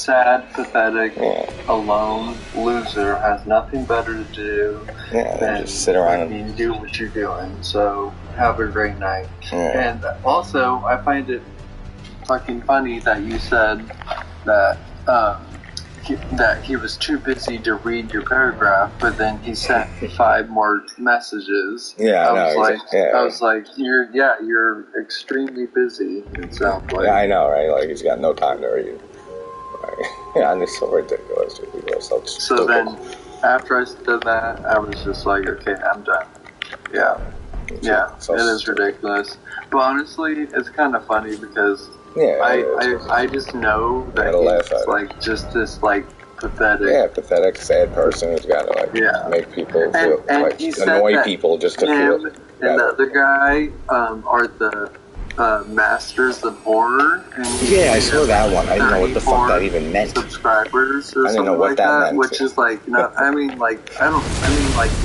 sad, pathetic, alone loser has nothing better to do than just sit around and do what you're doing. So have a great night. And also, I find it fucking funny that you said that he was too busy to read your paragraph, but then he sent 5 more messages. I was like, you're extremely busy. It sounds like. Yeah, I know, right? Like he's got no time to read. Yeah, and it's so ridiculous. People are so stupid. So then, after I said that, I was just like, okay, I'm done. Yeah, so it is ridiculous. But honestly, it's kind of funny because I just know that he's like just this like pathetic, sad person who's got to make people feel annoy people just to feel. And the other guy are the Masters of Horror. And I saw that one. I didn't know what the fuck that even meant. Subscribers or I didn't know what that meant. Which is like, no, I mean like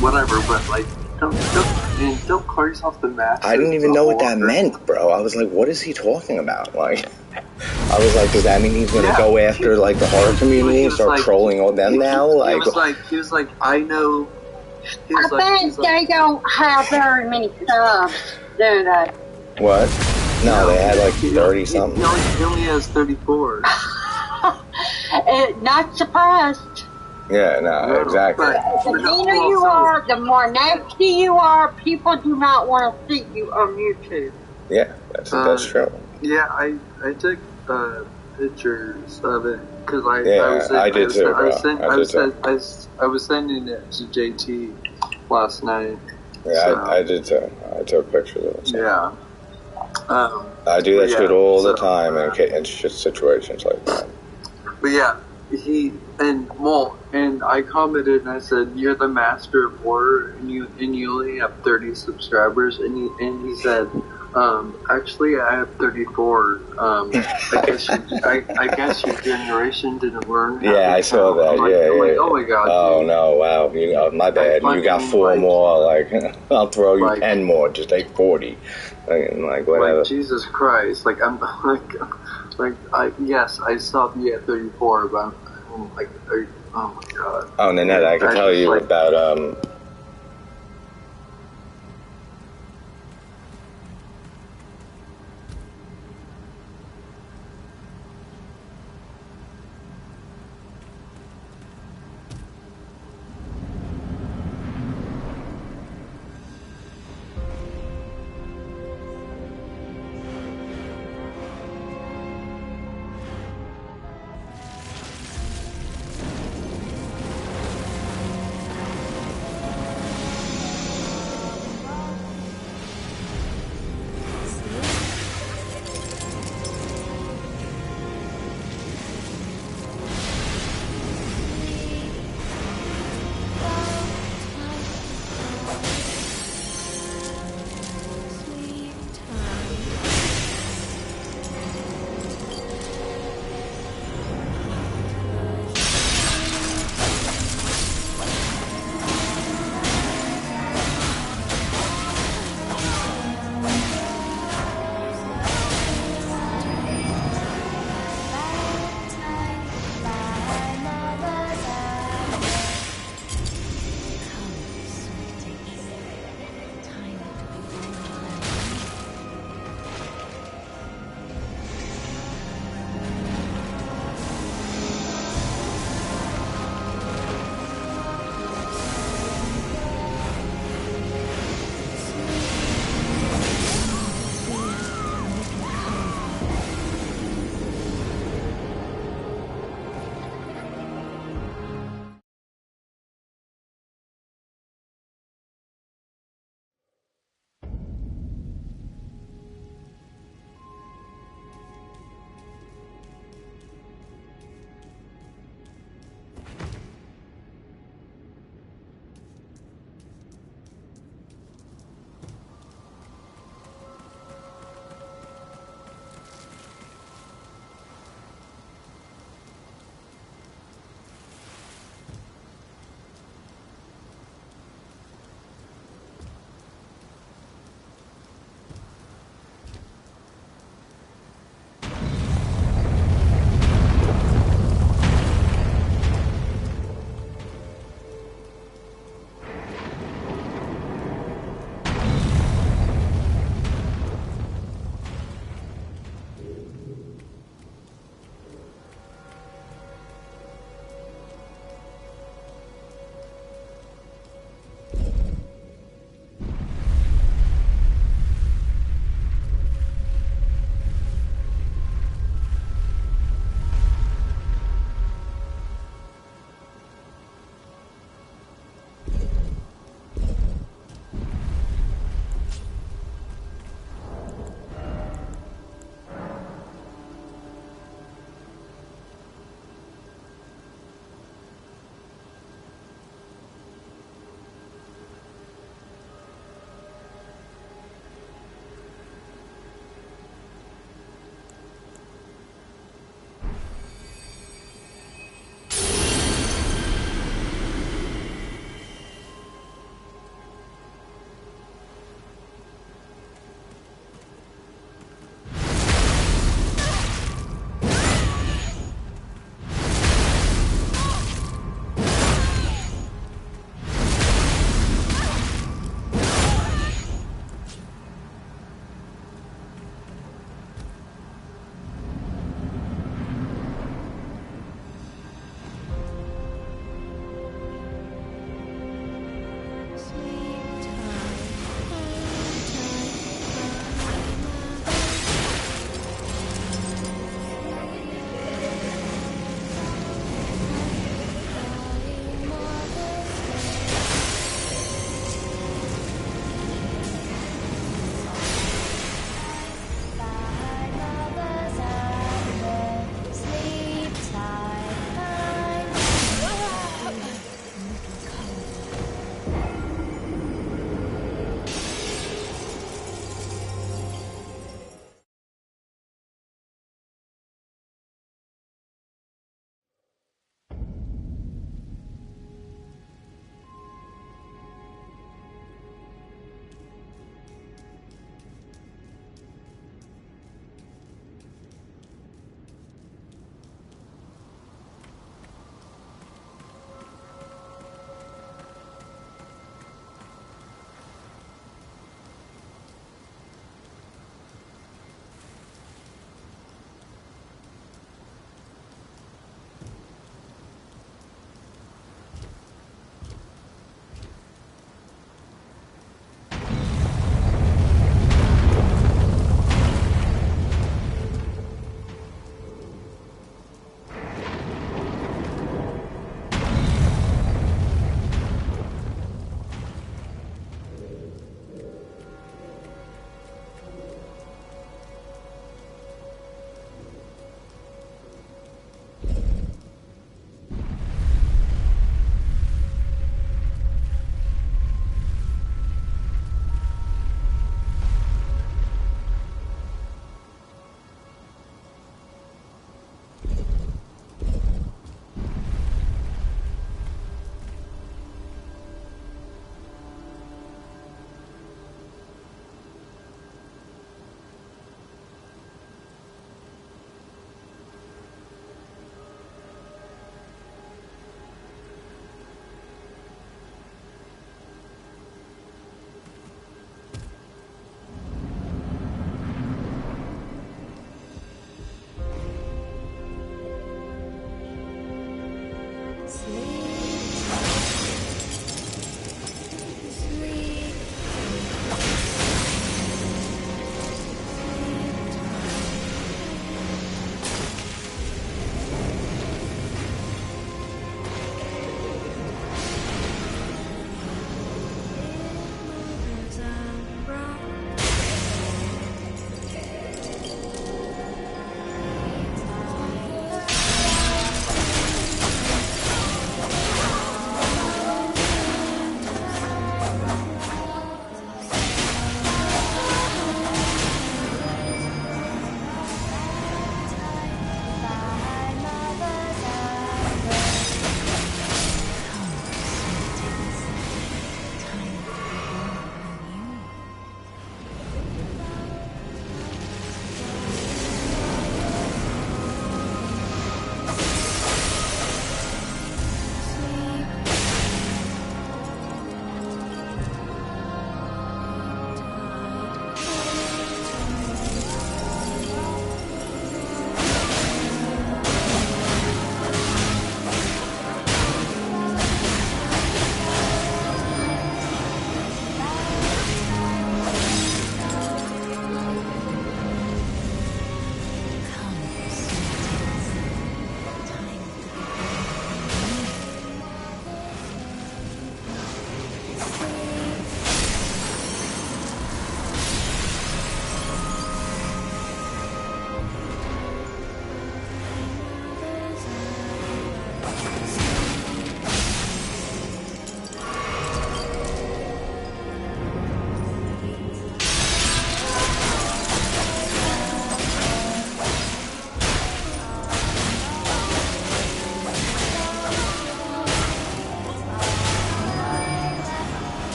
whatever, but like don't call yourself the Masters. I didn't even know what that meant, bro. I was like, what is he talking about? Like, I was like, does that mean he's gonna go after like the horror community and start trolling all them now? Like, he was like, I know. I bet they don't have very many subs, do they? What? No, they had like 30 something. He only has 34. Not surprised. Yeah, no, exactly. The meaner you are, the more nasty you are, people do not want to see you on YouTube. Yeah, that's true. Yeah, I took pictures of it because I was sending it to JT last night. Yeah, so. I did too. I took pictures of it. So. Yeah. I do that shit all the time in situations like that. But yeah, and I commented and I said, "You're the master of horror, and you only have 30 subscribers." And he said, "Actually, I have 34. I guess your generation didn't learn." Yeah, I saw that. Like, oh my god. Oh dude. No! Wow, my bad. You got 4 more. Like, I'll throw you 10 more. Just take 40. Like whatever. Like Jesus Christ! Like I'm yes, I saw you at 34, but I'm like, oh my god. Oh, Nanette, I can tell you about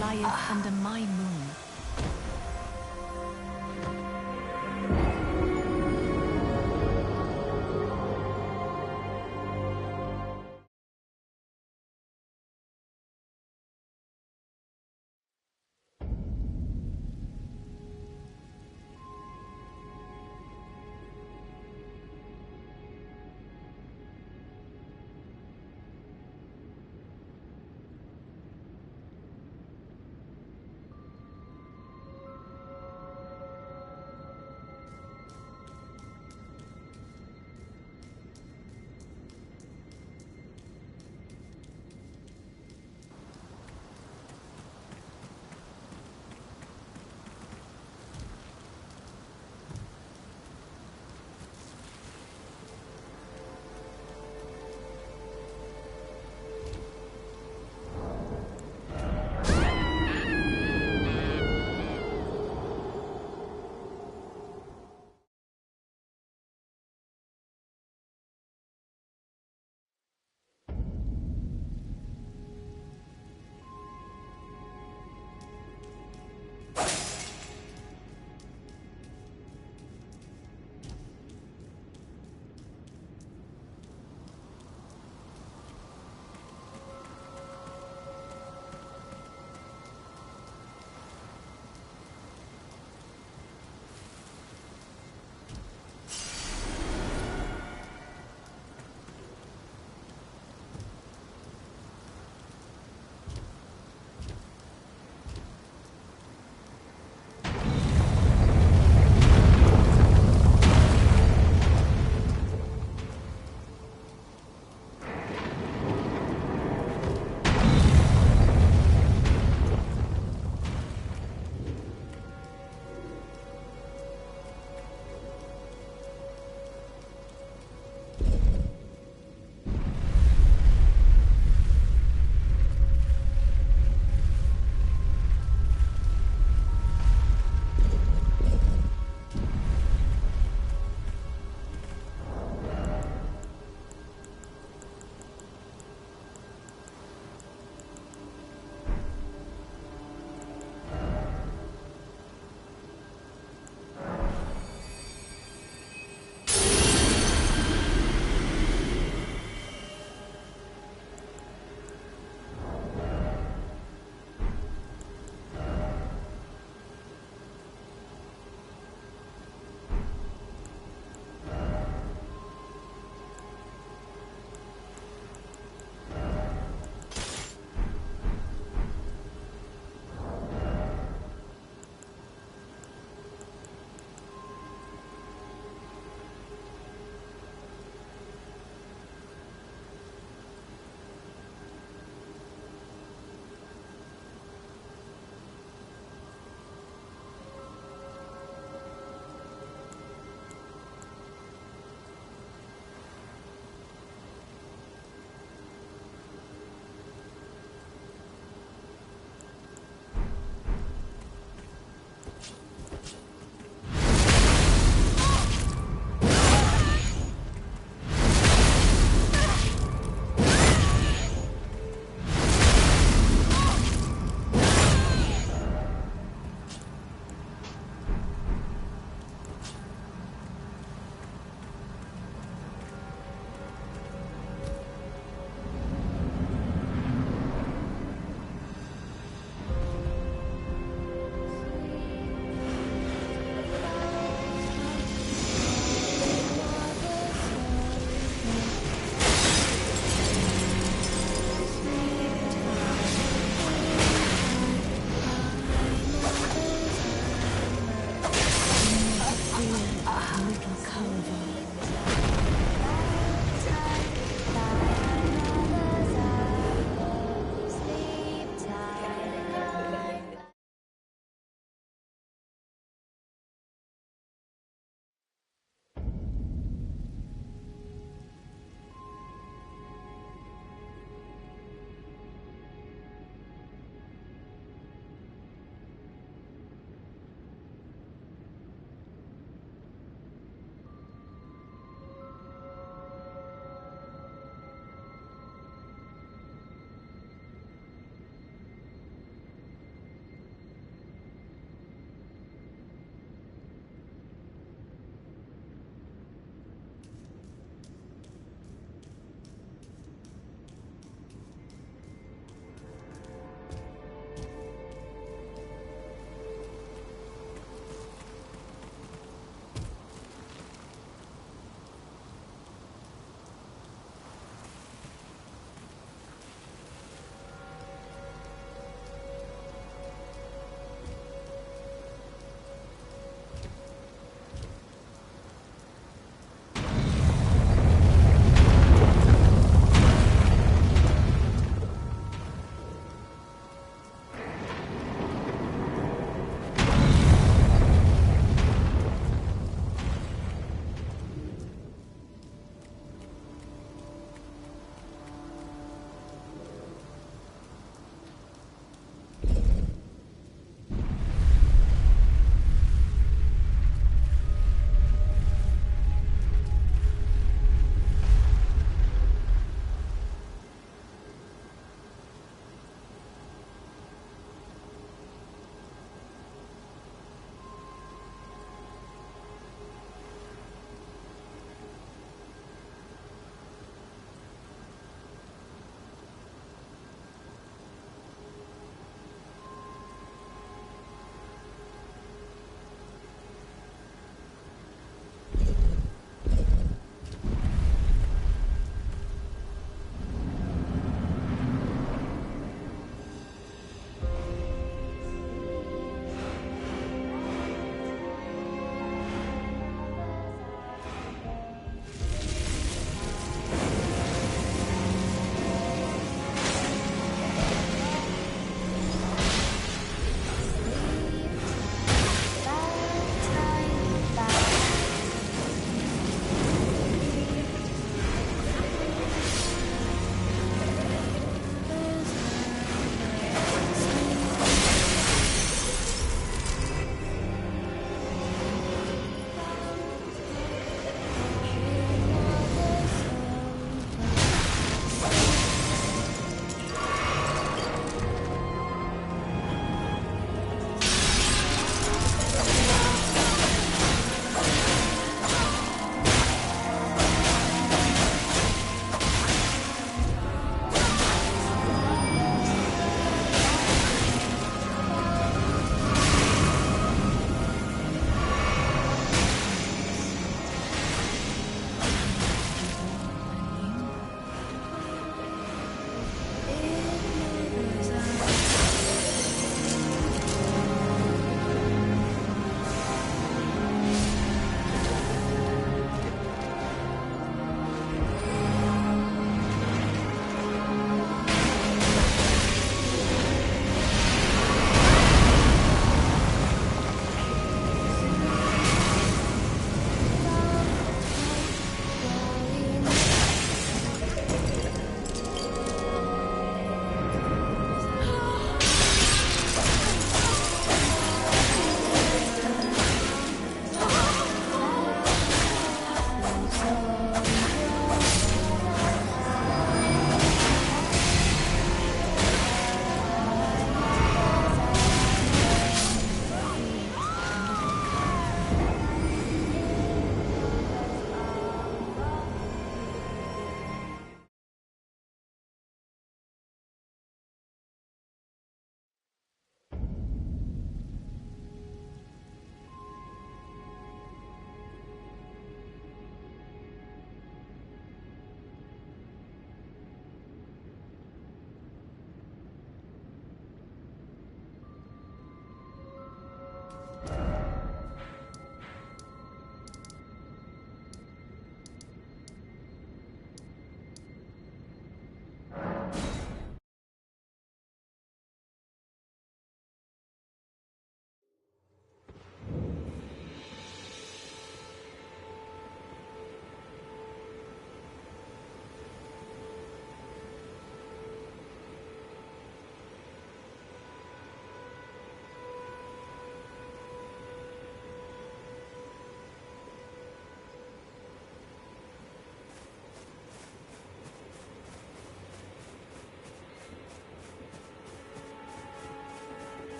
lieth under my moon.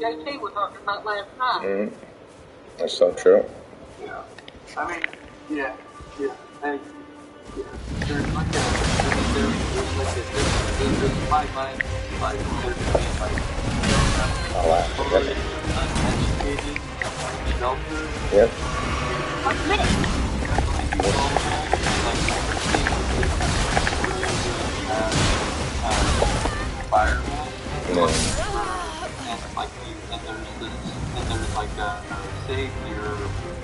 JT was talking about last night. Mm. That's so true. Yeah. I mean, yeah. And, yeah. There's like a, there's like a difference in my mind, like, there's like, Uneducated, shelter. Yep. What's me? Fireman. Yeah. And there's like a savior,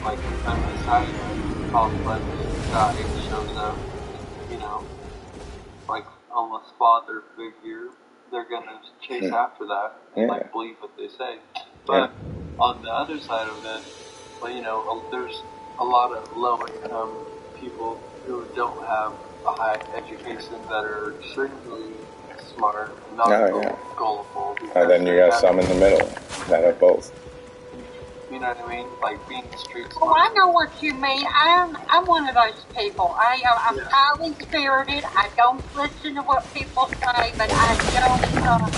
like a messiah called Leslie guy who shows up, you know, like almost father figure. They're gonna chase after that and like believe what they say. But on the other side of it, well, you know, there's a lot of low income people who don't have a high education that are extremely smart, not gullible. And then you got some in the middle that have both. You know what I mean? Like being street smart. Oh, I know what you mean. I'm one of those people. I'm highly spirited. I don't listen to what people say, but I don't.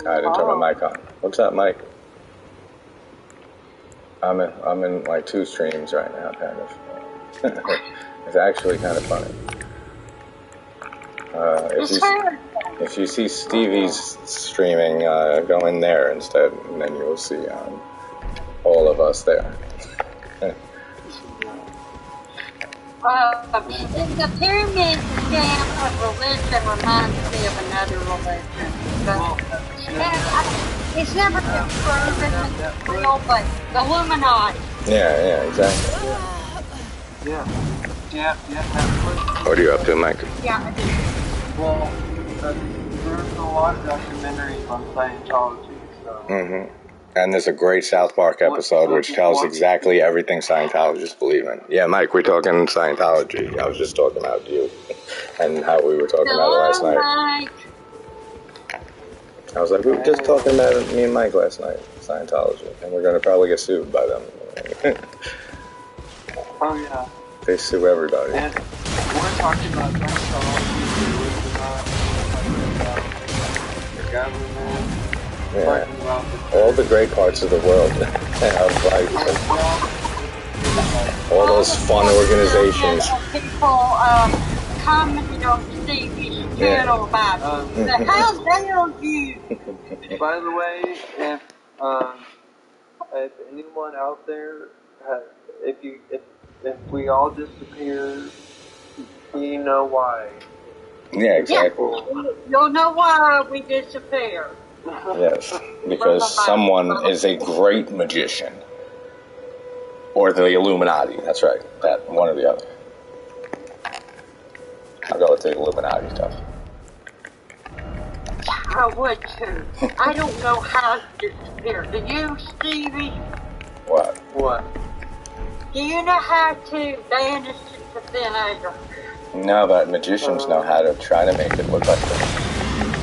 I didn't turn my mic on. What's up, Mike? I'm in like 2 streams right now, kind of. It's actually kind of funny. If you see Stevie's streaming, go in there instead, and then you will see all of us there. The pyramid scam of religion reminds me of another religion. It's never been proven it's real, but the Illuminati. Yeah, exactly. Yeah. What are you up to, Mike? Yeah, I do. Well, there's a lot of documentaries on Scientology, so... Mm-hmm. And there's a great South Park episode which tells exactly everything Scientologists believe in. Yeah, Mike, we're talking Scientology. I was just talking about you and how we were talking about it last night. Mike. I was like, we were just talking about it, me and Mike last night, Scientology, and we're going to probably get sued by them. Oh, yeah. They sue everybody. And we're talking about Scientology, the government, all the great parts of the world of life. All those fun organizations. People commented on Stevie's channel about how dare you. By the way, if anyone out there, if we all disappear, you know why. Yeah, exactly. Yeah. You'll know why we disappear. Yes, because someone is a great magician. Or the Illuminati, that's right. That, one or the other. I'll go with the Illuminati stuff. I would too. I don't know how to disappear. Do you, Stevie? What? Do you know how to vanish into thin air? No, but magicians know how to try to make it look like them.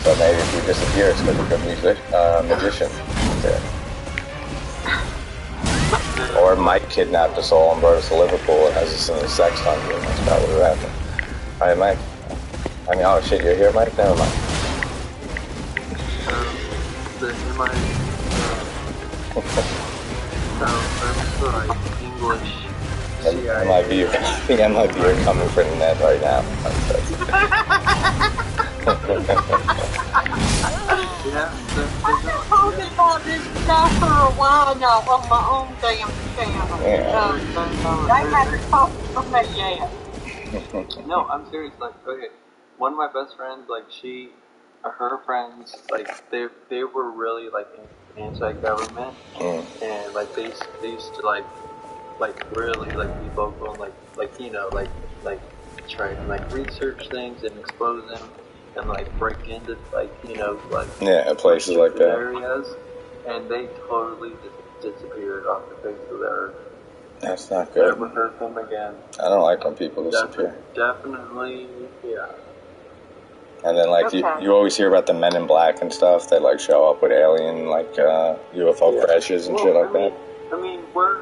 So maybe if we disappear, it's because we're good magician. Yeah. Or Mike kidnapped us all and brought us to Liverpool and has us in a sex dungeon. That's probably what happened. Alright, Mike. I mean, oh shit, you're here, Mike? Never mind. English. I think I might be coming for the net right now. I've been talking about this stuff for a while now on my own damn channel. Yeah. They haven't talked to me yet. No, I'm serious. Like, okay, one of my best friends, like, her friends, like, they were really, like, anti-government, and, like, they used to, like, really, like, be vocal and, like, you know, like, try to, like, research things and expose them, and, like, break into, like, you know, like... Yeah, places like that. Areas, and they totally disappeared off the face of the earth. That's not good. Never heard them again. I don't like when people disappear. Definitely, yeah. And then, like, you always hear about the Men in Black and stuff that, like, show up with alien, like, UFO crashes and shit like that. I mean, we're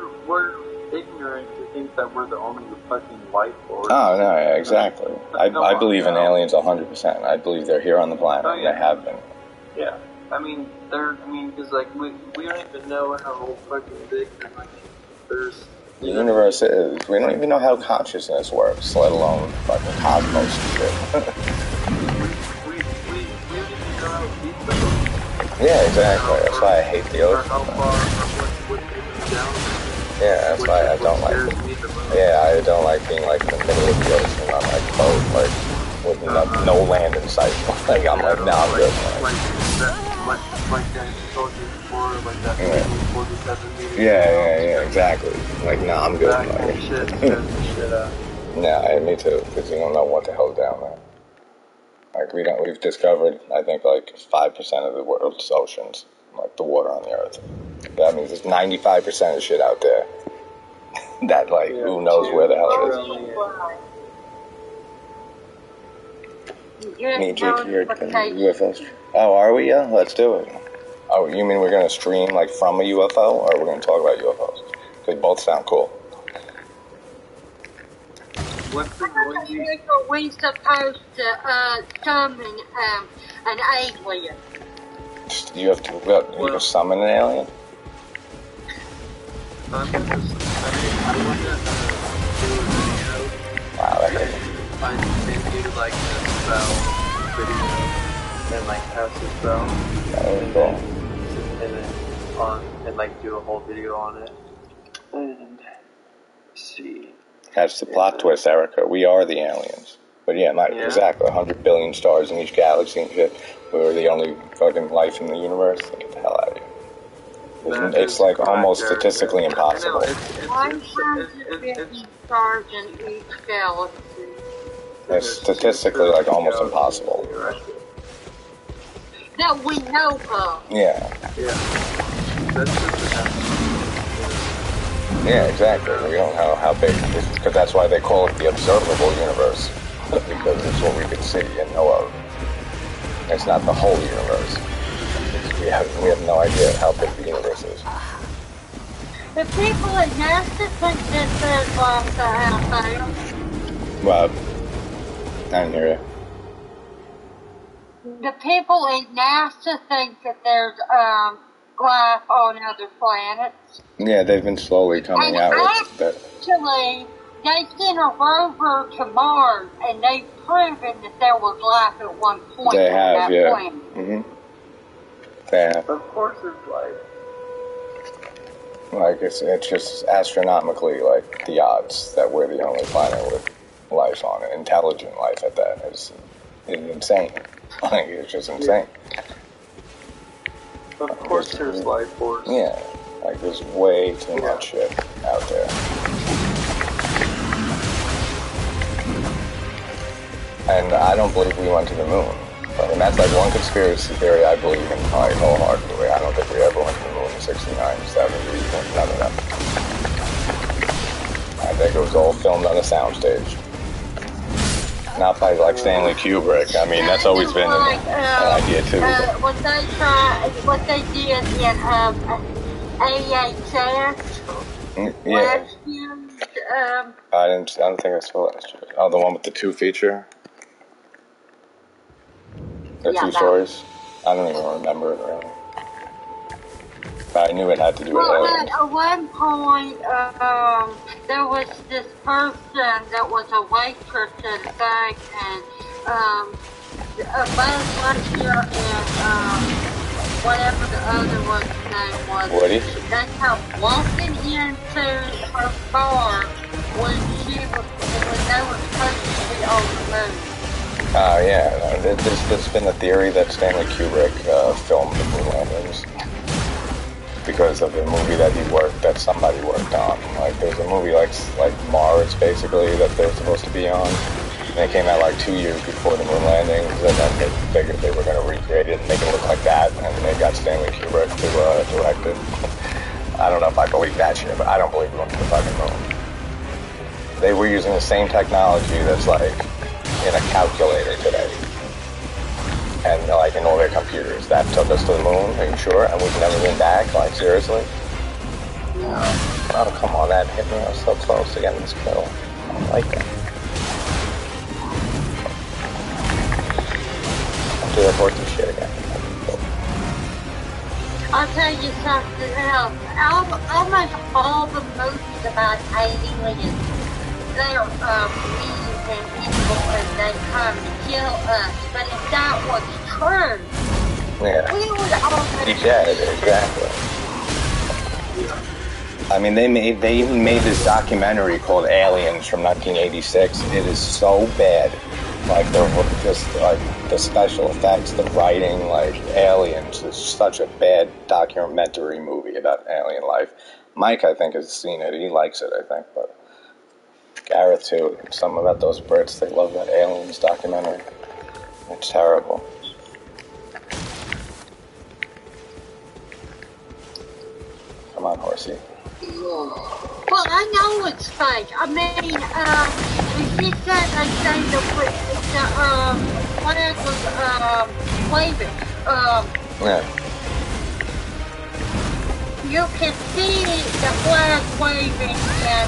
ignorant to think that we're the only fucking life force. Oh, no, yeah, exactly. I believe in aliens 100%. I believe they're here on the planet. And they have been. Yeah. I mean, because, like, we don't even know how fucking big, like, there's... The universe is. We don't even know how consciousness works, let alone fucking cosmos and shit. we don't even know how deep the ocean is. Yeah, exactly. That's why I hate the ocean. Yeah, that's why I don't like it. Yeah, I don't like being, like, in the middle of the ocean on, like, a boat, like, with no land in sight. Like, I'm like, no, I'm good. Like I told you before, like that 47 meters. Yeah, exactly. Like, no, I'm good. Like, yeah, me too, because you don't know what the hell's down there. Like, we've discovered, I think, like, 5% of the world's oceans, like, the water on the earth. That means there's 95% of shit out there that, like, who knows where the hell it is. Me and Jake, you're UFOs. Oh, are we? Yeah, let's do it. Oh, you mean we're going to stream, like, from a UFO, or we're going to talk about UFOs? Because both sound cool. Are we supposed to summon an alien? You have to you summon an alien? I'm gonna, I want to do a video. Wow, that could Find maybe like a spell video and like cast a spell. that would be cool. And like do a whole video on it. And see. That's the plot twist, Erica. We are the aliens. But yeah, exactly. 100 billion stars in each galaxy and shit. We're the only fucking life in the universe. Get the hell out of here. It's like almost statistically impossible. 150 stars in each galaxy. It's statistically like almost impossible. That we know of. Yeah. That's just yeah, exactly. We don't know how big, because that's why they call it the observable universe, because it's what we can see and know of. It's not the whole universe. We have no idea how big the universe is. The people at NASA think that there's life out there. Well, I didn't hear you. The people at NASA think that there's life on other planets. Yeah, they've been slowly coming out with that. Actually, they sent a rover to Mars, and they've proven that there was life at one point. They on have, that yeah. planet. They have. Of course it's life. Like, it's just astronomically, like, the odds that we're the only planet with life on it, intelligent life at that, is insane. Like, it's just insane. Of course there's life force. Yeah, like, there's way too much shit out there. And I don't believe we went to the moon. And that's like one conspiracy theory I believe in probably wholeheartedly. I don't think we ever went to the moon in 69, 70, none of that. I think it was all filmed on a soundstage. Not by like Stanley Kubrick. I mean, that's always been an idea too. What they did in AHS last year. I don't think I saw last year. Oh, the one with the 2 feature. The 2 stories? I don't even remember it really. But I knew it had to do with aliens. At one point, there was this person that was a waitress at a bank, and Buzz Lightyear and whatever the other one's name was. Woody? They kept walking into her bar when they were supposed to be on the moon. Oh, yeah. There's been a theory that Stanley Kubrick filmed the moon landings because of the movie that somebody worked on. Like, there's a movie like Mars, basically, that they're supposed to be on. And it came out like 2 years before the moon landings, and then they figured they were going to recreate it and make it look like that, and they got Stanley Kubrick to direct it. I don't know if I believe that shit, but I don't believe we went to the fucking moon. They were using the same technology that's like in a calculator today, and like in all their computers. That took us to the moon, are you sure? And we've never been back? Like, seriously? No. Oh, come on, that hit me. I was so close to getting this kill. I don't like that. I'll do that horse and shit again. I'll tell you something else. Almost all the movies about aliens, they're mean and evil and they come to kill us. But if that was true, yeah, we would already... Yeah, exactly. I mean, they even made this documentary called Aliens from 1986. It is so bad. Like, the special effects, the writing, like, Aliens is such a bad documentary movie about alien life. Mike, I think, has seen it. He likes it, I think, but Gareth, too. Something about those Brits. They love that Aliens documentary. It's terrible. Come on, horsey. Well, I know it's fake. I mean, she said they say the flag was waving. Yeah. You can see the flag waving in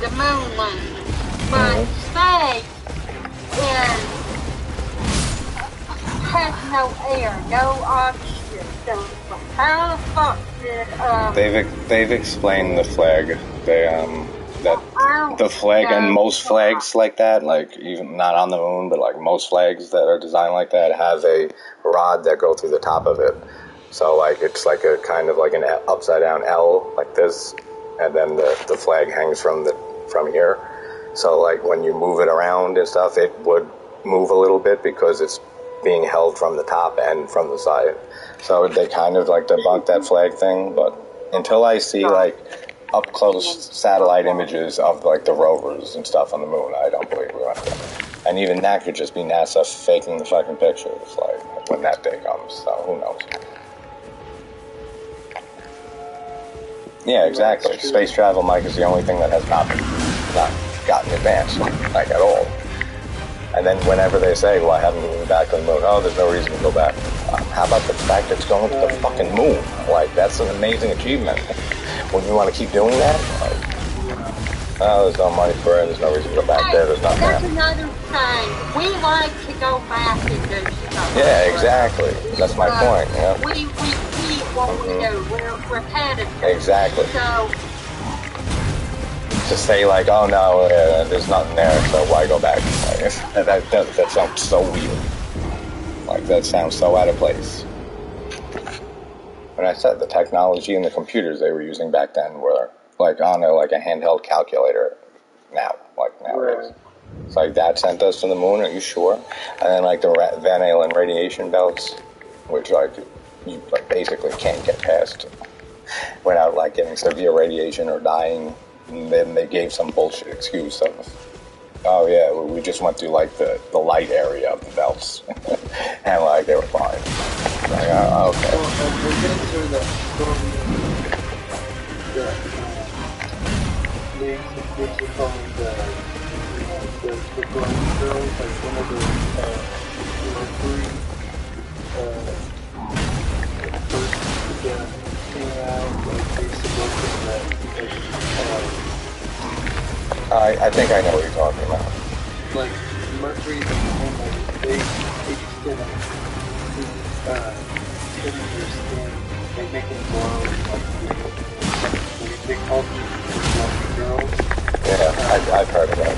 the moon landing, but space is has no air, no oxygen. So how the fuck did They've explained the flag. That the flag and most flags like that, like even not on the moon, but like most flags that are designed like that have a rod that go through the top of it. So like it's like a kind of like an upside down L like this, and then the flag hangs from here. So like when you move it around and stuff, it would move a little bit because it's being held from the top and from the side. So they kind of like debunk that flag thing, but until I see like up close satellite images of like the rovers and stuff on the moon, I don't believe we're going to. And even that could just be NASA faking the fucking pictures, like when that day comes. So who knows? Yeah, exactly. Space travel, Mike, is the only thing that has not gotten advanced, like at all. And then whenever they say, well, I haven't moved back to the moon, oh, there's no reason to go back. How about the fact it's going to the fucking moon? Like, that's an amazing achievement. When you want to keep doing that, like, oh, there's no money for it, there's no reason to go back there, there's nothing that's there. another thing. We like to go back and do stuff. Yeah, exactly. That's my point, yeah. We what we do, we're repetitive. Exactly. So, to say like, oh no, there's nothing there, so why go back? Like, that sounds so weird. Like, that sounds so out of place. When I said the technology and the computers they were using back then were like on a handheld calculator now, like nowadays. Right. It's like that sent us to the moon, are you sure? And then like the Van Allen radiation belts, which like you like basically can't get past without like getting severe radiation or dying. And then they gave some bullshit excuse of, oh yeah, we just went through like the light area of the belts, and like they were fine. Like, oh, okay. Well, we're getting to the they call it the glowing girls, like one of the Mercury first came out, like they suggested that I think I know what you're talking about. Like Mercury and like they just get in your skin, they make them glow, like they call them glowing girls. Yeah, I've heard of that.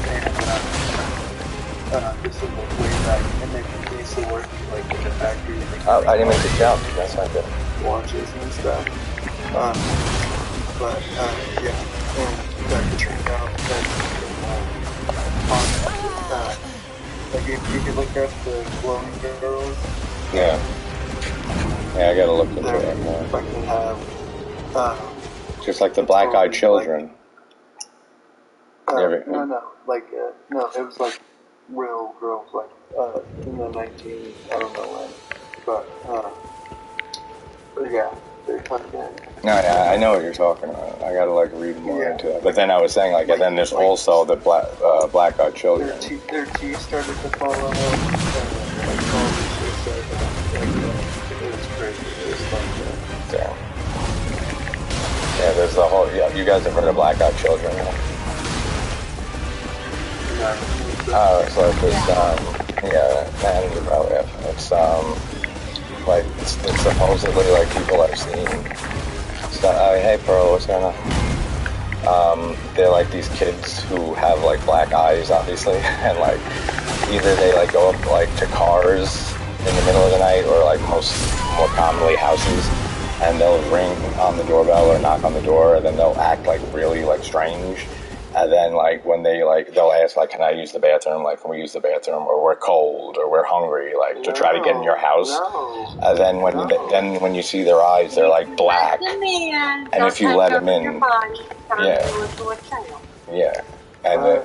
And this is like way back, and they used to work like in the factory. I didn't mean to jump. That's not good. Watches and stuff. But yeah, and that turned out that like if you could look up the glowing girls. Yeah. Yeah, I gotta look into it more. Fucking have. Just like the black-eyed children. Like, no, it was like real girls, like in the 19, I don't know when, but yeah, they're fucking. No, yeah, I know what you're talking about. I gotta like read more into it. But then I was saying like, and then there's also the black-eyed children. Their teeth started to fall out, and like all this shit started, it was crazy. It was like that. Yeah, there's the whole. Yeah, you guys have heard of black-eyed children? Right? Oh, it's like this, and it's, like, it's supposedly, like, people I've seen, hey, Pearl, what's going on? They're, like, these kids who have, like, black eyes, obviously, and, like, either they, like, go up, like, to cars in the middle of the night, or, like, more commonly houses, and they'll ring on the doorbell or knock on the door, and then they'll act, like, really, like, strange. And then, like, when they, like, they'll ask, like, can I use the bathroom? Like, can we use the bathroom? Or we're cold, or we're hungry, like, to try to get in your house. And then when you see their eyes, they're, like, black. And if you let them in, yeah. And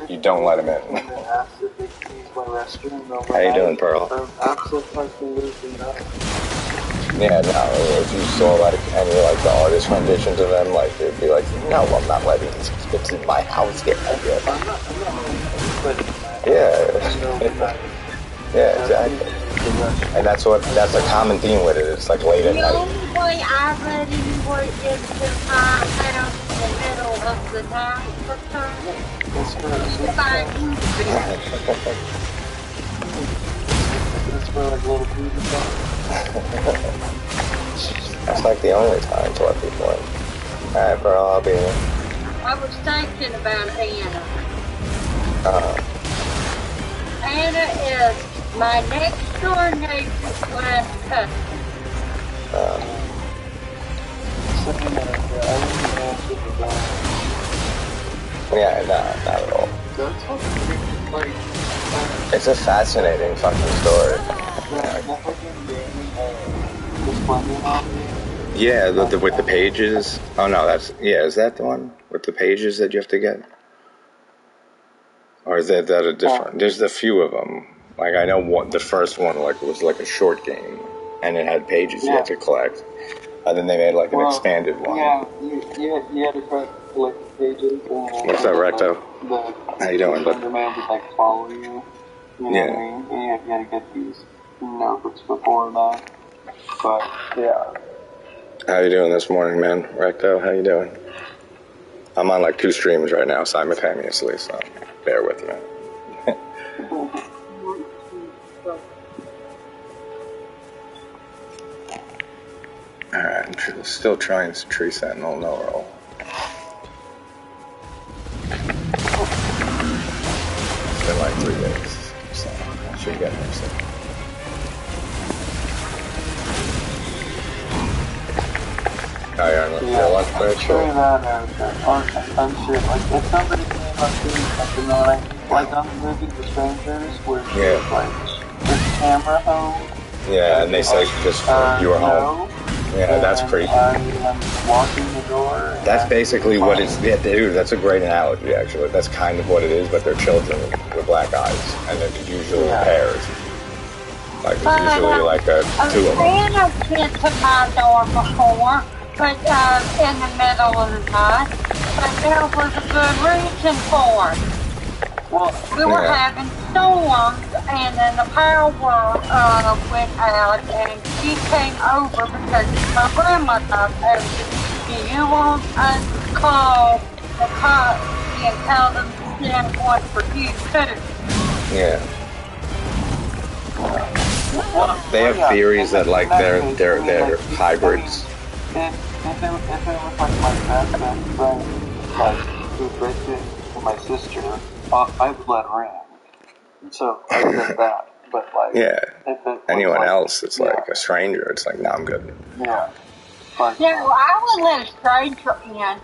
you don't let them in. How you doing, Pearl? Yeah, no, if you saw like any like the artist renditions of them, like they'd be like, no, I'm not letting these kids in my house get idea. Yeah, exactly. And that's a common theme with it. It's like late at night. The only way I let anyone into my house in the middle of the night for time is if I use it. for like a little food and stuff. That's like the only time to let people in. Alright, bro, I'll be in. I was thinking about Anna. Anna is my next door neighbor's last cousin. Yeah, not at all. It's a fascinating fucking story. Yeah, with the pages. Oh no, is that the one with the pages that you have to get? Or is that a different? There's a few of them. Like I know the first one was like a short game, and it had pages you had to collect. And then they made like an expanded one. Yeah, you had to collect pages. What's that, Recto? How you doing, bud? The man would like follow you. You know what I mean? And you had to get these notebooks before that. But yeah. How you doing this morning, man? Recto, how you doing? I'm on like 2 streams right now simultaneously, so bear with me. Alright, I'm still trying Tree Sentinel, no roll. It's been like 3 days, so I should get there soon. Oh, you're on your lunch break? Sure that or some shit. Like, if somebody came up to me, like, you know, like on the movie The Strangers, where she's like, this camera home. Yeah, and they say just you were home. Yeah, that's creepy. I'm walking the door. That's basically what it's. Yeah, dude, that's a great analogy, actually. That's kind of what it is, but they're children with black eyes, and they're usually in pairs. Like, it's usually like 2 of them. Anna came to my door before, but in the middle of the night, but there was a good reason for it. Well, we were having storms, and then the power went out, and she came over because my grandma thought, do you want us to call the cops and tell them to send one for you too? Yeah. They have theories that like they're hybrids. If it was like my best friend, like who breaks it for my sister, I would let her in. So I did that. But like, if it anyone like, else, it's like a stranger. It's like, no, I'm good. Yeah. But, no, I would let a stranger in.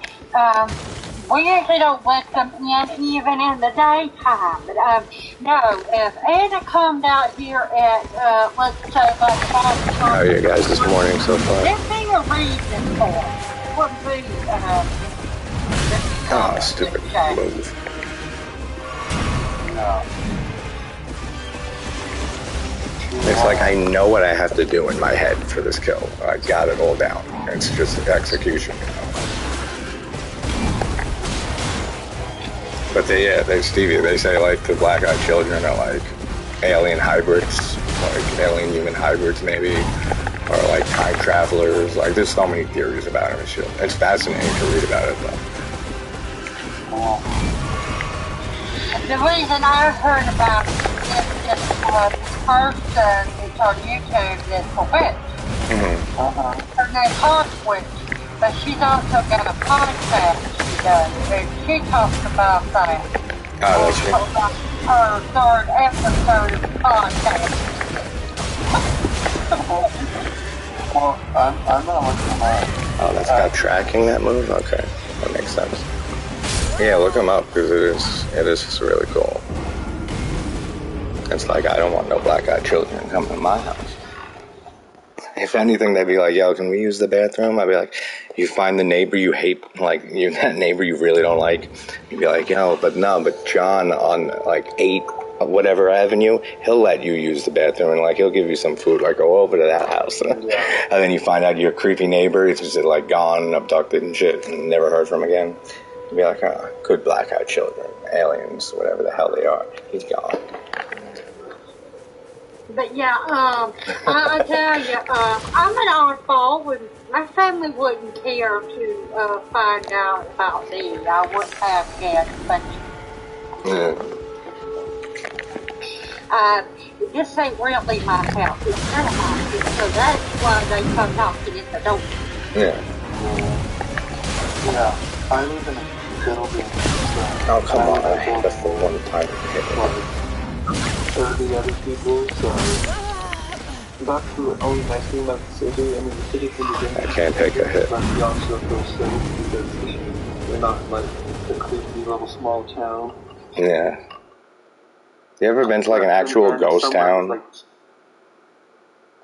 We usually don't let them in even in the daytime. But no, if Anna comes out here at let's say like 5 o'clock. How are you guys this morning so far? There'd be a reason for it. It wouldn't be stupid move. No. It's like I know what I have to do in my head for this kill. I got it all down. It's just execution. But Stevie, they say like the black-eyed children are like alien hybrids, like alien human hybrids maybe, or like time travelers. Like there's so many theories about it and shit. It's fascinating to read about it though. The reason I heard about this person is on YouTube, this witch. Her name's Hot Witch, but she's also got a podcast she does, and she talks about that. Oh, that's true. Her 3rd episode of the podcast. Well, I'm not looking at that. Oh, that's got tracking, that move? Okay, that makes sense. Yeah, look them up, because it is just really cool. It's like, I don't want no black-eyed children coming to my house. If anything, they'd be like, yo, can we use the bathroom? I'd be like, you find the neighbor you hate, like, that neighbor you really don't like. You'd be like, yo, but John on, like, 8 whatever avenue, he'll let you use the bathroom, and, like, he'll give you some food, like, go over to that house. And then you find out your creepy neighbor is just, like, gone, abducted and shit, and never heard from again. You'd be like, oh, good black-eyed children, aliens, whatever the hell they are. He's gone. But yeah, I tell you, I'm an oddball. My family wouldn't care to find out about me. I wouldn't have guessed, but this ain't really my house. It's their house. So that's why they come knocking at the door. Yeah. Yeah. I live in a building. So Oh, come on. I hate the full one time. Like 30 other people, so that's the only nice thing about the city. I mean, the city can be dangerous. I can't take a hit. But you also feel safe because you're not like a creepy little small town. Yeah. You ever been to like an actual ghost town?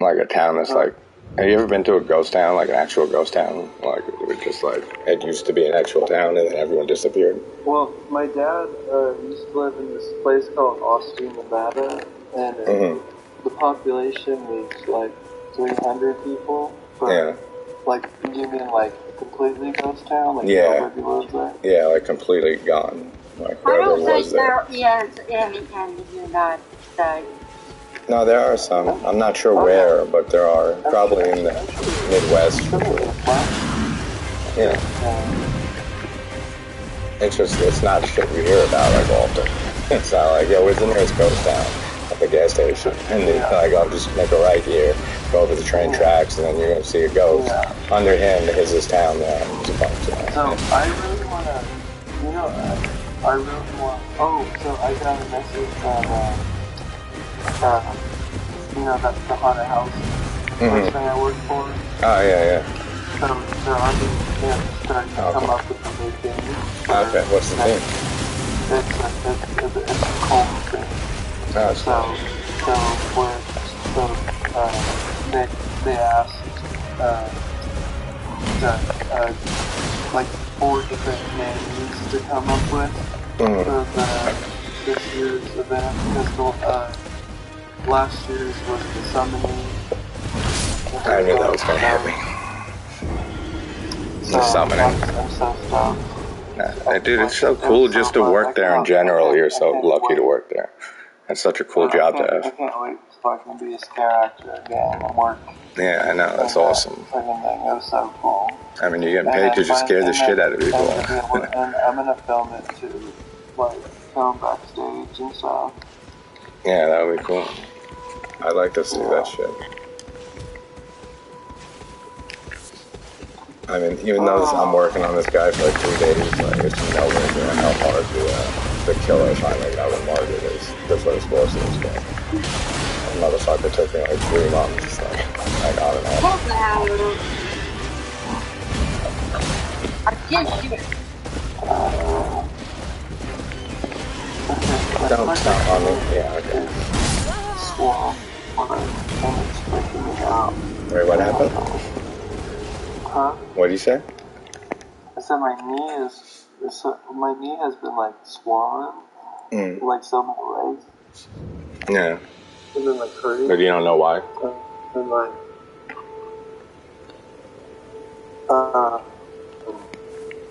Like a town that's like... Have you ever been to a ghost town, like an actual ghost town? Like, it was just like, it used to be an actual town and then everyone disappeared? Well, my dad used to live in this place called Austin, Nevada, and the population was like 300 people. But, yeah. Like, you mean like completely ghost town? Like nobody lives there? Yeah, like completely gone. Like whoever was there. I don't think there is any in the United States. No, there are some. I'm not sure where, but there are. Probably in the Midwest. Yeah. It's not shit you hear about like often. It's not like, yo, where's the nearest ghost town? At the gas station. And then like, I'll just make a right here, go over the train tracks, and then you're going to see a ghost. Under him is this town there. It's a bunch of So I really want to, I really want, so I got a message from, the haunted house place thing I work for. Oh, yeah. So they're starting to come up with a new thing. Okay, what's the thing? It's a cold thing. Oh, they asked like 4 different names to come up with for this year's event, because last year's was the summoning. I knew that was going to happen. The summoning. I'm so stoked. Nah, dude, it's so cool just to work there in general. You're so lucky to work there. That's such a cool job to have. I can't wait to fucking be a scare actor again and work. Yeah, I know. That's awesome. It was so cool. I mean, you're getting paid to just scare the shit out of people. And I'm gonna film it too, like film backstage and stuff. Yeah, that would be cool. I'd like to see that shit. I mean, even though I'm working on this guy for like 3 days, like, it's no way how hard the killer finally got with Margit is the first boss of this game. That motherfucker took me like 3 months, like on and off. Don't stop on me. Yeah, okay. Wait, what happened? Huh? What did you say? I said my knee has been like swollen, like so many ways. Yeah. And then like hurting. But you don't know why? And like,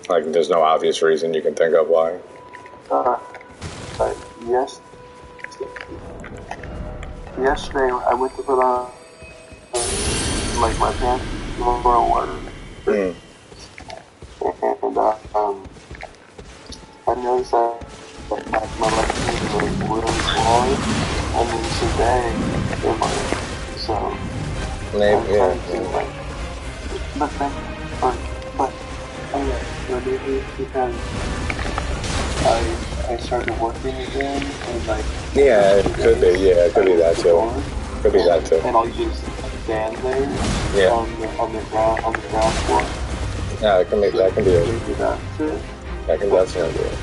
like there's no obvious reason you can think of why. Yes. Yesterday I went to put on like my pants for water. And I noticed that my left knee was really swollen, and then today it was so. Maybe, yeah. Maybe because I started working again and like. Yeah, it could be. Yeah, it could be that too. Could be that too. And I'll just stand there. Yeah. On the ground floor. Yeah, that can be it. That can definitely be it.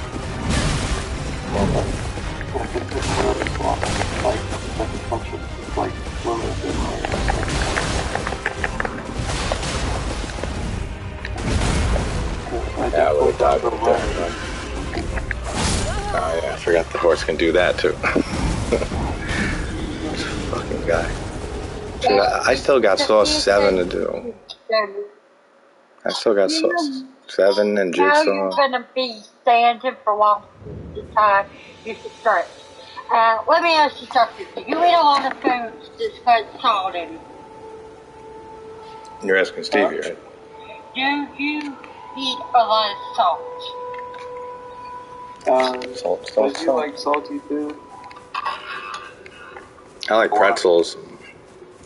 Yeah, I would have died with that. Oh yeah, I forgot the horse can do that too. Fucking guy. I still got Sauce 7 to do. I still got Sauce 7 and Jigsaw. Now you're gonna be standing for a long time. You should stretch. Let me ask you something. Do you eat a lot of foods that's got salt in it? You're asking Stevie, right? Do you eat a lot of salt? Do you like salty food? I like pretzels.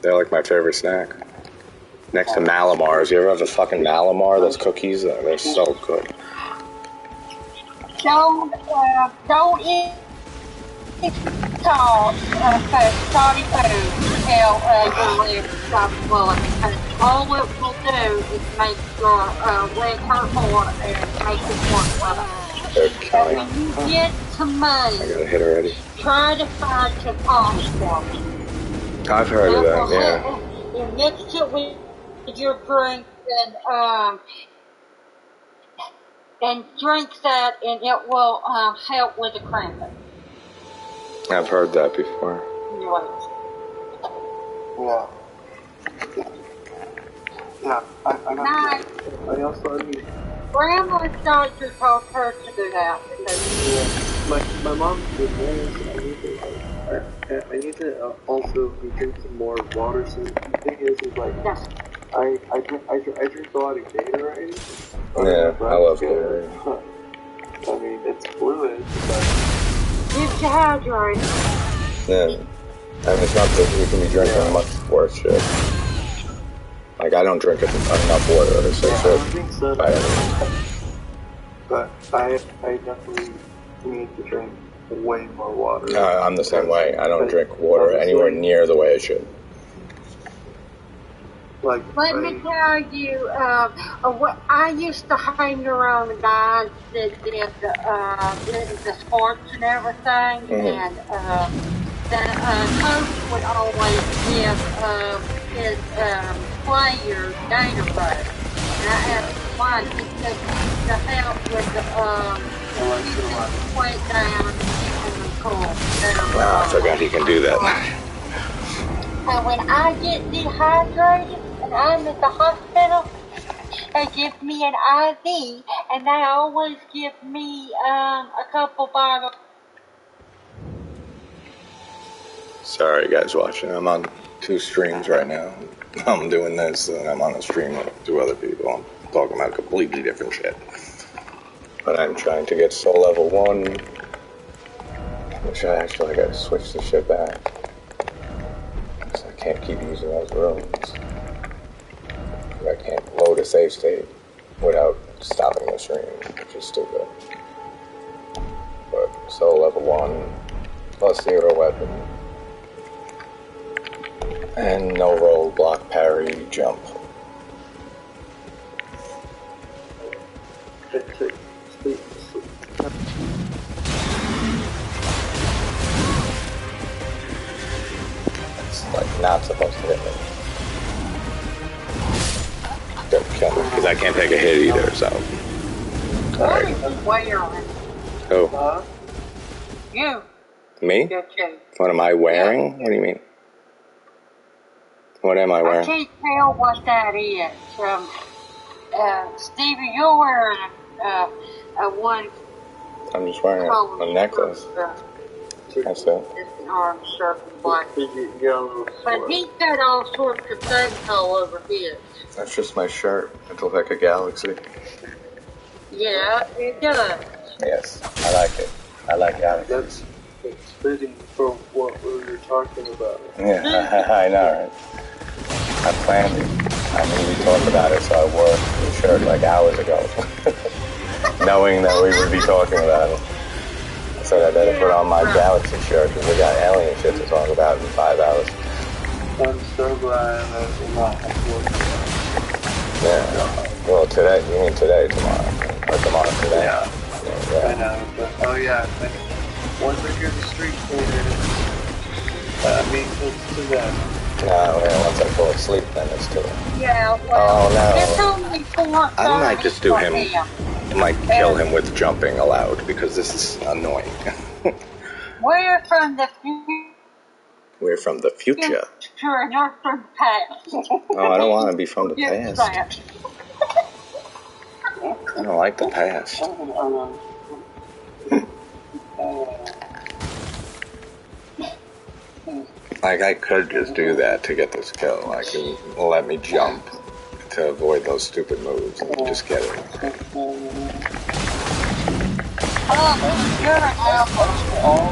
They're like my favorite snack. Next to Malamars. You ever have a fucking Malamar? Those cookies? They're so good. Don't eat salt, salty food until your legs stop swelling, because all it will do is make your legs hurt more and make it more swelling. When you get to me, I gotta hit already. try to find some popcorn. I've heard of that, yeah. And mix it with your drink and drink that, and it will help with the cramping. I've heard that before. Yeah. Yeah, I also need... Grandma's doctor told her to do that. My mom's good nurse. I need to also be drinking more water. So the thing is like, I drink a lot of Gatorade. Yeah, I love Gatorade. I mean, it's fluid, but... Keeps you hydrated. Yeah. I mean, it's not that you can be drinking much worse shit. Like, I don't drink enough water, so I don't think so. But I definitely need to drink way more water. I'm the same way. I don't drink water anywhere near the way I should. Let me tell you, I used to hang around the guys that did the sports and everything, and the coach would always give his players Gatorade. And I asked why. He said to help with the sweat down and keeping them cool. I forgot he can do that. And when I get dehydrated and I'm at the hospital, they give me an IV, and they always give me a couple bottles. Sorry, guys watching. I'm on 2 streams right now. I'm doing this, and I'm on a stream with 2 other people. I'm talking about completely different shit. But I'm trying to get soul level 1, which I actually gotta switch the shit back. Because I can't keep using those rooms. I can't load a save state without stopping the stream, which is stupid. But soul level 1, plus 0 weapon. And no roll, block, parry, jump. It's like not supposed to hit me. Don't kill me, because I can't take a hit either, so. Alright. Who? You. Me? What am I wearing? What do you mean? What am I wearing? I can't tell what that is. Stevie, you're wearing a one. I'm just wearing a necklace. That's it. It's an orange shirt and black. But he's got all sorts of things all over his. That's just my shirt. It looks like a galaxy. Yeah, it does. Yes, I like it. I like galaxies. It's fitting for what we were talking about. Yeah, I know, right? I planned it. I mean, we talked about it, so I wore the shirt like hours ago. Knowing that we would be talking about it. I said I better put on my galaxy shirt because we got alien shit to talk about in 5 hours. I'm so glad that we're not working. Yeah. Well, today, you mean today, tomorrow? Or tomorrow, today? Yeah. Yeah. I know, but once we hear the street cleaner, it's to them. No, once I fall asleep, then it's too late. Yeah, well, oh, no. it's only 4:30. I might just do him. I might kill him with jumping allowed because this is annoying. We're from the future. We're from the future. Sure, not from the past. Oh, I don't want to be from the past. That. I don't like the past. Like, I could just do that to get this kill. Like, let me jump to avoid those stupid moves and just get it. All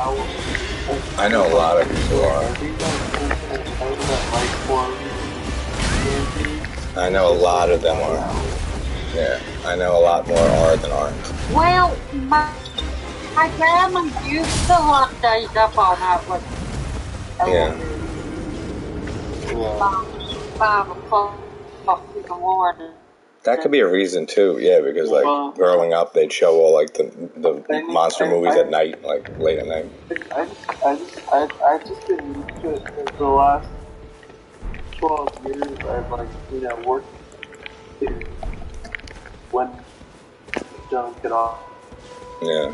I know a lot of people are. I know a lot of them are. Yeah, I know a lot more are than aren't. Well, my grandma used to lock days up all night with Yeah. 5 o'clock in the morning. That could be a reason too, yeah, because like growing up, they'd show all like the monster movies at night, like late at night. I just been used to it for the last 12 years. I've like, worked when don't get off. Yeah.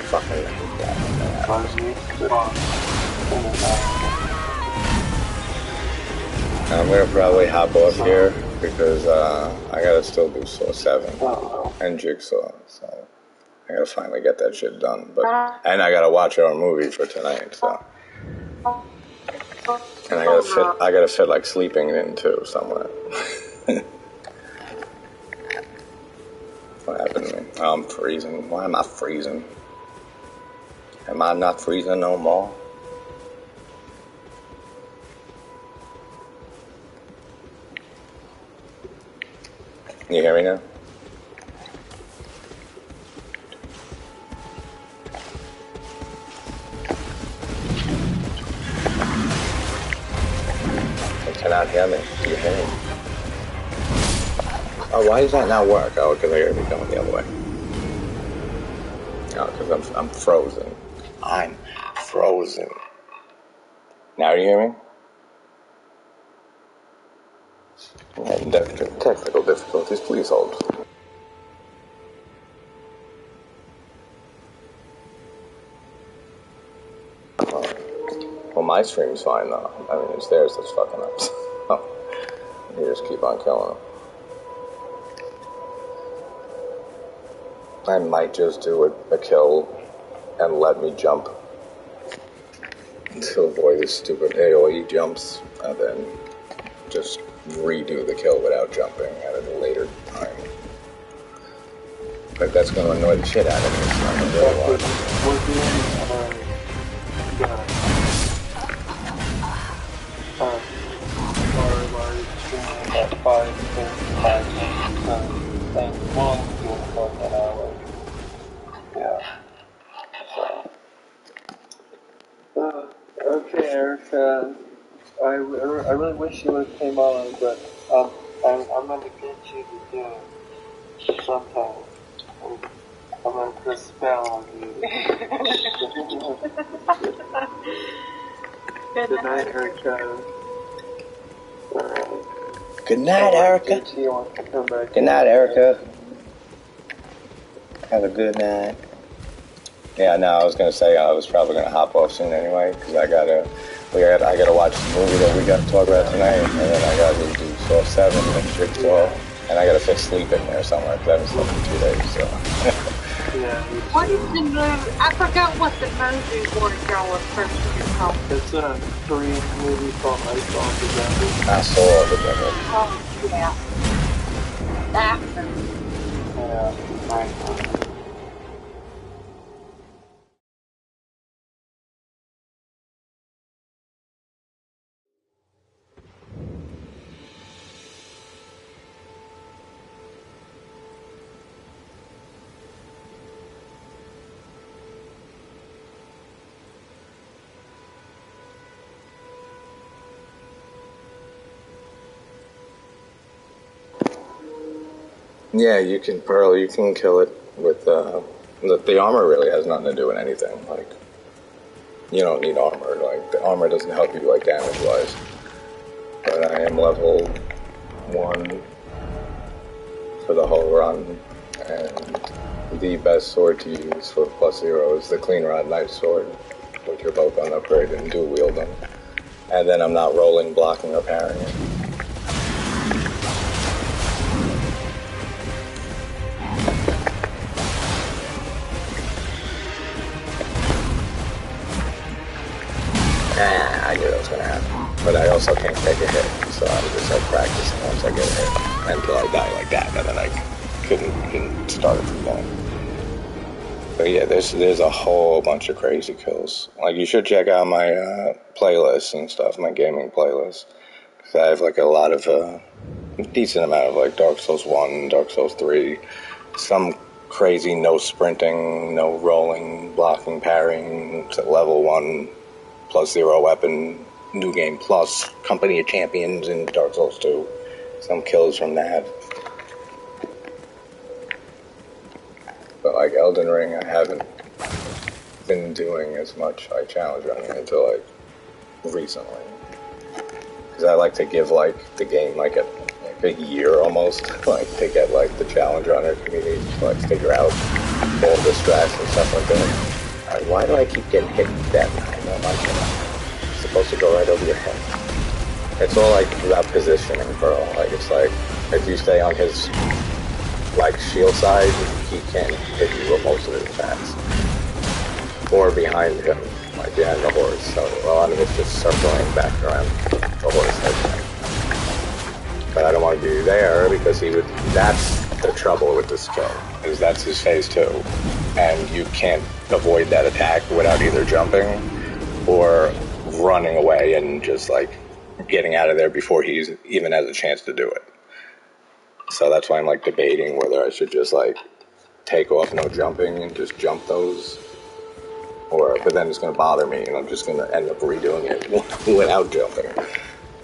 Fucking I'm gonna probably hop off here because I gotta still do Saw 7 and Jigsaw, so I gotta finally get that shit done. And I gotta watch our movie for tonight, so. And I gotta fit like sleeping in too somewhere. What happened to me? Oh, I'm freezing. Why am I freezing? Am I not freezing no more? You hear me now? You cannot hear me. Do you hear me? Oh, why does that not work? Oh, because I gotta be going the other way. Oh, because I'm frozen. I'm frozen. Now you hear me? Technical difficulties, please hold. Well, my stream's fine though. I mean, it's theirs that's fucking up. Oh, you just keep on killing them. I might just do a kill and let me jump to avoid these stupid AoE jumps, and then just redo the kill without jumping at a later time. But that's going to annoy the shit out of me. So I don't really want Okay, Erica. I really wish you would have came on, but I'm going to get you to do it sometime. I'm going to put a spell on you. Good night, Erica. Good night, Erica. Good night, Erica. Have a good night. Yeah, no, I was gonna say I was probably gonna hop off soon anyway because I gotta watch the movie that we got to talk about tonight, and then I gotta do Saw 7 and Jigsaw, and I gotta fit sleep in there somewhere because I haven't slept in 2 days. So. Yeah. What is the movie? I forgot what the movie was y'all were supposed to call. It's a Korean movie called I Saw the Devil. I saw the devil. Oh yeah, that movie. Yeah, right. Yeah, you can kill it with the armor. Really has nothing to do with anything. Like, you don't need armor. Like, the armor doesn't help you like damage wise. But I am level 1 for the whole run, and the best sword to use for +0 is the Clean Rod Knife Sword, which are both unupgraded and dual wield them. And then I'm not rolling, blocking, or parrying it. I knew that was what's going to happen. But I also can't take a hit, so I'm just like practicing once I get a hit until I die like that, and then I couldn't start it from there. But yeah, there's a whole bunch of crazy kills. Like, you should check out my playlists and stuff, my gaming playlist. Because I have like a lot of, a decent amount of like Dark Souls 1, Dark Souls 3, some crazy no sprinting, no rolling, blocking, parrying, level 1, +0 weapon, new game plus, Company of Champions in Dark Souls 2. Some kills from that. But like Elden Ring, I haven't been doing as much like challenge running until like recently. Because I like to give like the game like a year almost, like to get like the challenge runner community to like figure out all the strats and stuff like that. Like, why do I keep getting hit with that? I know I'm supposed to go right over your head. It's all like about positioning, bro. Like, it's like if you stay on his like shield side, he can't hit you with most of his attacks. Or behind him, like behind the horse. So a lot of it's just circling back around the horse head. But I don't want to be there because that's the trouble with this kill, is that's his phase 2. And you can't avoid that attack without either jumping or running away and just like getting out of there before he even has a chance to do it. So that's why I'm like debating whether I should just like take off no jumping and just jump those, but then it's going to bother me and I'm just going to end up redoing it without jumping.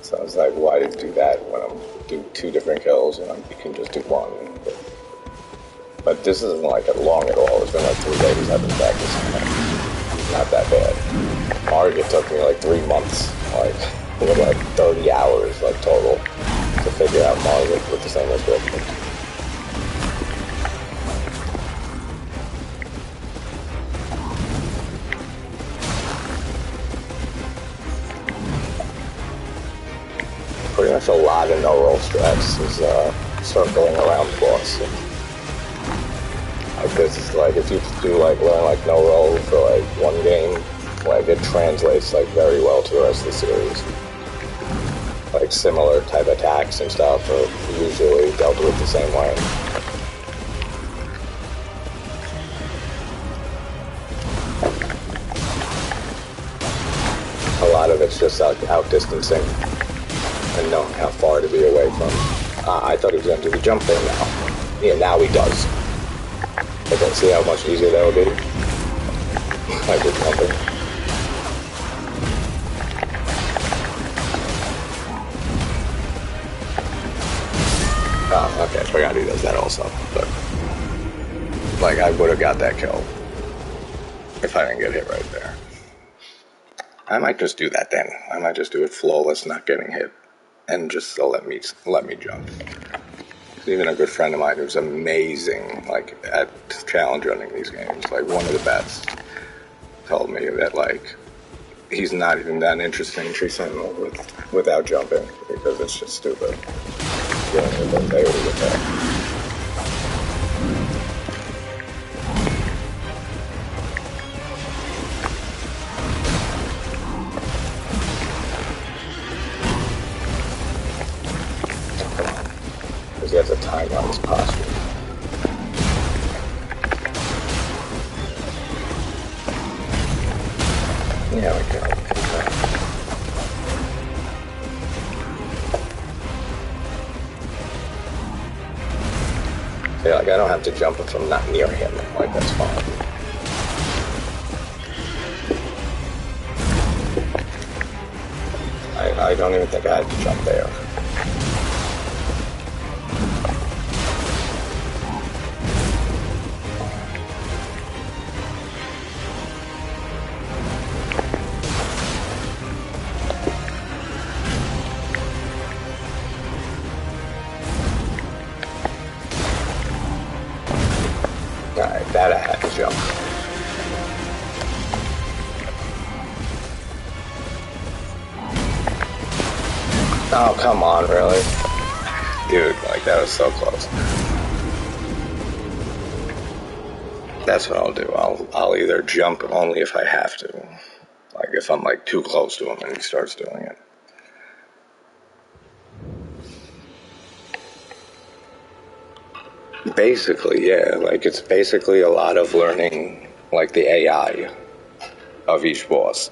So I was like, why did do that when I'm doing 2 different kills and you can just do 1? But this isn't like long at all. It's been like 3 days I've been practicing. Not that bad. Margit took me like 3 months, like with like 30 hours like total to figure out Margit with the same description. Pretty much a lot of no-roll strats is circling around the boss. Like, this is like, if you do like learn like no-roll for like 1 game, like it translates like very well to the rest of the series. Like similar type attacks and stuff are usually dealt with the same way. A lot of it's just outdistancing and knowing how far to be away from. I thought he was going to do the jump thing now. Yeah, now he does. But then see how much easier that would be? Like with jumping. Oh, okay, I forgot he does that also. But, like, I would have got that kill if I didn't get hit right there. I might just do that then. I might just do it flawless, not getting hit, and just let me jump. Even a good friend of mine who's amazing, like, at challenge running these games, like one of the best, told me that, like, he's not even that interesting in Tree Sentinel without jumping, because it's just stupid. They already get that. Because he has a time on his posture. Yeah, we go. Yeah, like I don't have to jump if I'm not near him. Like, that's fine. I don't even think I had to jump there. Alright, that I had to jump. Oh, come on, really? Dude, like, that was so close. That's what I'll do. I'll either jump only if I have to, Like if I'm like too close to him and he starts doing it. Basically, yeah. Like it's basically a lot of learning like the AI of each boss.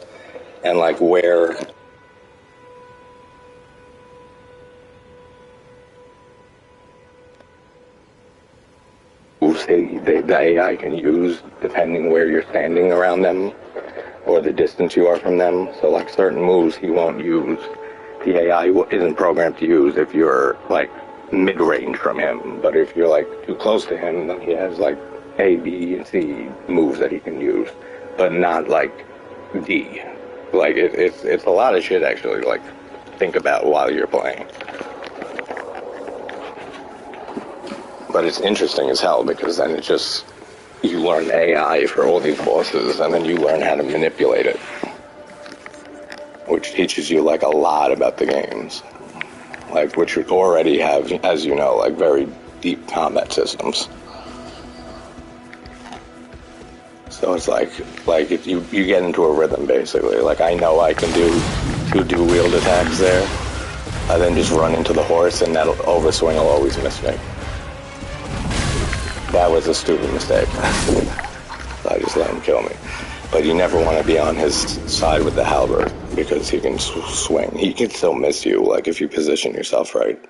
And like where the AI can use depending where you're standing around them or the distance you are from them. So like certain moves he won't use. The AI isn't programmed to use if you're like mid-range from him. But if you're like too close to him, then he has like A, B, and C moves that he can use, but not like D. Like it's a lot of shit actually. Like think about while you're playing. But it's interesting as hell because then it just, you learn AI for all these bosses and then you learn how to manipulate it. Which teaches you like a lot about the games. Like which already have, as you know, like very deep combat systems. So it's like you get into a rhythm basically. Like I know I can do 2 dual wield attacks there. I then just run into the horse and that overswing will always miss me. That was a stupid mistake. I just let him kill me. But you never want to be on his side with the halberd because he can swing. He can still miss you, like if you position yourself right.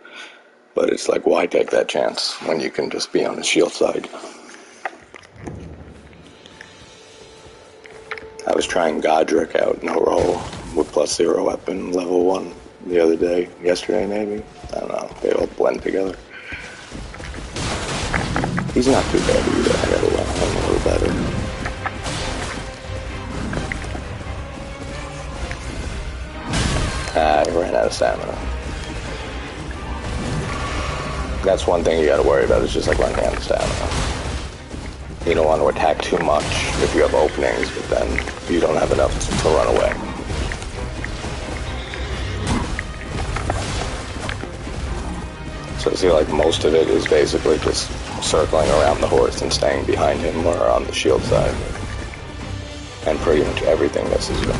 But it's like, why take that chance when you can just be on the shield side? I was trying Godrick out in a roll with +0 weapon, level 1, the other day. Yesterday, maybe? I don't know. They all blend together. He's not too bad either. I gotta learn him a little better. I ran out of stamina. That's one thing you gotta worry about, is just like running out of stamina. You don't want to attack too much if you have openings, but then you don't have enough to run away. So see, like most of it is basically just circling around the horse and staying behind him or on the shield side. And pretty much everything misses you.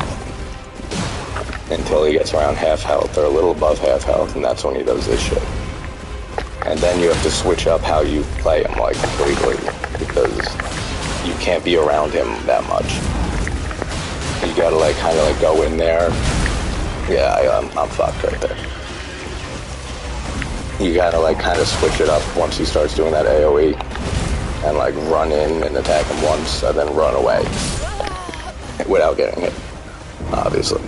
Until he gets around half health or a little above half health, and that's when he does this shit. And then you have to switch up how you play him, like, completely, because you can't be around him that much. You gotta, like, kind of, like, go in there. Yeah, I'm fucked right there. You gotta, like, kind of switch it up once he starts doing that AoE, and, like, run in and attack him once, and then run away. Without getting hit, obviously.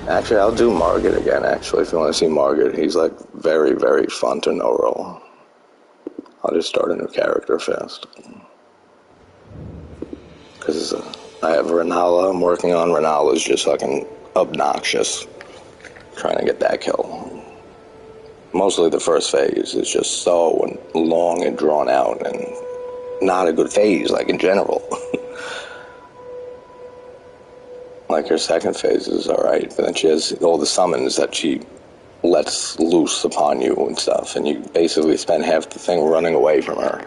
Actually, I'll do Margit again, actually, if you want to see Margit. He's, like, very, very fun to no-roll. I'll just start a new character fast. Because I have Renala I'm working on. Renala's just fucking obnoxious. Trying to get that kill. Mostly the first phase is just so long and drawn out and not a good phase, like, in general. Like, her second phase is alright, but then she has all the summons that she lets loose upon you and stuff, and you basically spend half the thing running away from her.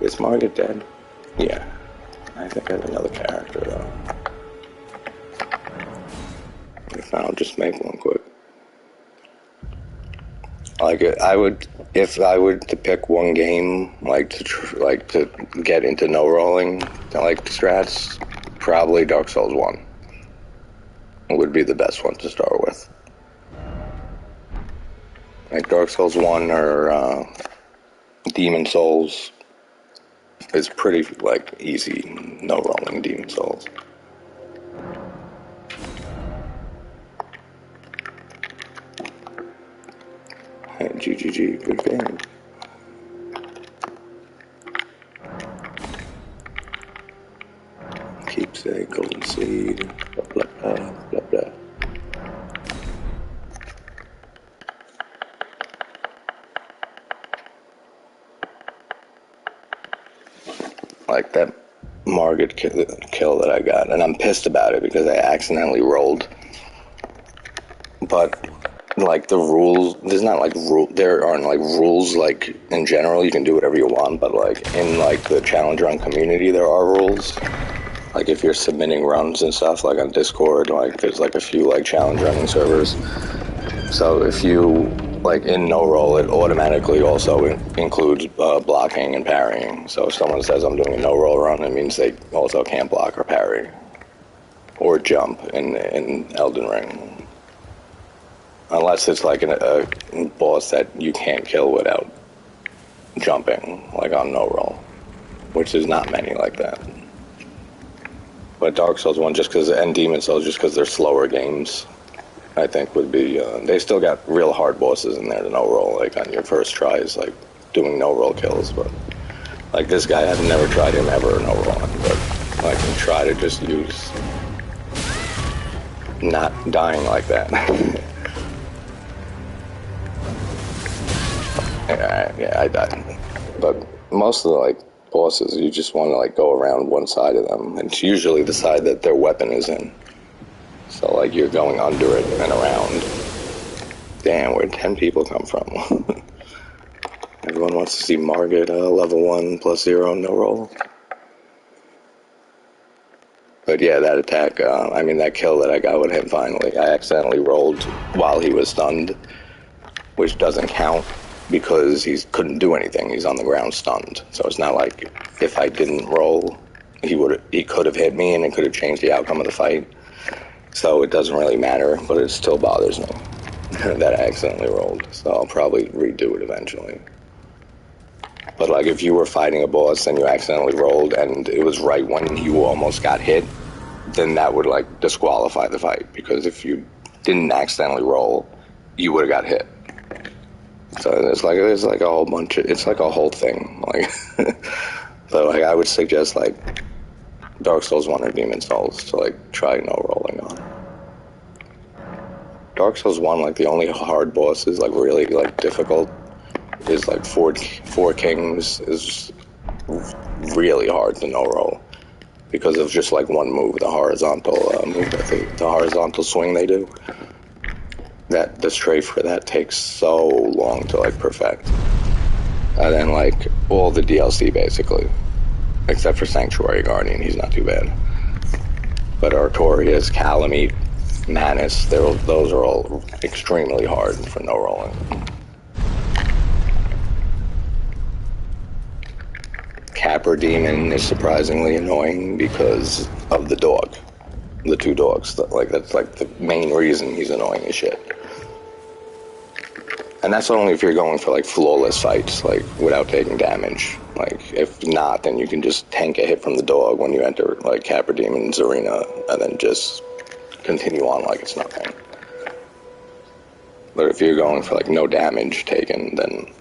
Is Margit dead? Yeah. I think I have another character, though. If not, I'll just make one quick. Like, if I were to pick one game, like, to get into no-rolling, like, strats, probably Dark Souls 1 would be the best one to start with. Like Dark Souls 1 or Demon Souls is pretty, like, easy, no rolling Demon Souls. Hey, GGG, good game. Keepsake, golden seed, blah blah blah, blah blah. Like that Margit kill that I got, and I'm pissed about it because I accidentally rolled. But like the rules, there's not like there aren't like rules like in general. You can do whatever you want, but like in like the challenge run community, there are rules. like if you're submitting runs and stuff, like on Discord, like there's like a few like challenge running servers. So if you like in no roll, it automatically also includes blocking and parrying. So if someone says I'm doing a no roll run, it means they also can't block or parry or jump in Elden Ring, unless it's like a boss that you can't kill without jumping, like on no roll, which there's not many like that. But Dark Souls 1, just because, and Demon Souls, just because they're slower games, I think would be, they still got real hard bosses in there to no roll, like on your first tries, like doing no roll kills, but like this guy, I've never tried him ever no roll on, but I can try to just use not dying like that. yeah, I died. But most of the like bosses, you just want to like go around one side of them, and it's usually the side that their weapon is in. So like you're going under it and around. Damn, where'd 10 people come from? Everyone wants to see Margit level 1 +0 no roll. But yeah, that attack, I mean that kill that I got with him finally, I accidentally rolled while he was stunned, which doesn't count because he couldn't do anything. He's on the ground stunned. So it's not like if I didn't roll, he could have hit me and it could have changed the outcome of the fight. So it doesn't really matter, but it still bothers me that I accidentally rolled. So I'll probably redo it eventually. But like if you were fighting a boss and you accidentally rolled and it was right when you almost got hit, then that would like disqualify the fight, because if you didn't accidentally roll, you would have got hit. So there's like a whole bunch of, it's like a whole thing. Like, but like I would suggest like Dark Souls 1 or Demon Souls to like try no rolling on. Dark Souls 1, like the only hard boss is like really like difficult is like Four Kings is really hard to no roll because of just like one move, the horizontal move, I think the horizontal swing they do. That the strafe for that takes so long to like perfect. And then like all the DLC basically, except for Sanctuary Guardian, he's not too bad. But Artorias, Calamite, Manus, those are all extremely hard for no rolling. Capper Demon is surprisingly annoying because of the dog. The two dogs, like that's like the main reason he's annoying as shit. And that's only if you're going for like flawless fights, like without taking damage. Like if not, then you can just tank a hit from the dog when you enter like Capper Demon's arena and then just continue on like it's nothing. But if you're going for like no damage taken, then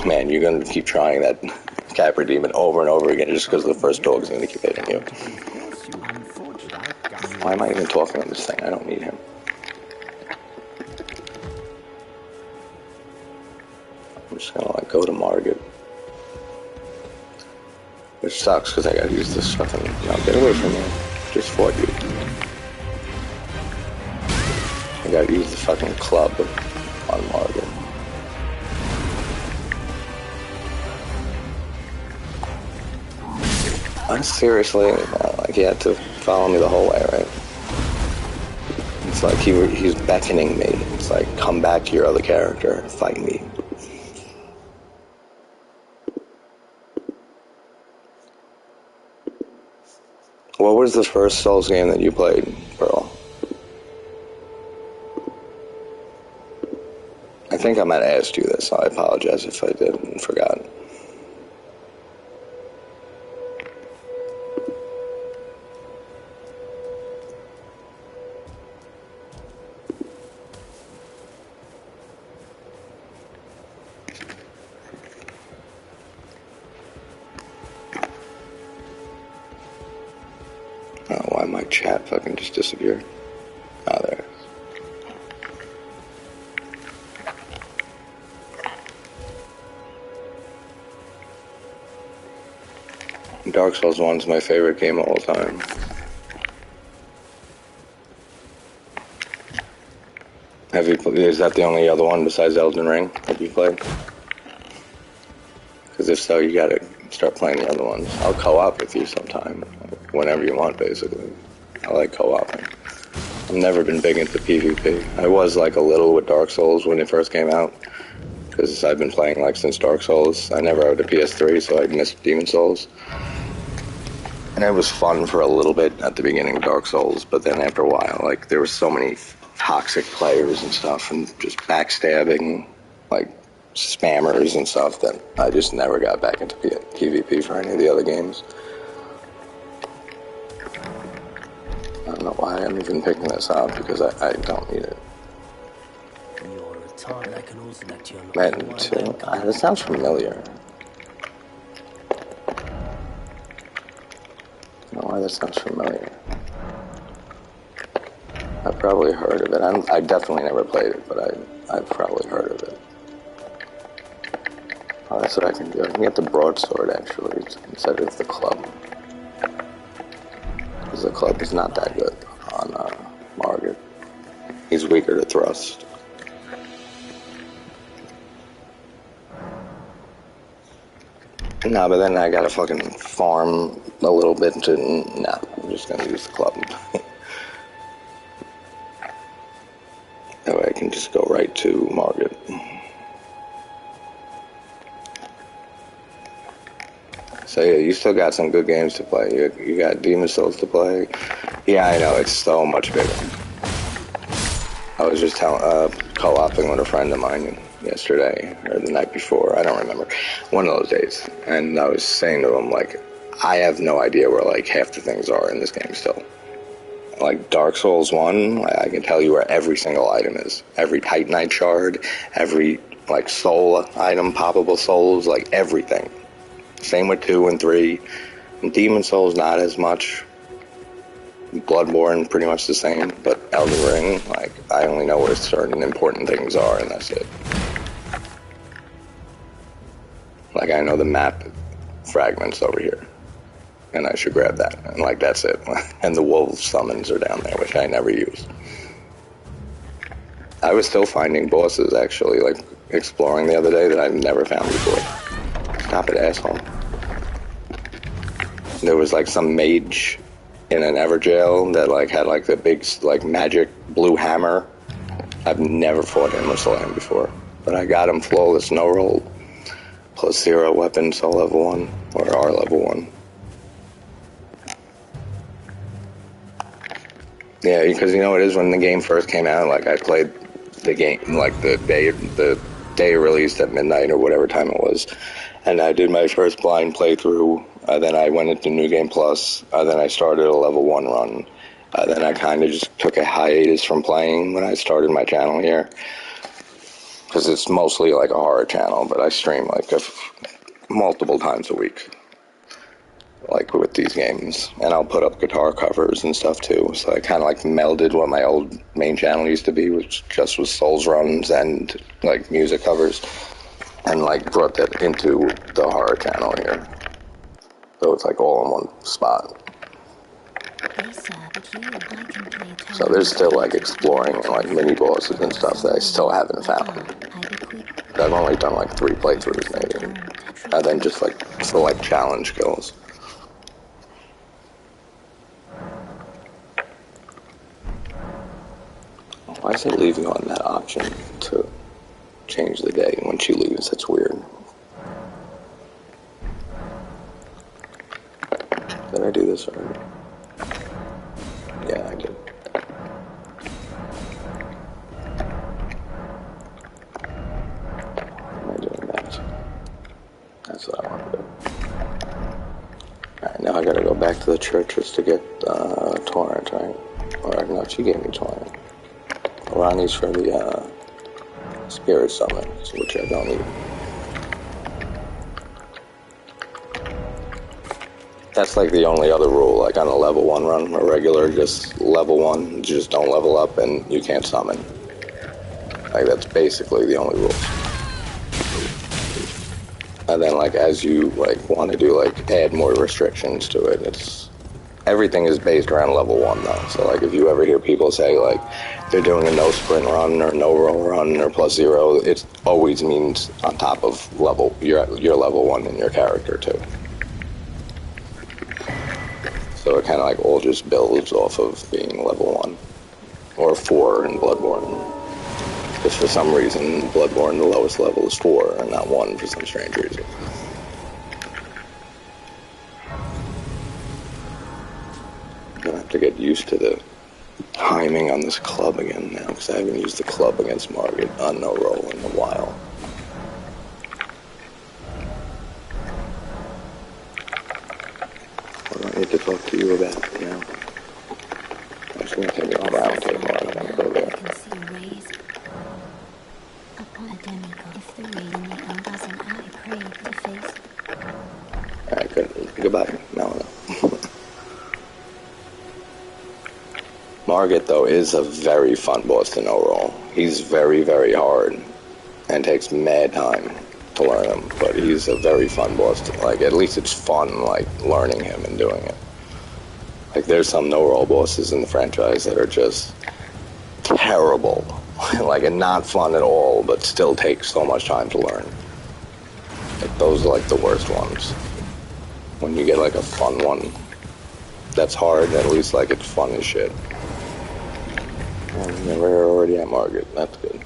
man, you're gonna keep trying that Capper Demon over and over again just because the first dog is gonna keep hitting you. Why am I even talking on this thing? I don't need him. I'm just gonna like go to Margit. Which sucks because I gotta use this fucking, get away from me. Just fought you. I gotta use the fucking club on Margit. Seriously, like he had to follow me the whole way, right? It's like he's beckoning me. It's like, come back to your other character, fight me. What was the first Souls game that you played, Pearl? I think I might have asked you this, so I apologize if I did and forgot. Why my chat fucking just disappeared? Oh, there it is. Dark Souls 1's my favorite game of all time. Is that the only other one besides Elden Ring that you played? Because if so, you gotta start playing the other ones. I'll co-op with you sometime. whenever you want, basically. I like co-oping. I've never been big into PvP. I was like a little with Dark Souls when it first came out, because I've been playing like since Dark Souls. I never had a PS3, so I missed Demon Souls. And it was fun for a little bit at the beginning of Dark Souls, but then after a while, like, there were so many toxic players and stuff, and just backstabbing, like, spammers and stuff, that I just never got back into PvP for any of the other games. I don't know why I'm even picking this up, because I don't need it. Man, too. That sounds familiar. I don't know why that sounds familiar. I've probably heard of it. I definitely never played it, but I've probably heard of it. Oh, that's what I can do. I can get the broadsword, actually, instead of the club. Because the club is not that good on Margit. He's weaker to thrust. No, but then I gotta fucking farm a little bit to... Nah, I'm just gonna use the club. That way I can just go right to Margit. So yeah, you still got some good games to play. You got Demon Souls to play. Yeah, I know, it's so much bigger. I was just co-oping with a friend of mine yesterday, or the night before, I don't remember, one of those days, and I was saying to him, like, I have no idea where, like, half the things are in this game still. Like, Dark Souls 1, I can tell you where every single item is. Every Titanite shard, every, like, soul item, poppable souls, like, everything. Same with 2 and 3. And Demon Souls, not as much. Bloodborne, pretty much the same, but Elden Ring, like, I only know where certain important things are, and that's it. Like, I know the map fragments over here, and I should grab that, and, like, that's it. And the wolf summons are down there, which I never use. I was still finding bosses, actually, like, exploring the other day that I've never found before. Stop it, asshole. There was, like, some mage in an Everjail that, like, had, like, the big, like, magic blue hammer. I've never fought him or saw him before, but I got him flawless, no roll, +0 weapon, soul level 1, or R level 1. Yeah, because you know it is, when the game first came out, like, I played the game, like, the day released at midnight or whatever time it was, and I did my first blind playthrough. Then I went into New Game Plus. Then I started a level 1 run. Then I kind of just took a hiatus from playing when I started my channel here, because it's mostly like a horror channel, but I stream like multiple times a week, like with these games, and I'll put up guitar covers and stuff too. So I kind of like melded what my old main channel used to be, which just was Souls runs and like music covers, and like brought that into the horror channel here. So it's like all in one spot. So there's still like exploring and like mini bosses and stuff that I still haven't found. I've only done like 3 playthroughs maybe. And then just like select challenge kills. Why is it leaving on that option to change the day when she leaves? That's weird. Did I do this already? Yeah, I did. Why am I doing that? That's what I want to do. Alright, now I gotta go back to the churches to get Torrent, right? Or no, she gave me Torrent. Ronnie's for the Spirit Summon, which I don't need. That's like the only other rule, like on a level 1 run, a regular, just level 1, you just don't level up and you can't summon. Like, that's basically the only rule. And then, like, as you, like, want to do, like, add more restrictions to it, it's, everything is based around level 1, though. So, like, if you ever hear people say, like, they're doing a no sprint run or no roll run or +0, it always means on top of your level 1 in your character, too. So So it kind of like all just builds off of being level 1 or 4 in Bloodborne. Because for some reason, Bloodborne, the lowest level is 4 and not 1 for some strange reason. I'm gonna have to get used to the timing on this club again now, because I haven't used the club against Margit on no roll in a while. What do I need to talk to you about now? I'm just gonna take a round table and I'm gonna go there. Alright, good. Goodbye. No. Margit, though, is a very fun boss to no roll. He's very, very hard and takes mad time to learn him, but he's a very fun boss to, like, at least it's fun, like, learning him and doing it. Like, there's some no roll bosses in the franchise that are just terrible, like, and not fun at all, but still take so much time to learn. Like, those are, like, the worst ones. When you get, like, a fun one that's hard, and at least, like, it's fun as shit. And we're already at Margit. That's good.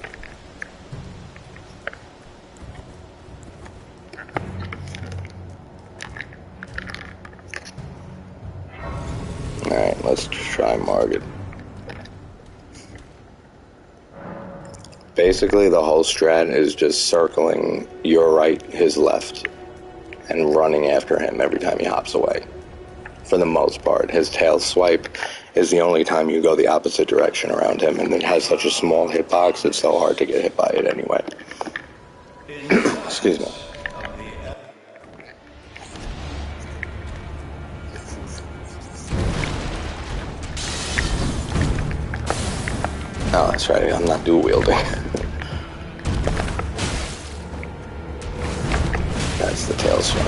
Alright, let's try Margit. Basically, the whole strat is just circling your right, his left, and running after him every time he hops away. For the most part, his tail swipe is the only time you go the opposite direction around him, and it has such a small hitbox, it's so hard to get hit by it anyway. Excuse me. Oh, that's right, I'm not dual wielding. That's the tail swing.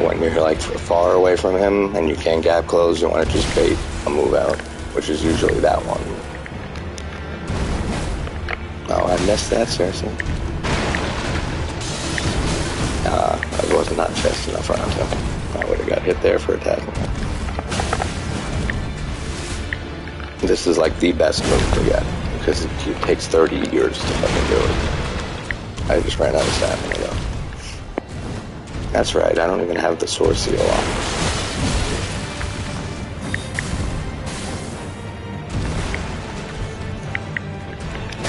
When you're like far away from him and you can't gap close, you want to just bait a move out, which is usually that one. Oh, I missed that, seriously. I was not fast enough around him. I would have got hit there for attacking him. This is like the best move to get, because it takes 30 years to fucking do it. I just ran out of stamina though. That's right, I don't even have the sword seal on.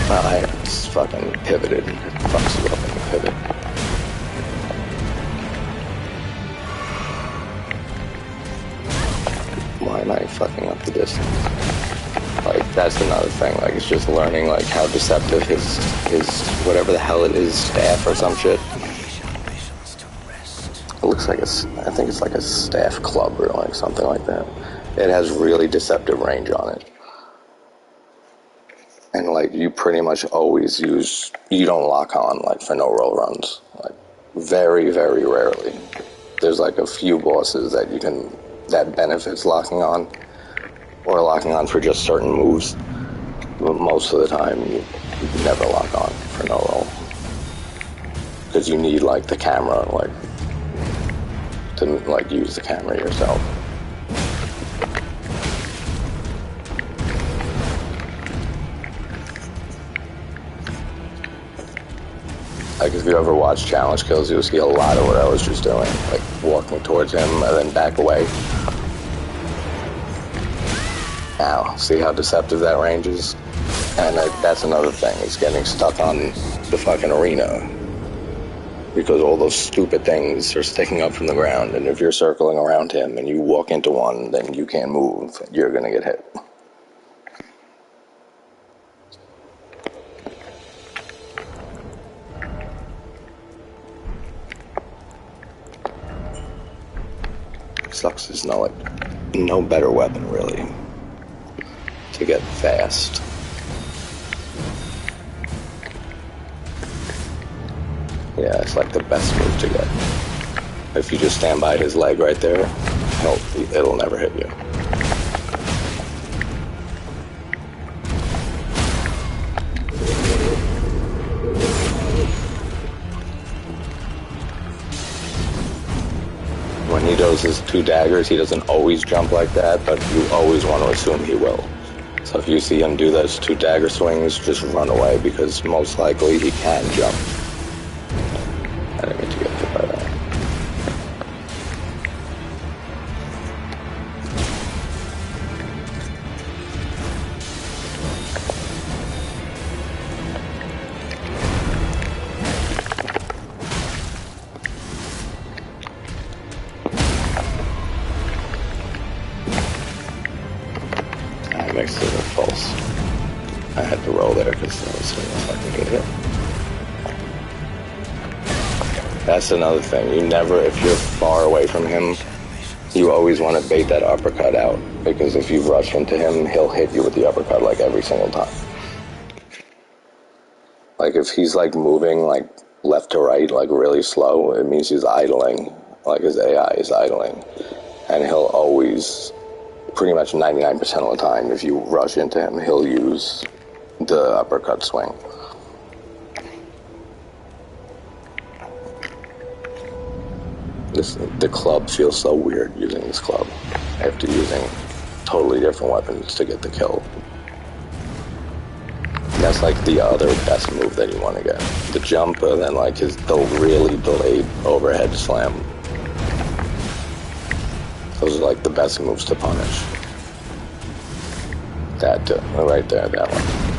Well, I just fucking pivoted. It fucks you up in the pivot. Why am I fucking up the distance? Like, that's another thing. Like, it's just learning, like, how deceptive his whatever the hell it is, staff or some shit. It looks like I think it's like a staff club or like something like that. It has really deceptive range on it. And like, you pretty much always you don't lock on, like, for no roll runs. Like, very, very rarely. There's like a few bosses that benefits locking on, or locking on for just certain moves. But most of the time, you never lock on for no roll. Because you need, like, the camera, like, to, like, use the camera yourself. Like, if you ever watch challenge kills, you'll see a lot of what I was just doing. Like, walking towards him and then back away. Now, see how deceptive that range is? And that's another thing, is getting stuck on the fucking arena. Because all those stupid things are sticking up from the ground, and if you're circling around him and you walk into one, then you can't move, you're gonna get hit. Sucks there's no better weapon, really, to get fast. Yeah, it's like the best move to get. If you just stand by his leg right there, it'll never hit you. he does his 2 daggers, he doesn't always jump like that, but you always want to assume he will. So if you see him do those 2 dagger swings, just run away, because most likely he can jump. I didn't mean to get hit by that. I mixed it with pulse. I had to roll there because I was seeing if I can get hit. That's another thing. You never, if you're far away from him, you always want to bait that uppercut out. Because if you rush into him, he'll hit you with the uppercut like every single time. Like if he's like moving like left to right, like really slow, it means he's idling. Like his AI is idling. And he'll always, pretty much 99% of the time, if you rush into him, he'll use the uppercut swing. The club feels so weird using this club after using totally different weapons to get the kill. That's like the other best move that you want to get. The jump and then like the really delayed overhead slam. Those are like the best moves to punish. That right there, that one.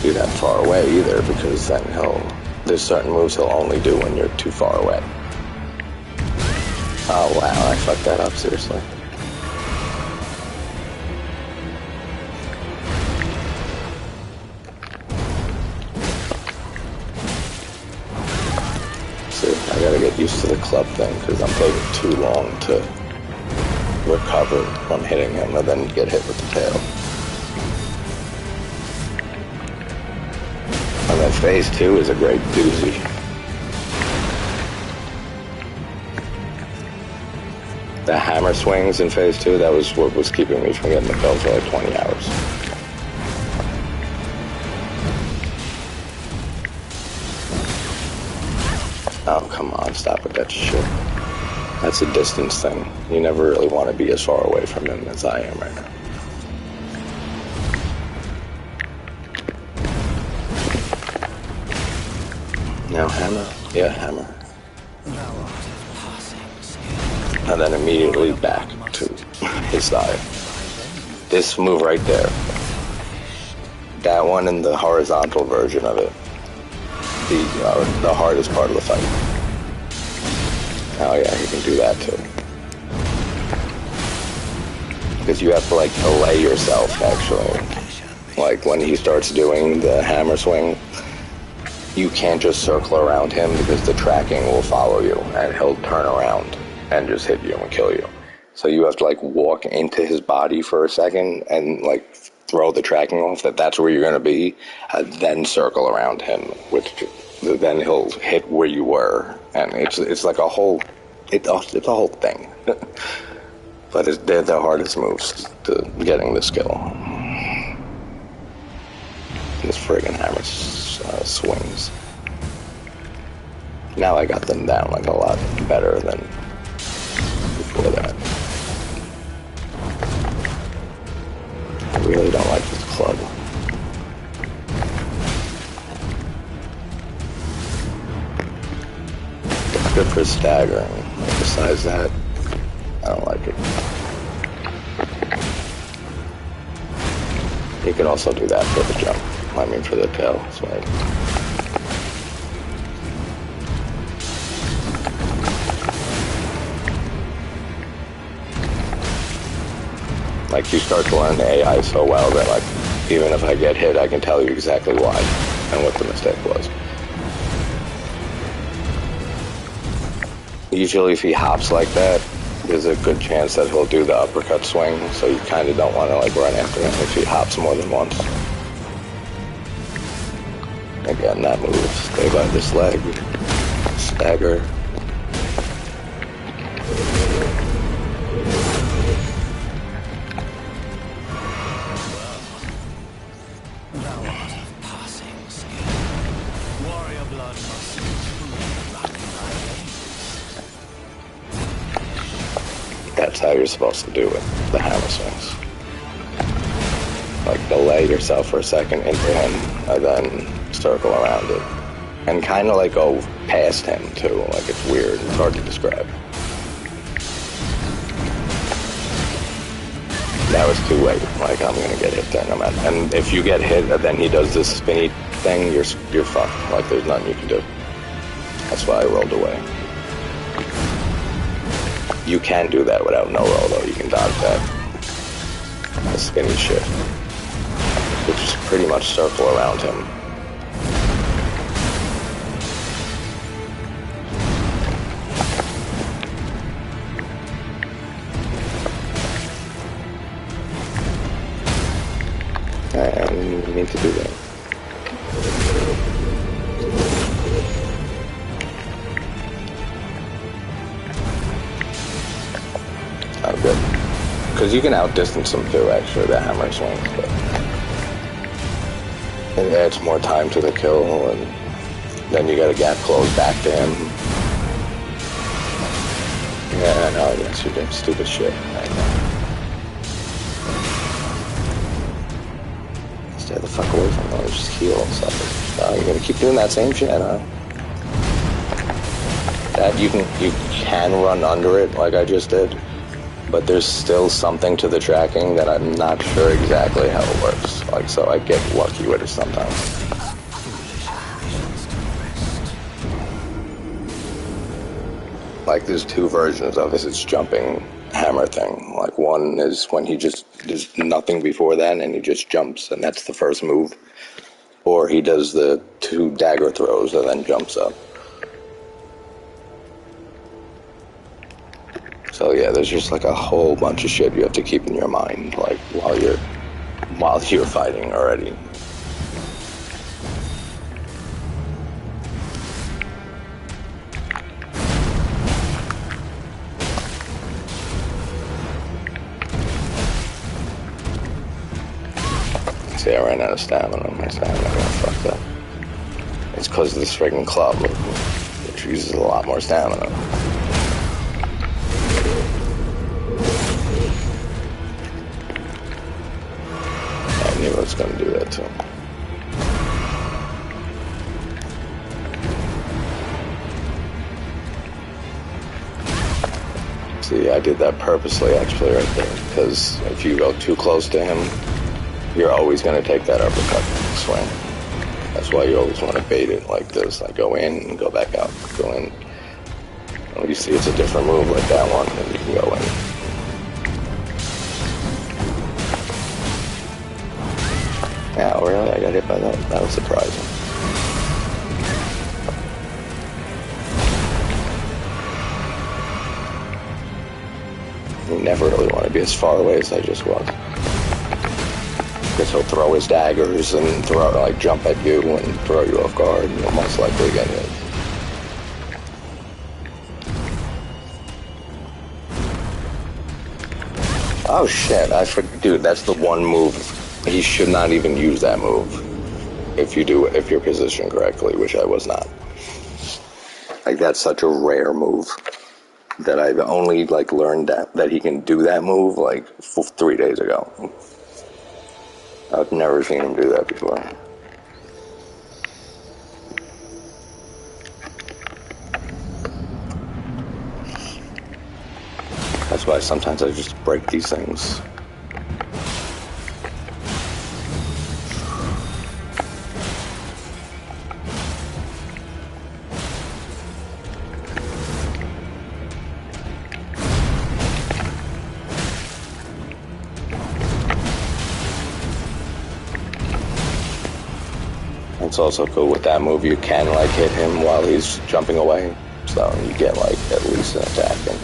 Do that far away either, because then there's certain moves he'll only do when you're too far away. Oh wow, I fucked that up, seriously. See, I gotta get used to the club thing, because I'm taking too long to recover from hitting him and then get hit with the tail. And then phase 2 is a great doozy. The hammer swings in phase 2, that was what was keeping me from getting the kill for like 20 hours. Oh, come on, stop with that shit. That's a distance thing. You never really want to be as far away from him as I am right now. Now hammer. Yeah, hammer. And then immediately back to his side. This move right there. That one and the horizontal version of it. The hardest part of the fight. Oh yeah, you can do that too. Because you have to like delay yourself actually. Like when he starts doing the hammer swing, you can't just circle around him because the tracking will follow you and he'll turn around and just hit you and kill you. So you have to like walk into his body for a second and like throw the tracking off that's where you're going to be, then circle around him, which then he'll hit where you were. And it's like a whole, it's a whole thing. But they're the hardest moves to getting the skill. This friggin' hammer swings. Now I got them down like a lot better than before that. I really don't like this club. It's good for staggering. Besides that, I don't like it. You can also do that for the jump. I mean for the tail swing. Like you start to learn the AI so well that like even if I get hit I can tell you exactly why and what the mistake was. Usually if he hops like that, there's a good chance that he'll do the uppercut swing, so you kind of don't want to like run after him if he hops more than once. Again, that move, stay by this leg, stagger. That's how you're supposed to do it, the hammer swings. Like, delay yourself for a second into him, and then circle around it. And kind of like go past him, too. Like, it's weird, it's hard to describe. That was too late. Like, I'm gonna get hit there no matter. And if you get hit, and then he does this spinny thing, you're fucked. Like, there's nothing you can do. That's why I rolled away. You can do that without no roll, though. You can dodge that. The spinny shit. You just pretty much circle around him. And you need to do that. Oh, good. Because you can outdistance them too, actually, the hammer swings, but it adds more time to the kill, and then you gotta gap close back to him. Yeah, no, yes, you're doing stupid shit right now. Stay the fuck away from them, just heal and stuff. No, you're gonna keep doing that same shit, huh? That you can run under it like I just did, but there's still something to the tracking that I'm not sure exactly how it works. Like, so I get lucky with it sometimes. Like, there's two versions of this jumping hammer thing. Like, one is when there's nothing before that and he just jumps and that's the first move. Or he does the 2 dagger throws and then jumps up. So yeah, there's just like a whole bunch of shit you have to keep in your mind, like while you're fighting already. See, I ran out of stamina. My stamina got fucked up. It's because of this friggin' club, which uses a lot more stamina. I knew I was going to do that too. See, I did that purposely actually right there, because if you go too close to him, you're always going to take that uppercut swing. That's why you always want to bait it like this. Like, go in and go back out. Go in. When you see it's a different move like that one, then you can go in. Yeah, really? I got hit by that? That was surprising. You never really want to be as far away as I just was. Because he'll throw his daggers and jump at you and throw you off guard, and you'll most likely get hit. Oh shit, dude, that's the one move. He should not even use that move if you're positioned correctly, which I was not. Like, that's such a rare move that I've only learned that he can do that move 3 days ago. I've never seen him do that before. That's why sometimes I just break these things. It's also cool with that move, you can hit him while he's jumping away, so you get at least an attack in.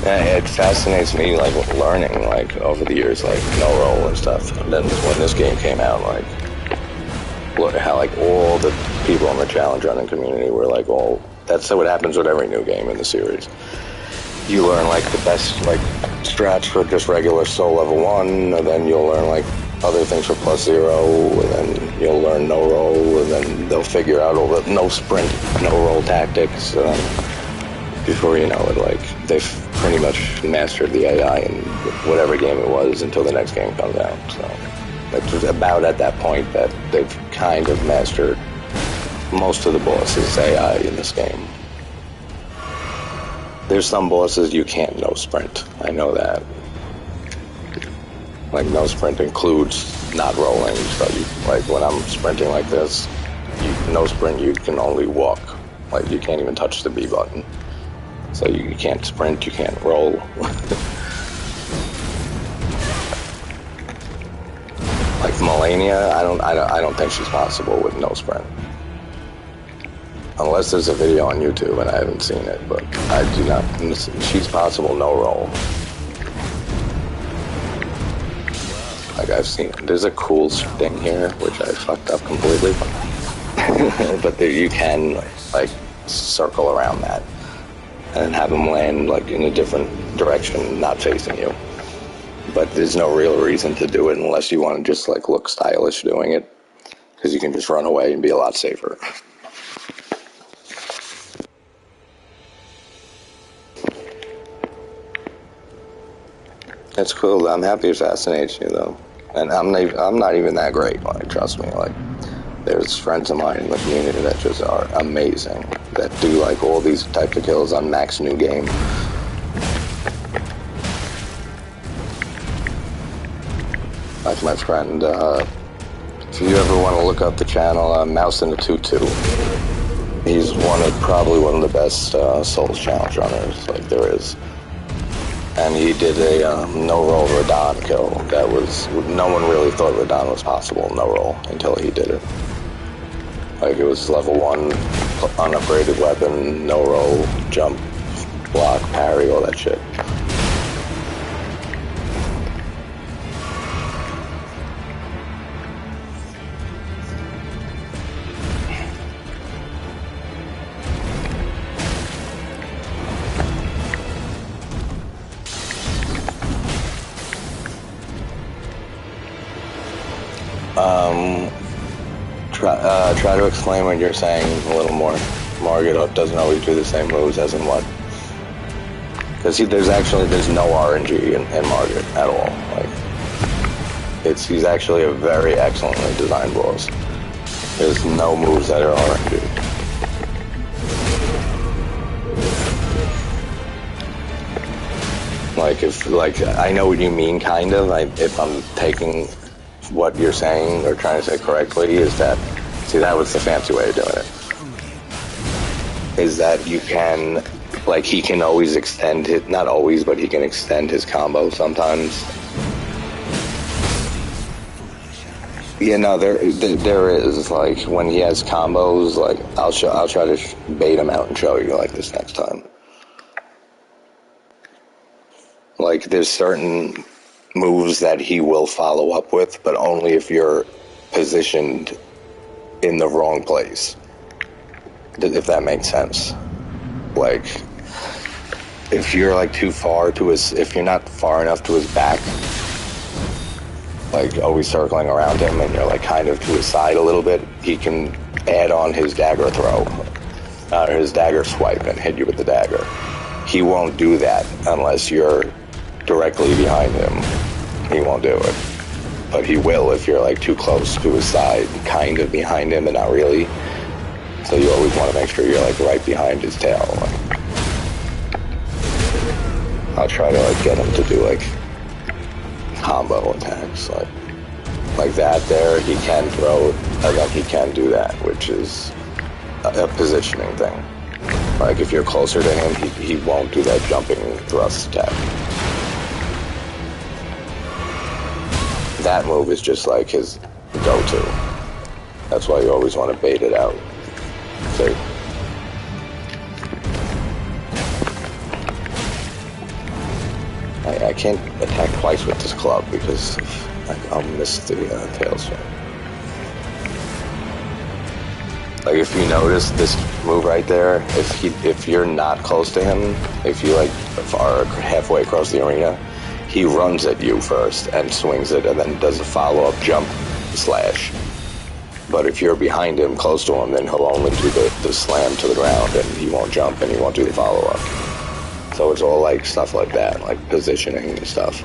Yeah, it fascinates me learning over the years no roll and stuff. And then when this game came out, look at how all the people in the challenge running community were all. That's what happens with every new game in the series. you learn like the best like strats for just regular soul level 1, and then you'll learn like other things for +0, and then you'll learn no roll, and then they'll figure out all the no sprint, no roll tactics. Before you know it, like they've pretty much mastered the AI in whatever game it was until the next game comes out. So it's about at that point that they've kind of mastered most of the bosses' AI in this game. There's some bosses you can't no sprint. I know that. Like no sprint includes not rolling. So you, like when I'm sprinting like this, no sprint, you can only walk. Like you can't even touch the B button. So you can't sprint, you can't roll. Like Melania, I don't think she's possible with no sprint. Unless there's a video on YouTube and I haven't seen it, but I do not. She's possible no roll. Like I've seen, there's a cool thing here which I fucked up completely, but there you can like circle around that and have them land like in a different direction, not facing you. But there's no real reason to do it unless you want to just like look stylish doing it, because you can just run away and be a lot safer. It's cool. I'm happy it fascinates you though, and I'm not even that great. Like trust me, like there's friends of mine in the community that just are amazing, that do like all these types of kills on max new game. Like my friend, if you ever want to look up the channel, Mouse in the Tutu. He's probably one of the best Souls challenge runners like there is. And he did a no-roll Radahn kill. That was, no one really thought Radahn was possible, no-roll, until he did it. Like, it was level 1, unupgraded weapon, no-roll, jump, block, parry, all that shit. Try to explain what you're saying a little more. Margit doesn't always do the same moves as in what? Because there's no RNG in Margit at all. Like, he's actually a very excellently designed boss. There's no moves that are RNG. Like, I know what you mean, kind of. If I'm taking what you're saying or trying to say correctly, is that, see, that was the fancy way of doing it, is that you can, like, he can always extend it, not always, but he can extend his combo sometimes. Yeah, no, there is, like, when he has combos, like, I'll try to bait him out and show you, like, this next time. Like, there's certain moves that he will follow up with, but only if you're positioned in the wrong place, if that makes sense. Like, if you're like too far to if you're not far enough to his back, like always circling around him, and you're like kind of to his side a little bit, he can add on his dagger throw, or his dagger swipe, and hit you with the dagger. He won't do that unless you're directly behind him. He won't do it. But he will if you're like too close to his side, kind of behind him, but not really. So you always want to make sure you're like right behind his tail. Like, I'll try to like get him to do like combo attacks, like that. There, he can throw, and then he can do that, which is a positioning thing. Like if you're closer to him, he won't do that jumping thrust attack. That move is just like his go-to. That's why you always want to bait it out. See? I can't attack twice with this club because I'll miss the tail swing. Like, if you notice this move right there, if you're not close to him, if you, like, are halfway across the arena, he runs at you first and swings it and then does a follow-up jump slash. But if you're behind him, close to him, then he'll only do the slam to the ground and he won't jump and he won't do the follow-up. So it's all, like, stuff like that, like positioning and stuff.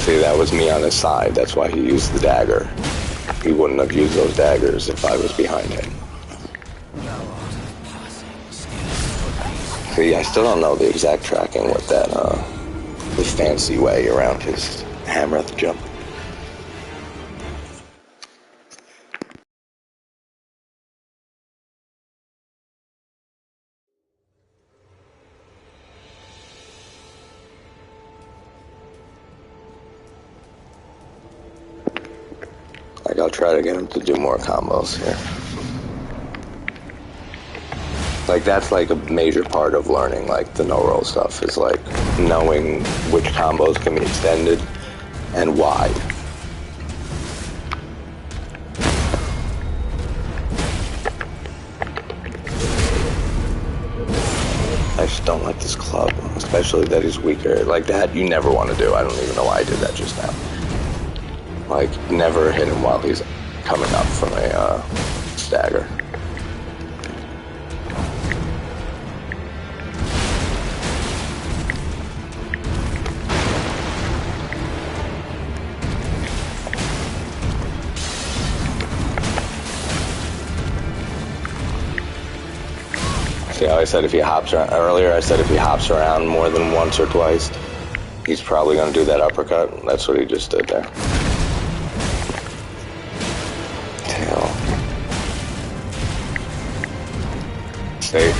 See, that was me on his side. That's why he used the dagger. He wouldn't have used those daggers if I was behind him. See, I still don't know the exact tracking with that, the fancy way around his hammer jump. Like, I'll try to get him to do more combos here. Like, that's like a major part of learning, like, the no-roll stuff, is like knowing which combos can be extended and why. I just don't like this club, especially that he's weaker. Like, that you never want to do. I don't even know why I did that just now. Like, never hit him while he's coming up from a stagger. See how I said if he hops around earlier? I said if he hops around more than once or twice, he's probably going to do that uppercut. That's what he just did there. See,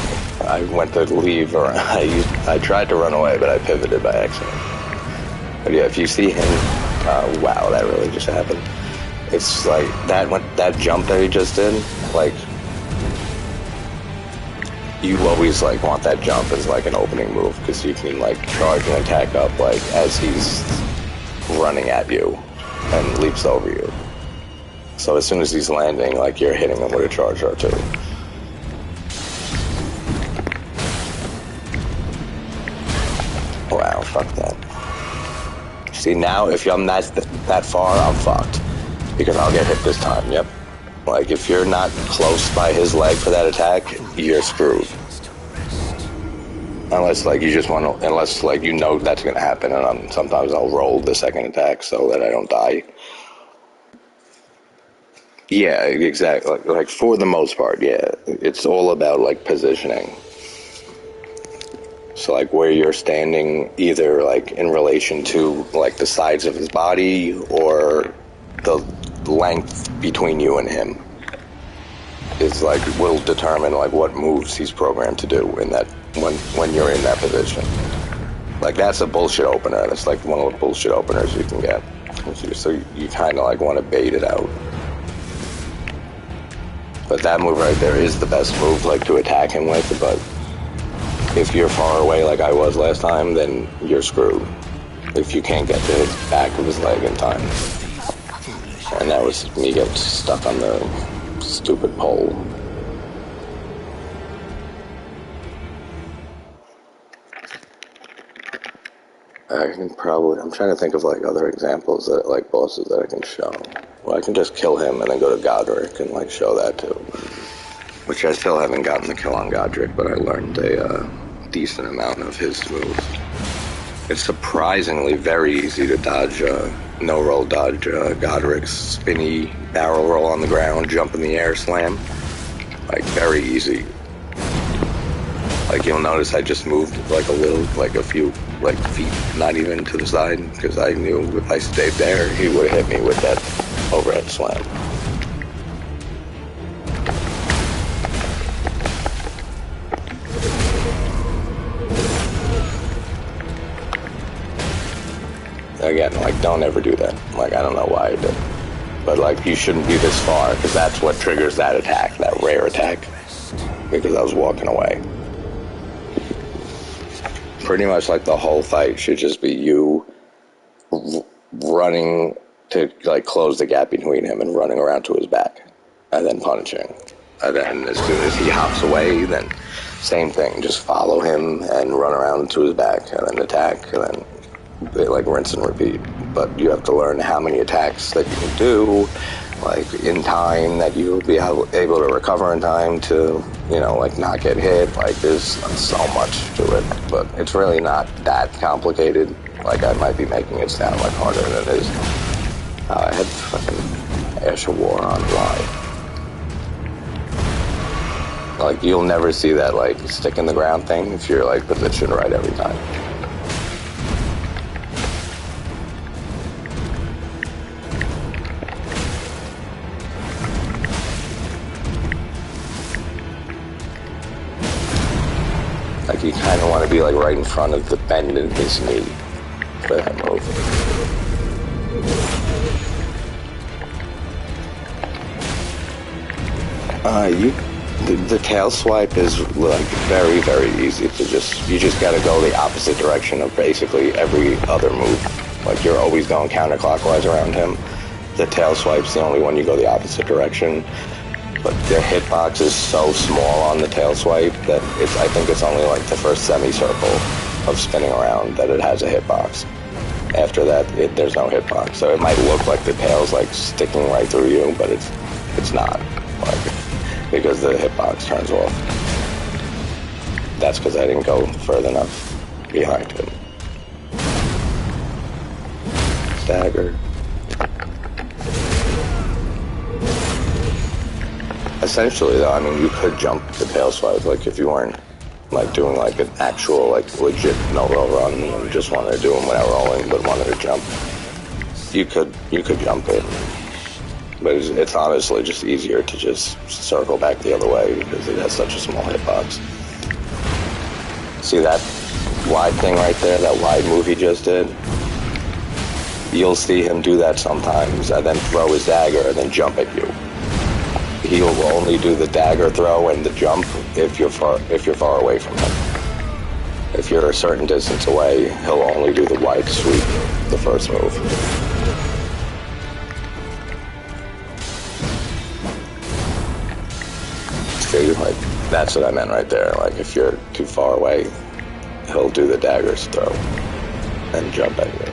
I went to leave, or I tried to run away, but I pivoted by accident. But yeah, if you see him, wow, that really just happened. It's like that jump that he just did, like, you always like want that jump as like an opening move because you can like charge and attack up like as he's running at you and leaps over you. So as soon as he's landing, like, you're hitting him with a charge or two. Wow, fuck that. See, now if I'm that far, I'm fucked because I'll get hit this time. Yep. Like, if you're not close by his leg for that attack, you're screwed. Unless, like, you just want to, unless, like, you know that's going to happen, and sometimes I'll roll the second attack so that I don't die. Yeah, exactly. Like, for the most part, yeah. It's all about, like, positioning. So, like, where you're standing, either, like, in relation to, like, the sides of his body or the length between you and him is like will determine like what moves he's programmed to do in that when you're in that position. Like, that's a bullshit opener. That's like one of the bullshit openers you can get. So you kind of like want to bait it out. But that move right there is the best move, like, to attack him with. But if you're far away like I was last time, then you're screwed. If you can't get to his back of his leg in time. And that was me getting stuck on the stupid pole. I'm trying to think of like other examples that like bosses that I can show. Well, I can just kill him and then go to Godrick and like show that too. Which I still haven't gotten the kill on Godrick, but I learned a decent amount of his moves. It's surprisingly very easy to dodge, no-roll dodge Godrick's spinny barrel roll on the ground, jump in the air slam. Like, very easy. Like, you'll notice I just moved like a little, like a few like feet, not even to the side, because I knew if I stayed there, he would have hit me with that overhead slam. Again, like, don't ever do that. Like, I don't know why I did. But, like, you shouldn't be this far, because that's what triggers that attack, that rare attack. Because I was walking away. Pretty much, like, the whole fight should just be you running to like close the gap between him and running around to his back, and then punching. And then as soon as he hops away, then same thing, just follow him and run around to his back, and then attack, and then like rinse and repeat. But you have to learn how many attacks that you can do, like in time, that you'll be able to recover in time to, you know, like not get hit. Like there's so much to it, but it's really not that complicated. Like I might be making it sound like harder than it is. I had fucking Ash of War on live. Like you'll never see that like stick in the ground thing if you're like positioned right every time. Like you kind of want to be like right in front of the bend in his knee for that move. The tail swipe is like very, very easy to you just gotta go the opposite direction of basically every other move. Like you're always going counterclockwise around him. The tail swipe's the only one you go the opposite direction. But their hitbox is so small on the tail swipe that I think it's only like the first semicircle of spinning around that it has a hitbox. After that, there's no hitbox. So it might look like the tail's like sticking right through you, but it's not. Like, because the hitbox turns off. That's because I didn't go further enough behind him. Stagger. Essentially, though, I mean, you could jump the tail swipe, like if you weren't like doing like an actual like legit no-roll run and just wanted to do them without rolling, but wanted to jump. You could jump it. But it's honestly just easier to just circle back the other way because it has such a small hitbox. See that wide thing right there, that wide move he just did? You'll see him do that sometimes and then throw his dagger and then jump at you. He'll only do the dagger throw and the jump if you're far away from him. If you're a certain distance away, he'll only do the wide sweep, the first move. See, like, that's what I meant right there. Like, if you're too far away, he'll do the dagger's throw and jump at you.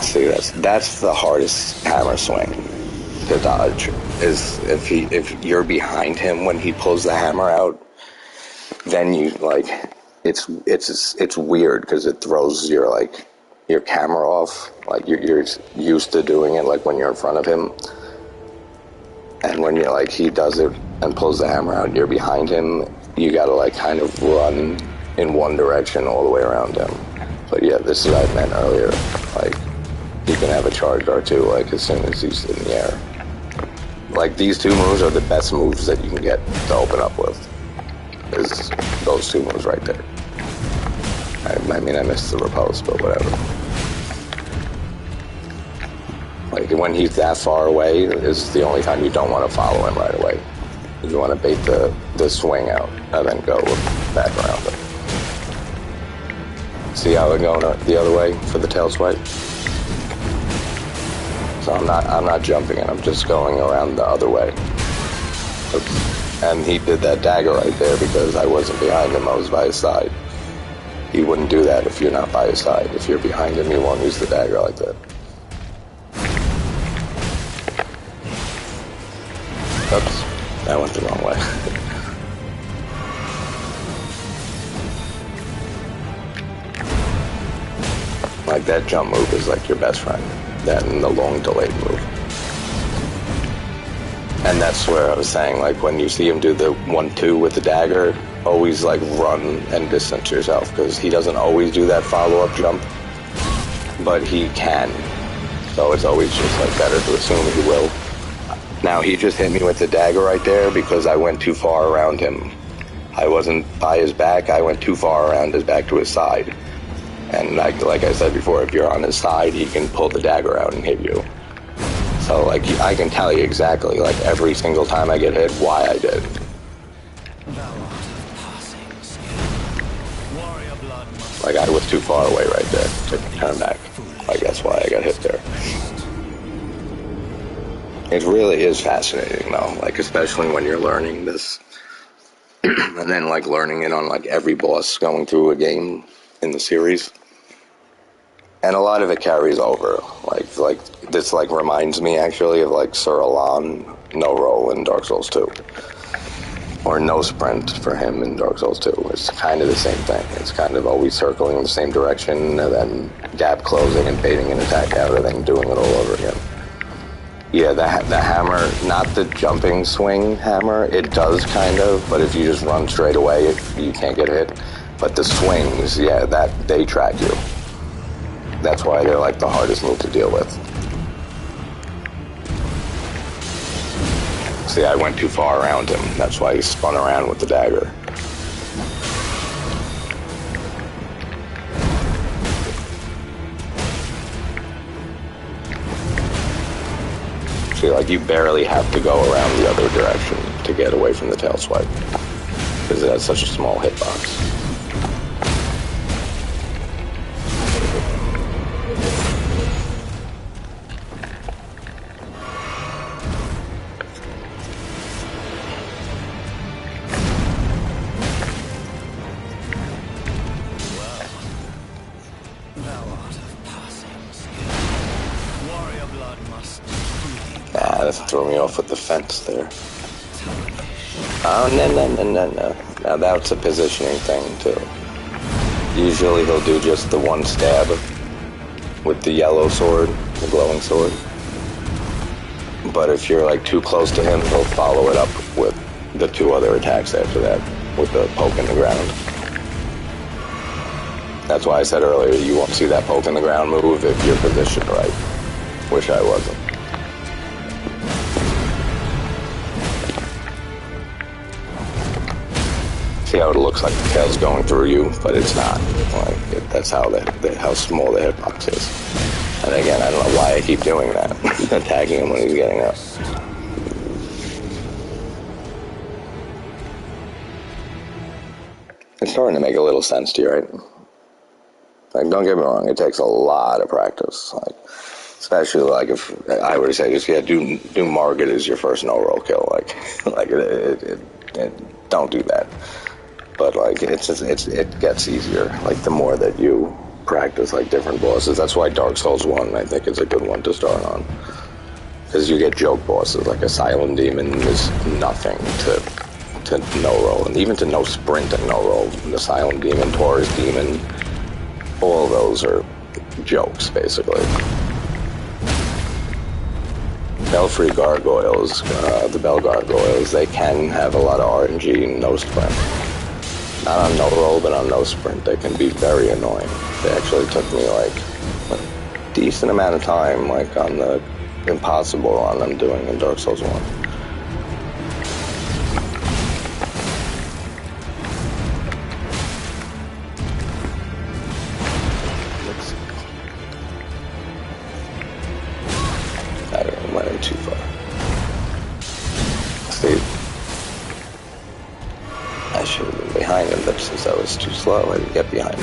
See, that's the hardest hammer swing to dodge. Is if you're behind him when he pulls the hammer out, then you like it's weird because it throws your camera off. Like you're used to doing it like when you're in front of him, and when you're like he does it and pulls the hammer out, and you're behind him. You gotta like kind of run in one direction all the way around him. But yeah, this is what I meant earlier. Like, you can have a charge R2 like as soon as he's in the air. Like these two moves are the best moves that you can get to open up with. Is those two moves right there. I mean I missed the repulse, but whatever. Like when he's that far away is the only time you don't want to follow him right away. You want to bait the swing out and then go back around him. See how we're going the other way for the tail swipe? So I'm not jumping it, I'm just going around the other way. Oops. And he did that dagger right there because I wasn't behind him, I was by his side. He wouldn't do that if you're not by his side. If you're behind him, you won't use the dagger like that. Oops, that went the wrong way. Like that jump move is like your best friend. That and the long delayed move. And that's where I was saying, like when you see him do the 1-2 with the dagger, always like run and distance yourself because he doesn't always do that follow-up jump, but he can. So it's always just like better to assume he will. Now he just hit me with the dagger right there because I went too far around him. I wasn't by his back, I went too far around his back to his side. And like I said before, if you're on his side, he can pull the dagger out and hit you. So like I can tell you exactly, like every single time I get hit, why I did. Like I was too far away right there to turn back. Like, that's why I got hit there. It really is fascinating, though, like, especially when you're learning this, and then, like, learning it on, like, every boss going through a game in the series. And a lot of it carries over. Like this, like, reminds me, actually, of, like, Sir Alan, no roll in Dark Souls 2. Or no sprint for him in Dark Souls 2. It's kind of the same thing. It's kind of always circling in the same direction, and then gap closing and baiting an attack out, and then doing it all over again. Yeah, the hammer, not the jumping swing hammer, it does kind of, but if you just run straight away, you can't get hit. But the swings, yeah, they track you. That's why they're like the hardest move to deal with. See, I went too far around him. That's why he spun around with the dagger. See, like, you barely have to go around the other direction to get away from the tail swipe, because it has such a small hitbox. That threw me off with the fence there. Oh, no. Now that's a positioning thing, too. Usually he'll do just the one stab with the yellow sword, the glowing sword. But if you're, like, too close to him, he'll follow it up with the two other attacks after that, with the poke in the ground. That's why I said earlier, you won't see that poke in the ground move if you're positioned right. Wish I wasn't. See how it looks like the tail's going through you, but it's not. Like, that's how how small the hitbox is. And again, I don't know why I keep doing that, attacking him when he's getting up. It's starting to make a little sense to you, right? Like, don't get me wrong, it takes a lot of practice. Like, especially, like, if I were to say, just, yeah, do Margit as your first no-roll kill. Like don't do that. But, like, it gets easier, like, the more that you practice, like, different bosses. That's why Dark Souls 1, I think, is a good one to start on. Because you get joke bosses, like Asylum Demon is nothing to no-roll, and even to no-sprint and no-roll. Asylum Demon, Taurus Demon, all of those are jokes, basically. Belfry Gargoyles, the Bell Gargoyles, they can have a lot of RNG and no-sprint. Not on no-roll, but on no-sprint, they can be very annoying. They actually took me, like, a decent amount of time, like, on the impossible run I'm doing in Dark Souls 1. I went in too far. See, I should have been behind him, but since I was too slow, I didn't get behind him.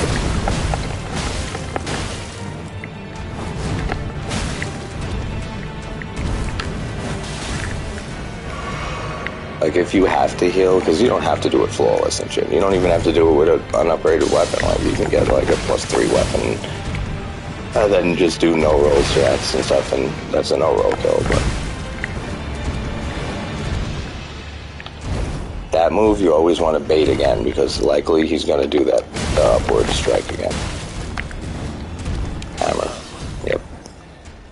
Like, if you have to heal, because you don't have to do it flawless and shit. You don't even have to do it with an upgraded weapon. Like, you can get, like, a +3 weapon, and then just do no-roll strats and stuff, and that's a no-roll kill, but... that move, you always want to bait again, because likely he's going to do that upward strike again. Hammer. Yep.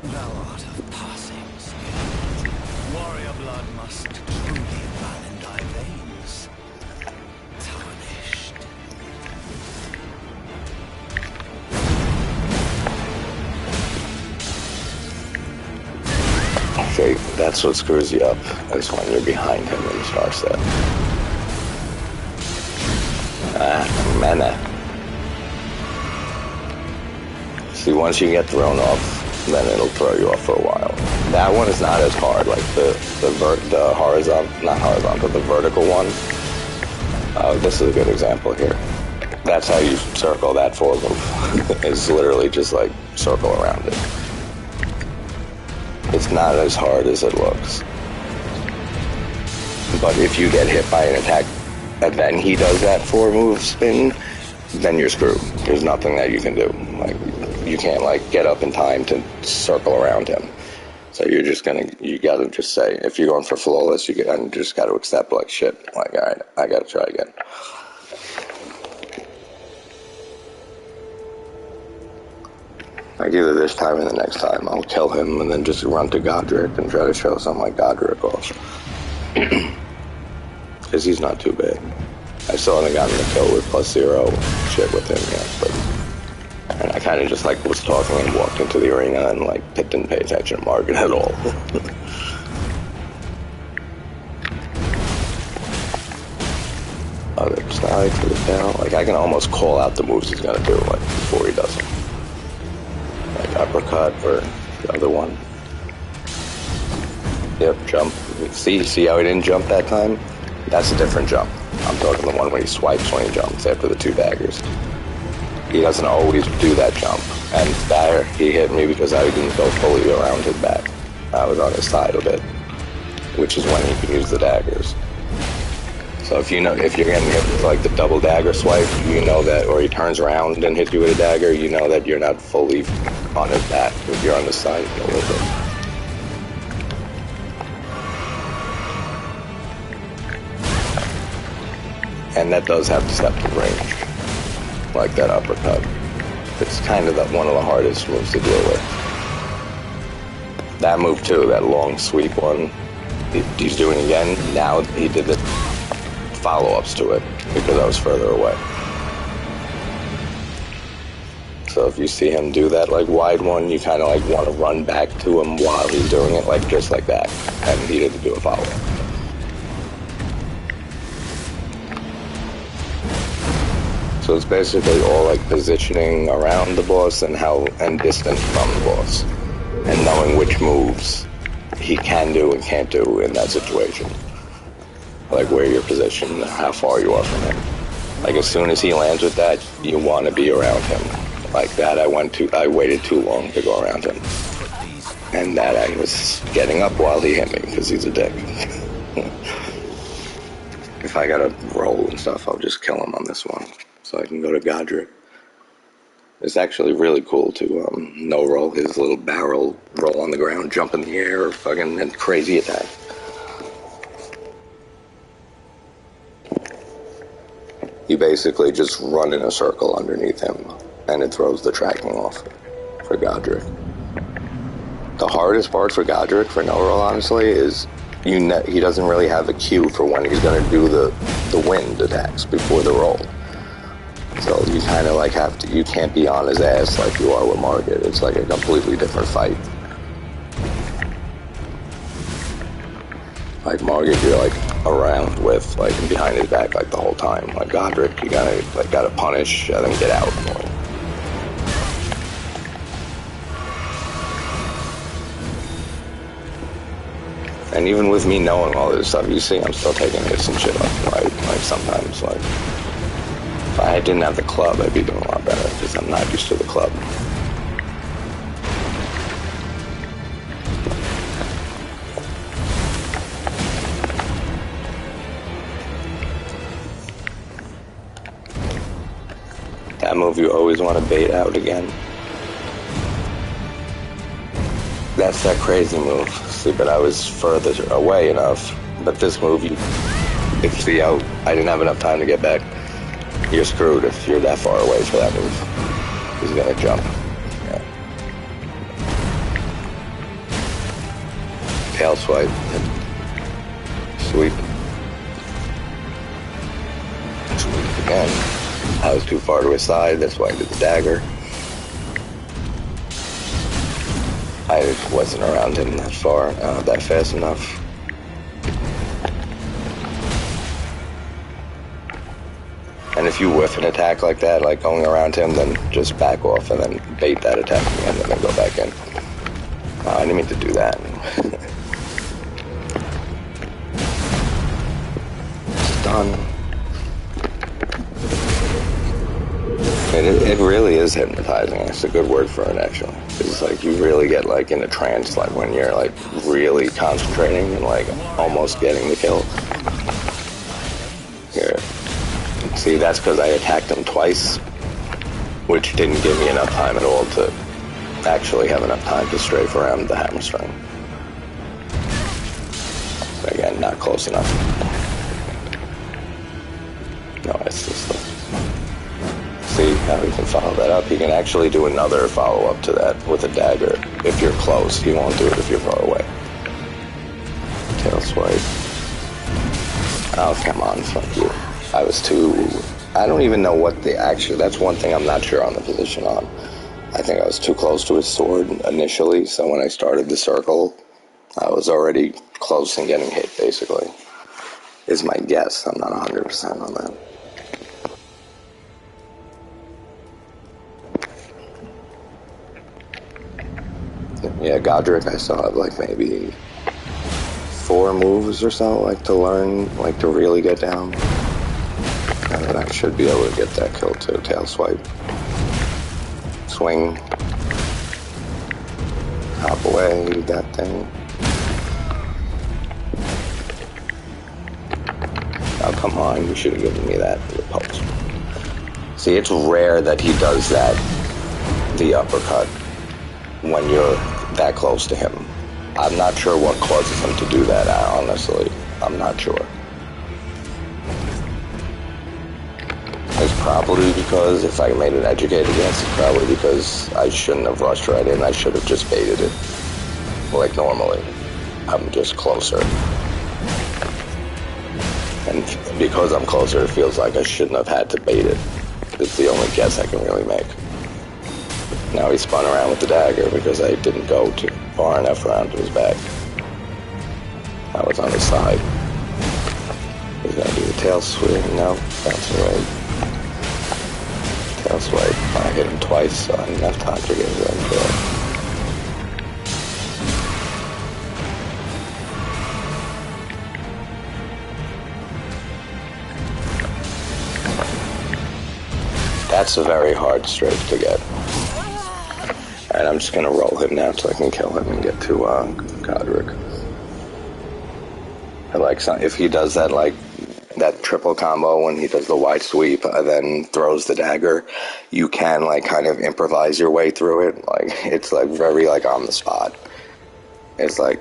Thou art of passing skill. Warrior blood must truly run in thy veins. Tarnished. Okay, that's what screws you up, is when you're behind him when he starts that. Mana. See, once you get thrown off, then it'll throw you off for a while. That one is not as hard, like the horizontal, not horizontal, the vertical one. This is a good example here. That's how you circle that forward move. It's literally just like circle around it. It's not as hard as it looks. But if you get hit by an attack and then he does that forward move spin, then you're screwed. There's nothing that you can do. Like, you can't like get up in time to circle around him. So you're just you gotta just say, if you're going for flawless, you just gotta accept like shit. Like, alright, I gotta try again. Like either this time or the next time, I'll kill him and then just run to Godrick and try to show something like Godrick off. Because he's not too bad. I still haven't gotten a kill with +0 shit with him yet, but... And I kind of just like was talking and walked into the arena and like didn't pay attention to Margit at all. Other side to the down. Like I can almost call out the moves he's gonna do like before he does them. Like uppercut or the other one. Yep, jump. See how he didn't jump that time? That's a different jump. I'm talking the one where he swipes when he jumps after the 2 daggers. He doesn't always do that jump. And there, he hit me because I didn't go fully around his back. I was on his side a bit, which is when he can use the daggers. So if you're getting hit with like the double dagger swipe, you know that, or he turns around and hits you with a dagger, you know that you're not fully on his back. If you're on the side a little bit. And that does have deceptive range, like that uppercut. It's kind of one of the hardest moves to deal with. That move too, that long sweep one, he's doing again. Now he did the follow-ups to it because I was further away. So if you see him do that like wide one, you kind of like want to run back to him while he's doing it, like just like that. And he didn't do a follow-up. So it's basically all like positioning around the boss and distance from the boss. And knowing which moves he can do and can't do in that situation. Like where you're positioned, how far you are from him. Like as soon as he lands with that, you want to be around him. Like that, I waited too long to go around him. And that I was getting up while he hit me because he's a dick. If I gotta roll and stuff, I'll just kill him on this one. So I can go to Godrick. It's actually really cool to no roll his little barrel, roll on the ground, jump in the air, fucking and crazy attack. You basically just run in a circle underneath him, and it throws the tracking off for Godrick. The hardest part for Godrick, for no roll, honestly, is he doesn't really have a cue for when he's going to do the wind attacks before the roll. So you kind of like you can't be on his ass like you are with Margit. It's like a completely different fight. Like Margit, you're like around with, like behind his back like the whole time. Like Godrick, you gotta punish and then get out. And even with me knowing all this stuff, you see I'm still taking hits and shit left and right. Like sometimes, like if I didn't have the club, I'd be doing a lot better because I'm not used to the club. That move you always want to bait out again. That's that crazy move. See, but I was further away enough. But this move, see how I didn't have enough time to get back. You're screwed if you're that far away for that move. He's gonna jump. Yeah. Tail swipe. Sweep. Sweep again. I was too far to his side, that's why I did the dagger. I wasn't around him that far, that fast enough. And if you whiff an attack like that, like going around him, then just back off and then bait that attack again and then go back in. I didn't mean to do that. It's done. It really is hypnotizing. It's a good word for it, actually. It's like you really get like in a trance, like when you're like really concentrating and like almost getting the kill. Here, see, that's because I attacked him twice, which didn't give me enough time at all to actually have enough time to strafe around the hammer string. Again, not close enough. No, it's just like, see how he can follow that up? He can actually do another follow-up to that with a dagger. If you're close, he won't do it if you're far away. Tail swipe. Oh, come on, fuck you. I was too... I don't even know what the actual... That's one thing I'm not sure on the position on. I think I was too close to his sword initially, so when I started the circle, I was already close and getting hit, basically. Is my guess. I'm not 100% on that. Yeah, Godrick, I still have like maybe 4 moves or so, like to learn, like to really get down. And then I should be able to get that kill too. Tail swipe. Swing. Hop away, that thing. Oh, come on, you should have given me that repulse. See, it's rare that he does that, the uppercut, when you're that close to him. I'm not sure what causes him to do that, honestly. I'm not sure. It's probably because, if I made an educated guess, it's probably because I shouldn't have rushed right in. I should have just baited it. Like normally. I'm just closer. And because I'm closer, it feels like I shouldn't have had to bait it. It's the only guess I can really make. Now he spun around with the dagger because I didn't go too far enough around to his back. I was on his side. He's gonna do the tail swing. No, bounce away. Tail swipe. I hit him twice, so I didn't have time to get his own kill. That's a very hard strafe to get. Alright, I'm just gonna roll him now so I can kill him and get to Godrick. I like if he does that like that triple combo when he does the wide sweep and then throws the dagger, you can like kind of improvise your way through it. Like it's like very like on the spot. It's like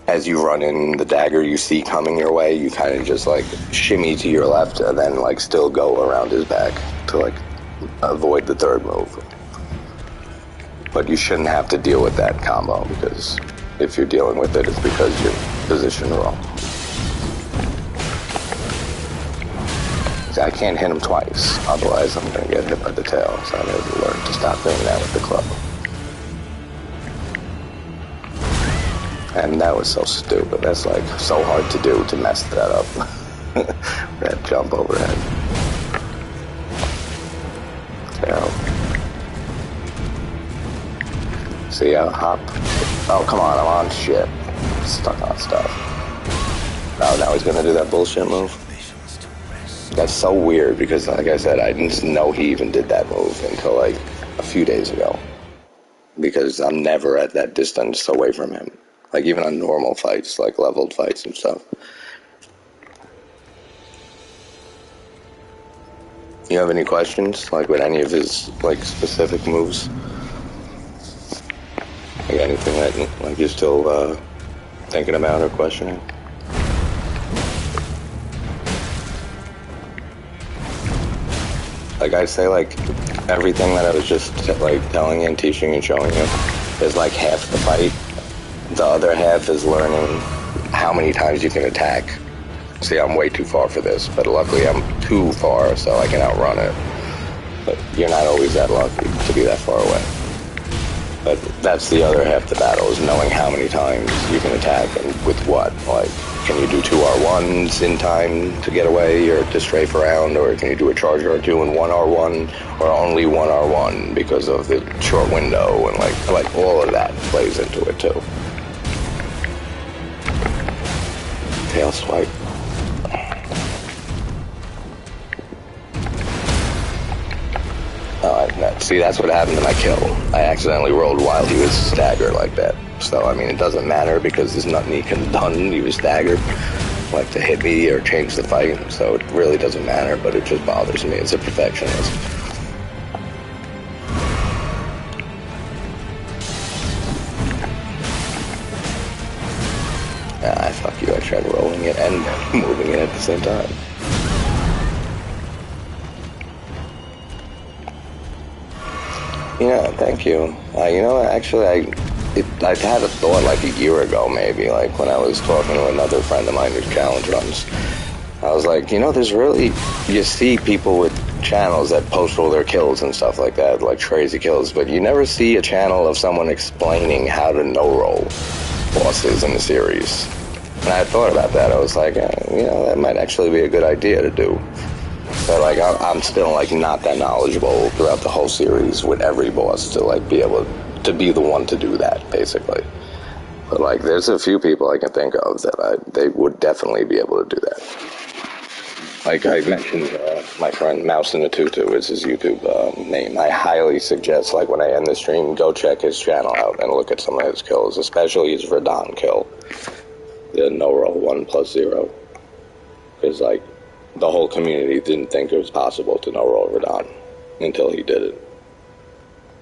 as you run in the dagger you see coming your way, you kind of just like shimmy to your left and then like still go around his back to like avoid the third move. But you shouldn't have to deal with that combo because if you're dealing with it, it's because you're positioned wrong. See, I can't hit him twice, otherwise I'm going to get hit by the tail, so I need to learn to stop doing that with the club. And that was so stupid. That's like so hard to do to mess that up. That jump overhead. Tail. See, I'll hop. Oh, come on, I'm on shit. Stuck on stuff. Oh, now he's gonna do that bullshit move? That's so weird because, like I said, I didn't know he even did that move until like a few days ago. Because I'm never at that distance away from him. Like even on normal fights, like leveled fights and stuff. You have any questions, like with any of his like specific moves? Like anything that like you're still thinking about or questioning? Like I say, like everything that I was just like telling you and teaching and showing you is like half the fight. The other half is learning how many times you can attack. See, I'm way too far for this, but luckily I'm too far so I can outrun it. But you're not always that lucky to be that far away. But that's the other half of the battle, is knowing how many times you can attack and with what. Like, can you do 2 R1s in time to get away or to strafe around, or can you do a charge R2 and 1 R1, or only 1 R1 because of the short window, and like all of that plays into it too. Tail swipe. Oh, see, that's what happened to my kill. I accidentally rolled while he was staggered like that. So, I mean, it doesn't matter because there's nothing he could have done. He was staggered, like to hit me or change the fight. So it really doesn't matter, but it just bothers me as a perfectionist. Fuck you, I tried rolling it and moving it at the same time. Yeah, thank you. You know, actually, I've had a thought like a year ago, maybe, like when I was talking to another friend of mine who challenge runs. I was like, you know, there's really, you see people with channels that post all their kills and stuff like that, like crazy kills, but you never see a channel of someone explaining how to no-roll bosses in the series. And I thought about that. I was like, you know, that might actually be a good idea to do. But like, I'm still like not that knowledgeable throughout the whole series with every boss to like be able to be the one to do that, basically. But like, there's a few people I can think of that they would definitely be able to do that. Like I mentioned, my friend Mouse in the Tutu is his YouTube name. I highly suggest, like when I end the stream, go check his channel out and look at some of his kills, especially his Radon kill. The no-roll 1+0. Because, like, the whole community didn't think it was possible to no-roll Radon until he did it.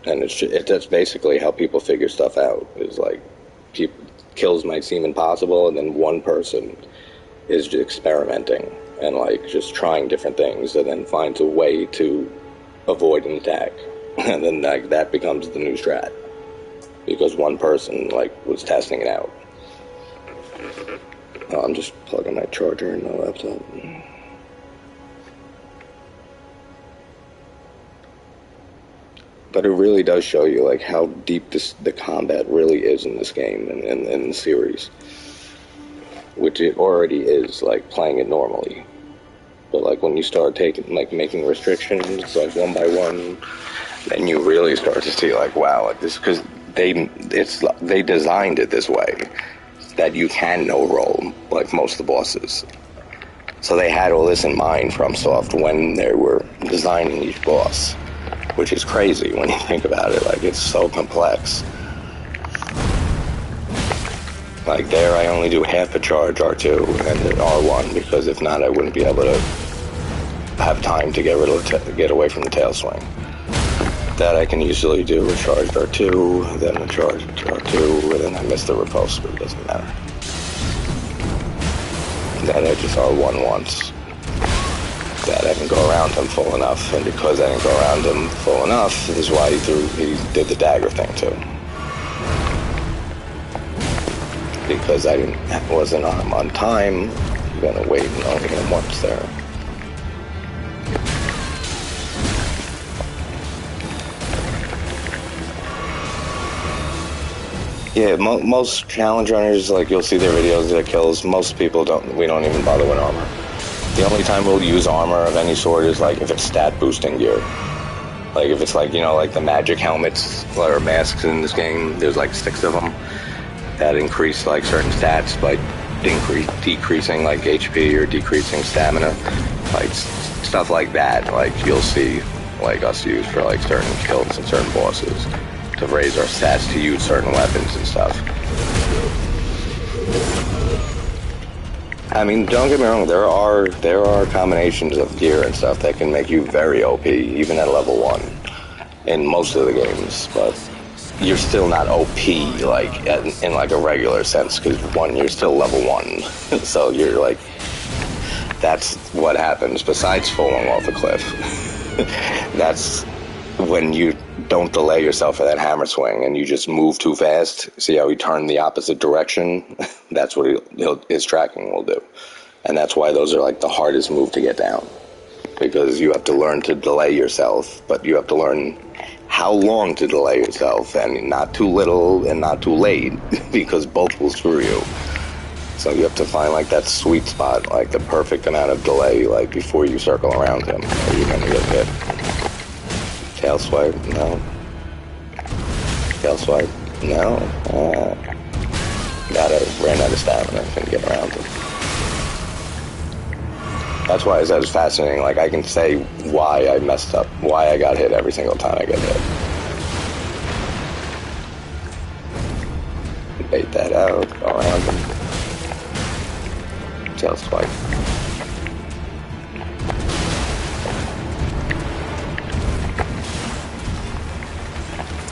And that's basically how people figure stuff out. Is like, kills might seem impossible, and then one person is just experimenting and, like, just trying different things, and then finds a way to avoid an attack. And then, like, that becomes the new strat. Because one person, like, was testing it out. Oh, I'm just plugging my charger in my laptop. But it really does show you like how deep the combat really is in this game and in the series, which it already is, like playing it normally. But like when you start making restrictions like one by one, then you really start to see like, wow, like this, because they designed it this way that you can no roll like most of the bosses. So they had all this in mind from Soft when they were designing each boss, which is crazy when you think about it. Like, it's so complex. Like there, I only do half a charge R2 and then R1 because if not, I wouldn't be able to have time to get away from the tail swing. That I can usually do a charge R2, then a charge R2, and then I miss the repulse, but it doesn't matter. That I just R1 once. That I didn't go around him full enough, and because I didn't go around him full enough, is why he did the dagger thing too. Because I wasn't on time, I'm gonna wait and only hit him once there. Yeah, most challenge runners, like you'll see their videos, their kills, most people we don't even bother with armor. The only time we'll use armor of any sort is like if it's stat boosting gear. Like if it's like, you know, like the magic helmets or masks in this game, there's like 6 of them that increase like certain stats by decreasing like HP or decreasing stamina. Like stuff like that, like you'll see like us use for like certain kills and certain bosses to raise our stats to use certain weapons and stuff. I mean, don't get me wrong, there are combinations of gear and stuff that can make you very OP, even at level 1, in most of the games, but you're still not OP, like, in like a regular sense, because you're still level 1, so you're like, that's what happens, besides falling off a cliff. That's when you don't delay yourself for that hammer swing and you just move too fast. See how he turned the opposite direction? That's what his tracking will do. And that's why those are like the hardest move to get down. Because you have to learn to delay yourself, but you have to learn how long to delay yourself, and not too little and not too late, because both will screw you. So you have to find like that sweet spot, like the perfect amount of delay, like before you circle around him, or you're gonna get hit. Tail swipe, no. Tail swipe, no. Ran out of stamina, couldn't get around him. That's why I said it's fascinating. Like, I can say why I messed up, why I got hit every single time I get hit. Bait that out, go around him. Tail swipe.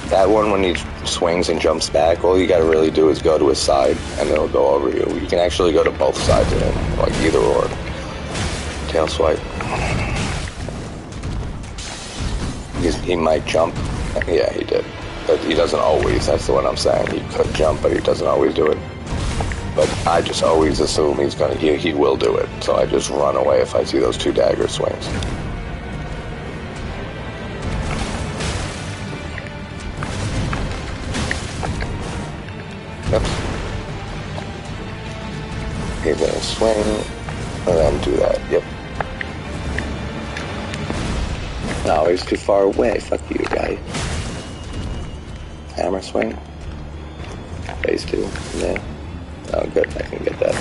That one, when he swings and jumps back, all you gotta really do is go to his side, and it'll go over you. You can actually go to both sides of him, like either or. Tail swipe. He might jump. Yeah, he did. But he doesn't always, that's what I'm saying. He could jump, but he doesn't always do it. But I just always assume he will do it. So I just run away if I see those 2 dagger swings. Yep. He's gonna swing, and then do that. Yep. No, he's too far away. Fuck you, guy. Hammer swing. Phase 2. Yeah. Oh, good. I can get that.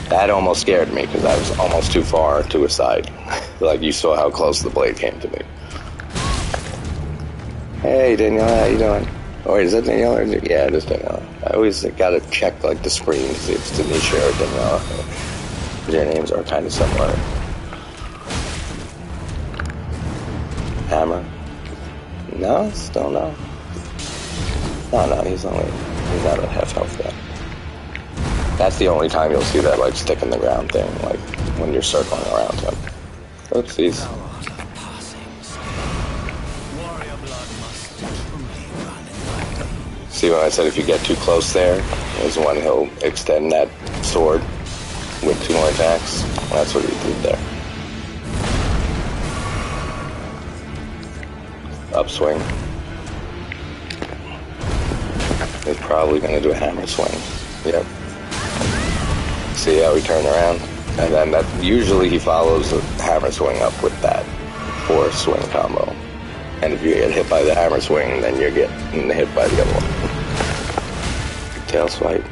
That almost scared me because I was almost too far to his side. Like, you saw how close the blade came to me. Hey, Danielle, how you doing? Oh, wait, is that Danielle? Or yeah, it is Danielle. I always gotta check, like, the screen to see if it's Denisha or Danielle. Their names are kind of similar. Hammer. No, still no. No, he's not at half health yet. That's the only time you'll see that, like, stick in the ground thing, like, when you're circling around him. Oopsies. See when I said if you get too close there, is when he'll extend that sword with 2 more attacks. That's what he did there. Upswing. He's probably going to do a hammer swing. Yep. See how he turned around? And then that usually he follows the hammer swing up with that 4 swing combo. And if you get hit by the hammer swing, then you're getting hit by the other one. Tail swipe.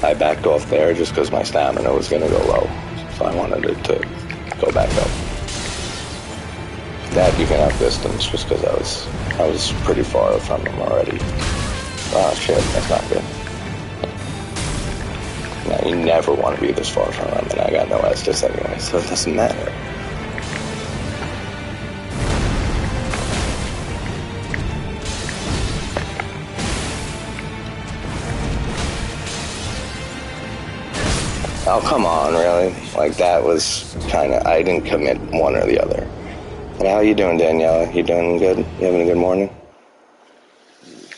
I backed off there just because my stamina was going to go low. So I wanted it to go back up. That you can outdistance just because I was pretty far from him already. Oh shit, that's not good. Now you never want to be this far from him, and I got no Estus anyway, so it doesn't matter. Oh, come on, really? Like, that was kind of, I didn't commit one or the other. And how you doing, Danielle? You doing good? You having a good morning?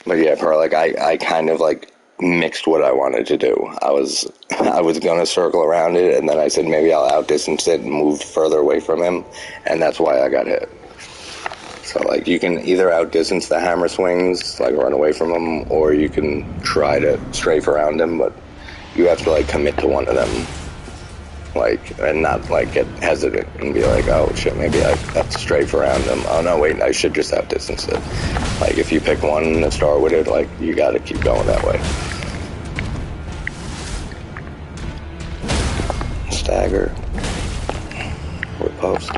But yeah, Pearl, like, I kind of, like, mixed what I wanted to do. I was going to circle around it, and then I said maybe I'll outdistance it and move further away from him, and that's why I got hit. So, like, you can either outdistance the hammer swings, like, run away from him, or you can try to strafe around him, but you have to, like, commit to one of them, like, and not, like, get hesitant and be like, oh, shit, maybe I have to strafe around him. Oh, no, wait, I should just outdistance it. Like, if you pick one and start with it, like, you gotta keep going that way. Stagger. Riposte.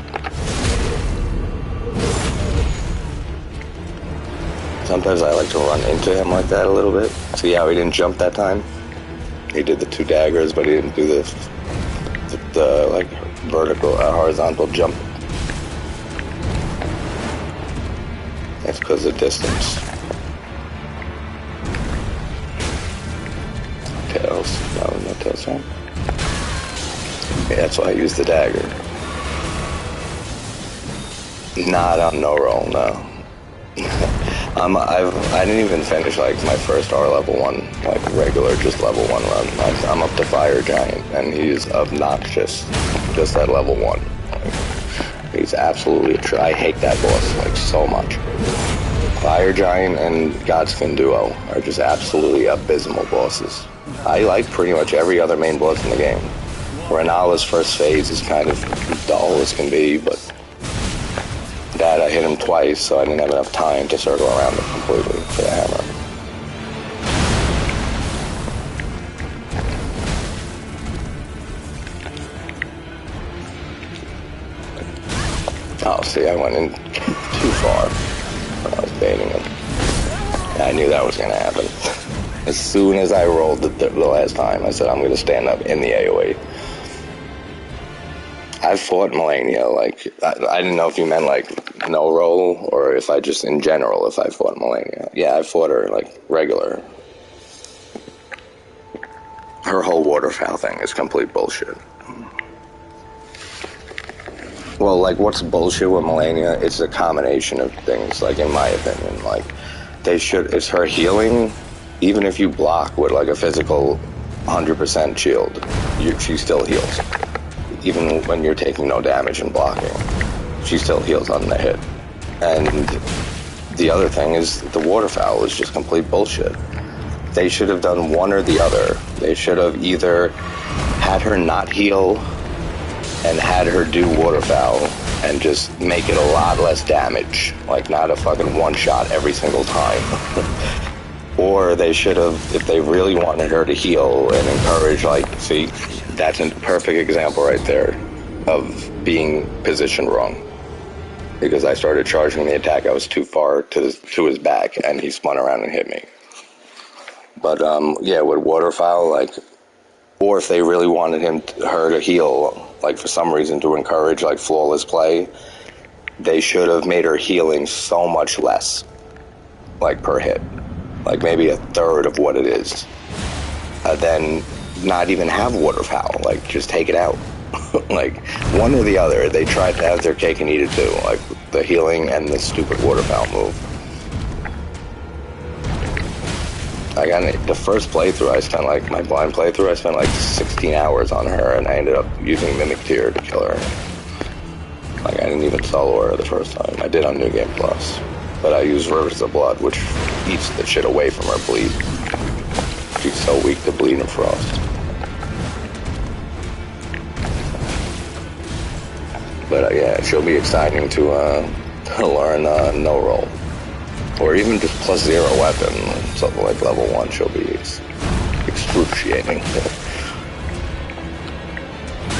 Sometimes I like to run into him like that a little bit. See how he didn't jump that time? He did the 2 daggers, but he didn't do the like, vertical, horizontal jump. That's because of distance. Tails. No tails, right? Yeah, that's why I used the dagger. Not on no roll, no. I didn't even finish, like, my first R level 1, like, regular, just level 1 run. I'm up to Fire Giant, and he's obnoxious, just at level 1. Like, he's absolutely, I hate that boss, like, so much. Fire Giant and Godskin Duo are just absolutely abysmal bosses. I like pretty much every other main boss in the game. Renala's first phase is kind of dull as can be, but that I hit him twice, so I didn't have enough time to circle around him completely for the hammer. Oh, see, I went in too far when I was baiting him. I knew that was going to happen. As soon as I rolled the last time, I said, I'm going to stand up in the AoE. I've fought Melania, like, I didn't know if you meant, like, no roll, or if I just, in general, if I fought Melania. Yeah, I fought her, like, regular. Her whole waterfowl thing is complete bullshit. Well, like, what's bullshit with Melania? It's a combination of things, like, in my opinion. Like, it's her healing, even if you block with, like, a physical 100% shield, she still heals. Even when you're taking no damage and blocking, she still heals on the hit. And the other thing is, the waterfowl is just complete bullshit. They should have done one or the other. They should have either had her not heal and had her do waterfowl and just make it a lot less damage, like not a fucking one shot every single time. Or they should have, if they really wanted her to heal and encourage, like, see, that's a perfect example right there of being positioned wrong. Because I started charging the attack, I was too far to his back, and he spun around and hit me. But yeah, with waterfowl, like, or if they really wanted her to heal, like for some reason to encourage like flawless play, they should have made her healing so much less, like per hit, like maybe a third of what it is. Then not even have waterfowl, like just take it out. Like one or the other. They tried to have their cake and eat it too, like the healing and the stupid waterfowl move. Like the first playthrough, I spent like, my blind playthrough, I spent like 16 hours on her, and I ended up using Mimic Tear to kill her. Like I didn't even solo her the first time. I did on New Game Plus. But I used Rivers of Blood, which eats the shit away from her bleed. She's so weak to bleed and frost. But yeah, she'll be exciting to learn no roll. Or even just +0 weapon, something like level 1, she'll be excruciating.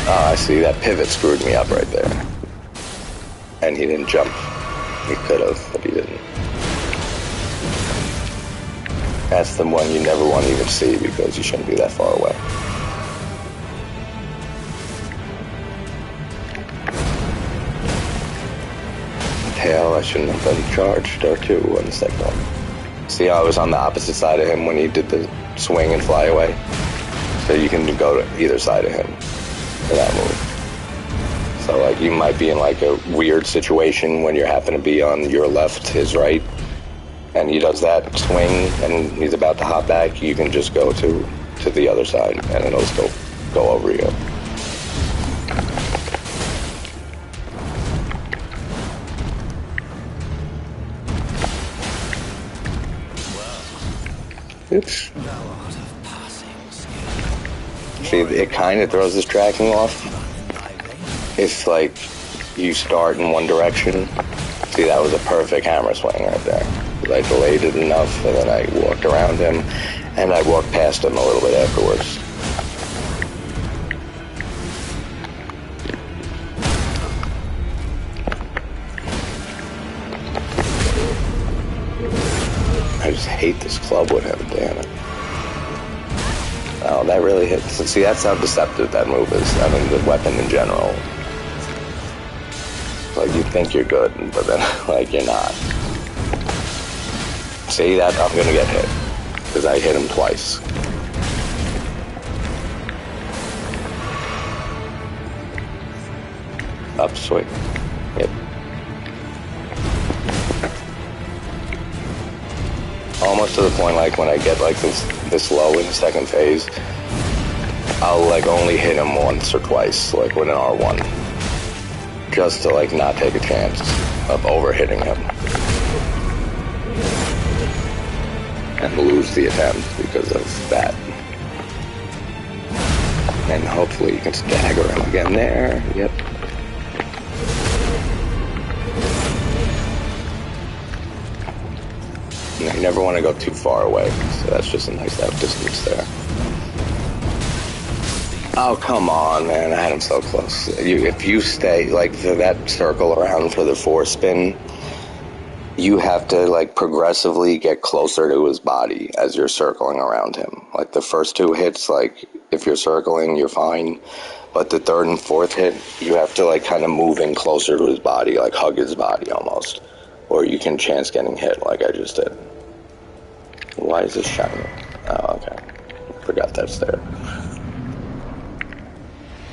Oh, I see, that pivot screwed me up right there. And he didn't jump. He could have, but he didn't. That's the one you never want to even see because you shouldn't be that far away. Hell, I shouldn't have been charged or two on the second one. See how I was on the opposite side of him when he did the swing and fly away? So you can go to either side of him for that move. So like you might be in like a weird situation when you happen to be on your left, his right, and he does that swing and he's about to hop back, you can just go to the other side and it'll still go over you. Oops. See, it kind of throws this tracking off. If, like, you start in one direction. See, that was a perfect hammer swing right there. I delayed it enough, and then I walked around him, and I walked past him a little bit afterwards. I just hate this club with him, damn it. Oh, that really hits. See, that's how deceptive that move is. I mean, the weapon in general. Like, you think you're good, but then, like, you're not. See, that I'm gonna get hit. Because I hit him twice. Upswing. Yep. Almost to the point, like, when I get, like, this low in the second phase, I'll, like, only hit him once or twice, like, with an R1. Just to, like, not take a chance of over-hitting him. And lose the attempt because of that. And hopefully you can stagger him again there. Yep. You never want to go too far away, so that's just a nice out distance there. Oh, come on, man. I had him so close. If you stay, like, that circle around for the 4-spin, you have to, like, progressively get closer to his body as you're circling around him. Like, the first 2 hits, like, if you're circling, you're fine. But the 3rd and 4th hit, you have to, like, kind of move in closer to his body, like, hug his body almost. Or you can chance getting hit, like I just did. Why is this shiny? Oh, okay. Forgot that's there.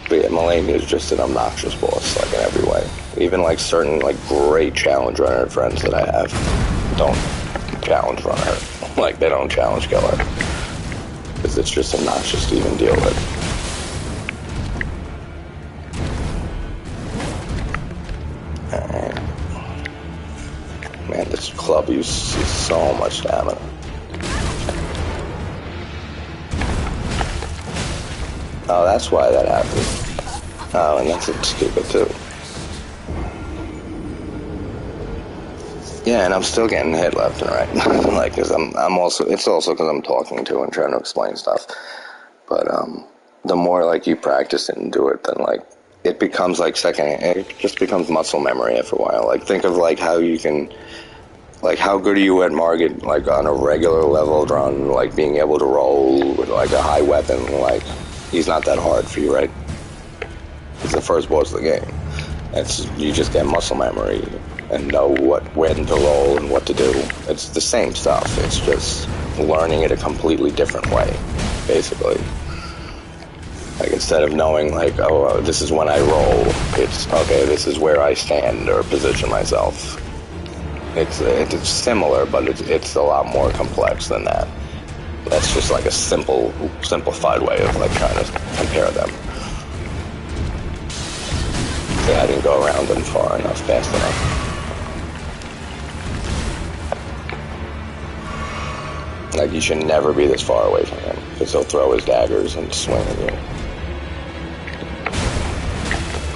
But yeah, Melania is just an obnoxious boss, like, in every way. Even, like, certain, like, great challenge runner friends that I have don't challenge run her. Like, they don't challenge kill her. Because it's just obnoxious to even deal with. Alright. Man, this club uses so much stamina. Oh, that's why that happened. Oh, and that's stupid too. Yeah, and I'm still getting hit left and right. Like, cause I'm also, it's also because I'm talking to and trying to explain stuff. But the more like you practice it and do it, then like it becomes like it just becomes muscle memory after a while. Like, think of like how you can, like, how good are you at Margit, like on a regular level run, like being able to roll with like a high weapon, like. He's not that hard for you, right? He's the first boss of the game. You just get muscle memory and know when to roll and what to do. It's the same stuff. It's just learning it a completely different way, basically. Like, instead of knowing, like, oh, this is when I roll, it's, okay, this is where I stand or position myself. It's similar, but it's a lot more complex than that. That's just like a simplified way of like trying to compare them. Yeah, I didn't go around them far enough, fast enough. Like, you should never be this far away from him, because he'll throw his daggers and swing at you.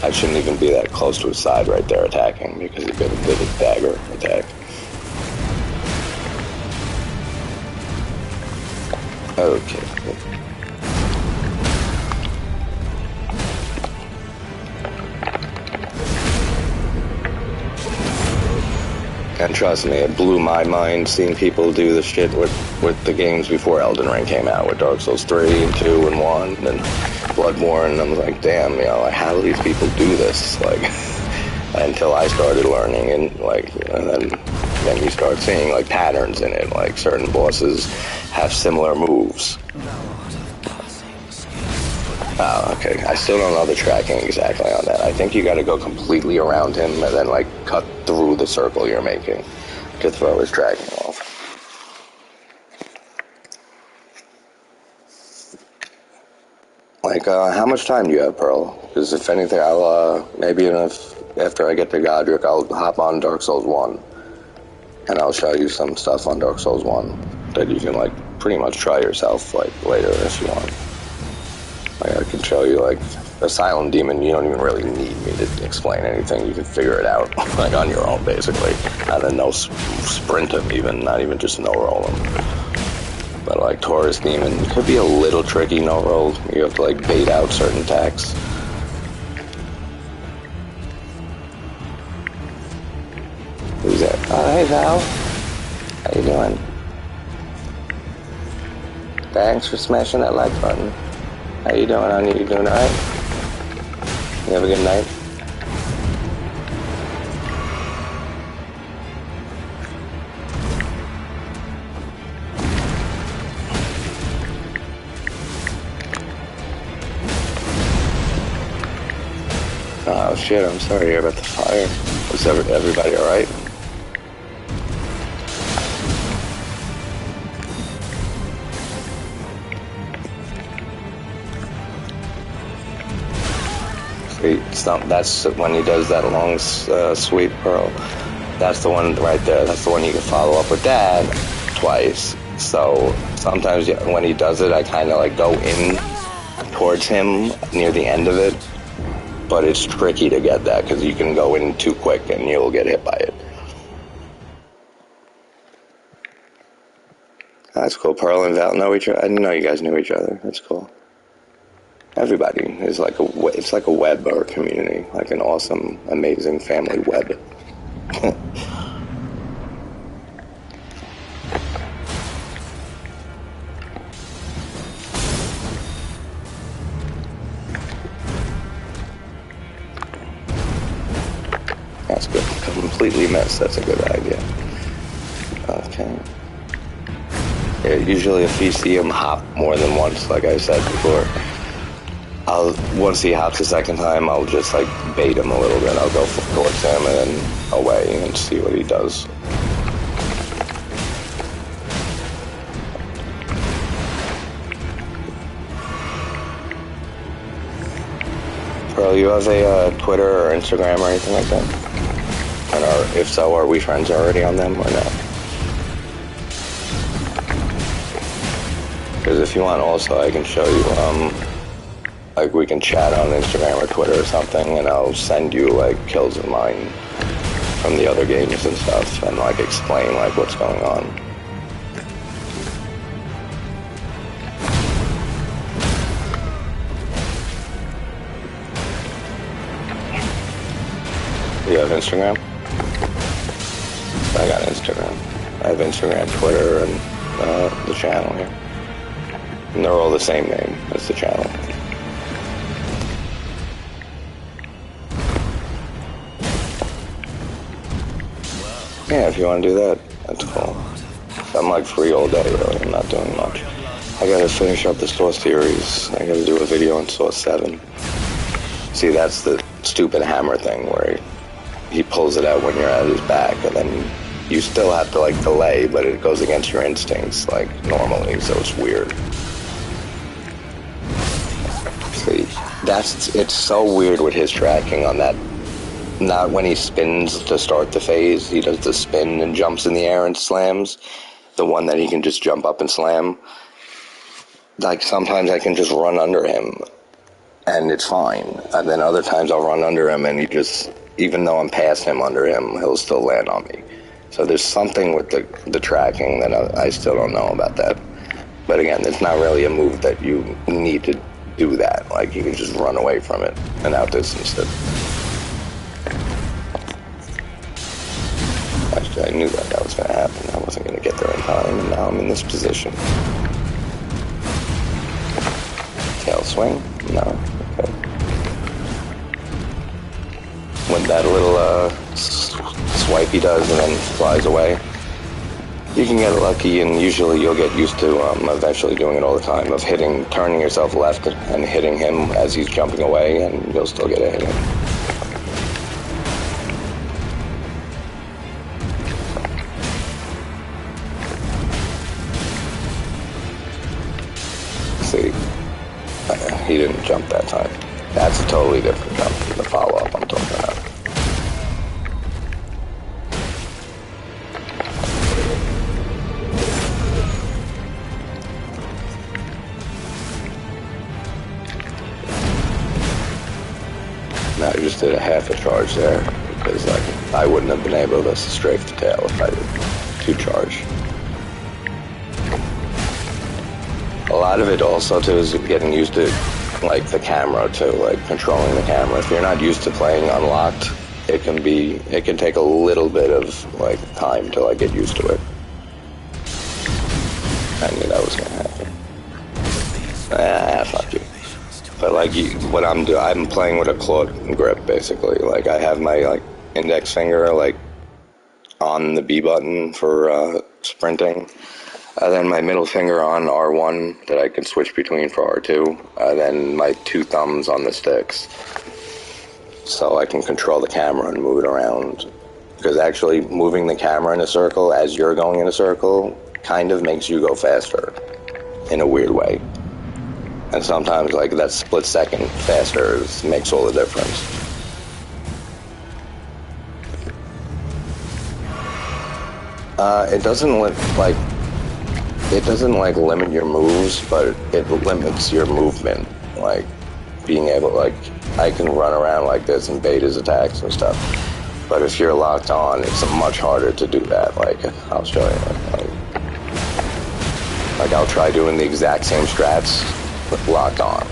I shouldn't even be that close to his side right there attacking, because he could have did a dagger attack. Okay. And trust me, it blew my mind seeing people do this shit with the games before Elden Ring came out, with Dark Souls 3 and 2 and 1 and Bloodborne. I was like, damn, you know, like, how do these people do this? Like, until I started learning, and like, and then you start seeing like patterns in it, like certain bosses have similar moves. Oh, okay. I still don't know the tracking exactly on that. I think you gotta go completely around him and then like cut through the circle you're making to throw his tracking off. Like, how much time do you have, Pearl? Because if anything, I'll, maybe after I get to Godrick, I'll hop on Dark Souls 1. And I'll show you some stuff on Dark Souls 1 that you can, like, pretty much try yourself, like, later if you want. Like, I can show you, like, Asylum Demon, you don't even really need me to explain anything. You can figure it out, like, on your own, basically. And then no sprint him, even, not even just no-roll him. But, like, Taurus Demon could be a little tricky no-roll. You have to, like, bait out certain attacks. Who's that? Oh, hey, Val. How you doing? Thanks for smashing that like button. How you doing, honey? You doing alright? You have a good night? Oh shit, I'm sorry to hear about the fire. Was everybody alright? That's when he does that long sweep, Pearl. That's the one right there. That's the one you can follow up with that twice. So sometimes when he does it, I kind of like go in towards him near the end of it, but it's tricky to get that because you can go in too quick and you'll get hit by it. That's cool. Pearl and Val know each other. I didn't know you guys knew each other. That's cool. Everybody is like it's like a web or a community, like an awesome, amazing family web. That's good. Completely missed. That's a good idea. Okay. Yeah, usually if you see him hop more than once, like I said before, once he hops the second time, I'll just like bait him a little bit. I'll go towards him and then away and see what he does. Pearl, you have a Twitter or Instagram or anything like that? And if so, are we friends already on them or no? Because if you want also, I can show you, like we can chat on Instagram or Twitter or something, and I'll send you like kills of mine from the other games and stuff, and like explain like what's going on. You have Instagram? I got Instagram. I have Instagram, Twitter, and the channel here. And they're all the same name as the channel. Yeah, if you want to do that, that's cool. I'm like free all day, really. I'm not doing much. I gotta finish up the Source series. I gotta do a video on Source 7. See, that's the stupid hammer thing where he pulls it out when you're at his back, and then you still have to like delay, but it goes against your instincts like normally, so it's weird. See, it's so weird with his tracking on that. Not when he spins to start the phase, he does the spin and jumps in the air and slams. The one that he can just jump up and slam. Like sometimes I can just run under him and it's fine. And then other times I'll run under him and he just, even though I'm past him under him, he'll still land on me. So there's something with the tracking that I still don't know about that. But again, it's not really a move that you need to do that. Like you can just run away from it and outdistance it. Actually, I knew that was going to happen. I wasn't going to get there in time, and now I'm in this position. Tail swing? No. Okay. When that little swipe he does and then flies away, you can get lucky, and usually you'll get used to eventually doing it all the time, of turning yourself left and hitting him as he's jumping away, and you'll still get a hit in. He didn't jump that time. That's a totally different jump from the follow-up I'm talking about. No, I just did a half a charge there because like I wouldn't have been able to strafe the tail if I did 2 charge. A lot of it also too is getting used to like the camera too, like controlling the camera. If you're not used to playing unlocked, it can take a little bit of like time to like get used to it. I knew that was gonna happen. Fuck you. But like what I'm playing with a claw grip basically. Like I have my like index finger like on the B button for sprinting. Then my middle finger on R1 that I can switch between for R2. Then my 2 thumbs on the sticks. So I can control the camera and move it around. Because actually moving the camera in a circle as you're going in a circle kind of makes you go faster. In a weird way. And sometimes like that split second faster makes all the difference. It doesn't like limit your moves, but it limits your movement. like being able, like, I can run around like this and bait his attacks and stuff. But if you're locked on, it's much harder to do that. Like, I'll show you. Like I'll try doing the exact same strats, but locked on.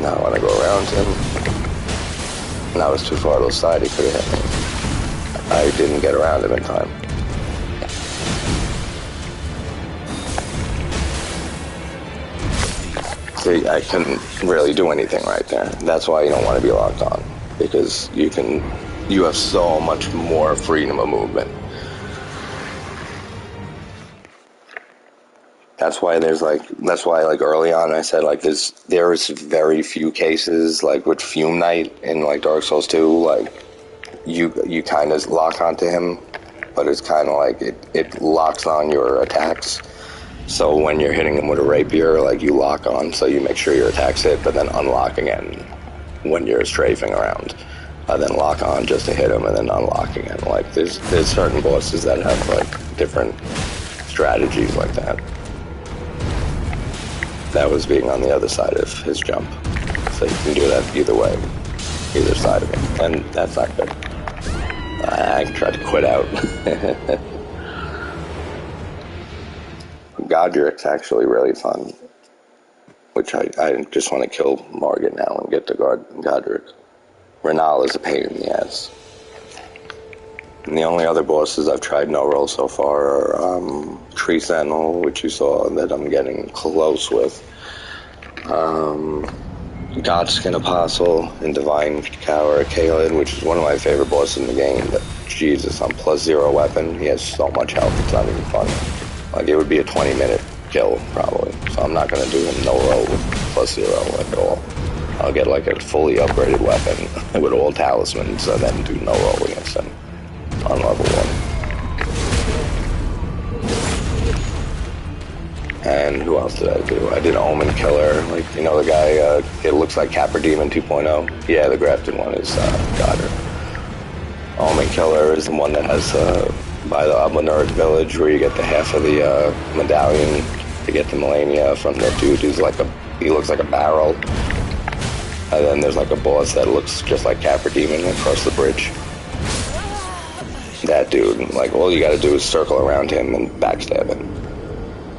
Now I want to go around him. And I was too far to the side, he could have hit me. I didn't get around him in time. See, I couldn't really do anything right there. That's why you don't want to be locked on. Because you have so much more freedom of movement. That's why early on I said, like, there's very few cases, like with Fume Knight in like Dark Souls 2, like you kind of lock onto him, but it's kind of like it locks on your attacks. So when you're hitting him with a rapier, like you lock on, so you make sure your attacks hit, but then unlock again when you're strafing around. Then lock on just to hit him, and then unlock again. Like there's certain bosses that have like different strategies like that. That was being on the other side of his jump. So you can do that either way, either side of it. And that's not good. I tried to quit out. Godrick's actually really fun. Which I just want to kill Margit now and get to Godrick. Renal is a pain in the ass. And the only other bosses I've tried no roll so far are Tree Sentinel, which you saw that I'm getting close with. Godskin Apostle and Divine Cower Kalin, which is one of my favorite bosses in the game. But Jesus, on +0 weapon, he has so much health, it's not even funny. Like, it would be a 20-minute kill, probably. So I'm not going to do him no roll with +0 at all. I'll get like a fully upgraded weapon with all talismans and then do no roll against him on level 1. And who else did I do? I did Omen Killer, like, you know the guy, it looks like Capra Demon 2.0. Yeah, the grafted one is Godrick. Omen Killer is the one that has by the Ublanurt village where you get the half of the medallion to get the Melania from the dude who's like he looks like a barrel. And then there's like a boss that looks just like Capra Demon across the bridge. That dude, like, all you gotta do is circle around him and backstab him.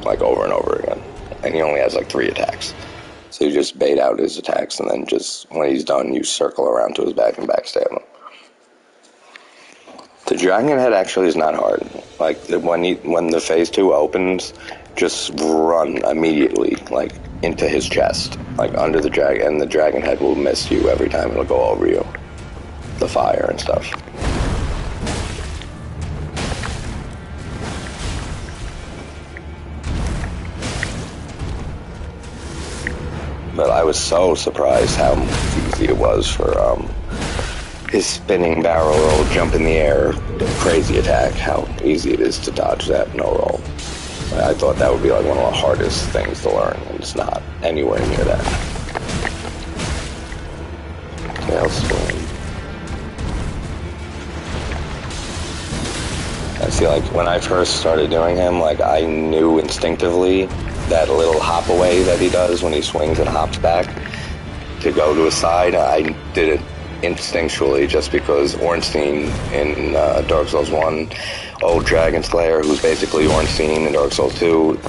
Like, over and over again. And he only has like 3 attacks. So you just bait out his attacks, and then just, when he's done, you circle around to his back and backstab him. The Dragon Head actually is not hard. Like, when the phase 2 opens, just run immediately, like, into his chest, like under the dragon, and the Dragon Head will miss you every time. It'll go over you, the fire and stuff. But I was so surprised how easy it was for his spinning barrel roll, jump in the air, crazy attack, how easy it is to dodge that no roll. I thought that would be like one of the hardest things to learn, and it's not anywhere near that. Tail swing. I see, like, when I first started doing him, like, I knew instinctively that little hop away that he does when he swings and hops back to go to his side. I did it instinctually just because Ornstein in Dark Souls 1, old Dragon Slayer, who's basically Ornstein in Dark Souls 2,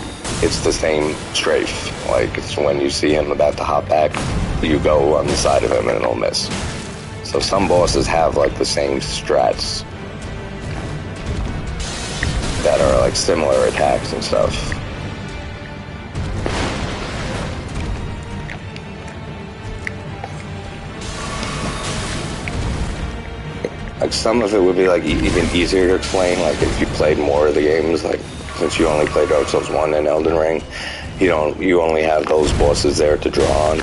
it's the same strafe. Like, it's when you see him about to hop back, you go on the side of him and it'll miss. So some bosses have like the same strats that are like similar attacks and stuff. Like, some of it would be like even easier to explain, like if you played more of the games, like since you only played Dark Souls 1 and Elden Ring, you only have those bosses there to draw on.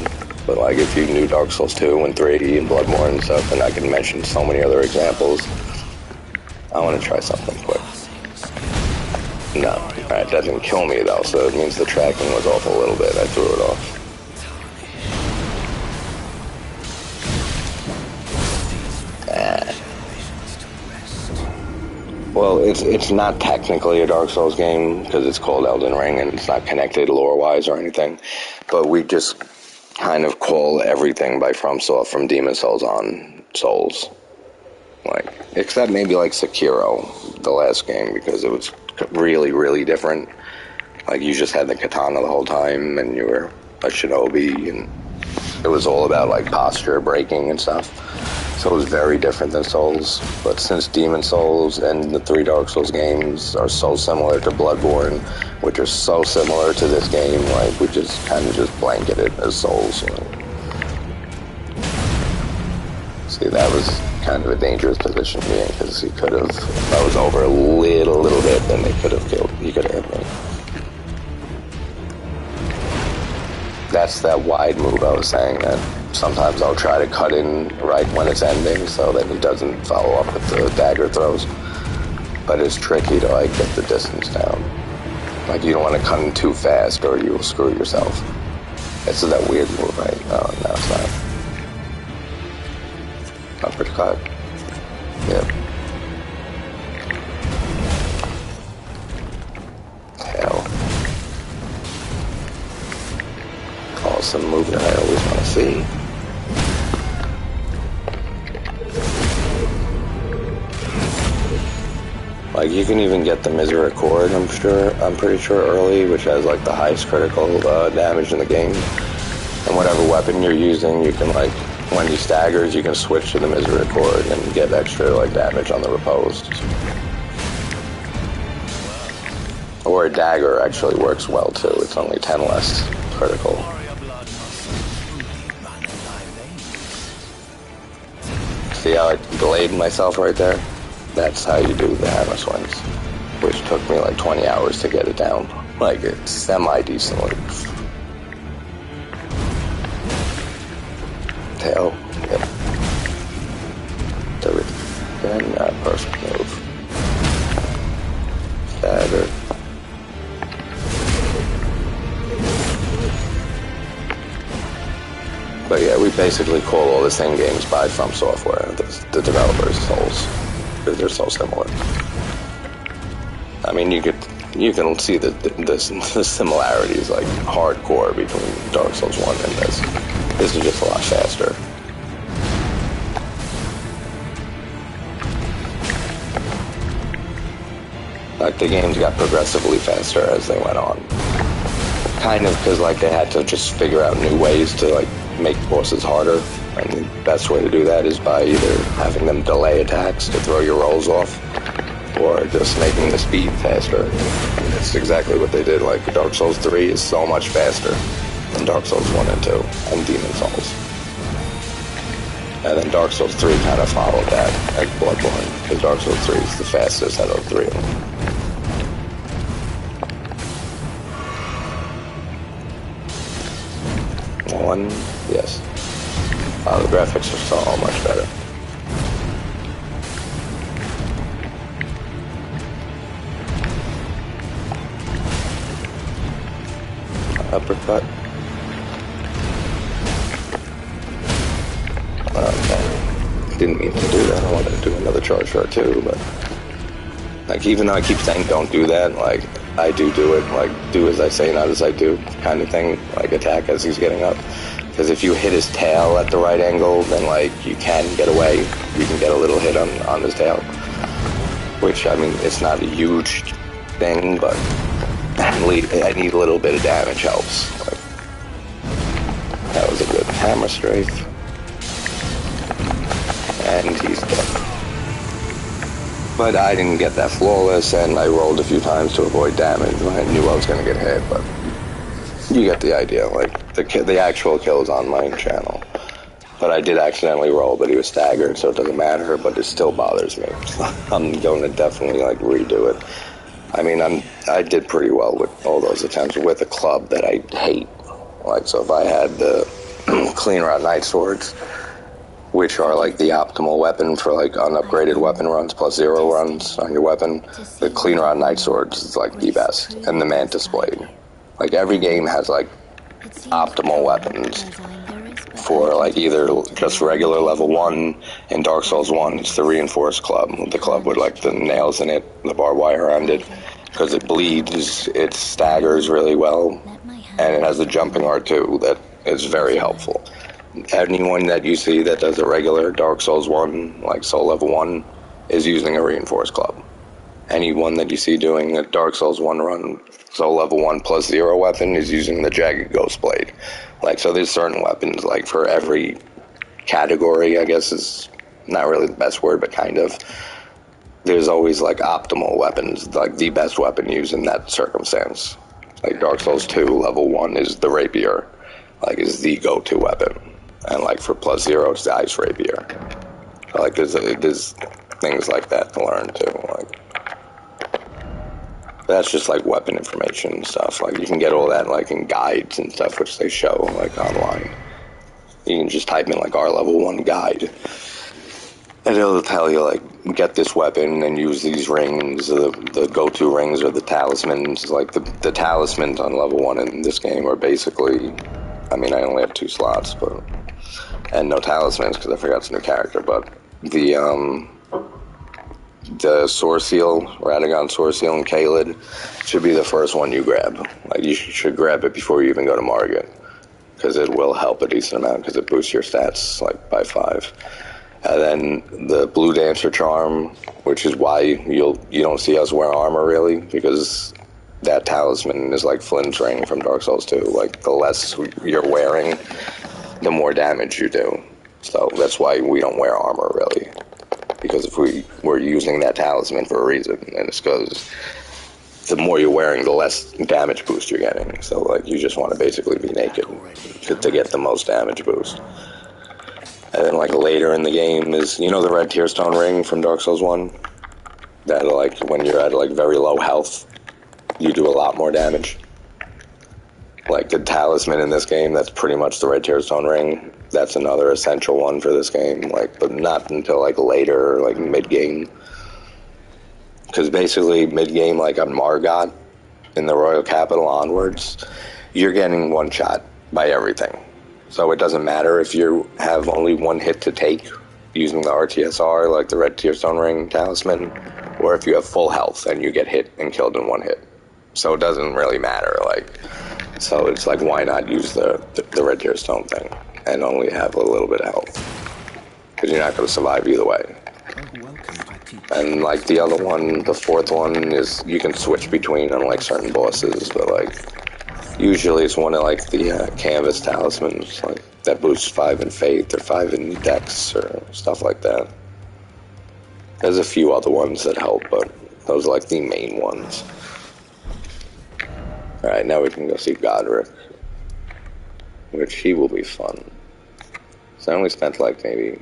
But like if you knew Dark Souls 2 and 3 and Bloodborne and stuff, and I can mention so many other examples. I want to try something quick. No, alright, that didn't kill me though, so it means the tracking was off a little bit. I threw it off. Well, it's not technically a Dark Souls game because it's called Elden Ring and it's not connected lore-wise or anything. But we just kind of call everything by FromSoft from Demon Souls on Souls. Like, except maybe like Sekiro, the last game, because it was really, really different. Like, you just had the katana the whole time and you were a shinobi, and it was all about like posture breaking and stuff. So it was very different than Souls. But since Demon Souls and the 3 Dark Souls games are so similar to Bloodborne, which are so similar to this game, like, we just kind of just blanket it as Souls. Like, see, that was kind of a dangerous position to be in, because he could have, if I was over a little bit, then they could have killed, he could have hit me. That's that wide move I was saying, that sometimes I'll try to cut in right when it's ending so that he doesn't follow up with the dagger throws. But it's tricky to like get the distance down. Like, you don't want to cut in too fast or you'll screw yourself. It's that weird move, right? Oh, no, it's not. Uppercut. Yep. Hell. Awesome move that I always want to see. Like, you can even get the Misericord, I'm pretty sure early, which has like the highest critical damage in the game. And whatever weapon you're using, you can like, when he staggers, you can switch to the Misericord and get extra like damage on the riposte. Or a dagger actually works well too. It's only 10 less critical. See how I delayed myself right there? That's how you do the hammer swings, which took me like 20 hours to get it down. Like, it's semi-decently. Tail, yep. Then, perfect move. Stagger. But yeah, we basically call all the same games by From Software, the developers' Souls, because they're so similar. I mean, you can see the similarities, like, hardcore between Dark Souls 1 and this. This is just a lot faster. Like, the games got progressively faster as they went on. Kind of because, like, they had to just figure out new ways to, like, make bosses harder. And the best way to do that is by either having them delay attacks to throw your rolls off, or just making the speed faster. And that's exactly what they did. Like, Dark Souls 3 is so much faster than Dark Souls 1 and 2, and Demon Souls. And then Dark Souls 3 kind of followed that as Bloodborne, because Dark Souls 3 is the fastest out of the 3 of them. One, yes. The graphics are so much better. Uppercut. Okay. Didn't mean to do that. I wanted to do another charge shot too, but like, even though I keep saying don't do that, like, I do it, like, do as I say, not as I do, kind of thing, like, attack as he's getting up. Because if you hit his tail at the right angle, then, like, you can get away. You can get a little hit on his tail. Which, I mean, it's not a huge thing, but I need a little bit of damage helps. Like, that was a good hammer strafe. And he's dead. But I didn't get that flawless, and I rolled a few times to avoid damage. I knew I was going to get hit, but you get the idea. Like, the actual kill is on my channel. But I did accidentally roll, but he was staggered, so it doesn't matter, but it still bothers me. So I'm going to definitely, like, redo it. I mean, I did pretty well with all those attempts with a club that I hate. Like, so if I had the Clean Rot Night Swords, which are like the optimal weapon for like unupgraded weapon runs plus 0 runs on your weapon, the Clean Rot Night Swords is like the best, and the Mantis Blade. Like, every game has like optimal weapons for like either just regular level 1 in Dark Souls 1. It's the reinforced club, the club with like the nails in it, the barbed wire around it, because it bleeds, it staggers really well, and it has a jumping R2 that is very helpful. Anyone that you see that does a regular Dark Souls 1, like Soul Level 1, is using a reinforced club. Anyone that you see doing a Dark Souls 1 run, Soul Level 1 plus 0 weapon, is using the Jagged Ghost Blade. Like, so there's certain weapons, like, for every category, I guess is not really the best word, but kind of. There's always, like, optimal weapons, like, the best weapon used in that circumstance. Like, Dark Souls 2, Level 1 is the Rapier, like, is the go-to weapon. And, like, for plus 0, it's the Ice Rapier. So, like, there's things like that to learn, too, like. That's just like weapon information and stuff. Like you can get all that like in guides and stuff, which they show like online. You can just type in like our level 1 guide, and it'll tell you like get this weapon and use these rings. The go-to rings are the talismans. Like the talismans on level 1 in this game are basically. I mean, I only have 2 slots, but and no talismans because I forgot it's a new character. But the Sword Seal, Radagon Sword Seal and Kaled should be the first one you grab. Like you should grab it before you even go to Margit, because it will help a decent amount because it boosts your stats like by 5. And then the Blue Dancer Charm, which is why you don't see us wear armor really, because that talisman is like Flynn's ring from Dark Souls 2. Like the less you're wearing, the more damage you do. So that's why we don't wear armor really. Because if we're using that talisman for a reason, and it's because the more you're wearing, the less damage boost you're getting. So, like, you just want to basically be naked to get the most damage boost. And then, like, later in the game is, you know the red tearstone ring from Dark Souls 1? That, like, when you're at, like, very low health, you do a lot more damage. Like, the talisman in this game, that's pretty much the red tearstone ring. That's another essential one for this game, like, but not until, like, later, like, mid-game. Because basically, mid-game, like, on Margit, in the Royal Capital onwards, you're getting one shot by everything. So it doesn't matter if you have only one hit to take, using the RTSR, like the red tearstone ring talisman, or if you have full health and you get hit and killed in one hit. So it doesn't really matter, like, so it's like, why not use the red tearstone thing? And only have a little bit of health, because you're not going to survive either way. And like the other one, the 4th one is you can switch between on like certain bosses, but like usually it's one of like the canvas talismans, like that boosts 5 in faith or 5 in dex or stuff like that. There's a few other ones that help, but those are like the main ones. All right, now we can go see Godrick, which he will be fun. So I only spent like maybe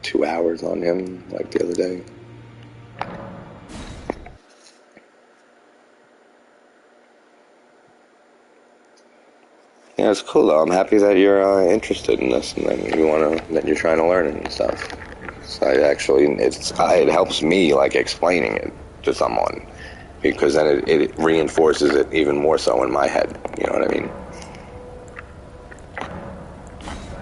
2 hours on him, like the other day. Yeah, it's cool though. I'm happy that you're interested in this, and that you're trying to learn it and stuff. So it helps me like explaining it to someone, because then it reinforces it even more so in my head. You know what I mean?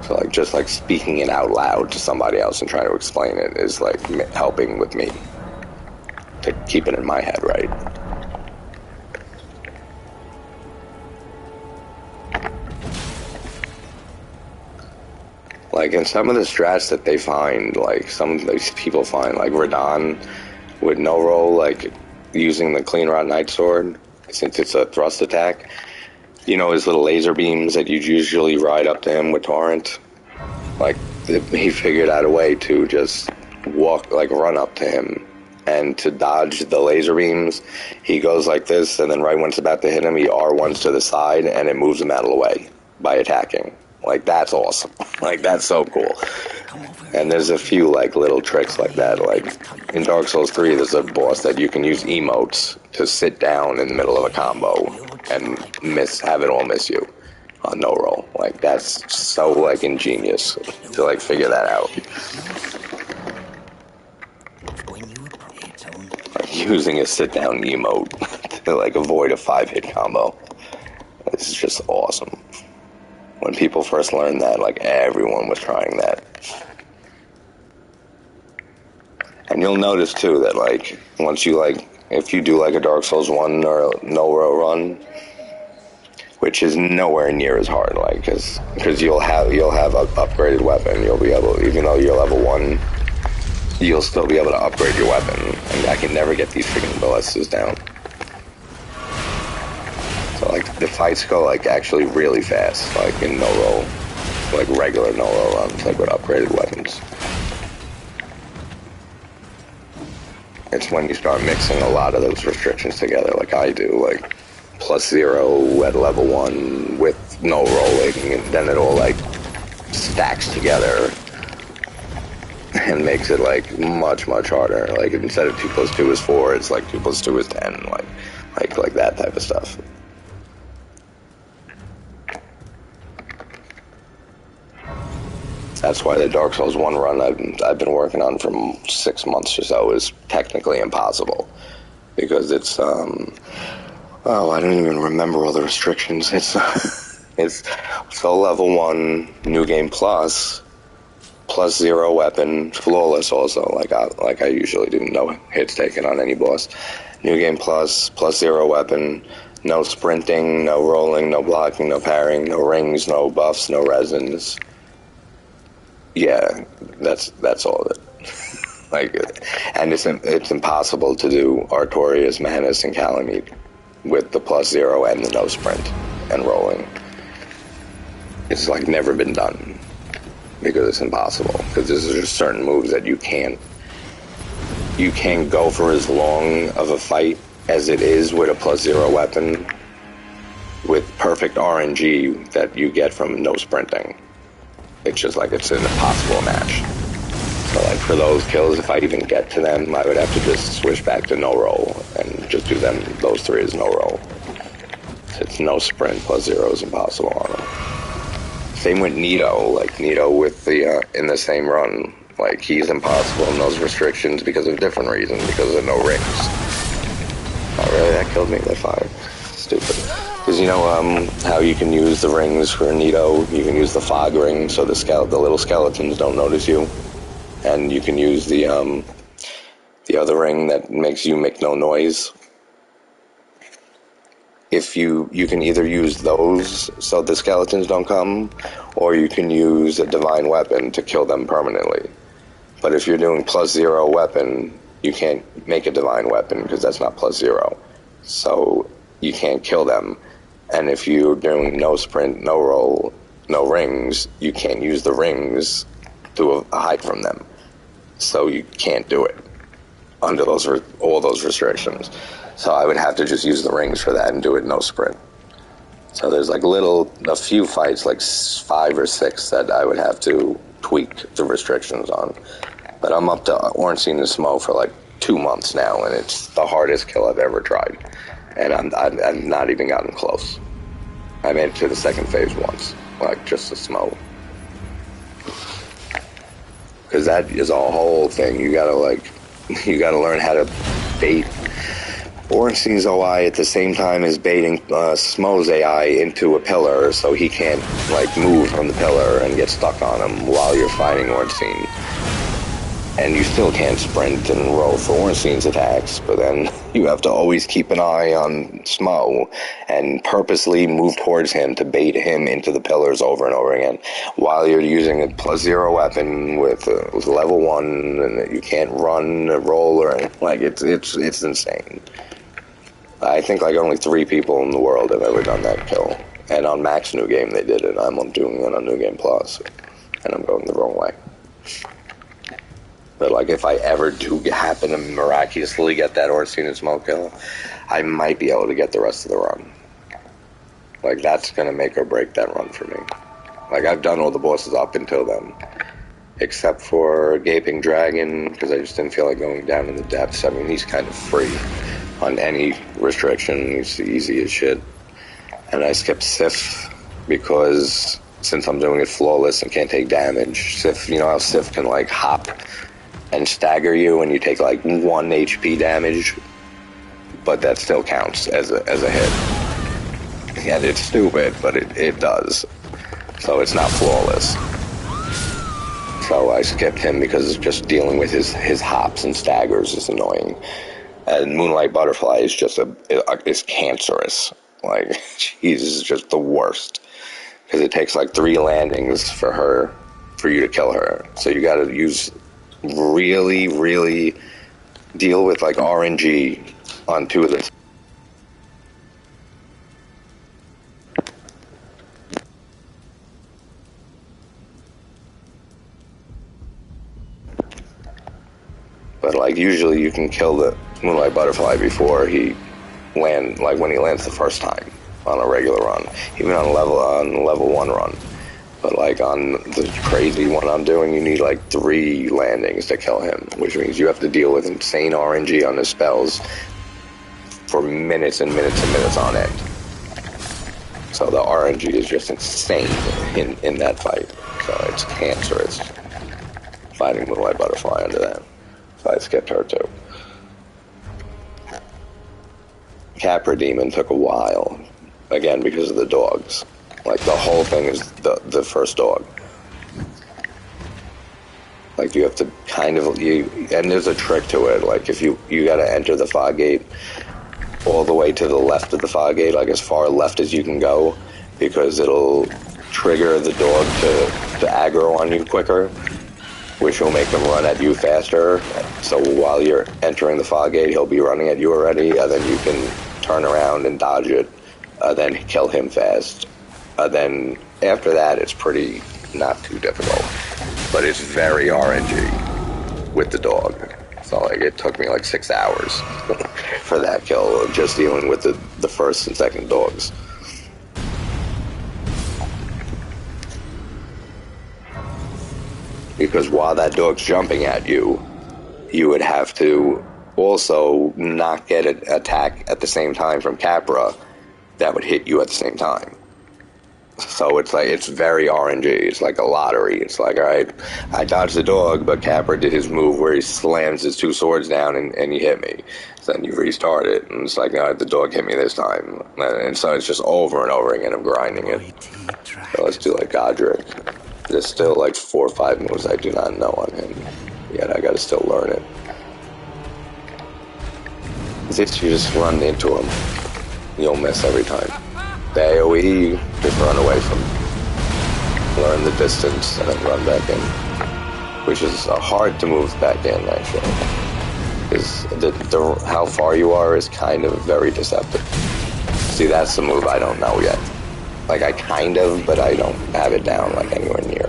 So like just like speaking it out loud to somebody else and trying to explain it is like helping with me to keep it in my head, right? Like in some of the strats that they find, like some of these people find, like Radon with no roll, like using the Clean Rot Night Sword, since it's a thrust attack. You know his little laser beams that you usually ride up to him with Torrent? Like, he figured out a way to just run up to him, and to dodge the laser beams, he goes like this, and then right when it's about to hit him, he R1s to the side, and it moves him out of the way by attacking. Like, that's awesome. Like, that's so cool. And there's a few, like, little tricks like that. Like, in Dark Souls 3, there's a boss that you can use emotes to sit down in the middle of a combo and have it all miss you on no roll. Like, that's so, like, ingenious to, like, figure that out. Like, using a sit-down emote to, like, avoid a 5-hit combo. It's just awesome. When people first learned that, like, everyone was trying that. And you'll notice, too, that, like, once you, like, if you do, like, a Dark Souls 1 or a no-row run, which is nowhere near as hard, like, because you'll have an upgraded weapon. You'll be able, even though you're level 1, you'll still be able to upgrade your weapon. And I can never get these freaking ballistas down. So, like, the fights go, like, actually really fast, like, in no-row, like, regular no-row runs, like, with upgraded weapons. It's when you start mixing a lot of those restrictions together, like I do, like, +0 at level 1 with no rolling, and then it all, like, stacks together and makes it, like, much, much harder. Like, instead of 2 + 2 is 4, it's like 2 + 2 is 10, like that type of stuff. That's why the Dark Souls 1 run I've been working on for 6 months or so is technically impossible. Because it's, I don't even remember all the restrictions. It's so level 1, new game plus +0 weapon, flawless also, like I usually do, no hits taken on any boss. New game +0 weapon, no sprinting, no rolling, no blocking, no parrying, no rings, no buffs, no resins. Yeah, that's all of it. Like, and it's impossible to do Artorias, Manus, and Calamite with the +0 and the no sprint and rolling. It's like never been done because it's impossible. Because there's just certain moves that you can't go for as long of a fight as it is with a +0 weapon with perfect RNG that you get from no sprinting. It's just like it's an impossible match. So like for those kills, if I even get to them, I would have to just switch back to no roll and just do those 3 as no roll. So it's no sprint +0 is impossible on them. Same with Nito, like Nito with the in the same run, like he's impossible in those restrictions because of different reasons, because of no rings. Oh really? That killed me by 5. Stupid. Because you know how you can use the rings for Nito, you can use the fog ring so the little skeletons don't notice you, and you can use the other ring that makes you make no noise. If you can either use those so the skeletons don't come, or you can use a divine weapon to kill them permanently. But if you're doing +0 weapon, you can't make a divine weapon because that's not +0. So you can't kill them. And if you're doing no sprint, no roll, no rings, you can't use the rings to hide from them. So you can't do it under all those restrictions. So I would have to just use the rings for that and do it no sprint. So there's like a few fights, like 5 or 6 that I would have to tweak the restrictions on. But I'm up to Ornstein and Smo for like 2 months now, and it's the hardest kill I've ever tried. And I've not even gotten close. I made it to the second phase once, like just a Smo. Because that is a whole thing. You gotta learn how to bait Ornstein's OI at the same time as baiting Smo's AI into a pillar so he can't like move from the pillar and get stuck on him while you're fighting Ornstein. And you still can't sprint and roll for Ornstein's attacks, but then you have to always keep an eye on Smo and purposely move towards him to bait him into the pillars over and over again while you're using a +0 weapon with level 1, and you can't run or roll or anything. Like it's insane. I think like only 3 people in the world have ever done that kill. And on Max New Game they did it. I'm doing it on New Game Plus, and I'm going the wrong way. But like if I ever do happen to miraculously get that Ornstein and Smo kill, I might be able to get the rest of the run. Like that's gonna make or break that run for me. Like I've done all the bosses up until then, except for Gaping Dragon, because I just didn't feel like going down in the depths. I mean, he's kind of free on any restriction. He's easy as shit. And I skipped Sif because since I'm doing it flawless and can't take damage, Sif, you know how Sif can like hop and stagger you and you take like 1 HP damage, but that still counts as a hit. And it's stupid, but it does. so it's not flawless. So I skipped him because just dealing with his hops and staggers is annoying. And Moonlight Butterfly is just is cancerous. Like, she's just the worst. Because it takes like 3 landings for you to kill her. So you gotta really deal with like RNG on 2 of the... But like usually you can kill the Moonlight Butterfly before he when he lands the first time on a regular run, even on level 1 run. But like on the crazy one I'm doing, you need like 3 landings to kill him, which means you have to deal with insane RNG on his spells for minutes and minutes and minutes on end. So the RNG is just insane in that fight. So it's cancerous fighting Moonlight Butterfly under that. So I skipped her too. Capra Demon took a while, again because of the dogs. Like the whole thing is the first dog. Like you have to kind of and there's a trick to it. Like if you gotta enter the fog gate all the way to the left of the fog gate, like as far left as you can go, because it'll trigger the dog to aggro on you quicker, which will make him run at you faster. So while you're entering the fog gate, he'll be running at you already, and then you can turn around and dodge it, then kill him fast. Then after that, it's pretty not too difficult, but it's very RNG with the dog. So like it took me like 6 hours for that kill, just dealing with the first and second dogs. Because while that dog's jumping at you, you would have to also not get an attack at the same time from Capra that would hit you at the same time. So it's like, it's very RNG. It's like a lottery. It's like, all right, I dodged the dog, but Capra did his move where he slams his 2 swords down and he hit me. So then you restart it, and it's like, all right, the dog hit me this time. And so it's just over and over again of grinding it. So let's do like Godrick. There's still like 4 or 5 moves I do not know on him. Yet I gotta still learn it. If you just run into him, you'll miss every time. The AoE, just run away from him. Learn the distance and then run back in. Which is hard to move back in, actually. Because how far you are is kind of very deceptive. See, that's the move I don't know yet. Like, I kind of, but I don't have it down, like, anywhere near.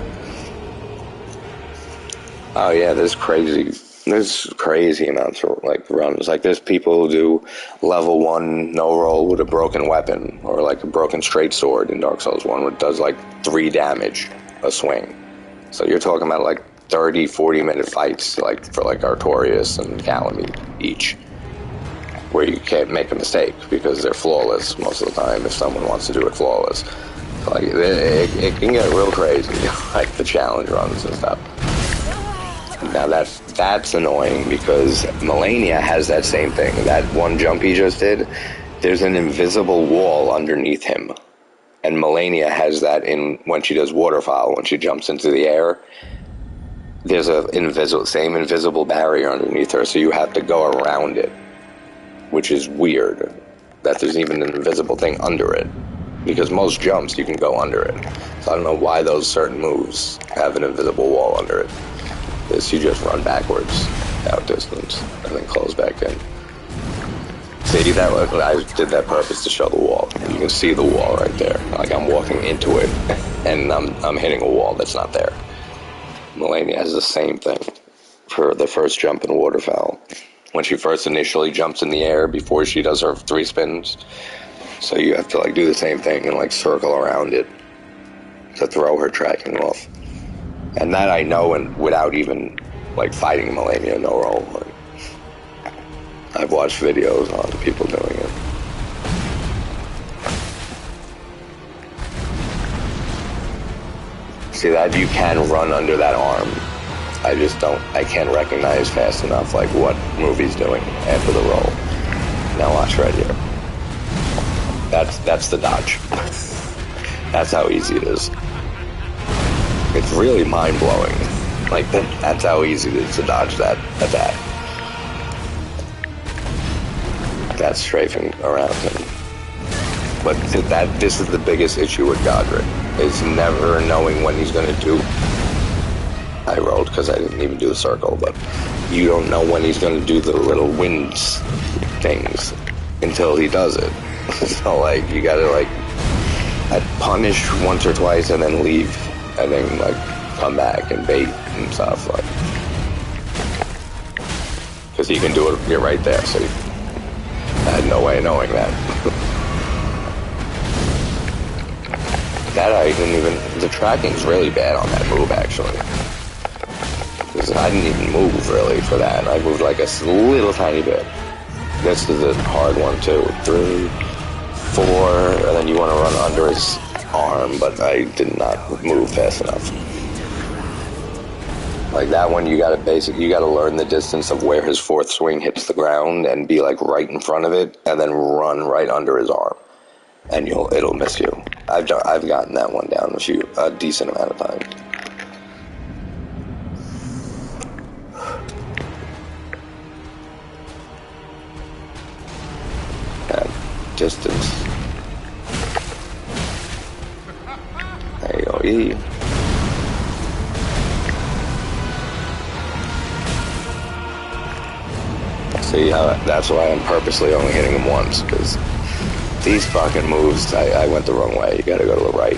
Oh, yeah, there's crazy amounts of, like, runs. Like, there's people who do level 1 no roll with a broken weapon, or, like, a broken straight sword in Dark Souls 1, which does, like, 3 damage a swing. So you're talking about, like, 30, 40-minute fights, like, for, like, Artorias and Calamity each, where you can't make a mistake because they're flawless most of the time if someone wants to do it flawless. Like, it can get real crazy, like the challenge runs and stuff. Now that's annoying because Melania has that same thing. That one jump he just did, there's an invisible wall underneath him. And Melania has that when she does waterfowl, when she jumps into the air. There's same invisible barrier underneath her, so you have to go around it. Which is weird, that there's even an invisible thing under it. Because most jumps, you can go under it. So I don't know why those certain moves have an invisible wall under it. This, you just run backwards, out distance, and then close back in. See, I did that purpose to show the wall. You can see the wall right there. Like, I'm walking into it, and I'm hitting a wall that's not there. Melania has the same thing for the first jump in waterfowl. When she first initially jumps in the air before she does her 3 spins. So you have to like do the same thing and like circle around it to throw her tracking off. And that I know without even like fighting Melania no roll. Like, I've watched videos on people doing it. See that you can run under that arm. I can't recognize fast enough, like, what move he's doing after the roll. Now watch right here. That's the dodge. That's how easy it is. It's really mind-blowing. Like, that's how easy it is to dodge that attack. That strafing around him. But this is the biggest issue with Godrick, is never knowing when he's going to do... I rolled because I didn't even do the circle, but you don't know when he's going to do the little winds things until he does it. So, like, you gotta, like, I'd punish once or twice and then leave, and then, like, come back and bait and stuff, like... Because he can do it, you're right there, so I had no way of knowing that. That I didn't even... The tracking's really bad on that move, actually. Because I didn't even move, really, for that. I moved, like, a little tiny bit. This is a hard one, too. 3, 4, and then you want to run under his arm, but I did not move fast enough. Like that one, you gotta learn the distance of where his fourth swing hits the ground and be like right in front of it, and then run right under his arm, and it'll miss you. I've gotten that one down a decent amount of times. Distance. There you go, E. See how that's why I'm purposely only hitting him once, because these fucking moves, I went the wrong way. You gotta go to the right.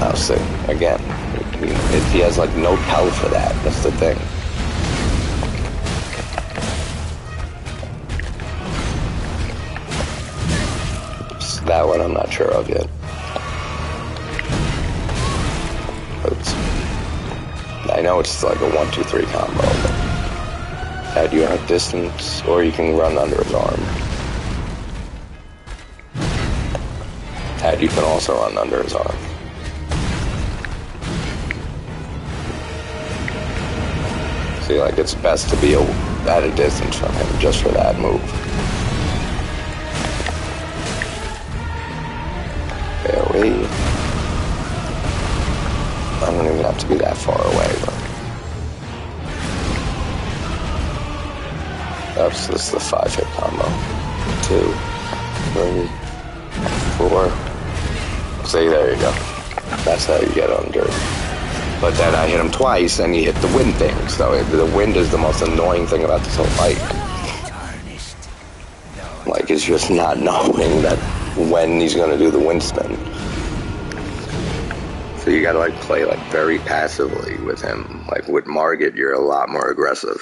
I'll see. Again, he has like no pell for that. That's the thing. So that one I'm not sure of yet. But I know it's like a 1, 2, 3 combo. But you have distance, or you can run under his arm. You can also run under his arm. See, like, it's best to be at a distance from him just for that move. Parry. I don't even have to be that far away, but... This is the 5-hit combo. 2, 3, 4. See, there you go. That's how you get under. But then I hit him twice, and he hit the wind thing. So the wind is the most annoying thing about this whole fight. Like, it's just not knowing that when he's going to do the wind spin. So you got to, like, play, like, very passively with him. Like, with Margit, you're a lot more aggressive.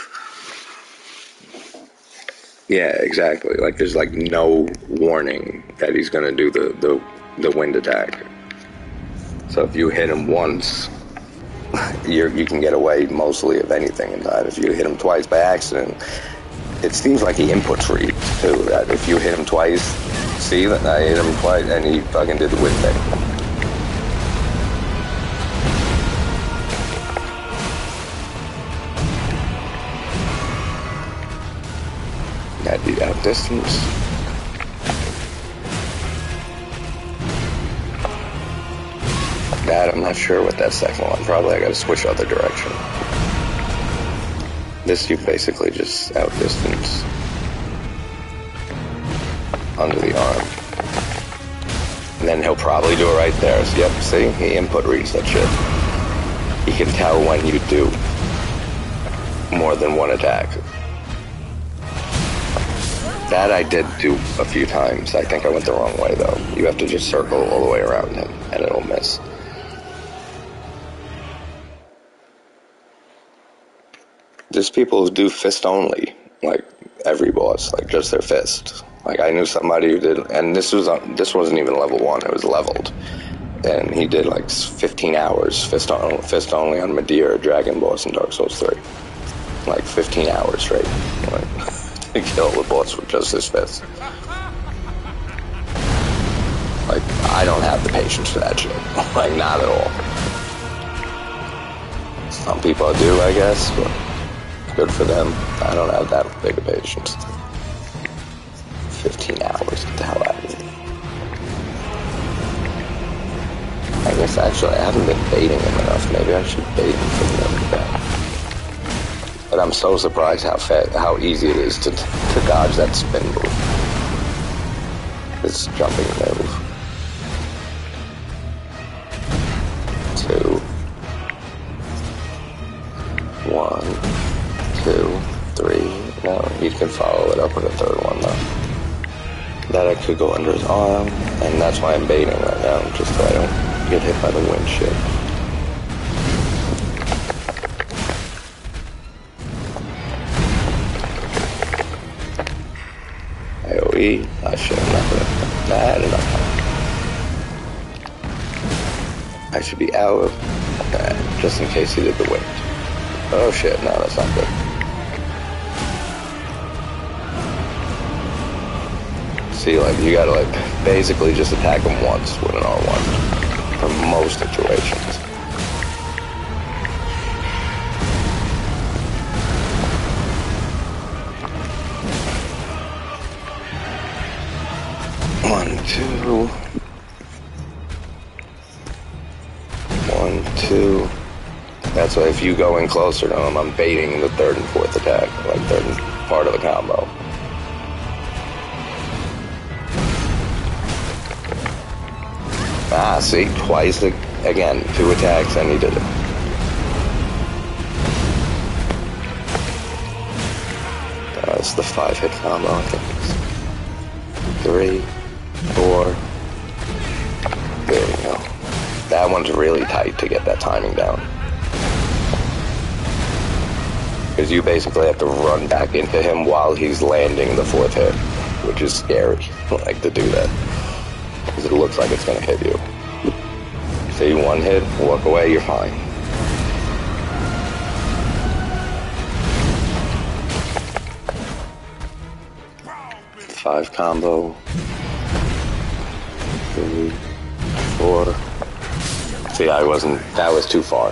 Yeah, exactly. Like, there's, like, no warning that he's going to do the wind attack. So if you hit him once... you can get away mostly of anything in time. If you hit him twice by accident, it seems like he inputs reads too. That if you hit him twice, see that I hit him twice and he fucking did the wind thing. Gotta do that distance. That I'm not sure what that second one. Probably I gotta switch other direction. This you basically just outdistance under the arm. And then he'll probably do it right there. So, yep, see? He input reads that shit. He can tell when you do more than one attack. That I did do a few times. I think I went the wrong way though. You have to just circle all the way around him and it'll miss. There's people who do fist only, like every boss, like just their fist. Like I knew somebody who did, and this wasn't even level 1, it was leveled, and he did like 15 hours fist only on Madeira, Dragon boss in Dark Souls 3, like 15 hours straight, like to kill the boss with just his fist. Like I don't have the patience for that shit, like not at all. Some people do, I guess, but good for them. I don't have that big of patience. 15 hours, get the hell out of here. I guess actually I haven't been baiting him enough. Maybe I should bait him for the other guy. But I'm so surprised how easy it is to dodge that spin move. This jumping move. 2. 1, 2, 3. No, he can follow it up with a third one though. That I could go under his arm, and that's why I'm baiting right now, just so I don't get hit by the windshield. AoE, I should have not put that enough time. I should be out of that, just in case he did the wind. Oh shit, no, that's not good. See, like, you gotta, like, basically just attack him once with an R1 for most situations. One, two. 1, 2. That's why if you go in closer to him, I'm baiting the third and fourth attack, like third part of the combo. Ah, see, twice again, 2 attacks, and he did it. That's the 5-hit combo, I think. 3, 4. There you go. That one's really tight to get that timing down. Because you basically have to run back into him while he's landing the 4th hit, which is scary, like, to do that. Because it looks like it's going to hit you. Say 1 hit, walk away, you're fine. Five combo. 3, 4. See, that was too far.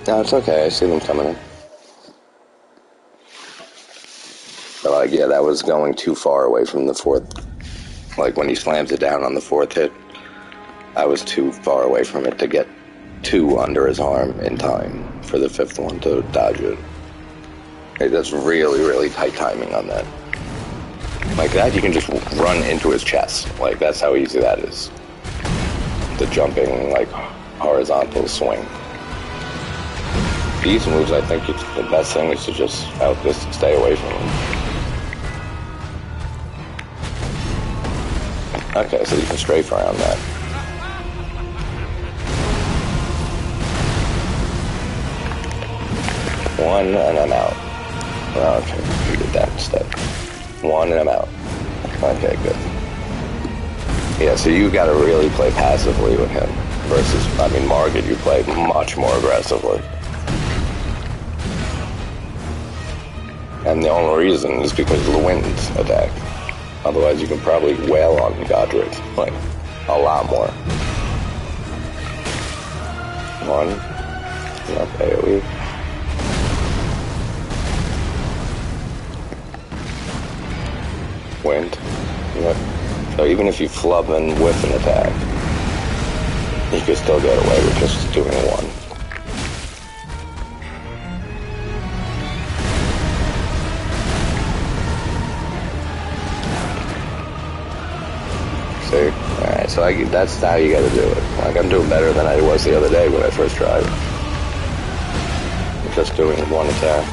No, it's okay, I see them coming in. But like, yeah, that was going too far away from the 4th. Like, when he slams it down on the 4th hit, I was too far away from it to get 2 under his arm in time for the 5th one to dodge it. Hey, that's really, really tight timing on that. Like that, you can just run into his chest. Like, that's how easy that is. The jumping, like, horizontal swing. These moves, I think the best thing is to just stay away from them. Okay, so you can strafe around that. One, and I'm out. Oh, okay, we did that instead. 1, and I'm out. Okay, good. Yeah, so you gotta really play passively with him. Versus, I mean, Margit, you play much more aggressively. And the only reason is because of the wind attack. Otherwise, you can probably wail on Godrick, like, a lot more. 1. Yep, AoE. Wind. Yep. So even if you flub and whiff an attack, you can still get away with just doing 1. Alright, so that's how you gotta do it. Like, I'm doing better than I was the other day when I first tried. Just doing 1 attack.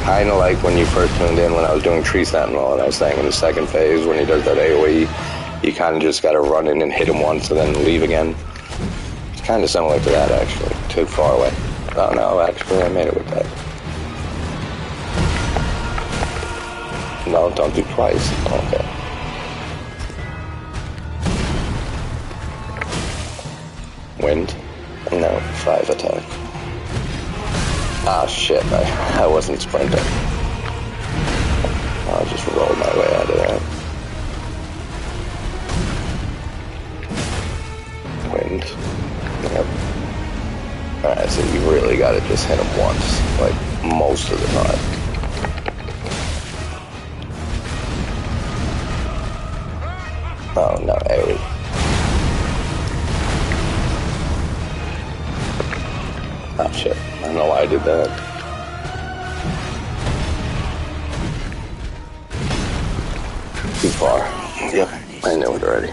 Kinda like when you first tuned in when I was doing Tree Sentinel, and I was saying in the second phase when he does that AoE, you kinda just gotta run in and hit him once and then leave again. It's kinda similar to that, actually. Too far away. Oh no, actually I made it with that. No, don't do twice. Okay. Wind? No, 5 attack. Ah, shit, I wasn't sprinting. I'll just roll my way out of that. just hit him once, like most of the time. Oh no, AoE. Oh shit, I don't know why I did that. Too far. Yep, I knew it already.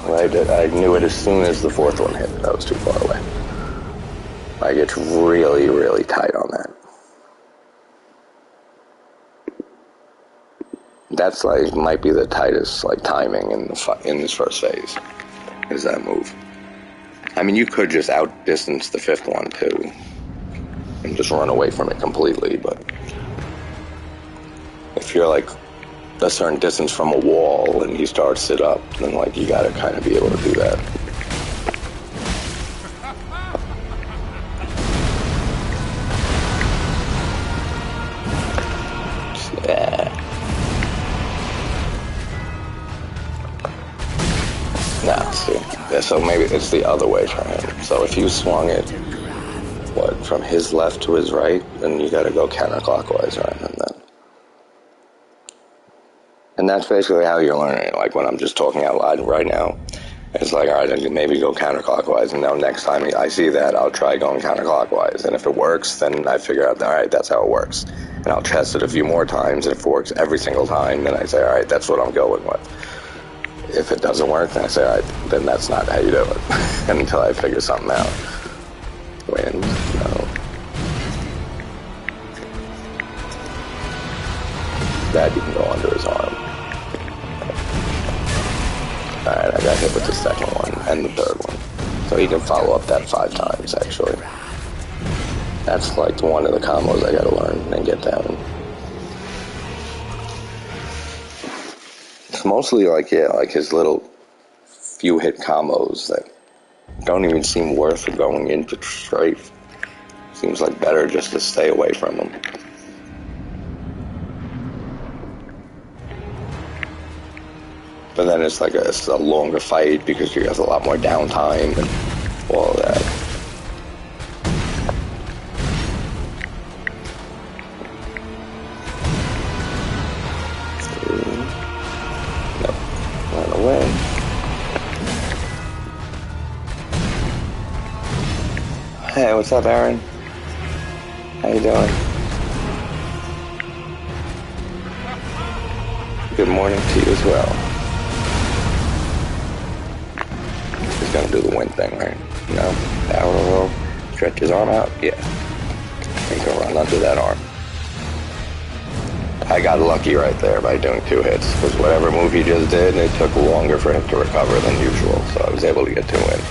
I knew it as soon as the fourth one hit. That was too far away. Like, it's really, really tight on that. That's like, might be the tightest, like, timing in this first phase, is that move. I mean, you could just outdistance the fifth one, too, and just run away from it completely, but if you're, like, a certain distance from a wall and he starts it up, then, like, you gotta kind of be able to do that. Nah, see. So maybe it's the other way for him. So if you swung it, what, from his left to his right, then you gotta go counterclockwise around him then. And that's basically how you're learning it. Like when I'm just talking out loud right now, it's like, alright, I can maybe go counterclockwise, and now next time I see that, I'll try going counterclockwise. And if it works, then I figure out, alright, that's how it works. And I'll test it a few more times, and if it works every single time, then I say, alright, that's what I'm going with. If it doesn't work, then I say, alright, then that's not how you do it. Until I figure something out. Wind, no. That you can go under his arm. Alright, I got hit with the second one, and the third one. So he can follow up that 5 times, actually. That's like one of the combos I gotta learn and get down. It's mostly like, yeah, like his little few hit combos that don't even seem worth going into strafe. Seems like better just to stay away from them. But then it's like it's a longer fight because you have a lot more downtime and all of that. Nope. Run away. Hey, what's up, Aaron? How you doing? Good morning to you as well. He's gonna do the wind thing, right? You know, power roll, stretch his arm out. Yeah, he's gonna run under that arm. I got lucky right there by doing 2 hits, because whatever move he just did, it took longer for him to recover than usual, so I was able to get 2 in.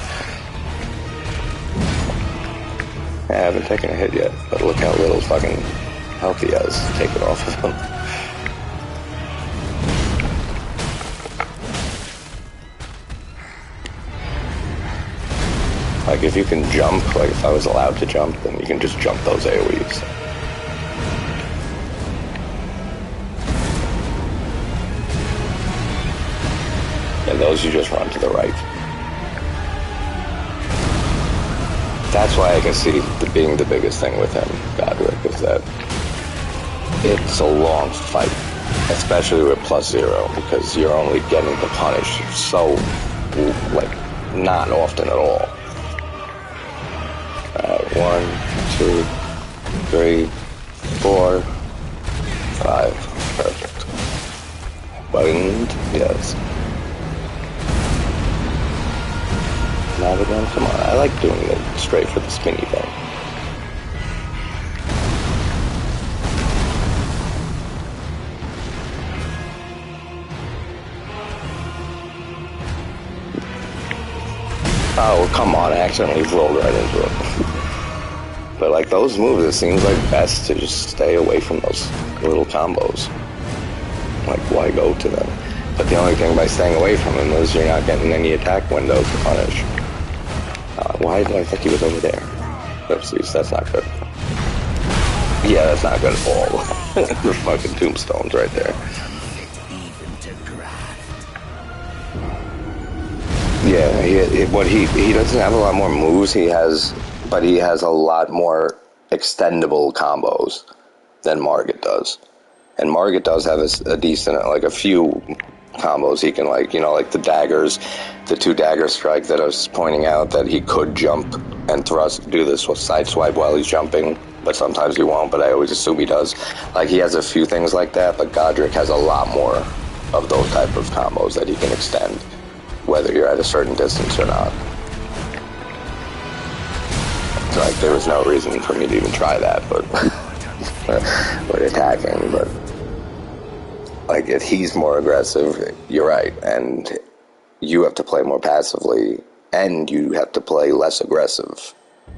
I haven't taken a hit yet, but look how little fucking health he has taken off of him. Like, if you can jump, like if I was allowed to jump, then you can just jump those AoEs. And those you just run to the right. That's why I can see being the biggest thing with him, Godrick, is that it's a long fight, especially with +0, because you're only getting to punish so, like, not often at all. 1, 2, 3, 4, 5. Perfect. Wind, yes. Not again? Come on, I like doing it straight for the spinny thing. Oh, come on, I accidentally rolled right into it. But like those moves, it seems like best to just stay away from those little combos. Like, why go to them? But the only thing by staying away from them is you're not getting any attack windows to punish. Why did I think he was over there? Oopsies, that's not good. Yeah, that's not good at all. The fucking tombstones right there. Yeah, he doesn't have a lot more moves. But he has a lot more extendable combos than Margit does. And Margit does have a decent, like a few combos he can, like, you know, like the daggers, the 2 dagger strike that I was pointing out, that he could jump and thrust, do this side swipe while he's jumping, but sometimes he won't, but I always assume he does. Like, he has a few things like that, but Godrick has a lot more of those type of combos that he can extend, whether you're at a certain distance or not. So, like, there was no reason for me to even try that, but with attacking, but like, if he's more aggressive, you're right, and you have to play more passively, and you have to play less aggressive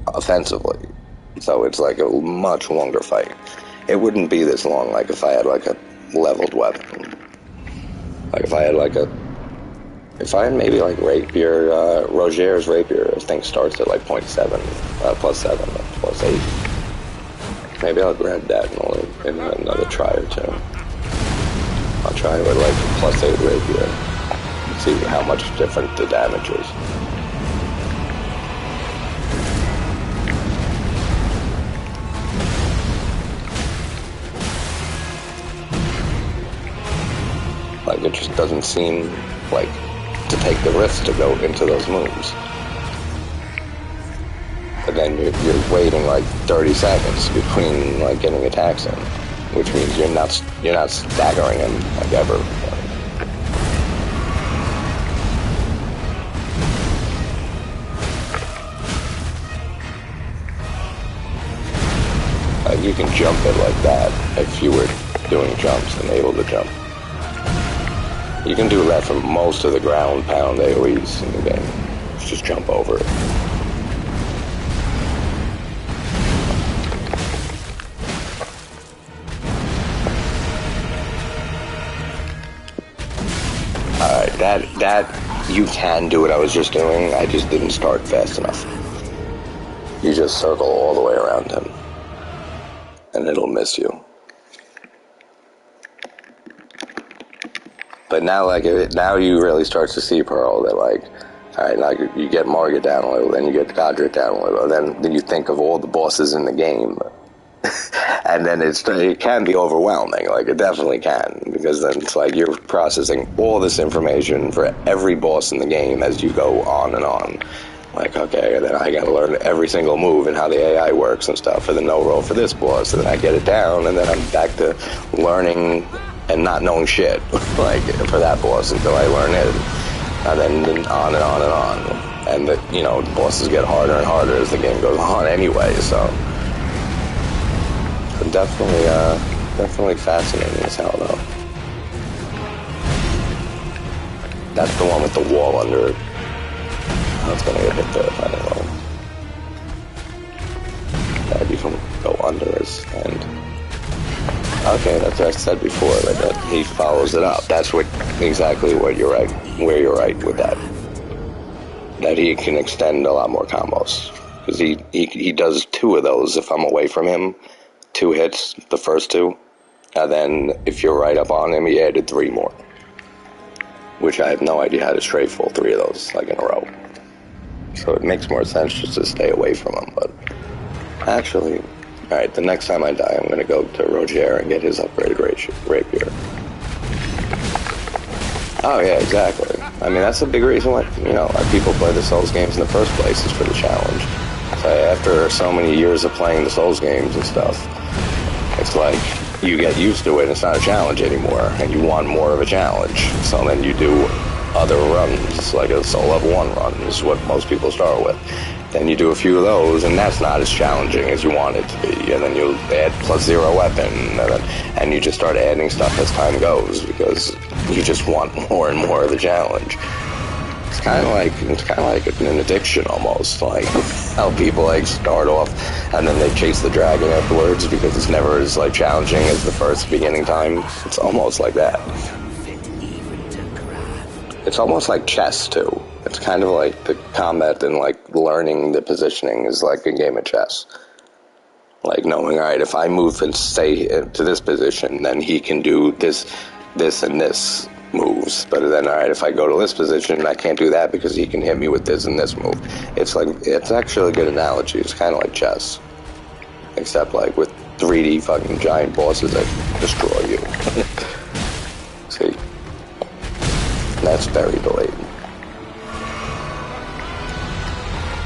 offensively. So it's like a much longer fight. It wouldn't be this long, like, if I had, like, a leveled weapon. Like, if I had, like, maybe, like, Rapier, Roger's Rapier, I think starts at, like, +7, +8. Maybe I'll grab that and I'll give it another try or two. I'll try with, like, +8 Rapier. See how much different the damage is. Like, it just doesn't seem like to take the risk to go into those moves. But then you're waiting like 30 seconds between, like, getting attacks in, which means you're not staggering him, like, ever. Like, you can jump it like that if you were doing jumps and able to jump. You can do that for most of the ground pound AoEs in the game. Just jump over it. Alright, that you can do what I was just doing, I just didn't start fast enough. You just circle all the way around him, and it'll miss you. But now, like, now you really start to see, Pearl, that, like, alright, now you get Margit down a little, then you get Godrick down a little, then you think of all the bosses in the game, and then it can be overwhelming, like, it definitely can, because then it's like you're processing all this information for every boss in the game as you go on and on. Like, okay, then I gotta learn every single move and how the AI works and stuff for the no roll for this boss, and then I get it down, and then I'm back to learning and not knowing shit, like, for that boss until I learn it, and then on and on and on, and the, you know, the bosses get harder and harder as the game goes on anyway, so definitely fascinating as hell, though. That's the one with the wall under it. I was gonna get hit there if I don't know. Yeah, you can go under his hand. Okay, that's what I said before, that he follows it up. That's exactly what you're right, where you're right with that. That he can extend a lot more combos. Because he does 2 of those if I'm away from him. 2 hits, the first 2. And then if you're right up on him, he added 3 more. Which I have no idea how to strafe all 3 of those, like, in a row. So it makes more sense just to stay away from him, but actually, alright, the next time I die, I'm gonna go to Roger and get his upgraded rapier. Oh yeah, exactly. I mean, that's a big reason why, you know, why people play the Souls games in the first place, is for the challenge. So after so many years of playing the Souls games and stuff, it's like, you get used to it, and it's not a challenge anymore, and you want more of a challenge. So then you do other runs, like a Soul Level 1 run is what most people start with. Then you do a few of those, and that's not as challenging as you want it to be. And then you'll add +0 weapon, and you just start adding stuff as time goes, because you just want more and more of the challenge. It's kind of like an addiction almost, like how people like start off and then they chase the dragon afterwards because it's never as like challenging as the first beginning time. It's almost like that. It's almost like chess too. It's kind of like the combat and like learning the positioning is like a game of chess. Like knowing, alright, if I move and stay to this position, then he can do this, and this moves. But then, alright, if I go to this position, I can't do that because he can hit me with this and this move. It's actually a good analogy. It's kind of like chess. except like with 3D fucking giant bosses that destroy you. See? That's very blatant.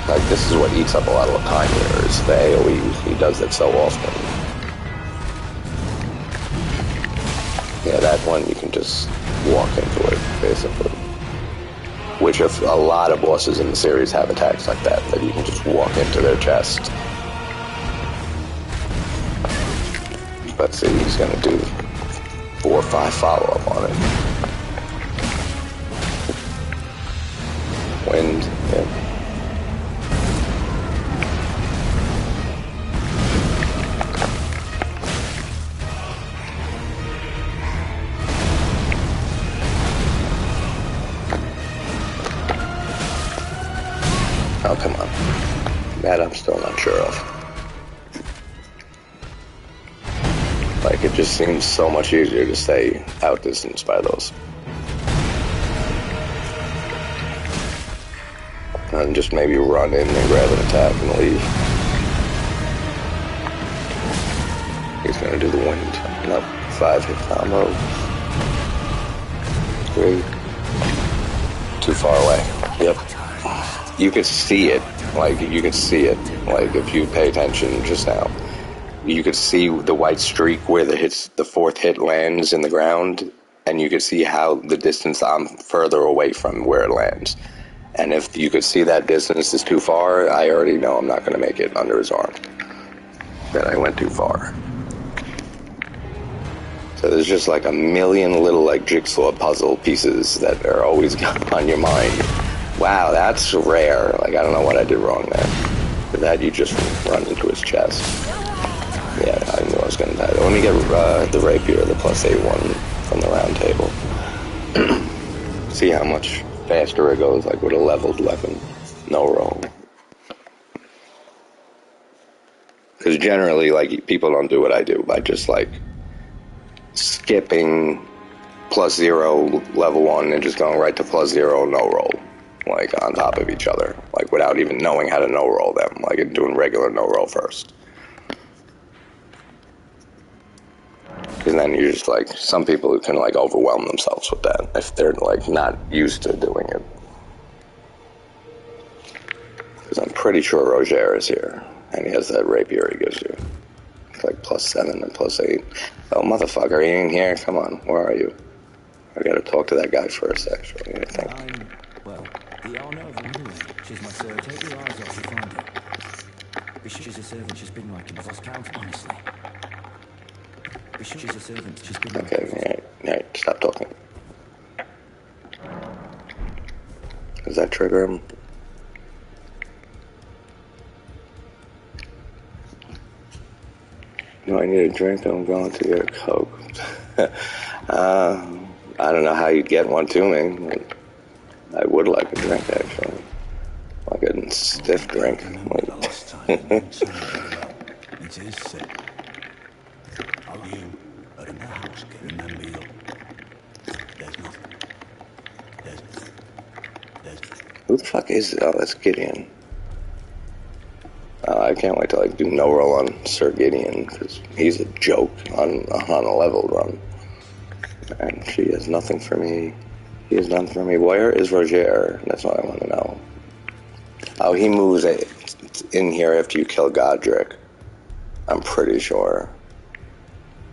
Like, this is what eats up a lot of the time here, is the AoE. He does it so often. Yeah, that one you can just walk into it, basically. Which if a lot of bosses in the series have attacks like that you can just walk into their chest. But see, he's gonna do 4 or 5 follow-up on it. Wind, yeah. Oh, come on. That I'm still not sure of. Like, it just seems so much easier to stay outdistanced by those. And just maybe run in and grab an attack and leave. He's gonna do the wind. Nope. 5-hit combo. 3. Too far away. Yep. You could see it. Like, you could see it. Like, if you pay attention just now. You could see the white streak where the 4th hit lands in the ground, and you could see how the distance I'm further away from where it lands. And if you could see that distance is too far, I already know I'm not going to make it under his arm. That I went too far. So there's just like a million little like jigsaw puzzle pieces that are always on your mind. Wow, that's rare. Like, I don't know what I did wrong there. For that, you just run into his chest. Yeah, I knew I was going to die. Let me get the rapier, the +8 one from the round table. See how much faster it goes, like with a leveled weapon. No roll. Because generally, like, people don't do what I do by just, like, skipping +0 level 1 and just going right to +0 no roll. Like, on top of each other. Like, without even knowing how to no roll them. Like, doing regular no roll first. Because then you're just like, some people who can like overwhelm themselves with that if they're like not used to doing it. Because I'm pretty sure Roger is here, and he has that rapier he gives you. It's like +7 and +8. Oh, motherfucker, he ain't here? Come on, where are you? I gotta talk to that guy first, actually, I think. Well, the honor of anyway. She's my servant. Take your eyes off, you find her. She's a servant, she's been like him. I've lost count, honestly. She's a servant, she's been like him. Okay, alright, stop talking. Does that trigger him? No, I need a drink, I'm going to get a Coke. I don't know how you'd get one to me. I would like a drink, actually. Like a stiff drink. It is sick. How you are in the house, remember you. There's nothing. There's... Who the fuck is it? Oh, that's Gideon. I can't wait to like do no roll on Sir Gideon, because he's a joke on a level run. And she has nothing for me. He has nothing for me. Where is Roger? That's what I want to know. Oh, he moves in here after you kill Godrick. I'm pretty sure.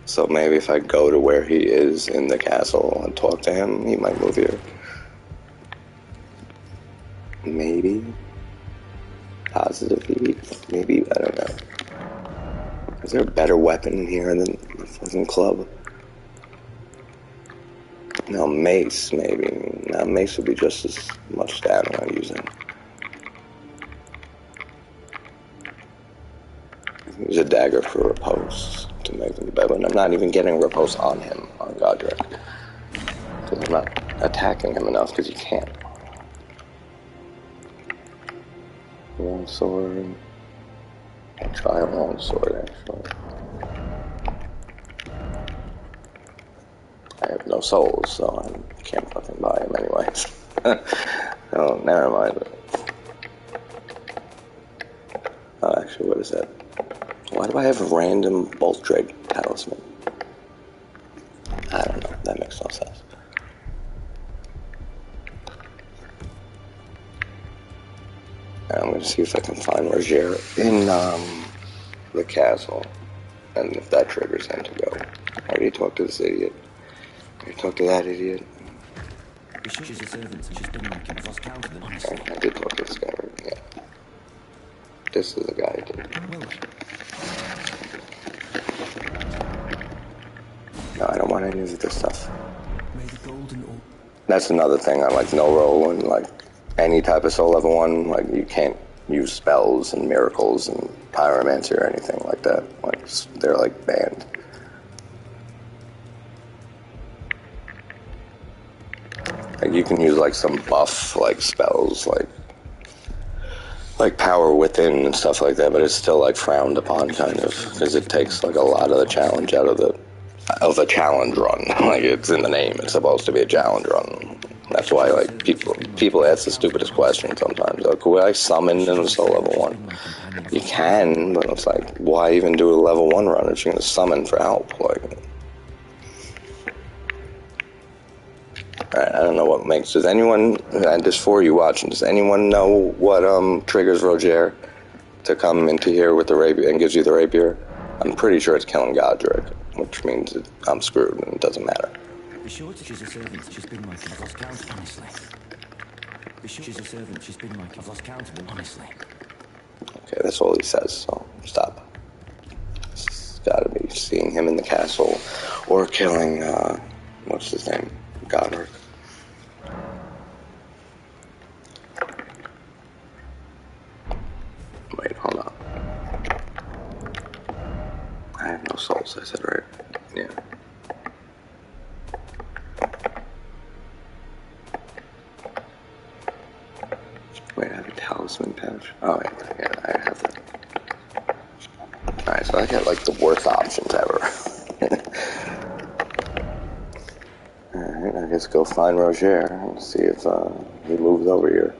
So maybe if I go to where he is in the castle and talk to him, he might move here. Maybe. Positively. Maybe, I don't know. Is there a better weapon here than the fucking club? No, mace, maybe. No, mace would be just as much stamina I'm using. Use a dagger for repose to make him better. And I'm not even getting repose on him, on Godrick. Because I'm not attacking him enough, because you can't. Long sword. I'll try a long sword, actually. I have no souls, so I can't fucking buy him anyways. Oh, never mind. Oh, actually, what is that? Why do I have a random bolt drag talisman? I don't know. That makes no sense. I'm going to see if I can find Roger in the castle, and if that triggers him to go. I already talked to this idiot. I already talked to that idiot. She's a servant, and she's been like him. I've lost count of them, honestly. I did talk to this guy, yeah. This is the guy I did. No, I don't want any of this stuff. May the golden orb. That's another thing. I like no roll and like any type of soul level 1. Like you can't use spells and miracles and pyromancy or anything like that. Like they're like banned. Like you can use like some buff like spells like power within and stuff like that, but it's still like frowned upon kind of because it takes like a lot of the challenge out of a challenge run. Like it's in the name. It's supposed to be a challenge run. That's why like people ask the stupidest question sometimes. Like, could I summon in a soul level 1? You can, but it's like, why even do a level 1 run if you're gonna summon for help? Like, I don't know what makes. Does anyone, and just for you watching, does anyone know what triggers Roger to come into here with the rapier and gives you the rapier? I'm pretty sure it's killing Godrick, which means I'm screwed and it doesn't matter. Be sure she's a servant. She's been like him. I've lost count, honestly. Be sure she's a servant. She's been like him. I've lost count of them, honestly. Okay, that's all he says, so stop. It's gotta be seeing him in the castle or killing, what's his name? Godrick. Wait, hold on. I have no souls, I said, right? Yeah. Wait, I have a talisman patch? Oh, yeah, I have that. Alright, so I got like the worst options ever. Alright, I guess go find Roger and see if he moves over here.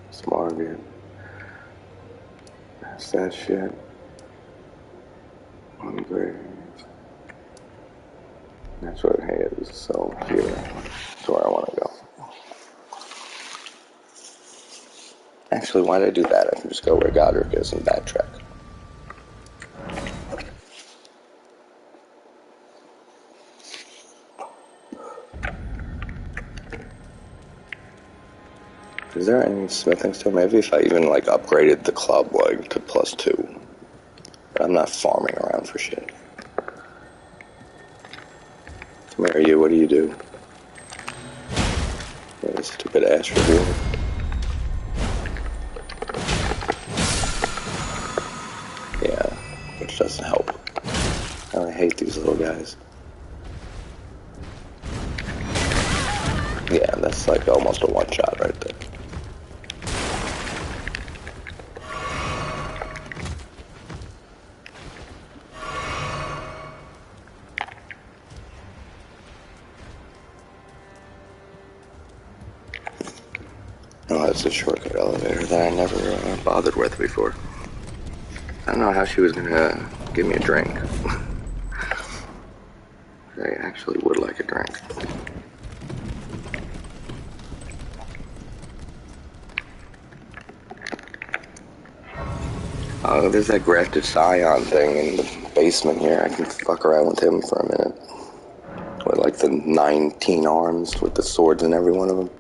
It's Margit. That's that shit. One grave. That's what it is. So here, that's where I want to go. Actually, why did I do that? I can just go where Godrick is and backtrack. Is there any smithing still? Maybe if I even like upgraded the club like to +2. But I'm not farming around for shit. Come here, you. What do you do? Yeah, this stupid ass review. Yeah, which doesn't help. I hate these little guys. Yeah, that's like almost a one-shot right there. Oh, that's a shortcut elevator that I never bothered with before. I don't know how she was gonna give me a drink. I actually would like a drink. Oh, there's that grafted scion thing in the basement here. I can fuck around with him for a minute. With like the 19 arms with the swords in every one of them.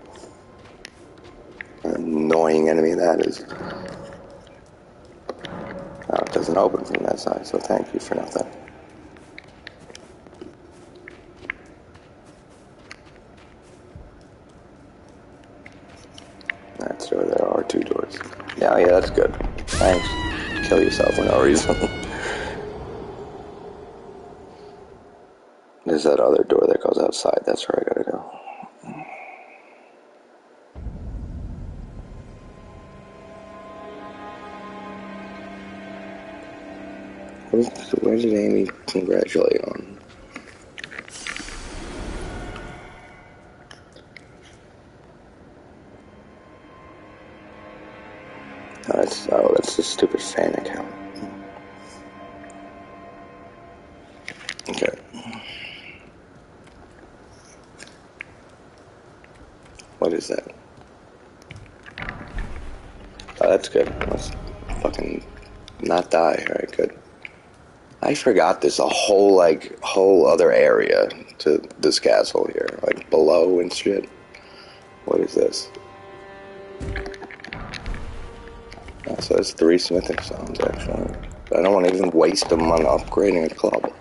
An annoying enemy that is. Oh, it doesn't open from that side, so thank you for nothing. That's door. There are 2 doors. Yeah, that's good. Thanks. Kill yourself for no reason. There's that other door that goes outside. That's where I gotta go. Where did Amy congratulate on? Oh, stupid fan account. Okay. What is that? Oh, that's good. Let's fucking not die. Alright, good. I forgot there's a whole other area to this castle here. Like, below and shit. What is this? Oh, so there's 3 smithing stones, actually. But I don't want to even waste them on upgrading a club.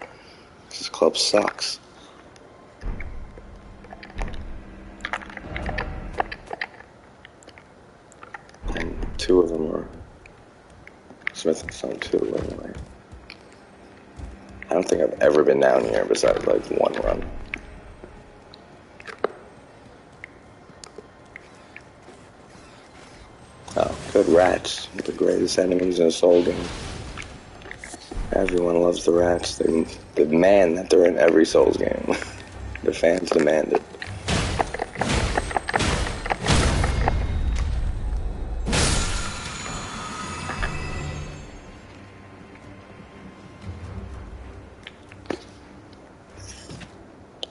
This club sucks. And 2 of them are smithing stone 2, anyway. I don't think I've ever been down here besides, like, 1 run. Oh, good rats. The greatest enemies in a Soul game. Everyone loves the rats. They demand that they're in every Souls game. The fans demand it.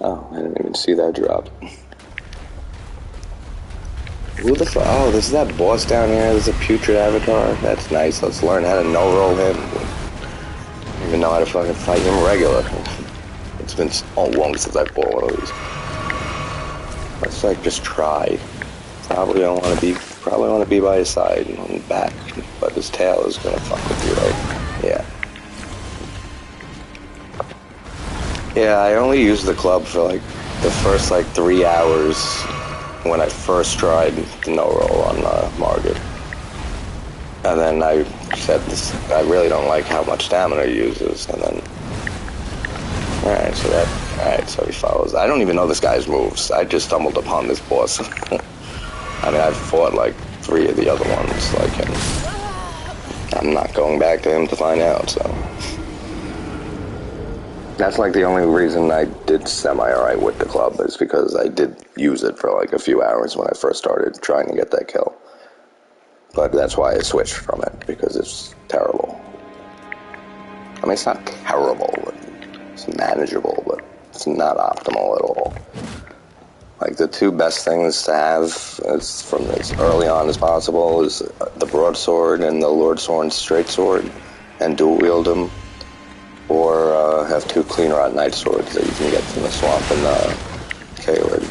Oh, I didn't even see that drop. Who the fuck? Oh, this is that boss down here. There's a putrid avatar. That's nice. Let's learn how to no-roll him. I don't even know how to fucking fight him regular. It's been so long since I fought one of these. Let's like just try. Probably want to be by his side and back, but his tail is gonna fuck with you, right? Yeah. Yeah, I only used the club for like the first like 3 hours when I first tried the no-roll on Margit. And then I said, I really don't like how much stamina he uses, and then... Alright, so he follows. I don't even know this guy's moves. I just stumbled upon this boss. I mean, I've fought like 3 of the other ones, like him. I'm not going back to him to find out, so... That's like the only reason I did semi-alright with the club is because I did use it for like a few hours when I first started trying to get that kill. But that's why I switched from it, because it's terrible. I mean, it's not terrible, but it's manageable, but it's not optimal at all. Like, the 2 best things to have is from as early on as possible is the broadsword and the Lord Sword's straight sword, and dual wield them. Or have 2 clean rot knight swords that you can get from the swamp and Caelid.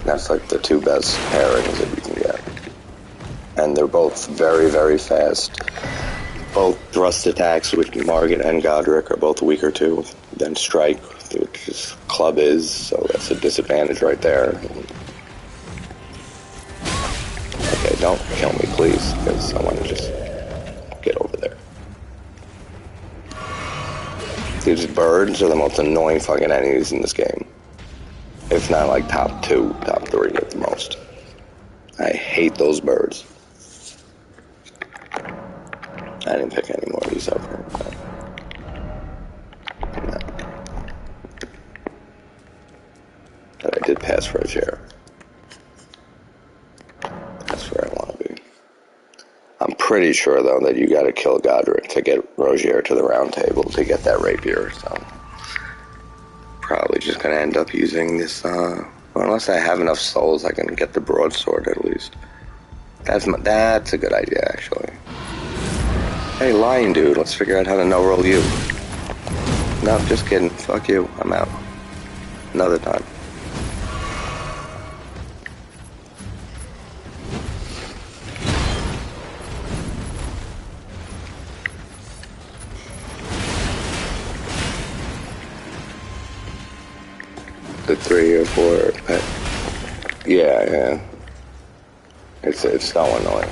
That's like the 2 best pairings that you can get. And they're both very, very fast. Both thrust attacks, which Margit and Godrick are both weaker to than strike, which his club is, so that's a disadvantage right there. Okay, don't kill me, please, because I want to just... get over there. These birds are the most annoying fucking enemies in this game. If not like top 2, top 3 at the most. I hate those birds. I didn't pick any more of these up here. No. But I did pass for a chair. That's where I want to be. I'm pretty sure, though, that you gotta kill Godrick to get Rogier to the round table to get that rapier, so... Probably just gonna end up using this, well, unless I have enough souls, I can get the broadsword, at least. That's a good idea, actually. Hey, lion dude, let's figure out how to no-roll you. No, just kidding. Fuck you. I'm out. Another time. The 3 or 4 pet. Yeah. It's so annoying.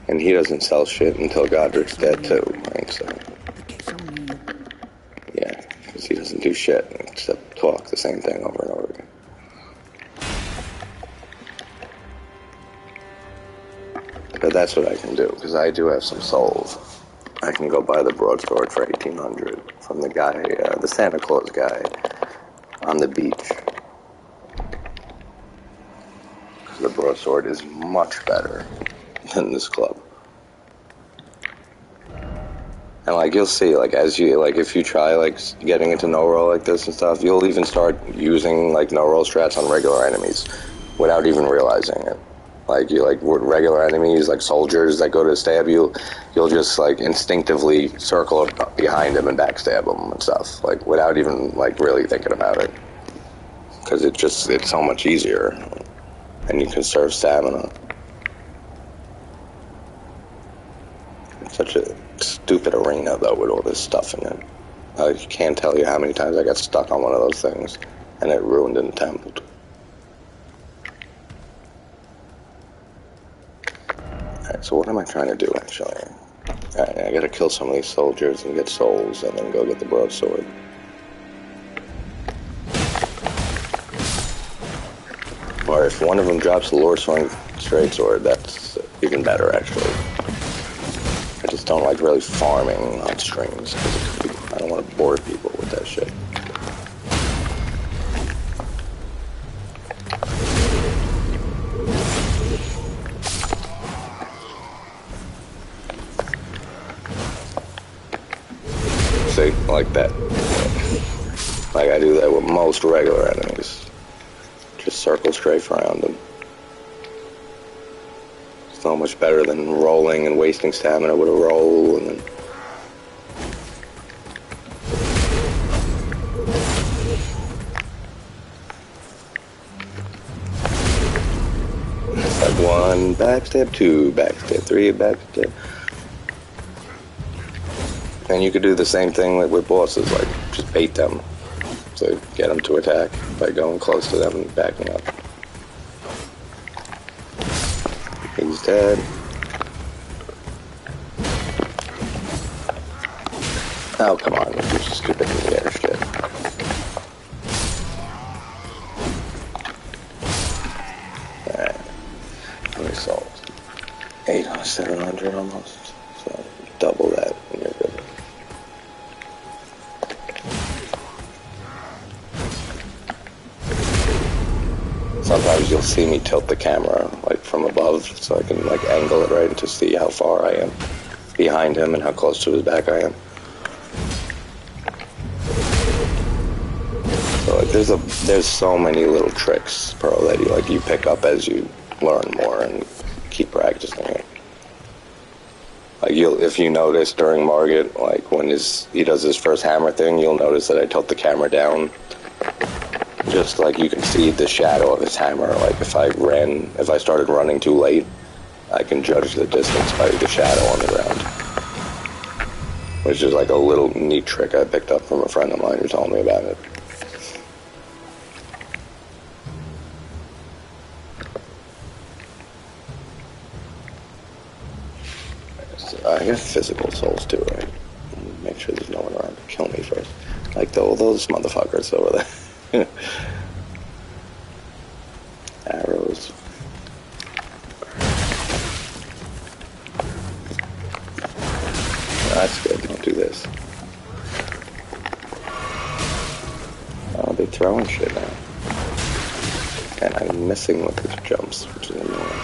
And he doesn't sell shit until Godrick's dead too, right? So yeah, because he doesn't do shit except talk the same thing over and over again. But that's what I can do, because I do have some souls. I can go buy the broadsword for 1,800 from the guy, the Santa Claus guy, on the beach. Because the broadsword is much better than this club. And like you'll see, like as you like if you try like getting into no roll like this and stuff, you'll even start using like no roll strats on regular enemies without even realizing it. Like you like with regular enemies, like soldiers that go to stab you, you'll just like instinctively circle behind them and backstab them and stuff, like without even like really thinking about it. Because it's so much easier, and you conserve stamina. It's such a stupid arena though with all this stuff in it. I can't tell you how many times I got stuck on one of those things, and it ruined an attempt. Alright, so what am I trying to do, actually? Alright, I gotta kill some of these soldiers and get souls, and then go get the broadsword. Or if one of them drops the Lord Swing Straight Sword, that's even better, actually. I just don't like really farming on streams, because I don't want to bore people with that shit. See, like that. Like I do that with most regular enemies. Just circle strafe around them. So much better than rolling and wasting stamina with a roll and then... It's like 1, backstab, 2, backstab, 3, backstab. And you could do the same thing like with bosses, like just bait them. So get them to attack by going close to them and backing up. He's dead. Oh, come on, you stupid in the air shit. Alright. How many souls? 800, 700 almost. So double that and you're good. Sometimes you'll see me tilt the camera like from above so I can like angle it right to see how far I am behind him and how close to his back I am. So like there's so many little tricks, bro, that you pick up as you learn more and keep practicing it. Like if you notice during Margit, like when he does his first hammer thing, you'll notice that I tilt the camera down. Just like you can see the shadow of his hammer. Like if I started running too late, I can judge the distance by the shadow on the ground. Which is like a little neat trick I picked up from a friend of mine who told me about it. So I got physical souls too, right? Make sure there's no one around to kill me first. Like all those motherfuckers over there. Arrows. That's good, don't do this. Oh, they're throwing shit now. And I'm missing with the jumps, which is annoying.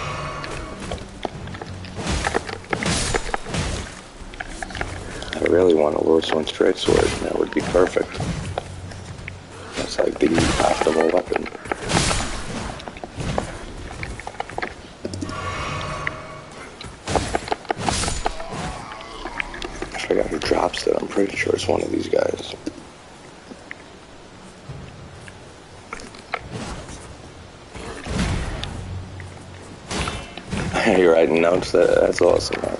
I really want a Lord Swing Straight Sword, that would be perfect. That's like the optimal weapon. I forgot who drops it. I'm pretty sure it's one of these guys. You're writing notes. That's awesome, man.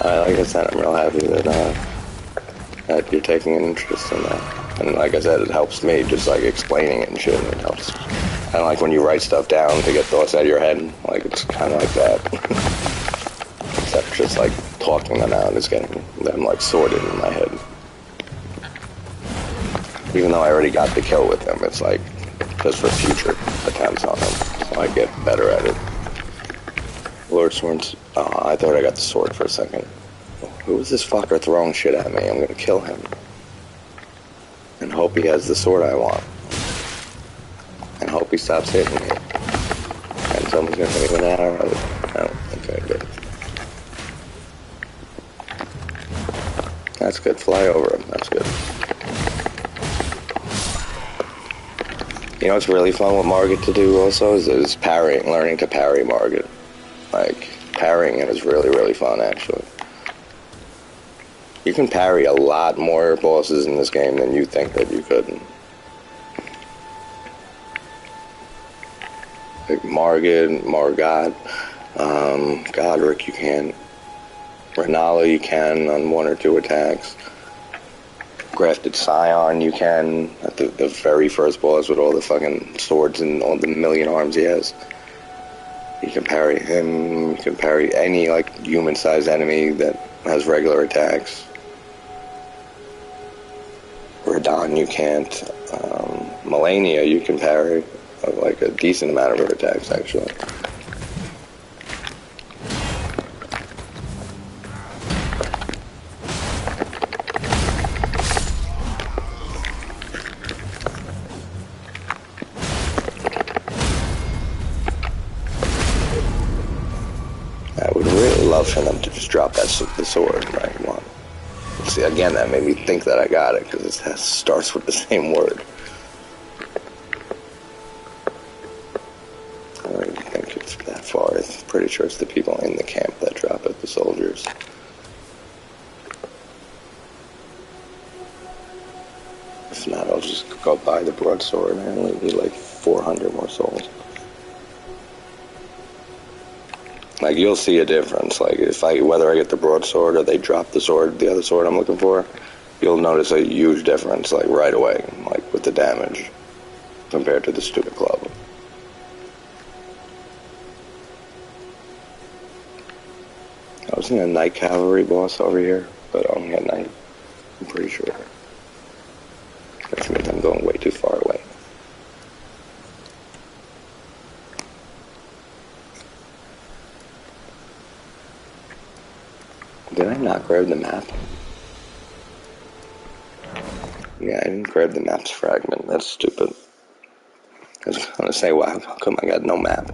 Like I said, I'm real happy that you're taking an interest in that. And like I said, it helps me just like explaining it and shit. It helps. Kind of like when you write stuff down to get thoughts out of your head. Like it's kind of like that. Except just like talking them out is getting them like sorted in my head. Even though I already got the kill with them, it's like just for future attempts on them, so I get better at it. Lord Swords. Oh, I thought I got the sword for a second. Who is this fucker throwing shit at me? I'm gonna kill him. And hope he has the sword I want. he stops hitting me. And someone's gonna hit me with an arrow. Oh, okay, good. That's good. Fly over him. That's good. You know what's really fun with Margit to do also is parrying, learning to parry Margit. Like, parrying it is really, really fun, actually. You can parry a lot more bosses in this game than you think that you could. Like Margit, Godrick you can. Renala you can on 1 or 2 attacks. Grafted Scion you can at the very first boss with all the fucking swords and all the million arms he has. You can parry him, you can parry any like human-sized enemy that has regular attacks. Radon you can't. Melania you can parry like a decent amount of her attacks actually. For them to just drop the sword, right? One. See, again, that made me think that I got it, because it starts with the same word. I don't even think it's that far. I'm pretty sure it's the people in the camp that drop it, the soldiers. If not, I'll just go buy the broadsword and only need like 400 more souls. Like, you'll see a difference. Like, whether I get the broadsword or they drop the other sword I'm looking for, you'll notice a huge difference, like, right away, like, with the damage, compared to the stupid club. I was in a night cavalry boss over here, but only at night, I'm pretty sure. That means I'm going way too far away. Did I not grab the map? Yeah, I didn't grab the map's fragment. That's stupid. I was gonna say, wow, how come I got no map?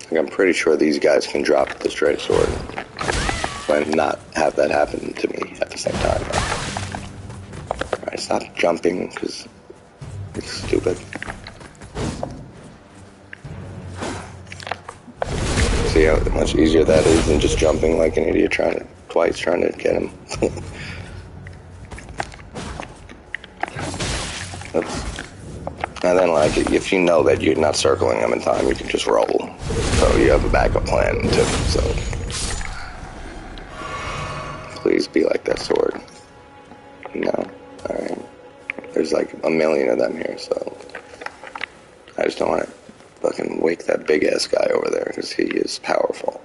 Like, I'm pretty sure these guys can drop the straight sword and not have that happen to me at the same time. Alright, stop jumping, because it's stupid. See how much easier that is than just jumping like an idiot trying to get him. And then, like, if you know that you're not circling them in time, you can just roll. So you have a backup plan too. So please be like that sword. No, all right. There's like a million of them here, so I just don't want to fucking wake that big ass guy over there because he is powerful.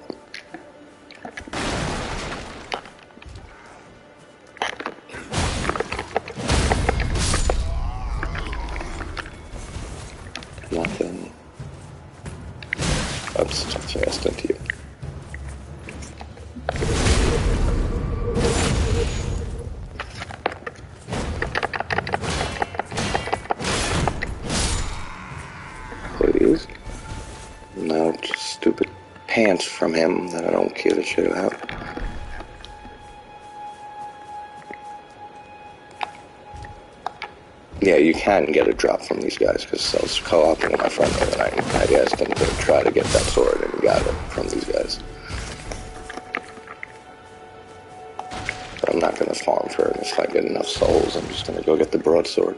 Nothing. Oops, fast into you. Please. No, just stupid pants from him that I don't give a shit about. Yeah, you can get a drop from these guys, because I was co-oping with my friend the other night. I asked him to try to get that sword, and got it from these guys. But I'm not going to farm for it. If I get enough souls, I'm just going to go get the broadsword.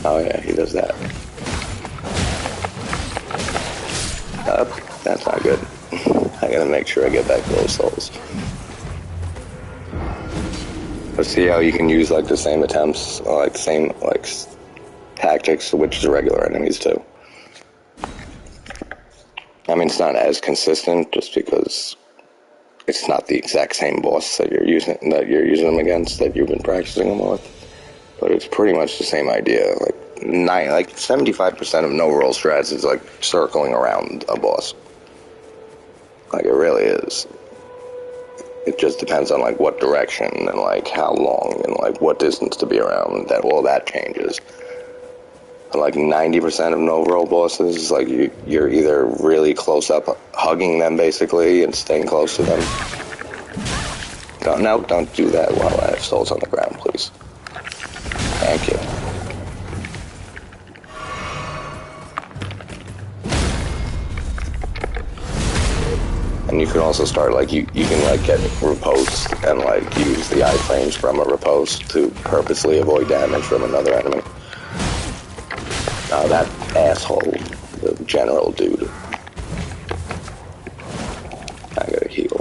Oh yeah, he does that. That's not good. I gotta make sure I get back those souls. But see how you can use like the same attempts, or like the same like tactics, which is regular enemies too. I mean, it's not as consistent just because it's not the exact same boss that you're using them against that you've been practicing them with. But it's pretty much the same idea. Like 75% of no-roll strats is like circling around a boss. Like, it really is. It just depends on like what direction and like how long and like what distance to be around. That all that changes. And like 90% of no-roll bosses, like you're either really close up, hugging them basically, and staying close to them. Don't do that while I have souls on the ground, please. Thank you. And you can also start, like, you can, like, get riposte and, like, use the iframes from a riposte to purposely avoid damage from another enemy. That asshole, the general dude. I gotta heal.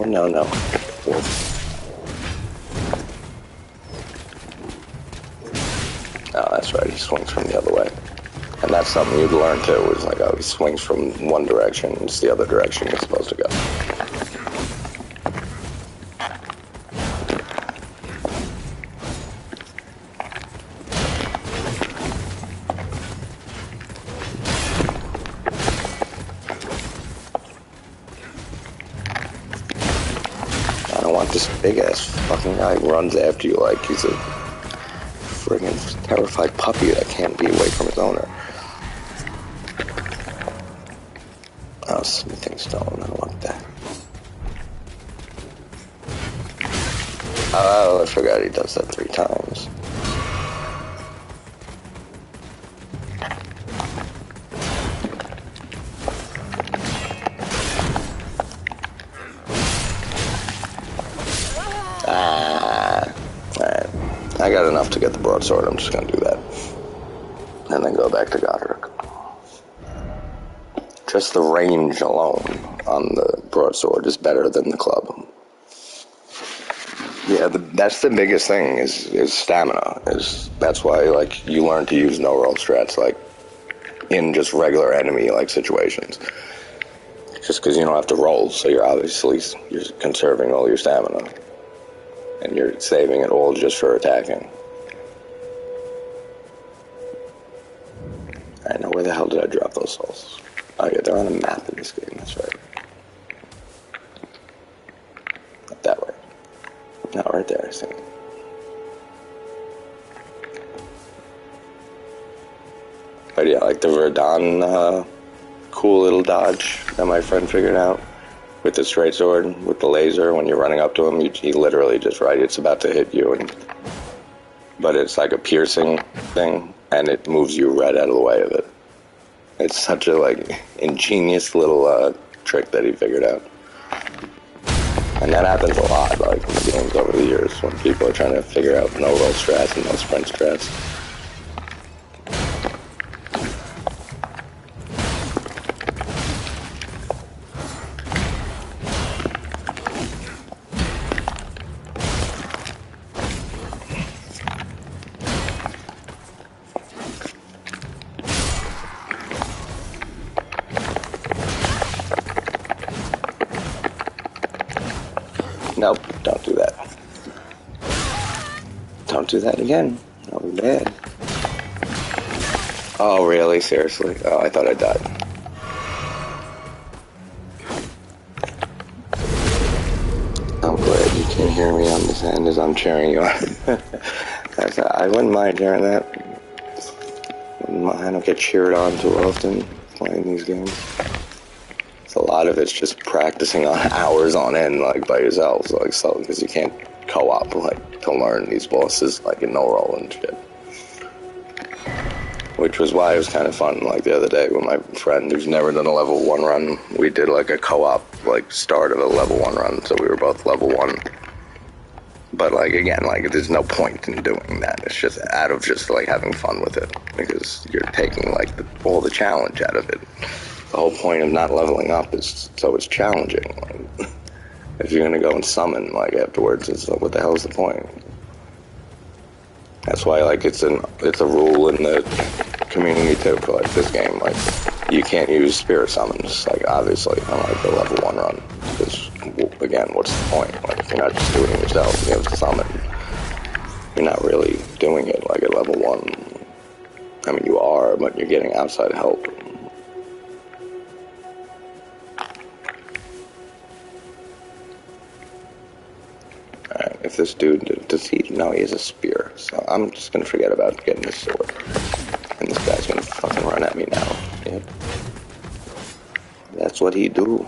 No. Oh, that's right, he swings from the other way. And that's something you'd learn too, is like, oh, he swings from one direction, it's the other direction you're supposed to go. I don't want this big ass fucking guy who runs after you like he's a friggin' terrified puppy that can't be away from his owner. Oh, smithing stone, I don't want that. Oh, I forgot he does that 3 times. Alright. I got enough to get the broadsword, I'm just gonna do that. And then go back to Godrick. Just the range alone on the broadsword is better than the club. Yeah, that's the biggest thing is stamina. That's why like you learn to use no-roll strats like in just regular enemy like situations. Just because you don't have to roll, so you're conserving all your stamina, and you're saving it all just for attacking. I know where the hell did I drop those souls? Oh yeah, they're on a map in this game, that's right. Not that way. No, right there, I think. But yeah, like the Verdun, cool little dodge that my friend figured out with the straight sword, with the laser, when you're running up to him, he literally just, it's about to hit you, but it's like a piercing thing, and it moves you right out of the way of it. It's such a, like, ingenious little trick that he figured out. And that happens a lot, like, in the games over the years, when people are trying to figure out no-roll strats and no-sprint strats. Nope, don't do that. Don't do that again. That'll be bad. Oh, really? Seriously? Oh, I thought I died. I'm glad you can hear me on this end as I'm cheering you on. I wouldn't mind hearing that. I don't get cheered on too often playing these games. A lot of it's just practicing on hours on end, like, by yourselves, like, so, because you can't co-op, like, to learn these bosses, like, in no-roll and shit. Which was why it was kind of fun, like, the other day with my friend who's never done a level 1 run. We did, like, a co-op, like, start of a level 1 run, so we were both level 1. But, like, again, like, there's no point in doing that. It's just out of just, like, having fun with it, because you're taking, like, all the challenge out of it. The whole point of not leveling up is so it's challenging. Like, if you're gonna go and summon, like, afterwards, it's like, what the hell is the point? That's why, like, it's a rule in the community too for, like, this game. Like, you can't use spirit summons, like, obviously, on, like, the level 1 run. Because, again, what's the point? Like, if you're not just doing it yourself, you have to summon. you're not really doing it like at level 1. I mean, you are, but you're getting outside help. Alright, if this dude, does he? No, he has a spear, so I'm just gonna forget about getting this sword. And this guy's gonna fucking run at me now. Yep. That's what he do.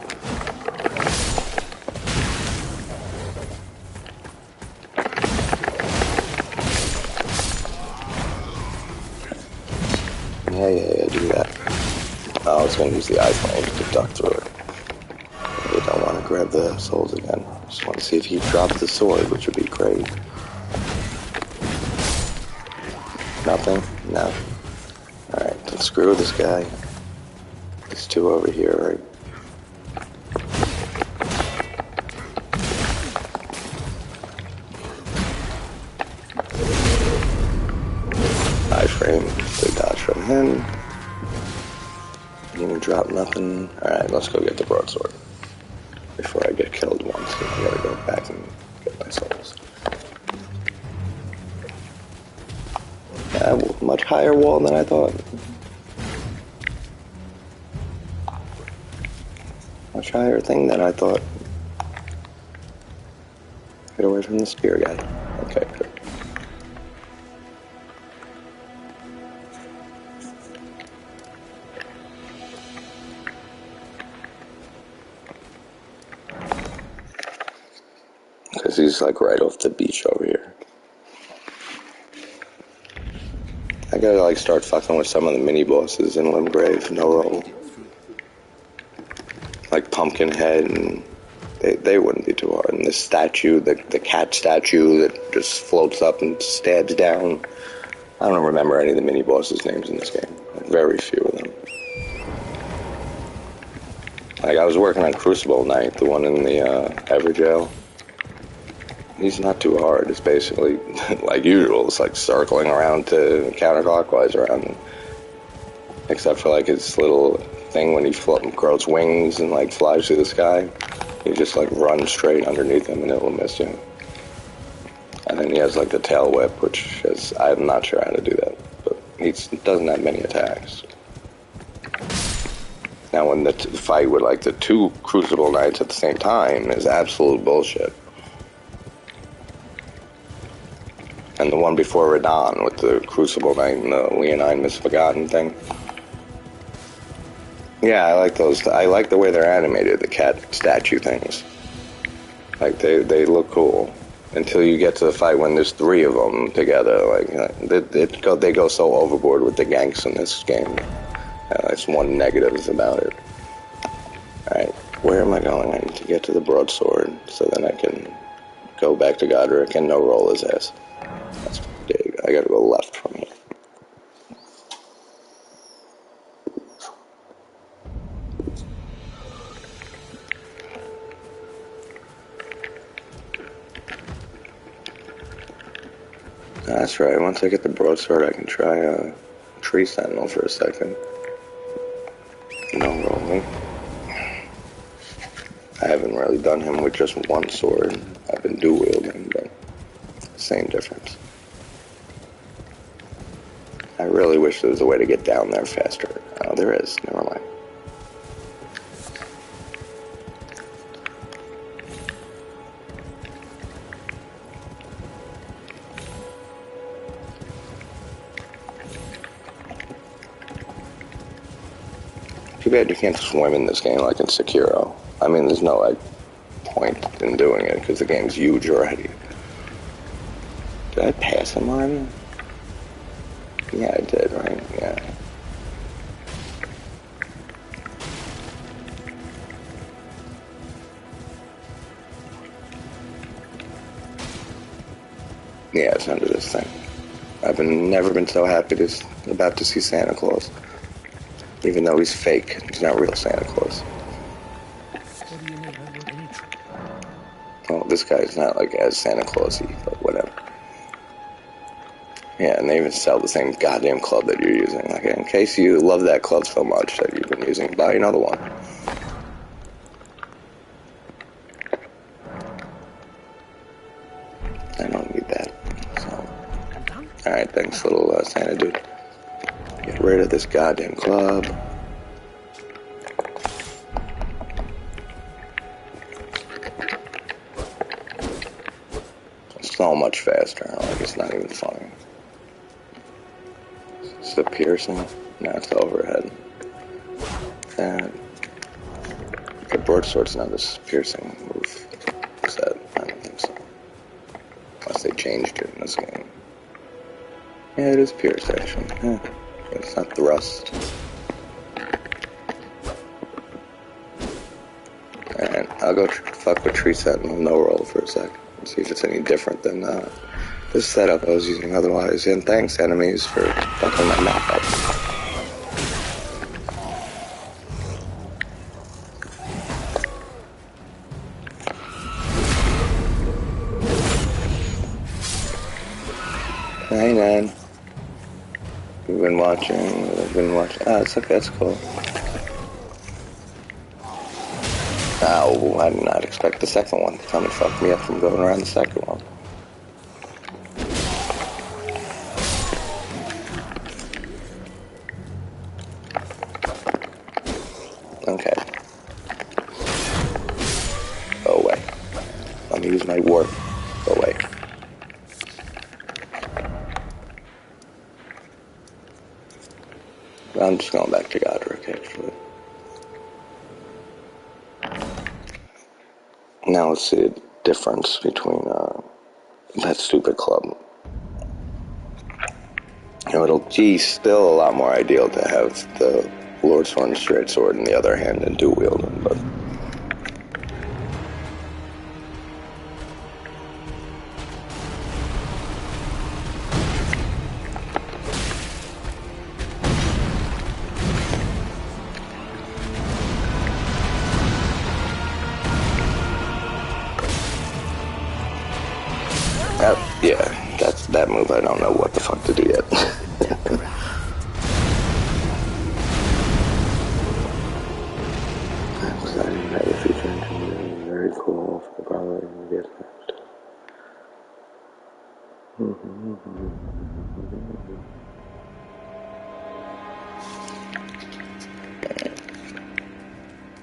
Yeah, do that. Oh, I was gonna use the iframe to duck through it. I don't want to grab the souls again. Just want to see if he drops the sword, which would be great. Nothing? No. Alright, let's screw this guy. These two over here, right? Iframe to dodge from him. Didn't drop nothing. Alright, let's go get the broadsword. Before I get killed once, I gotta go back and get my souls. Much higher wall than I thought. Much higher thing than I thought. Get away from the spear guy. Okay, good. Because he's like right off the beach over here. I gotta like start fucking with some of the mini bosses in Limgrave, no roll. Like Pumpkinhead, and they wouldn't be too hard. And this statue, the cat statue that just floats up and stabs down. I don't remember any of the mini bosses' names in this game. Very few of them. Like I was working on Crucible Knight, the one in the Everjail. He's not too hard. It's basically like usual. It's like circling around to counterclockwise around him. Except for like his little thing when he grows wings and like flies through the sky. You just like run straight underneath him and it'll miss you. And then he has like the tail whip, which is, I'm not sure how to do that. But he doesn't have many attacks. Now when the fight with like the two Crucible Knights at the same time is absolute bullshit. And the one before Radon with the Crucible Knight and the Leonine Misforgotten thing. Yeah, I like those. I like the way they're animated, the cat statue things. Like, they look cool. Until you get to the fight when there's 3 of them together. Like, they go so overboard with the ganks in this game. That's one negative about it. Alright, where am I going? I need to get to the broadsword so then I can go back to Godrick and no roll his ass. That's big. I gotta go left from here. That's right. Once I get the broadsword, I can try a tree sentinel for a second. No rolling. I haven't really done him with just one sword. I've been dual wielding, but same difference. I really wish there was a way to get down there faster. Oh, there is. Never mind. Too bad you can't swim in this game like in Sekiro. I mean, there's no like point in doing it because the game's huge already. Did I pass him already? Yeah, I did, right? Yeah. Yeah, it's under this thing. I've never been so happy about to see Santa Claus. Even though he's fake, he's not real Santa Claus. Well, this guy's not like as Santa Claus-y, but whatever. Yeah, and they even sell the same goddamn club that you're using. Like, in case you love that club so much that you've been using, buy another one. I don't need that. So, Get rid of this goddamn club. It's so much faster. Like, it's not even funny. Is it piercing? No, it's overhead. And the broadsword's not this piercing move. Is that? I don't think so. Unless they changed it in this game. Yeah, it is pierce actually. Yeah. It's not thrust. And I'll go fuck with Tree Sentinel no roll for a sec. See if it's any different than this setup I was using otherwise. And thanks, enemies, for fucking my map up. Hey, man. We've been watching. Ah, it's okay, that's cool. Oh, I did not expect the second one to come and fuck me up from going around the second one. Okay. Go away. Let me use my warp. Go away. I'm just going back to Godrick, actually. Now let's see the difference between that stupid club. You know, it'll be still a lot more ideal to have the Lord Sword and Straight Sword in the other hand and dual wield them, but... yeah, that's that move. I don't know what the fuck to do yet. Exciting, heavy feature engine, very cool. For the probably get left.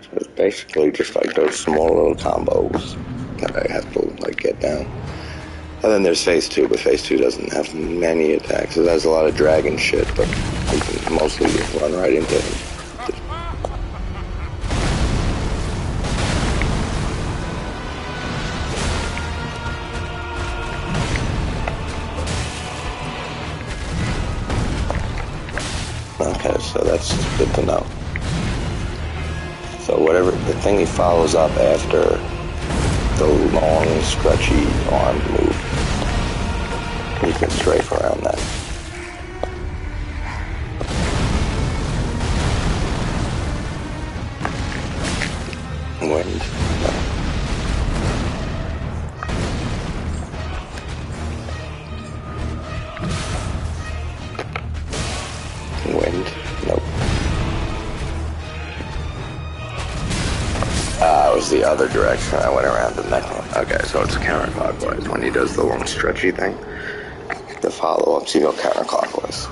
So it's basically just like those small little combos that I have to like get down. And then there's phase 2, but phase 2 doesn't have many attacks. It has a lot of dragon shit, but you can mostly run right into him. Okay, so that's good to know. So whatever, the thing he follows up after the long, stretchy arm move, you can strafe around that. Wind. Wind. Nope. It was the other direction. I went around the neck one. Okay, so it's counterclockwise. When he does the long stretchy thing, the follow-ups, you go counterclockwise.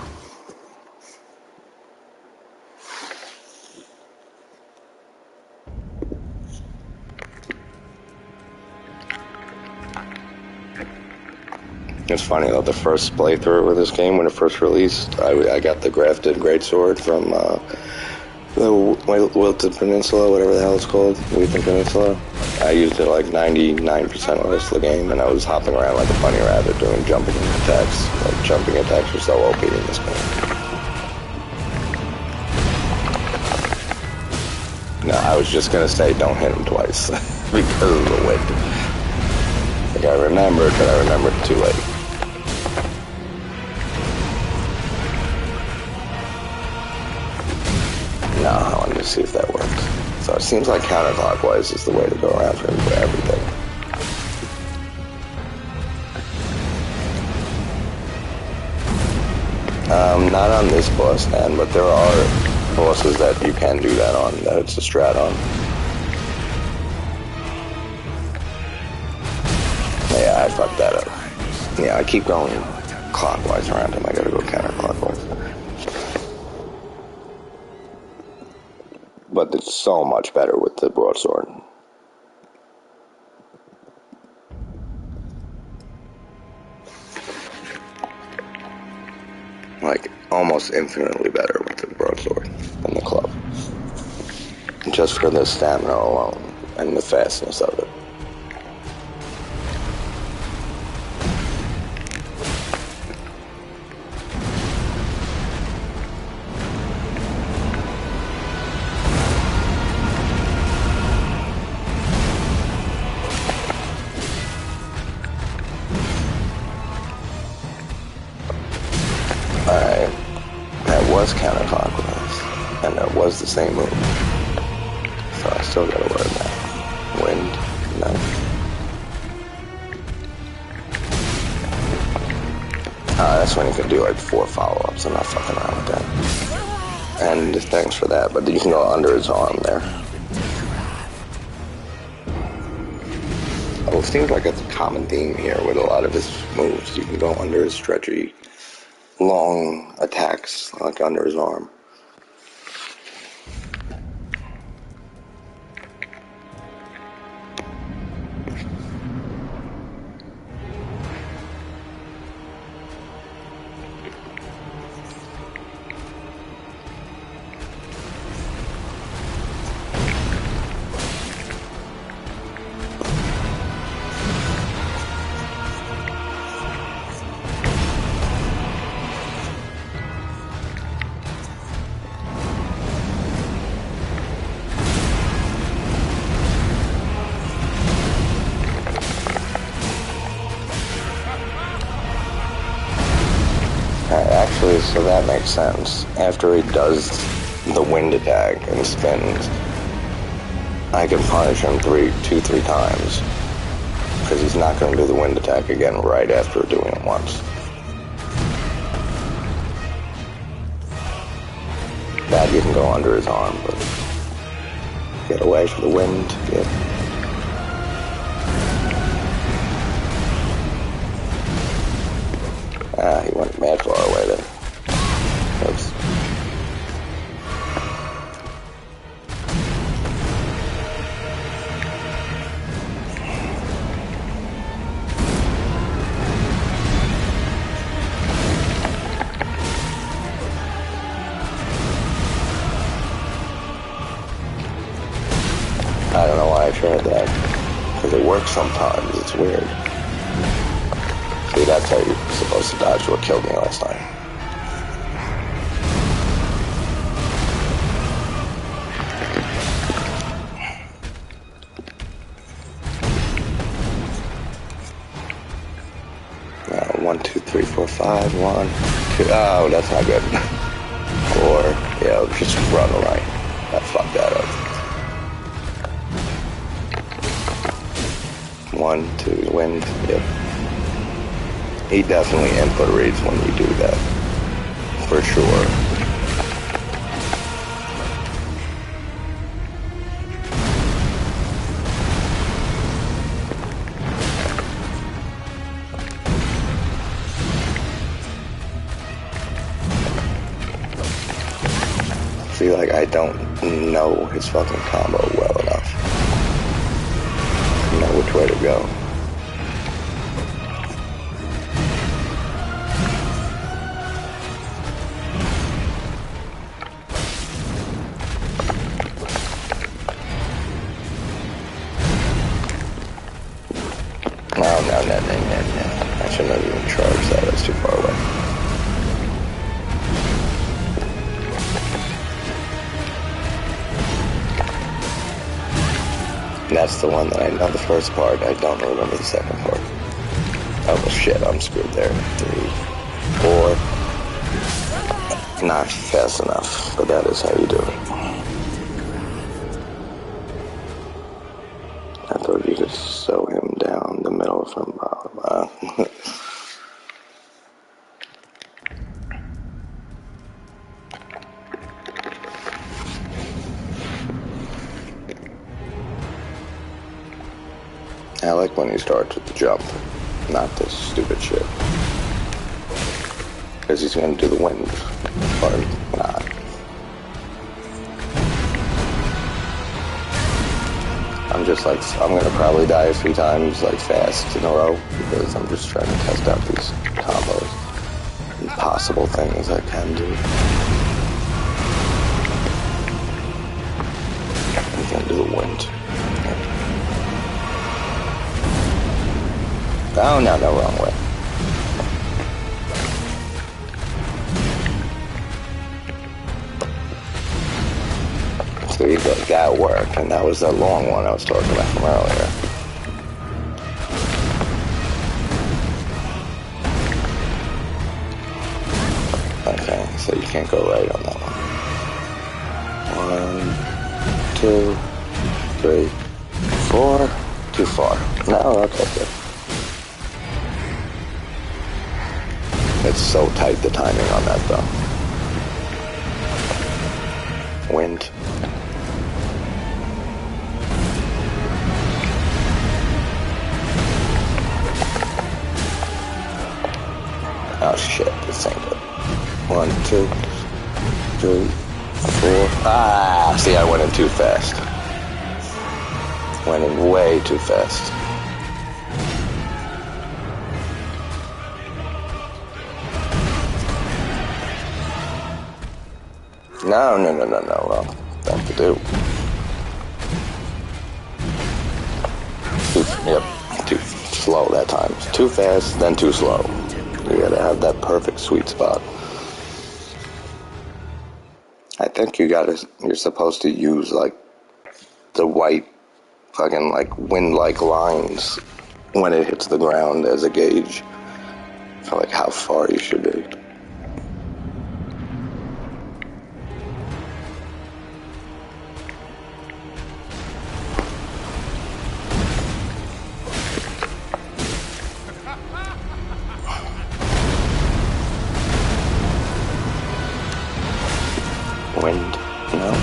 It's funny though, the first playthrough with this game, when it first released, I got the grafted greatsword from the Wilton Peninsula, whatever the hell it's called, Wilton Peninsula. I used it like 99% of the rest of the game, and I was hopping around like a bunny rabbit doing jumping attacks. Like, jumping attacks are so OP in this game. No, I was just gonna say don't hit him twice, because of the wind. Like, I remembered, but I remembered too late. No, I wanted to see if that worked. So it seems like counterclockwise is the way to go around for everything. Not on this boss stand, but there are bosses that you can do that on, that it's a strat on. Yeah, I fucked that up. Yeah, I keep going clockwise around him. I gotta go counterclockwise. so much better with the broadsword. Like, almost infinitely better with the broadsword than the club. Just for the stamina alone and the fastness of it. Alright, that was counterclockwise, and that was the same move. So I still gotta learn that. Wind, no. That's when you can do like 4 follow-ups. I'm not fucking around with that. And thanks for that, but you can go under his arm there. Well, it seems like it's a common theme here with a lot of his moves. You can go under his stretchy, long attacks, like under his arm. Actually, so that makes sense. After he does the wind attack and spins, I can punish him 2-3 times. Because he's not going to do the wind attack again right after doing it once. That you can go under his arm, but get away from the wind, yeah. He went mad far away there. Oops. I don't know why I tried that. Because it works sometimes, it's weird. See, that's how you're supposed to dodge what killed me last time. Now, 1, 2, 3, 4, 5, 1, 2. Oh, that's not good. 4, yeah, just run right. I fucked that up. 1, 2, wind, yep. He definitely input reads when you do that, for sure. I feel like I don't know his fucking combo well enough to know which way to go. No. I shouldn't have even charged that. That's too far away. And that's the one that I know the first part. I don't remember the second part. Oh, well, shit. I'm screwed there. 3, 4. Not fast enough, but that is how you do it. I thought you could sew him down the middle from bottom. I like when he starts with the jump, not this stupid shit. Because he's going to do the wind, or not. just like, I'm gonna probably die a few times, like fast in a row, because I'm just trying to test out these combos. Impossible things I can do. You can do the wind. Oh, no, wrong way. So you go, that worked, and that was that long one I was talking about from earlier. Okay, so you can't go right on that one. 1, 2, 3, 4. Too far. No, okay, good. It's so tight, the timing on that, though. Wind. Oh shit, this ain't good. 1, 2, 3, 4. Ah, see, I went in too fast. Went in way too fast. No, wrong thing to do. Too slow that time. Too fast, then too slow. You gotta have that perfect sweet spot. I think you're supposed to use like the white fucking like wind-like lines when it hits the ground as a gauge for like how far you should be. Wind, no.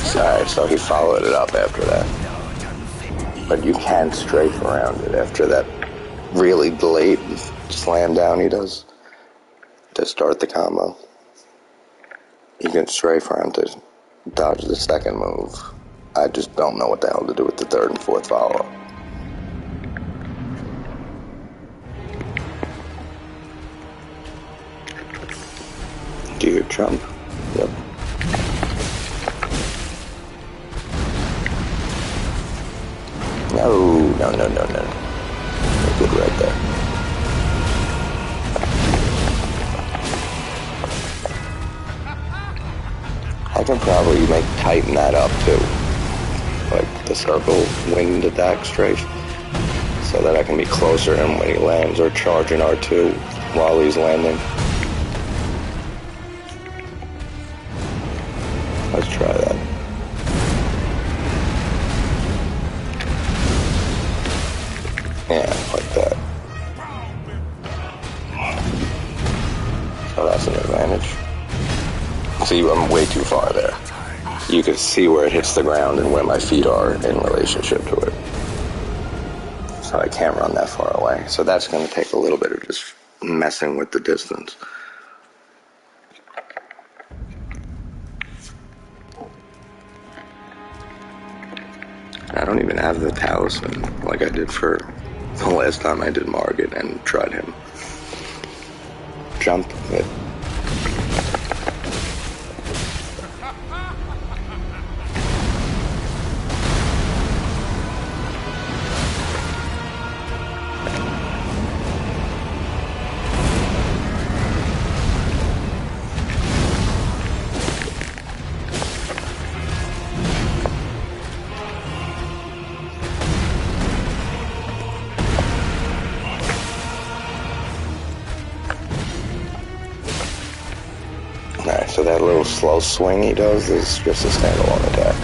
Sorry, so he followed it up after that. But you can't strafe around it after that really blatant slam down he does to start the combo. You can strafe around to dodge the second move. I just don't know what the hell to do with the third and fourth follow-up. Do your jump. Yep. No. You're good right there. I can probably tighten that up too. Like the circle winged attack strafe. So that I can be closer to him when he lands or charging R2 while he's landing. Let's try that. Yeah, like that. So that's an advantage. See, I'm way too far there. You can see where it hits the ground and where my feet are in relationship to it. So I can't run that far away. So that's going to take a little bit of just messing with the distance. I don't even have the talisman like I did for the last time I did Margit and tried him. Jump it. Alright, so that little slow swing he does is just a standalone attack.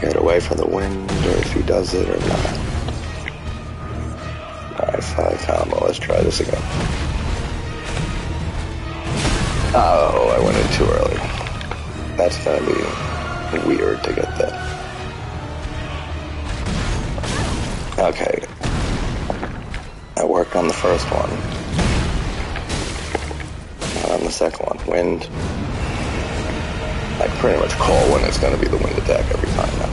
Get away from the wind, or if he does it or not. Alright, 5 combo, let's try this again. Oh, I went in too early. That's gonna be weird to get that. Okay. I worked on the first one. And on the second one, wind. I pretty much call when it's going to be the wind attack every time now.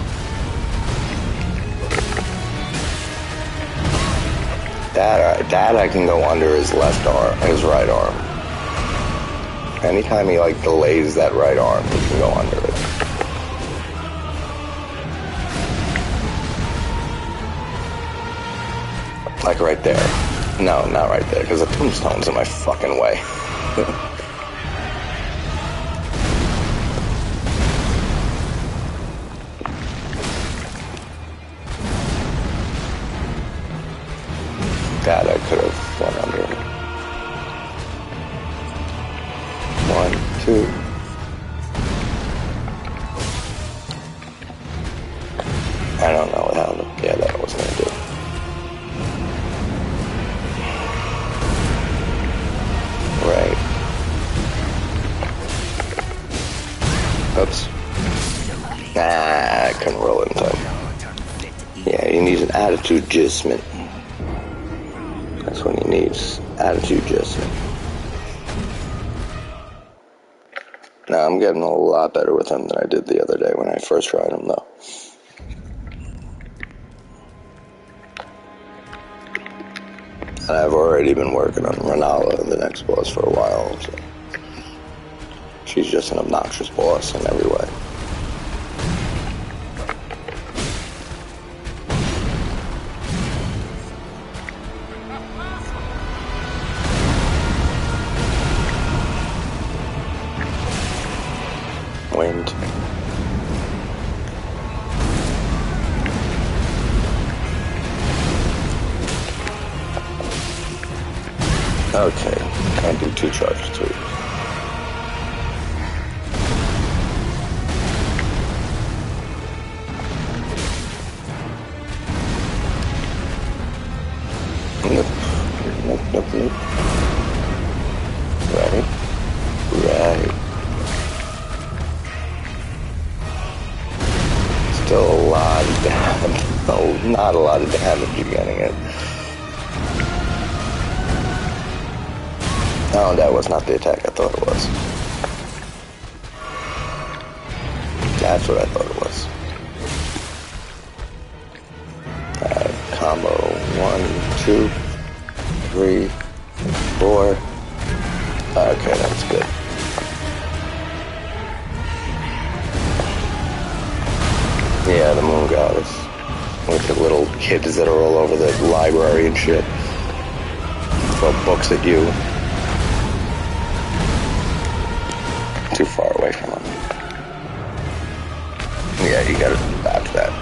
That I can go under his left arm, his right arm. Anytime he like delays that right arm, he can go under it. Like right there. No, not right there, because the tombstone's in my fucking way. That I could have went under. 1, 2. I don't know how to. Yeah, that I was gonna do. Right. Oops. Nah, I couldn't roll it in time. Yeah, he needs an attitude adjustment. That's what he needs. Attitude adjustment. Now I'm getting a lot better with him than I did the other day when I first tried him, though. And I've already been working on Renala, the next boss, for a while. So she's just an obnoxious boss in every way. Wind. Okay, can't do 2 charges too. Nope. Ready? Right. Still a lot of damage. Oh, not a lot of damage you're getting it. No, that was not the attack I thought it was. That's what I thought it was. Combo 1, 2, 3, 4. Okay, that's good. Yeah, the moon goddess. With the little kids that are all over the library and shit. Throw books at you. Too far away from him. Yeah, you gotta dodge that.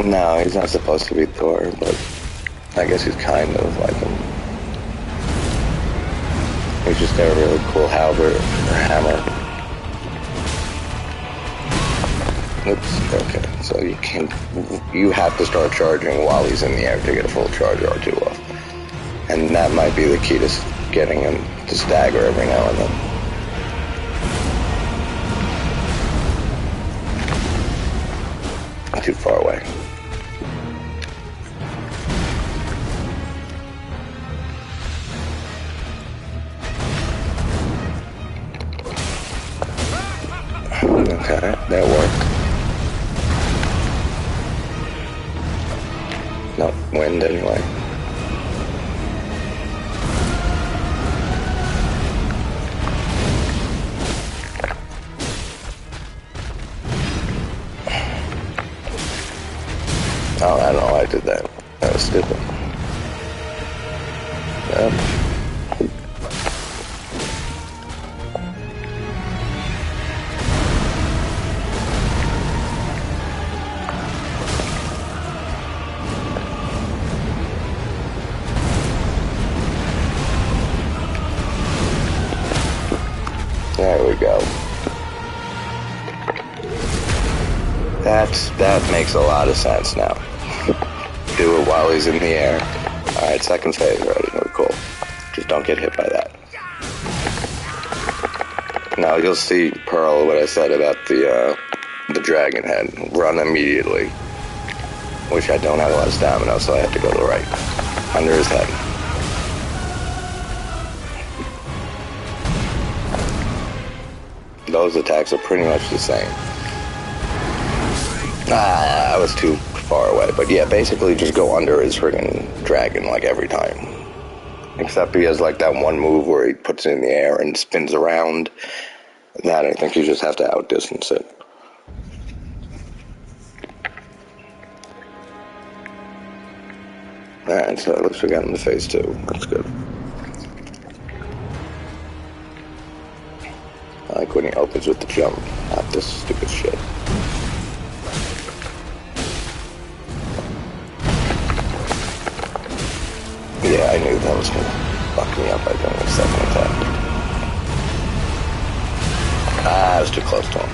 No, he's not supposed to be Thor, but I guess he's kind of like him. He's just got a really cool halberd or hammer. Oops, okay, so you have to start charging while he's in the air to get a full charge R2 off. And that might be the key to getting him to stagger every now and then. Too far away. Okay, that worked. No, wind anyway. Oh, I don't know why I did that. That was stupid. Yep. There we go. That makes a lot of sense now. Do it while he's in the air. Alright, second phase already. We're cool. Just don't get hit by that. Now you'll see, Pearl, what I said about the dragon head. Run immediately. which I don't have a lot of stamina, so I have to go to the right. Under his head. Those attacks are pretty much the same. I was too far away. But yeah, basically just go under his friggin' dragon like every time. Except he has like that one move where he puts it in the air and spins around. That I think you just have to outdistance it. Alright, so at least we got him to phase 2. That's good. I like when he opens with the jump. Not this stupid shit. Yeah, I knew that was gonna fuck me up by doing a second attack. I was too close to him.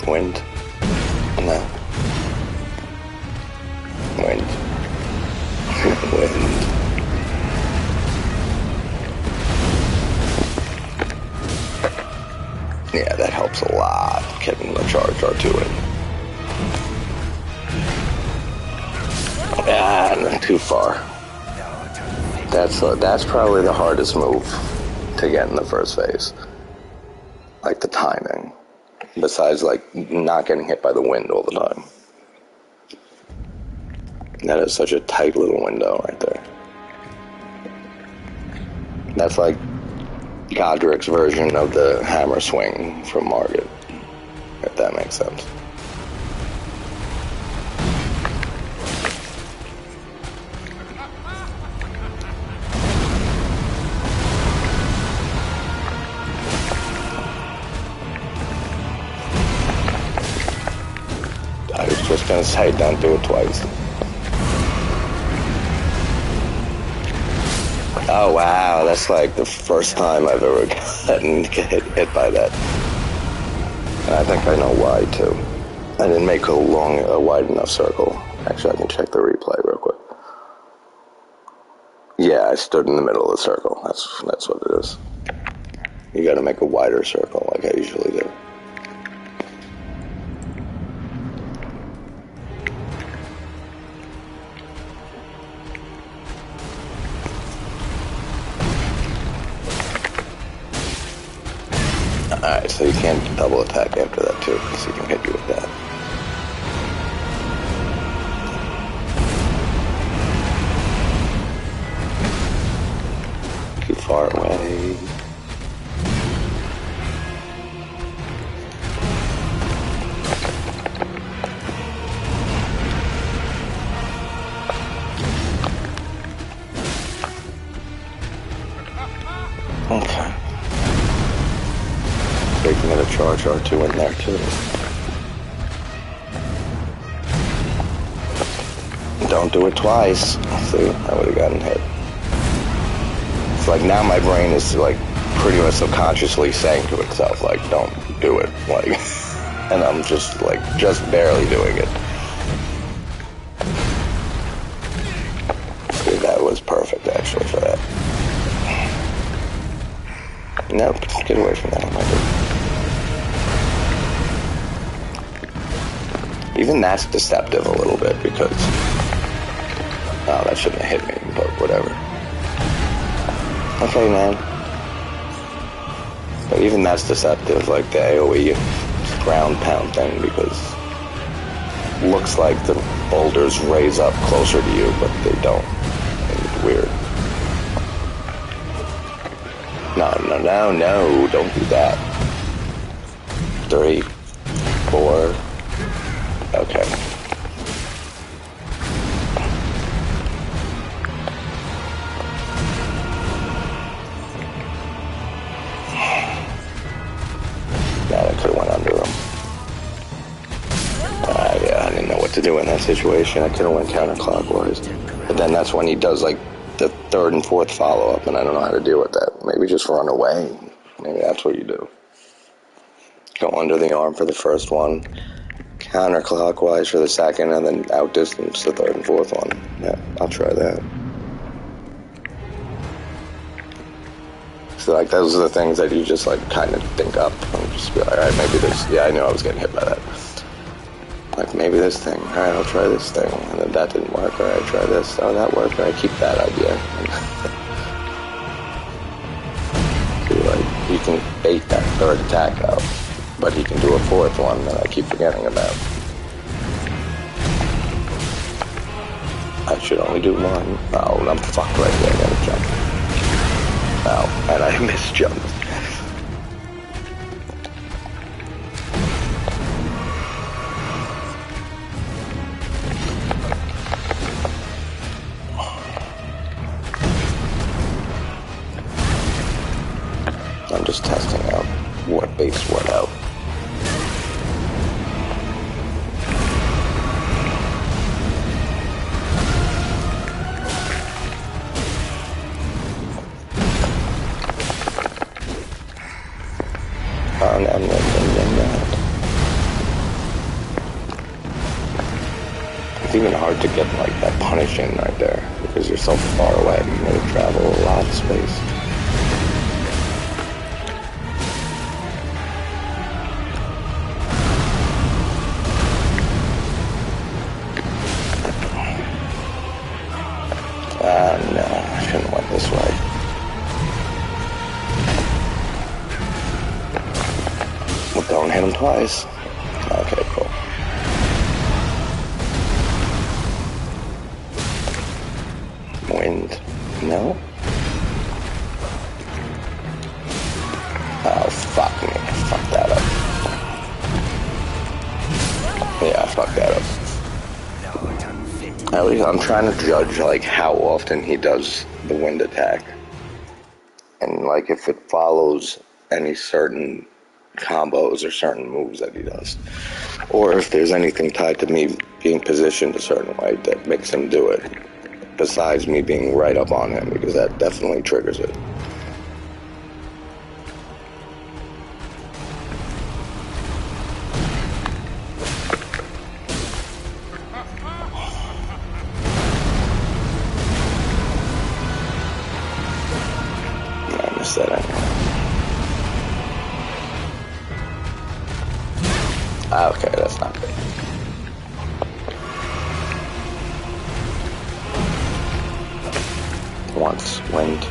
Wind? No. Wind. Wind. Yeah, that helps a lot, getting the charge R2 in. Ah, not too far. That's probably the hardest move to get in the first phase. Like the timing. Besides, like, not getting hit by the wind all the time. That is such a tight little window right there. That's like Godrick's version of the hammer swing from Margit, if that makes sense. I was just gonna say, don't do it twice. Oh wow, that's like the first time I've ever gotten hit by that. And I think I know why too. I didn't make a wide enough circle. Actually, I can check the replay real quick. Yeah, I stood in the middle of the circle. That's what it is. You gotta make a wider circle like I usually do. Alright, so you can't double attack after that too, because he can hit you with that. Too far away. Okay. They can get a charge R2 in there too. Don't do it twice. See, I would have gotten hit. It's like now my brain is like pretty much subconsciously saying to itself, like, don't do it. Like, and I'm just like, just barely doing it. See, that was perfect actually for that. Nope, get away from that. Oh my God. Even that's deceptive a little bit because, oh, that shouldn't have hit me, but whatever. Okay, man. But even that's deceptive, like the AoE ground pound thing, because it looks like the boulders raise up closer to you, but they don't. It's weird. No, don't do that. 3, 4... Okay. Yeah, I could have went under him. Yeah, I didn't know what to do in that situation. I could have went counterclockwise. But then that's when he does like the 3rd and 4th follow-up, and I don't know how to deal with that. Maybe just run away. Maybe that's what you do. Go under the arm for the first one. counterclockwise for the second, and then outdistance the third and fourth one. Yeah, I'll try that. So, like, those are the things that you just, like, kind of think up and just be like, alright, maybe this, yeah, I knew I was getting hit by that. Like, maybe this thing, alright, I'll try this thing, and then that didn't work, alright, try this, oh, that worked, alright, keep that idea. So, like, you can bait that third attack out, but he can do a fourth one that I keep forgetting about. I should only do one. Oh, I'm fucked right there, I gotta jump. Oh, and I misjumped. I'm just testing out what baits what out. It's even hard to get like that punish in right there because you're so far away. You need to travel a lot of space. No, I shouldn't have went this way. Well, don't hit him twice. Okay, cool. Wind. No? Oh, fuck me. Fuck that up. Yeah, fuck that up. At least I'm trying to judge, like, how often he does the wind attack. And, like, if it follows any certain combos or certain moves that he does. Or if there's anything tied to me being positioned a certain way that makes him do it. Besides me being right up on him, because that definitely triggers it. I missed that anyway. Okay, that's not good. Once, wind.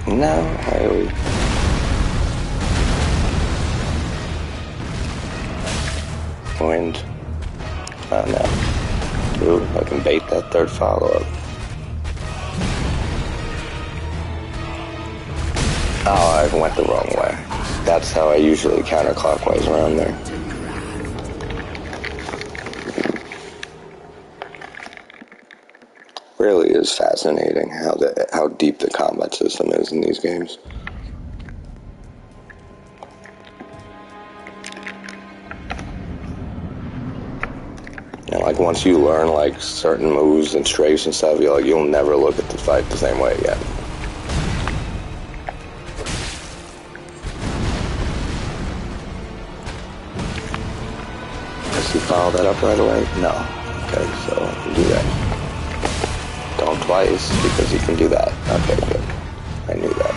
No, wind. Oh no. Ooh, I can bait that third follow-up. Oh, I went the wrong way. That's how I usually counterclockwise around there. Really is fascinating how deep the combat system is in these games. And like once you learn like certain moves and strafes and stuff, you'll never look at the fight the same way again. Does he follow that up right away? No. Okay, so I can do that. Don't twice, because you can do that. Okay, good. I knew that.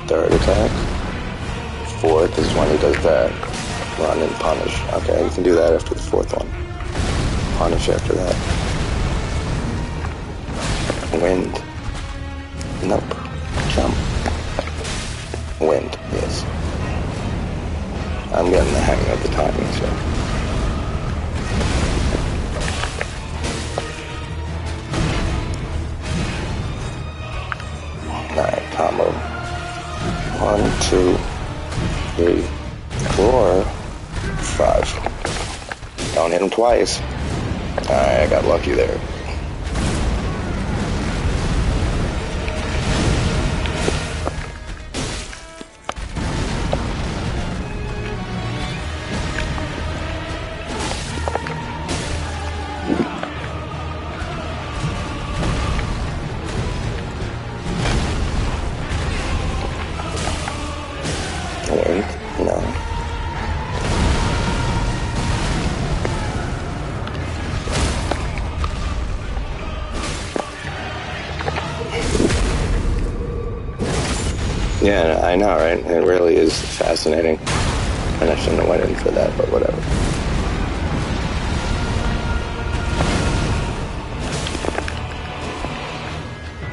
Third attack. Fourth is when he does that. Run and punish. Okay, you can do that after the fourth one. Punish after that. Wind. Nope. Jump. Wind, yes. I'm getting the hang of the timing, so. Alright, combo. 1, 2, 3, 4, 5. Don't hit him twice. Alright, I got lucky there. Yeah, I know, right? It really is fascinating. And I shouldn't have went in for that, but whatever.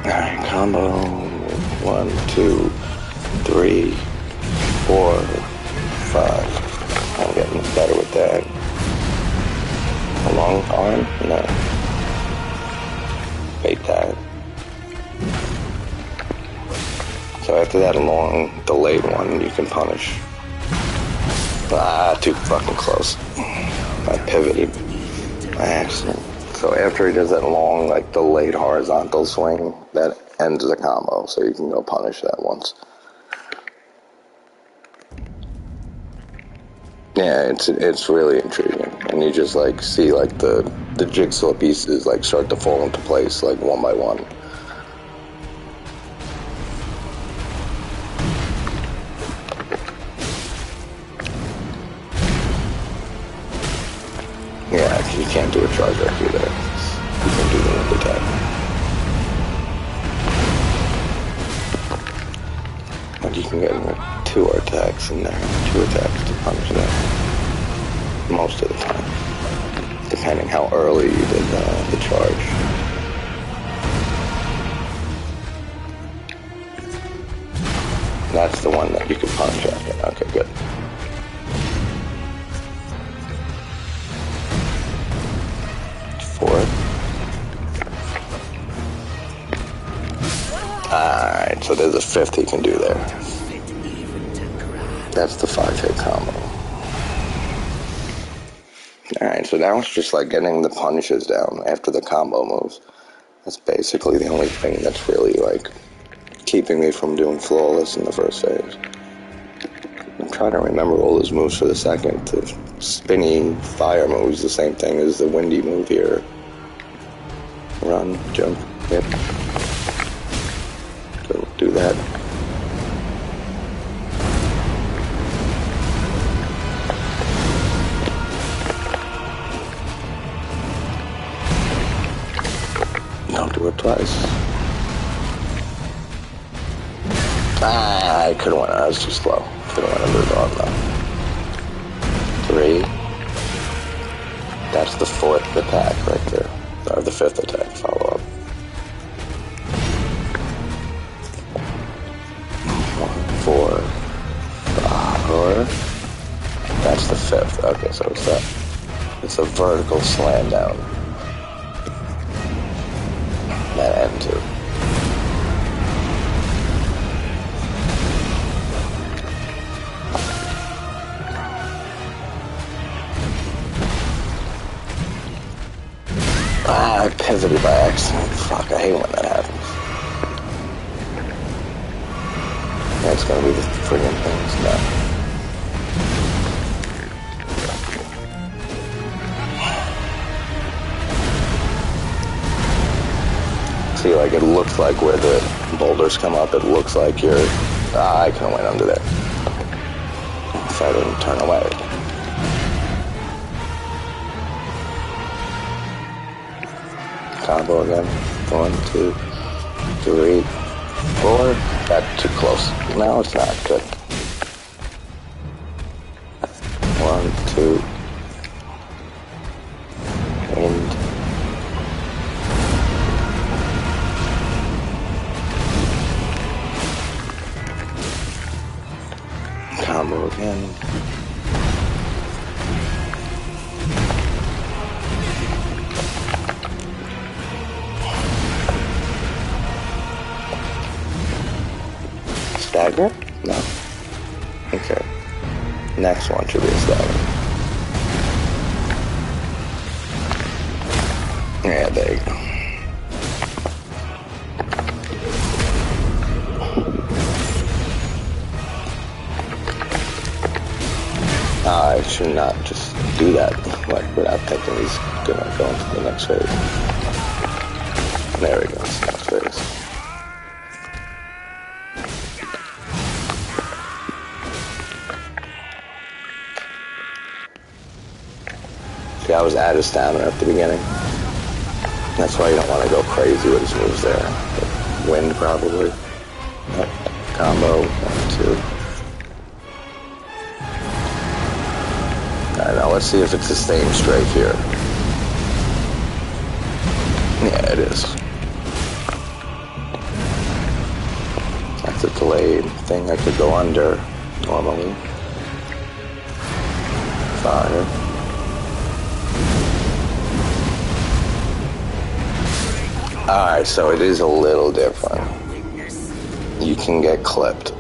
Alright, combo. 1, 2, 3, 4, 5. I'm getting better with that. A long arm? No. Bait that. So after that long, delayed one, you can punish. Ah, too fucking close. I pivoted by accident. So after he does that long, like, delayed horizontal swing, that ends the combo, so you can go punish that once. Yeah, it's really intriguing, and you just, like, see, like, the jigsaw pieces, like, start to fall into place, like, one by one. Yeah, you can't do a charge after there. You can do the wind attack. And you can get 2 attacks in there, 2 attacks to punish that. Most of the time. Depending how early you did the charge. That's the one that you can punish after. Okay, good. Alright, so there's a 5th he can do there. That's the 5-hit combo. Alright, so now it's just like getting the punishes down after the combo moves. That's basically the only thing that's really like keeping me from doing flawless in the first phase. I'm trying to remember all his moves for the second. The spinny fire move is the same thing as the windy move here. Run, jump, hit. Don't do that. Don't do it twice. I could have went. I was too slow. Could have went under the arm though. 3. That's the 4th attack right there. Or the 5th attack. Follow up. 1, 4, 5. That's the 5th. Okay, so it's that. It's a vertical slam down. That end too. I pivoted by accident. Fuck, I hate when that happens. That's gonna be the friggin' things now. See, like, it looks like where the boulders come up, it looks like you're... I couldn't went under there. If I didn't turn away. Combo again. 1, 2, 3, 4. That's too close. No, it's not good. 1, 2. And... combo again. Stagger? No. Okay. Next one should be a stagger. Yeah, there you go. I should not just do that, like, without thinking he's gonna go into the next phase. There we go, it's the next phase. See, I was out of stamina at the beginning. That's why you don't want to go crazy with his moves there. Wind, probably. combo. 1, 2. Alright, now let's see if it's the same strafe here. Yeah, it is. That's a delayed thing I could go under normally. Fire. Alright, so it is a little different. You can get clipped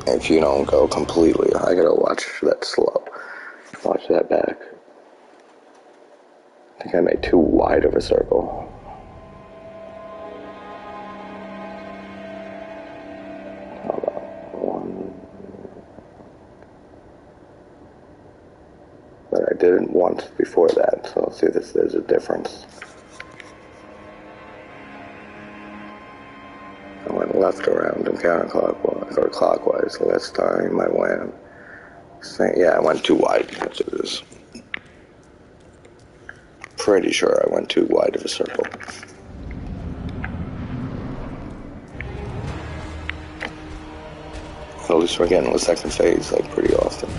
if you don't go completely. I gotta watch that slow. Watch that back. I think I made too wide of a circle. Hold on. 1. But I did it once before that, so let's see if there's a difference. I went left around and counterclockwise, or clockwise last time I went. Yeah, I went too wide. That's what it is. Pretty sure I went too wide of a circle. At least we're getting the second phase like pretty often.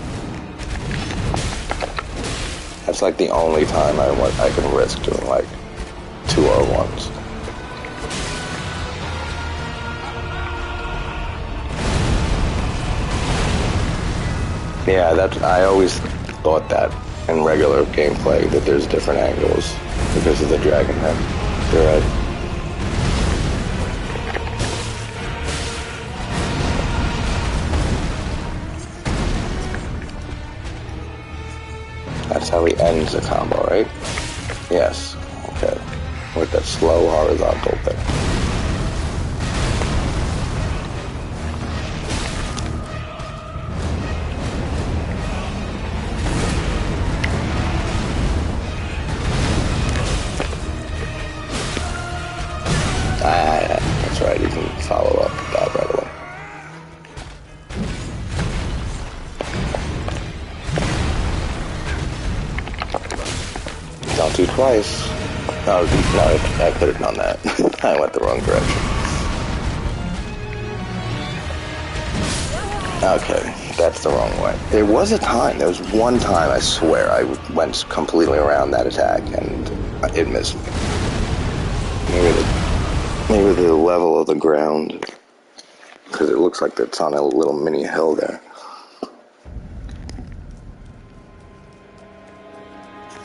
That's like the only time I can risk doing like 2 R1s. Yeah, I always thought that in regular gameplay that there's different angles because of the dragon head. You're right. That's how he ends the combo, right? Yes. Okay. With that slow horizontal thing. That's right, you can follow up that right away. Don't do twice. No, I could have done that. I went the wrong direction. Okay, that's the wrong way. There was one time, I swear, I went completely around that attack and it missed me. Maybe the level of the ground, because it looks like it's on a little mini hill there.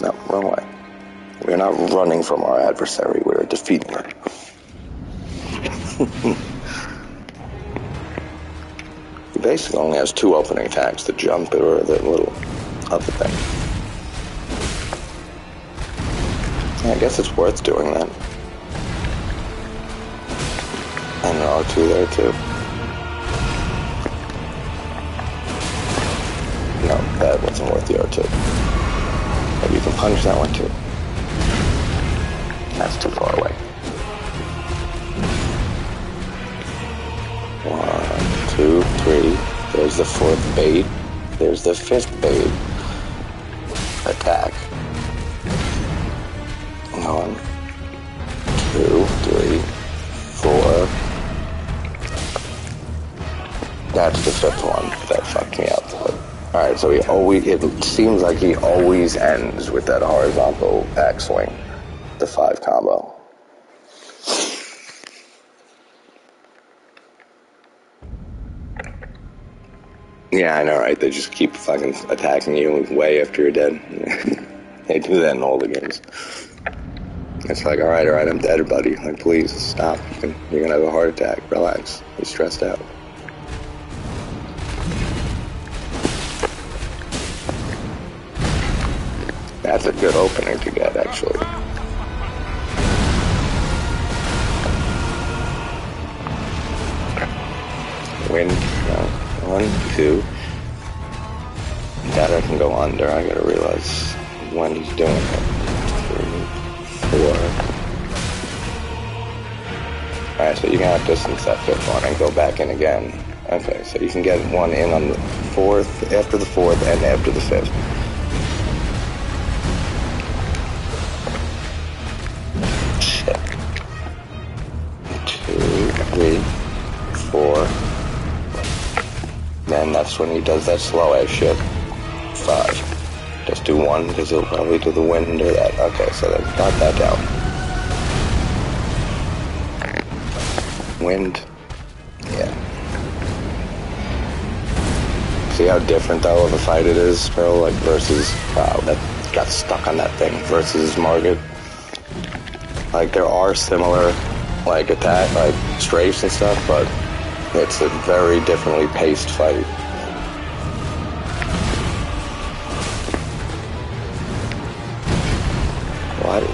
No, wrong way. We're not running from our adversary, we're defeating her. He basically only has 2 opening attacks, the jump or the little other thing. Yeah, I guess it's worth doing that. And an R2 there too. No, that wasn't worth the R2. But you can punch that one too. That's too far away. 1, 2, 3. There's the 4th bait. There's the 5th bait. Attack. 1, 2, 3, 4. That's the 5th one that fucked me up. Alright, so it seems like he always ends with that horizontal backswing. The 5 combo. Yeah, I know, right? They just keep fucking attacking you way after you're dead. They do that in all the games. It's like, alright, I'm dead, buddy. Like, please, stop. You're gonna have a heart attack. Relax. You're stressed out. That's a good opening to get, actually. Win. No. 1, 2. That I can go under. I gotta realize when he's doing it. 3, 4. Alright, so you can have distance that 5th one and go back in again. Okay, so you can get one in on the 4th, after the 4th, and after the 5th. Shit. 2, 3, 4. boss when he does that slow ass shit. 5. Just do 1 because he'll probably do the wind or that. Okay, so then got that down. Wind. Yeah. See how different though of a fight it is, bro? Like versus that got stuck on that thing versus Margit. Like there are similar like attack, like strafes and stuff, but it's a very differently paced fight.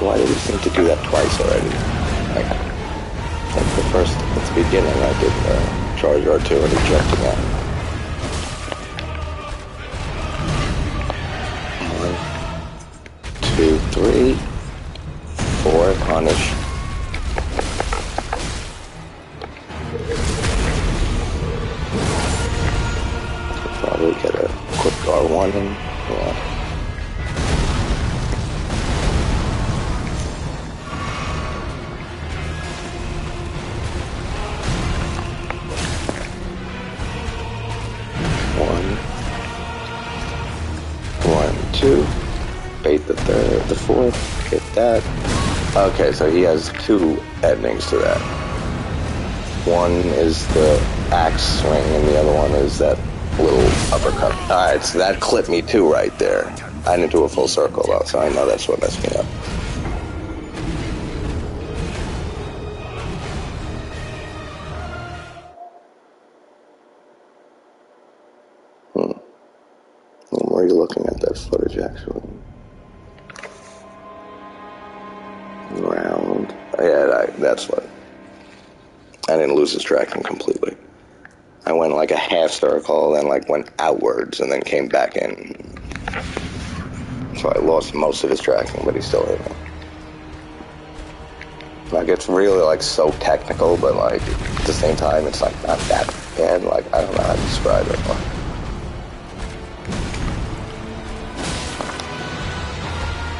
Why did we seem to do that twice already? Like the first, at the beginning, I did charge R2 and ejecting that. 1, 2, 3, 4, punish. Probably get a quick R1 in. Yeah. Bait the third, the fourth, get that. Okay, so he has 2 endings to that. One is the axe swing and the other one is that little uppercut. Alright, so that clipped me too right there. I didn't do a full circle though, so I know that's what messed me up. Where are you looking at that footage actually? Round. Yeah, that's what. I didn't lose his tracking completely. I went like a half circle, then like went outwards, and then came back in. So I lost most of his tracking, but he still hit me. Like it's really like so technical, but like at the same time, it's like not that bad. Like I don't know how to describe it.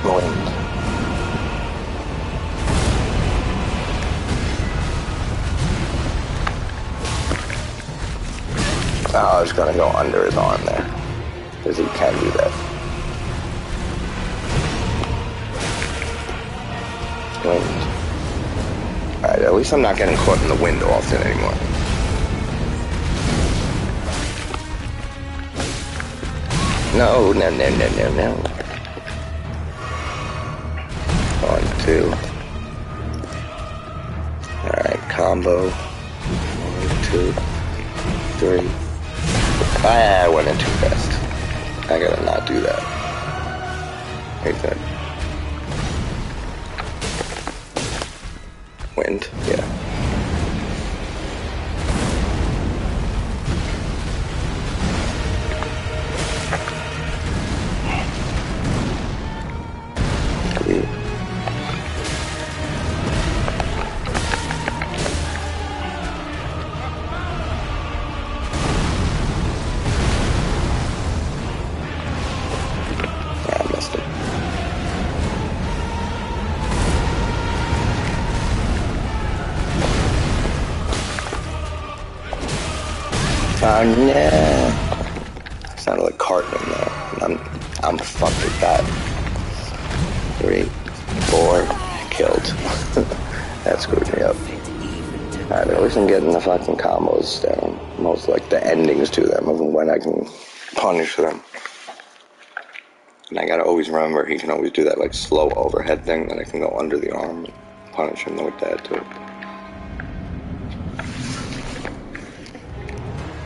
Wind. Oh, I was gonna go under his arm there, because he can do that. Wind. Alright, at least I'm not getting caught in the wind often anymore. No. 1, 2. Alright, combo. 1, 2, 3. I went in too fast. I gotta not do that. Right there. Wind, yeah. Oh no! Sounded like Cartman there. I'm fucked with that. 3, 4, killed. That screwed me up. Alright, at least I'm getting the fucking combos down. Most like the endings to them of when I can punish them. And I gotta always remember he can always do that like slow overhead thing that I can go under the arm and punish him with that too.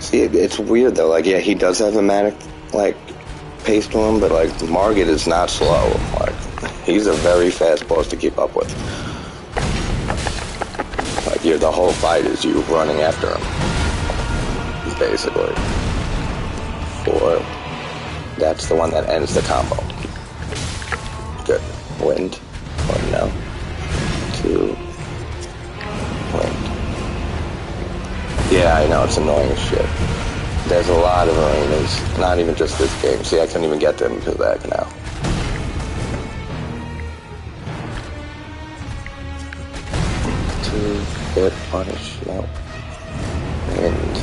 See, it's weird though, like, yeah, he does have a manic, like, pace to him, but, like, Margit is not slow. Like, he's a very fast boss to keep up with. Like, the whole fight is you running after him, basically. 4, that's the one that ends the combo. Good. Wind. 1, no. 2. Wind. Yeah, I know, it's annoying as shit. There's a lot of arenas, not even just this game. See, I couldn't even get them because of that now. Two, hit, punish, no. And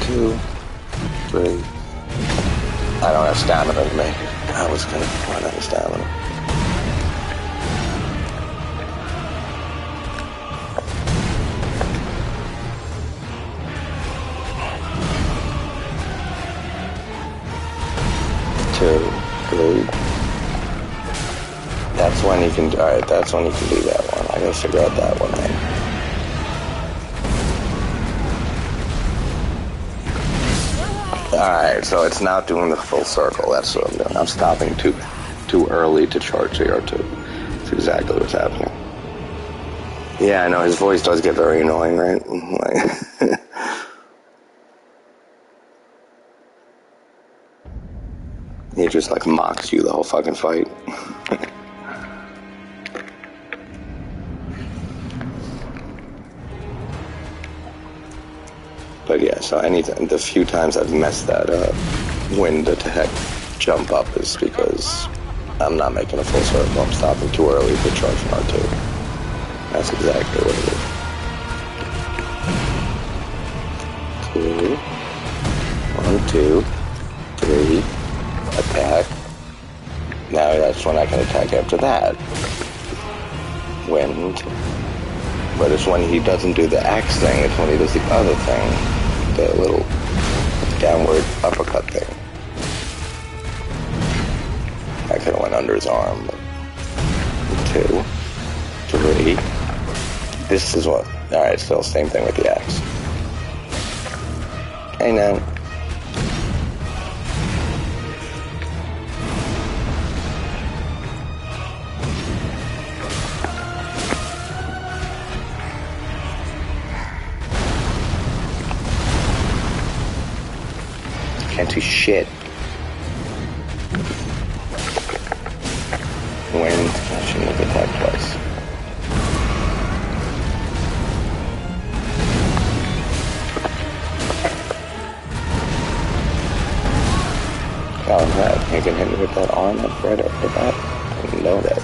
2, 3. I don't have stamina to make it. I was gonna run out of stamina. Two, 3. That's when you can. Alright, that's when you can do that one. I gotta figure out that one then. Alright, so it's not doing the full circle. That's what I'm doing. I'm stopping too early to charge the R2. That's exactly what's happening. Yeah, I know, his voice does get very annoying, right? Like he just like mocks you the whole fucking fight. But yeah, so the few times I've messed that up, wind attack jump up is because I'm not making a full circle. I'm stopping too early to charge an R2. That's exactly what it is. 2, 1, 2, 3, attack. Now that's when I can attack after that. Wind. But it's when he doesn't do the axe thing, it's when he does the other thing. The little downward uppercut thing. I could have went under his arm, but 2, 3. This is what. Alright, still same thing with the axe. Hey now. Can't do shit. When I shouldn't have attacked twice. Oh, that. You can hit me with that arm up right up the bat. I didn't know that.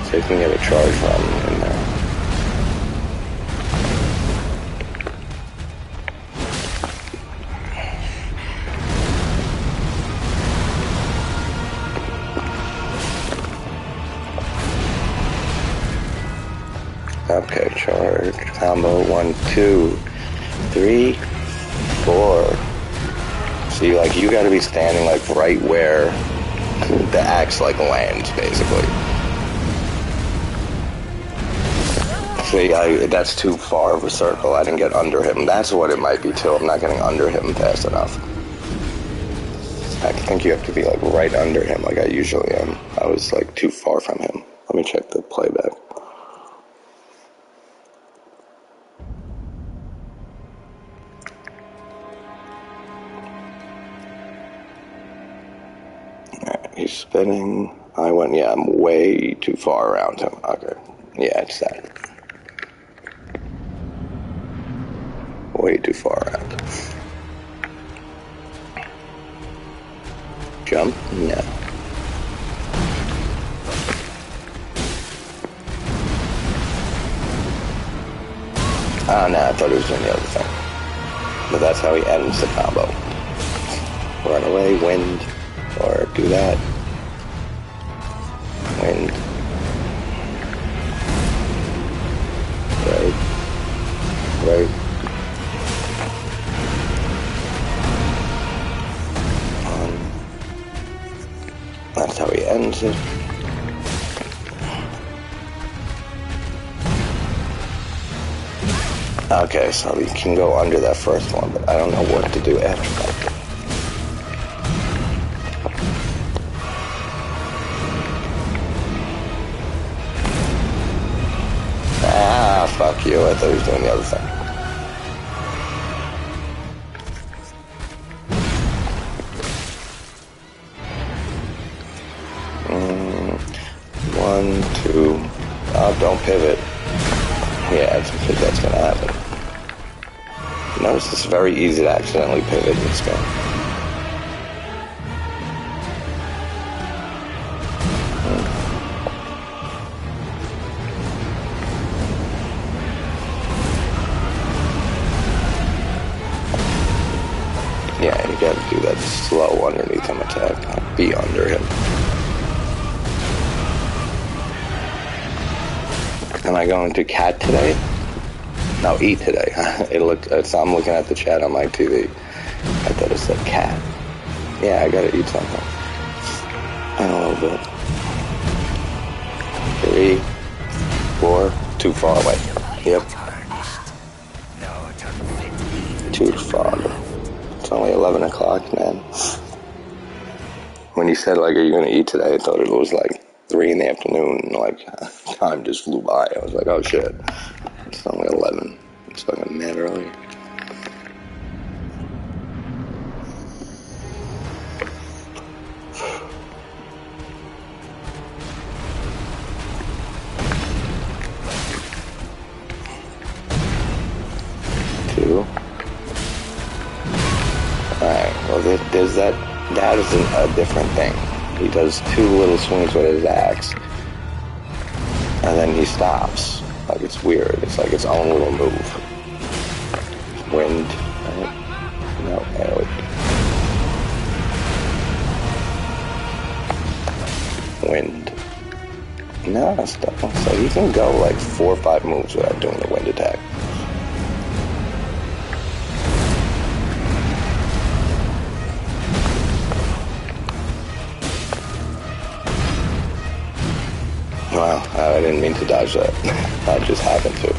So you can get a charge run in there. Okay, charge, combo, 1, 2, 3, 4. See, like, you gotta be standing, like, right where the axe, like, lands, basically. See, that's too far of a circle. I didn't get under him. That's what it might be, too. I'm not getting under him fast enough. I think you have to be, like, right under him, like I usually am. I was, like, too far from him. Let me check the playback. He's spinning. I went, yeah, I'm way too far around him. Okay. Yeah, it's that. Way too far around. Jump? No. Oh, no, I thought he was doing the other thing. But that's how he ends the combo. Run away, wind. Or do that. Wind. Right. Right. That's how he ends it. Okay, so you can go under that first one, but I don't know what to do after that. Ah, fuck you. I thought he was doing the other thing. One, two. Oh, don't pivot. Yeah, that's gonna happen. Notice it's very easy to accidentally pivot this game. Yeah, you gotta do that slow underneath him attack, not be under him. Am I going to cat today? No, eat today. I'm looking at the chat on my TV. I thought it said cat. Yeah, I gotta eat something. In a little bit. 3, 4, too far away. Yep. Too far. It's only 11 o'clock, man. When you said, like, are you gonna eat today? I thought it was like 3 in the afternoon. Like, time just flew by. I was like, oh shit. It's only 11. It's fucking mad early. There's that is a different thing. He does 2 little swings with his axe, and then he stops. Like, it's weird. It's like its own little move. Wind, right? No, arrow. Wind. No, stop. So he can go like 4 or 5 moves without doing the wind attack. Wow, I didn't mean to dodge that. I just happened to.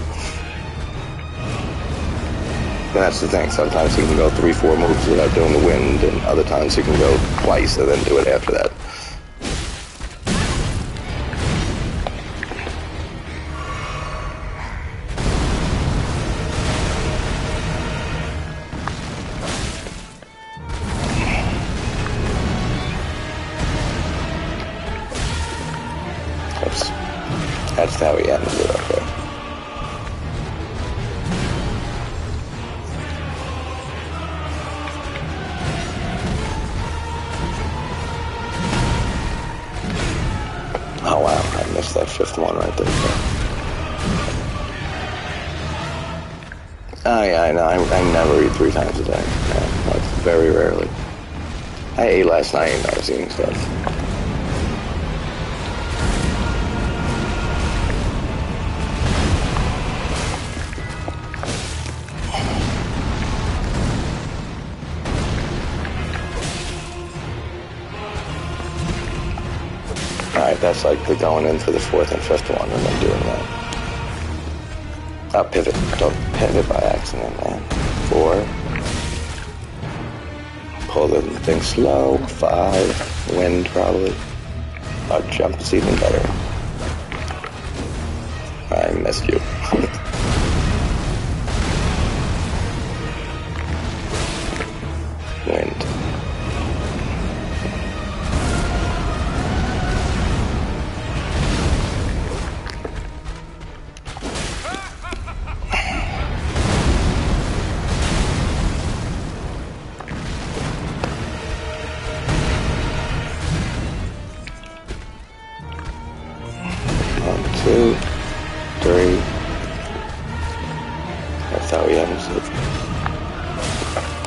But that's the thing. Sometimes he can go 3, 4 moves without doing the wind, and other times he can go twice and then do it after that. That's how he ended it, okay. Oh wow, I missed that 5th one right there. Oh yeah, I know, I never eat 3 times a day. Yeah, that's very rarely. I ate last night and I was eating stuff. Alright, that's like the going in for the 4th and 5th one and then doing that. Oh, pivot. Don't pivot by accident, man. 4. Pull the thing slow. 5. Wind, probably. Oh, jump is even better. I missed you.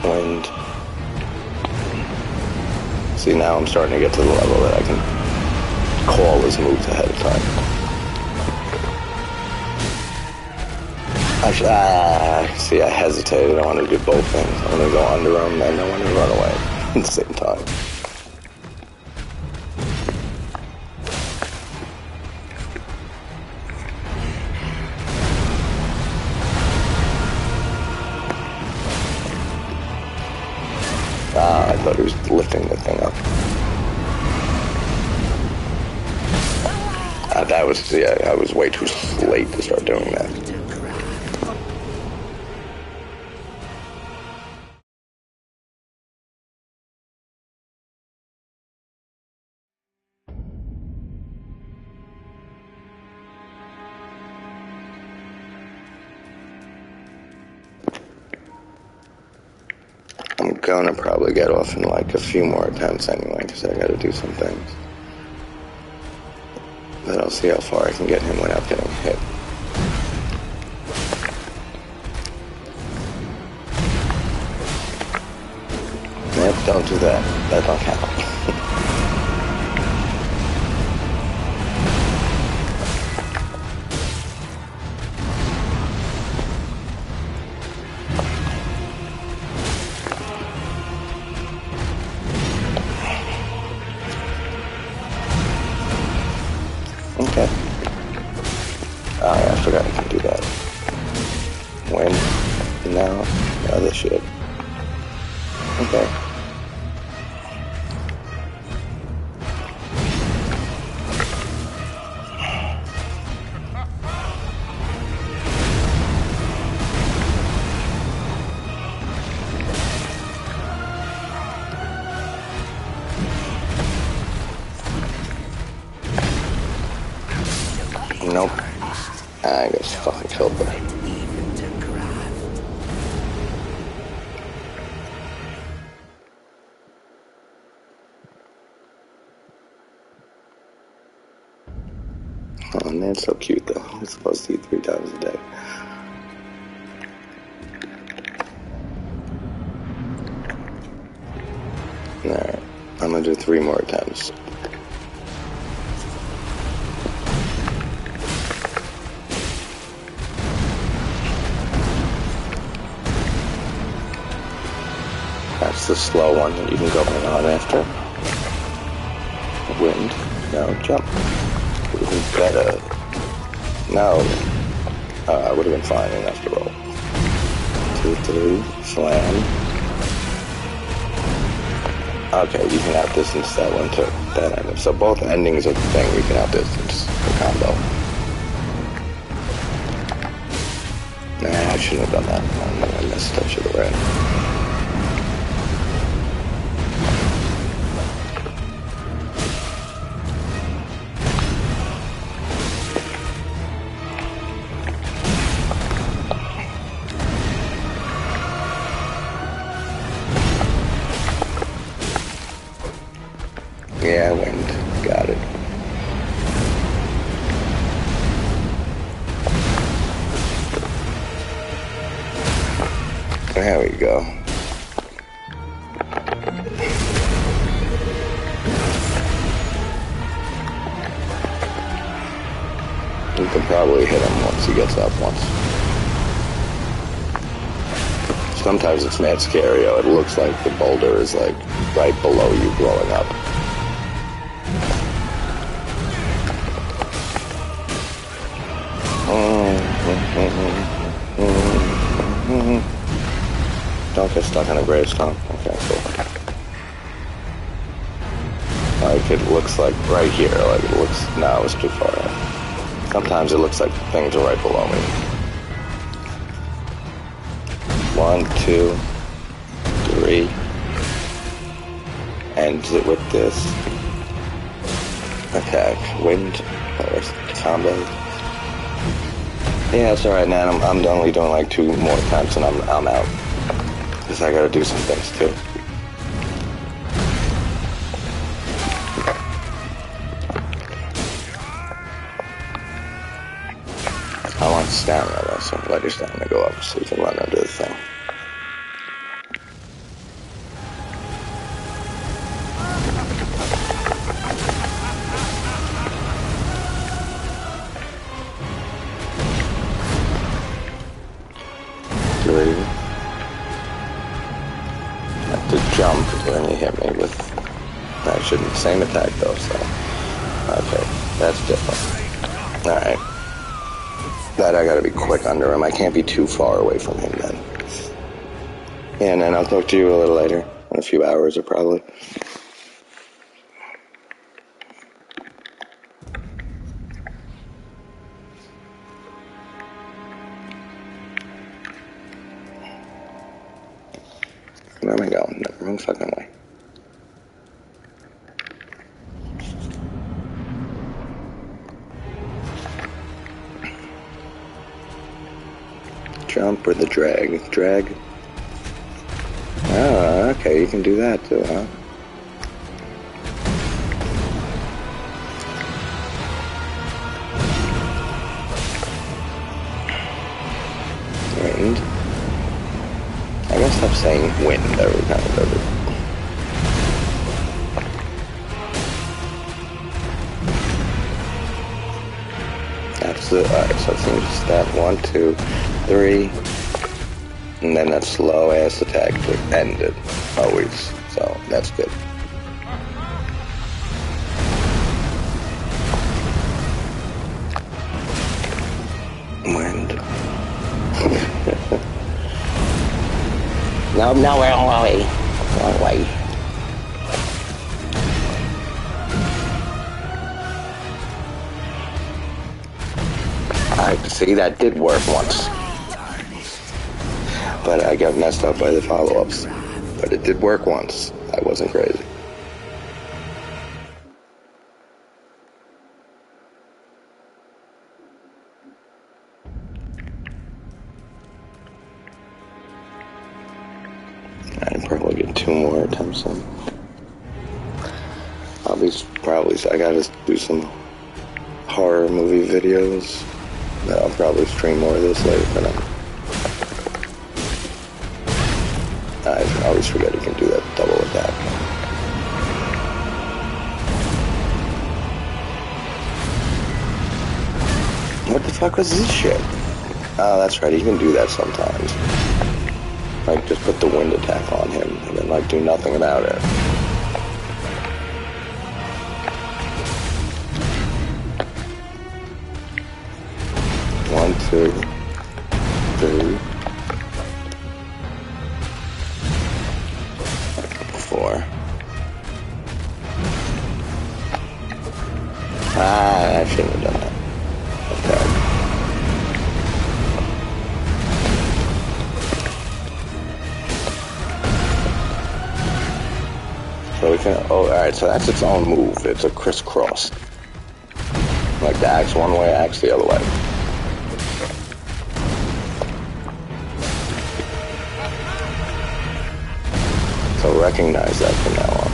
Wind. See, now I'm starting to get to the level that I can call his moves ahead of time. See, I hesitated. I want to do both things. I want to go under him and I want to run away at the same time. I thought he was lifting the thing up. That was, yeah, I was way too late to start doing that. I'm gonna probably get off in like a few more attempts anyway, because I gotta do some things. But I'll see how far I can get him without getting hit. Don't do that. That don't count. Okay. Oh yeah, I forgot I can do that. When? No. No, this should. Okay. Nope. I got fucking killed there. Oh man, it's so cute though. It's supposed to eat 3 times a day. Alright, I'm gonna do 3 more attempts. That's the slow one that you can go on after. Wind. No, jump. Even better. No. I would have been fine enough to roll. 2, 3, slam. Okay, you can outdistance that one too. That ending. So both endings of the thing we can outdistance the combo. Nah, I shouldn't have done that. I missed. I should have ran. Yeah, wind. Got it. There we go. You can probably hit him once he gets up once. Sometimes it's mad scary. It looks like the boulder is like right below you blowing up. Don't get stuck in a gravestone. Okay, cool. Like it looks like right here. Like it looks. No, it's too far out. Sometimes it looks like things are right below me. 1, 2, 3. Ends it with this. Attack. Wind. Combo. Yeah, it's alright, man. I'm only doing like 2 more attempts and I'm out. Because I gotta do some things too. I want stamina though, so let your stamina go up so you can run under the thing. To jump when you hit me with I shouldn't same attack though, so okay, that's different. Alright. That I gotta be quick under him. I can't be too far away from him then. And then I'll talk to you a little later, in a few hours or probably. Where am I going? No, wrong fucking way. Jump or the drag? Drag? Oh, okay, you can do that too, huh? Wind. I gotta stop saying wind every time it does it. what's the, alright, so it seems that 1, 2, 3, and then that slow ass attack to end it, always, so that's good. Wind. No, wrong way. Wrong way. Alright, see, that did work once. But I got messed up by the follow-ups. But it did work once. I wasn't crazy. I'd probably get 2 more attempts in. I'll be probably, I gotta do some horror movie videos. I'll probably stream more of this later, but I always forget you can do that double attack. What the fuck was this shit? Oh, that's right, you can do that sometimes. Like, just put the wind attack on him, and then, like, do nothing about it. One, 2, 3, 4. I shouldn't have done that. Okay. So we can, oh, alright, so that's its own move. It's a crisscross. Like the axe one way, axe the other way. So recognize that from now on.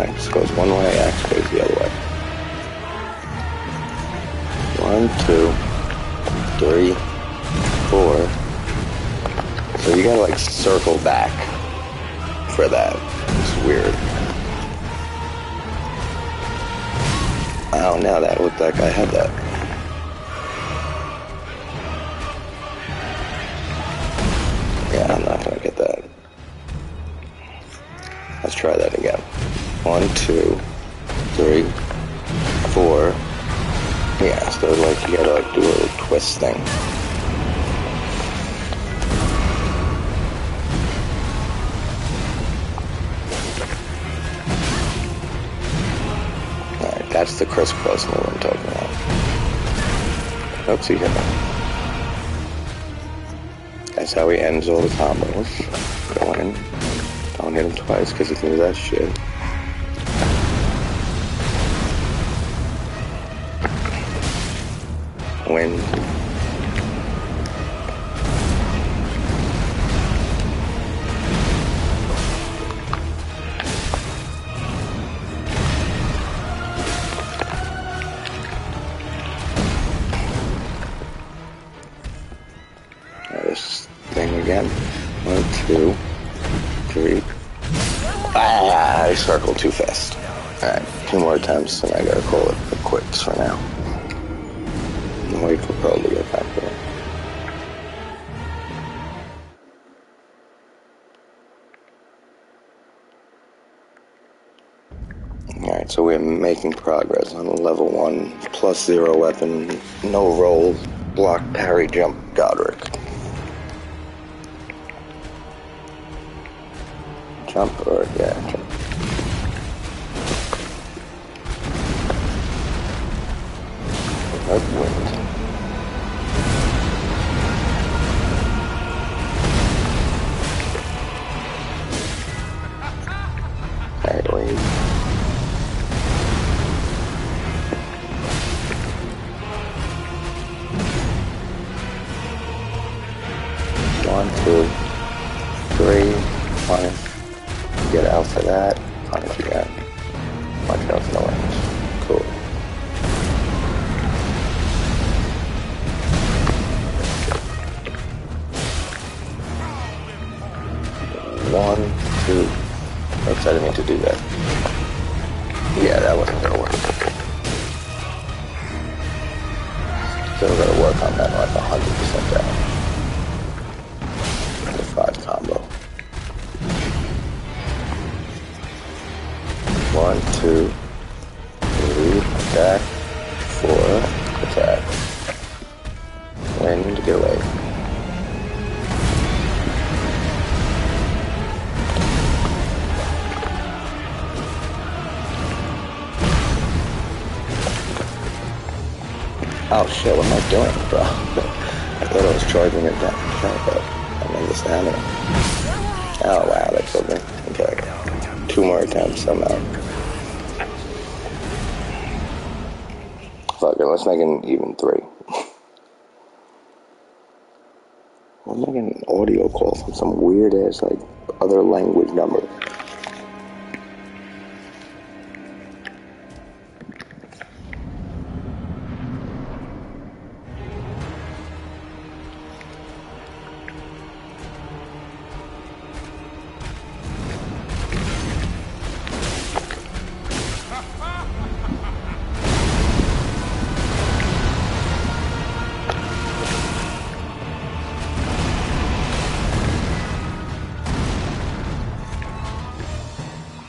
Axe goes one way, axe goes the other way. 1, 2, 3, 4. So you gotta like circle back for that. It's weird. Oh, now that looked like I had that. Yeah, I'm not gonna get that. Let's try that again. 1, 2, 3, 4. Yeah, so like you gotta like do a little twist thing. Alright, that's the crisscross move I'm talking about. Oops, he hit me. That's how he ends all the combos. Go in. Don't hit him twice because he can do that shit. Wind. This thing again. 1, 2, 3. Ah, I circled too fast. Alright, 2 more attempts and I gotta call it quits for now. Wait for Pearl to get back there. Alright, so we're making progress on level 1, +0 weapon, no roll, block, parry, jump, Godrick. Jump or, yeah, jump. Wind. Alright, wait. One, 2, 3, punish. Get out for that. Punish again. Watch out for the range. Cool. One, 2. Oops, I didn't mean to do that. Yeah, that wasn't gonna work. So we're gonna work on that like 100% down. The 5 combo. 1, 2, 3, attack, 4, attack. Wind, get away. Oh shit, what am I doing, bro? I thought I was charging it down, but I'm in the stamina. Oh wow, that killed me. Okay, 2 more attempts, I'm out. Fuck it, let's make an even 3. I'm making an audio call from some weird ass, like, other language number.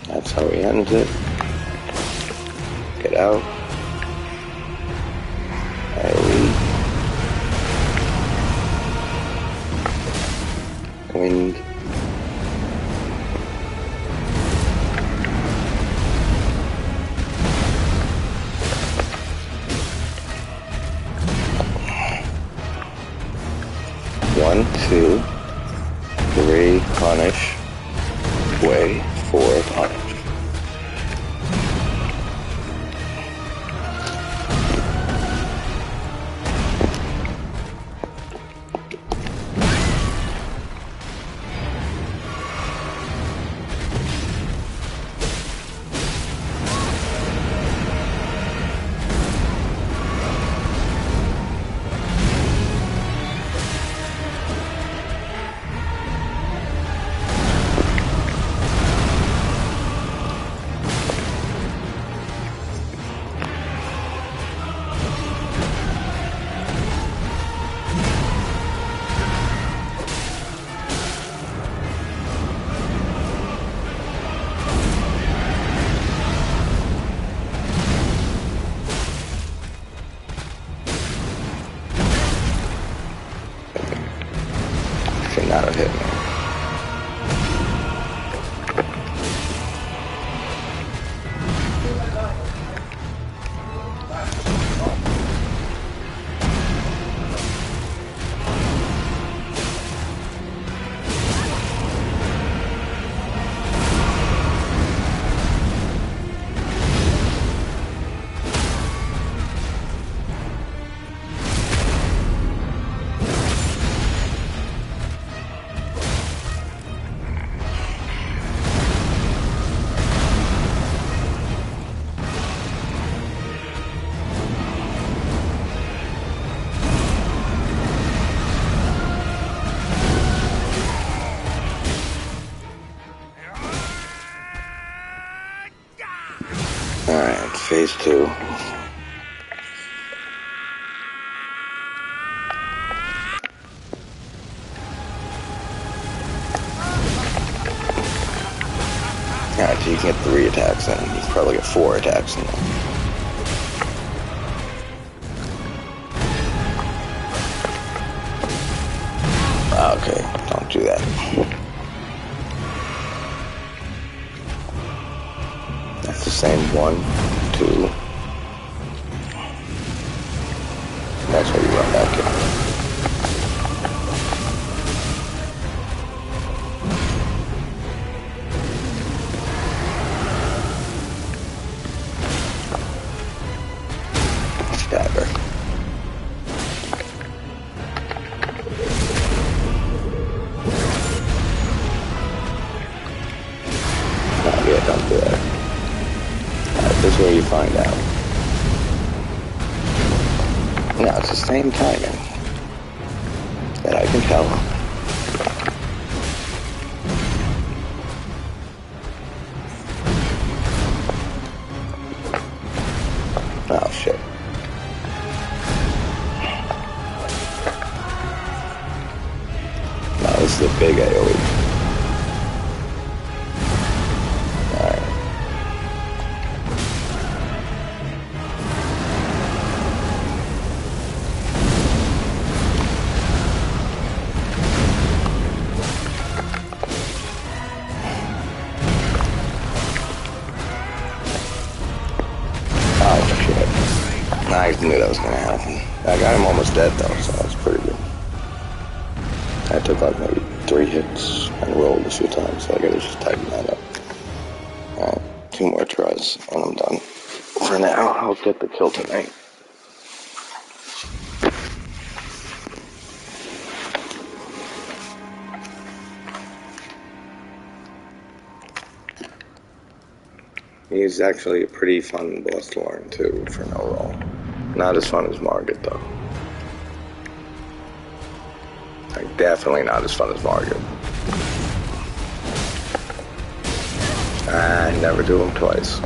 That's how he ends it. Get out. Parry. Wind. One, 2, 3, punish. Way, 4, punish. Should not have hit me. Alright, phase 2. Alright, so you can get 3 attacks in. You can probably get 4 attacks in. Okay, don't do that. That's the same 1, 2. That's how you run back in. Stabber. Oh yeah, don't do that. This is where you find out. No, it's the same timing. That I can tell. Oh shit. big AoE. Alright. Oh shit. I knew that was gonna happen. I got him almost dead though, so that's pretty good. I took like maybe 3 hits and rolled a few times, so I gotta just tighten that up. Alright, 2 more tries and I'm done. For now, I'll get the kill tonight. He's actually a pretty fun boss to learn too, for no roll. Not as fun as Margit though. Like, definitely not as fun as Margit. I never do him twice.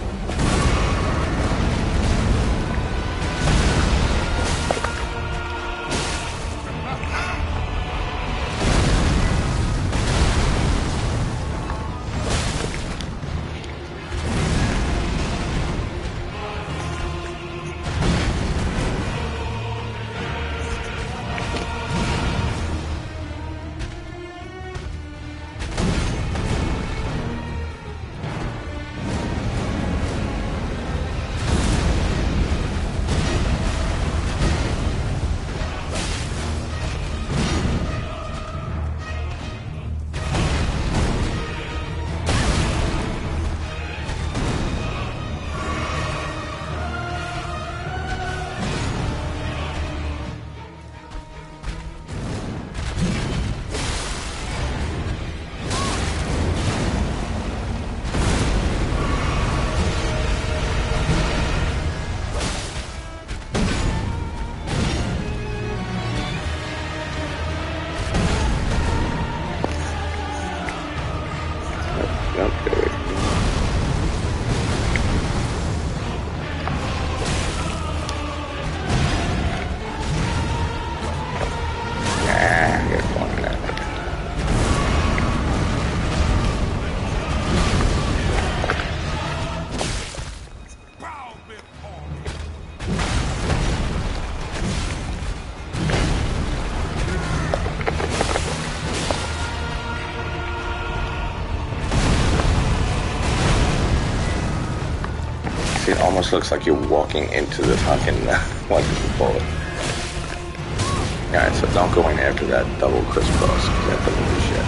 It almost looks like you're walking into the fucking like the bullet. Alright, so don't go in after that double crisscross, because that doesn't do shit.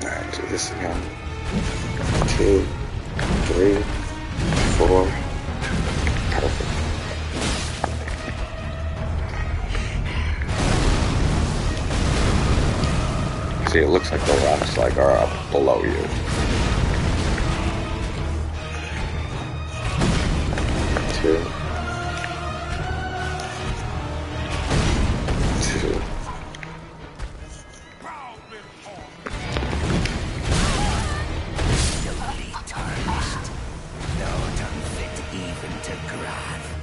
Alright, do this again. 2, 3, 4. Perfect. See, it looks like the rocks like are up below you. 2, 2. Not unfit even to graft.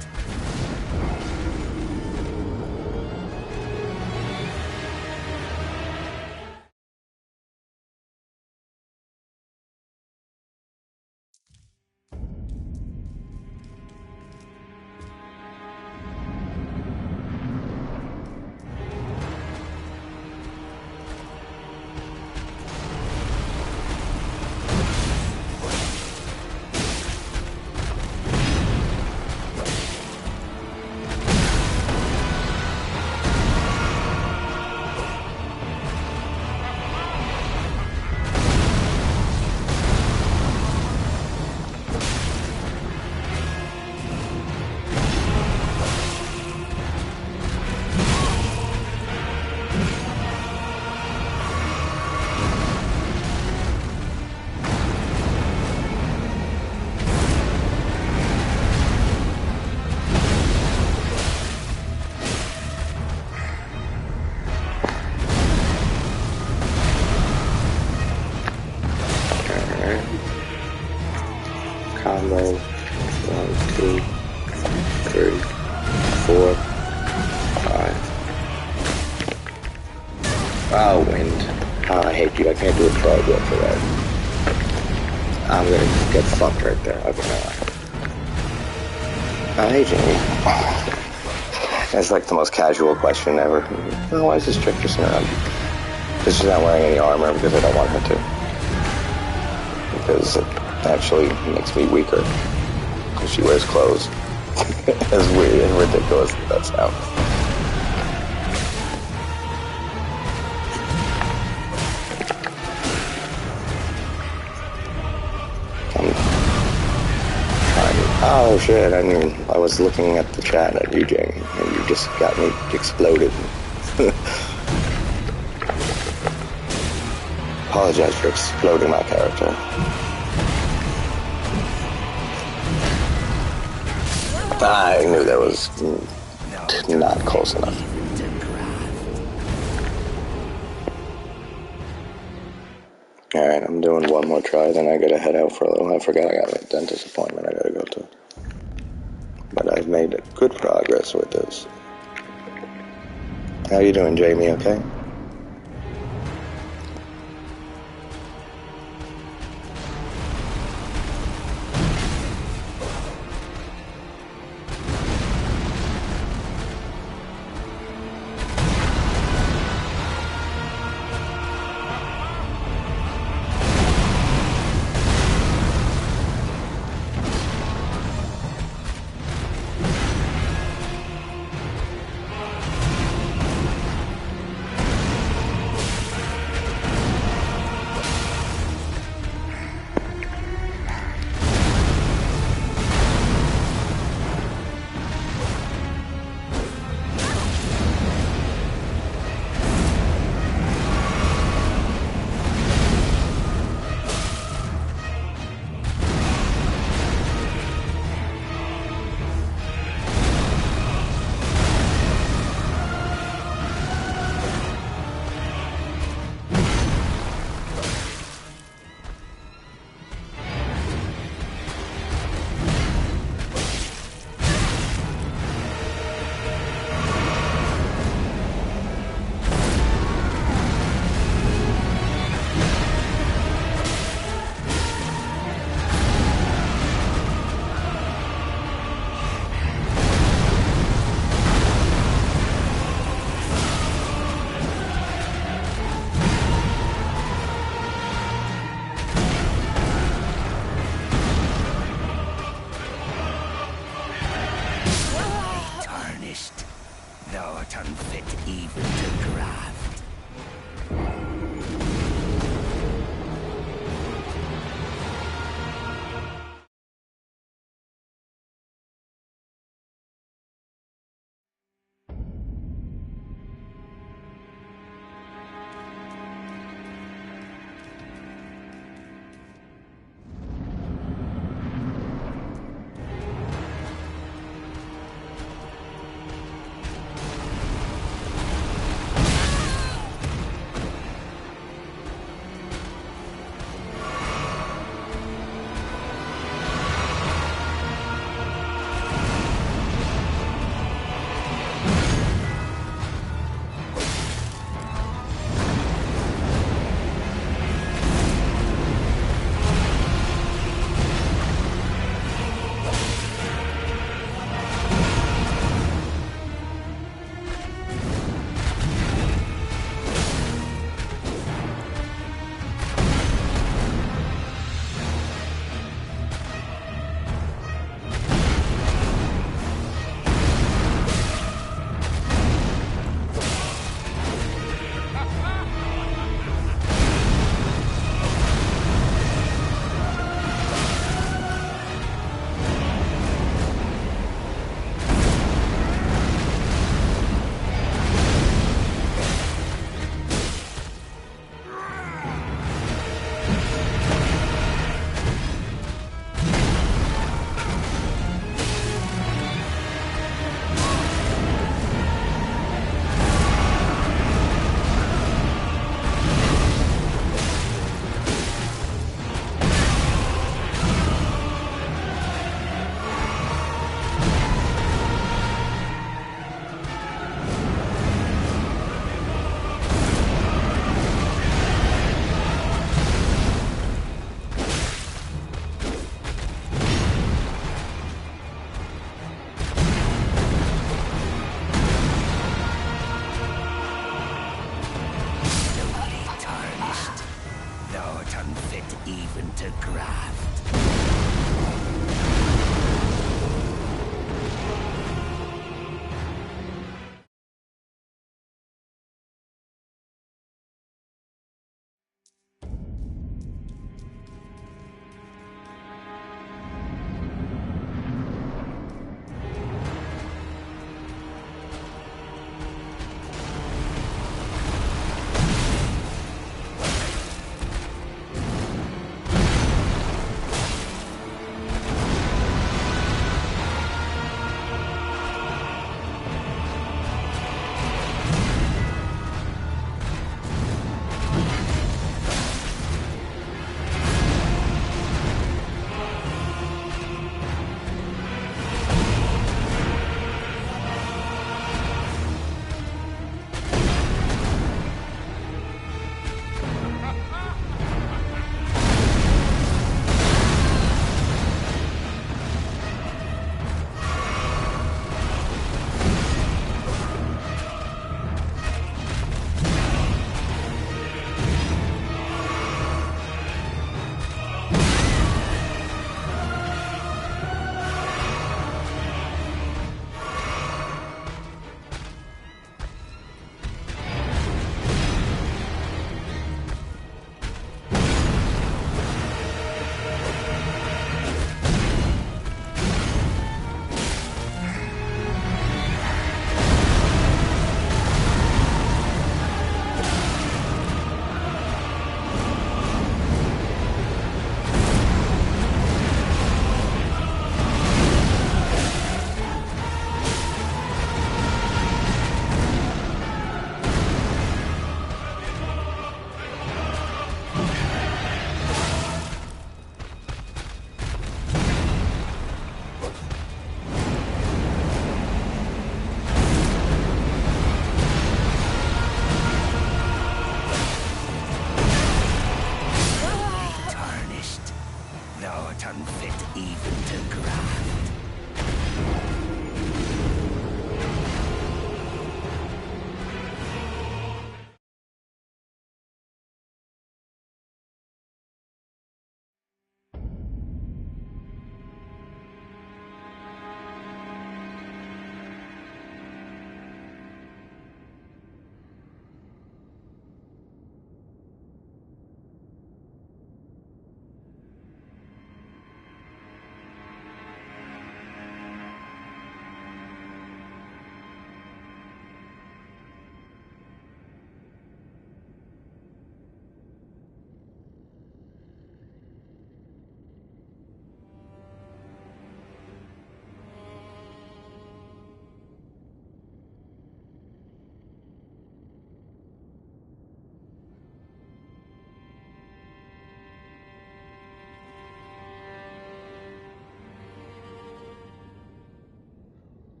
Oh, wind. Oh, I hate you. I can't do a try yet for that. I'm gonna get fucked right there. Okay, no. I hate you. That's like the most casual question ever. Oh, why is this chick just around? Because she's not wearing any armor because I don't want her to. Because it actually makes me weaker. Because she wears clothes. As weird and ridiculous as that sounds. Oh shit, I was looking at the chat at you, Jane, and you just got me exploded. Apologize for exploding my character. I knew that was not close enough. Alright, I'm doing one more try, then I gotta head out for a little. I forgot I got a dentist appointment I gotta go to. But I've made good progress with this. How you doing, Jamie, okay? Thou art unfit even to graft.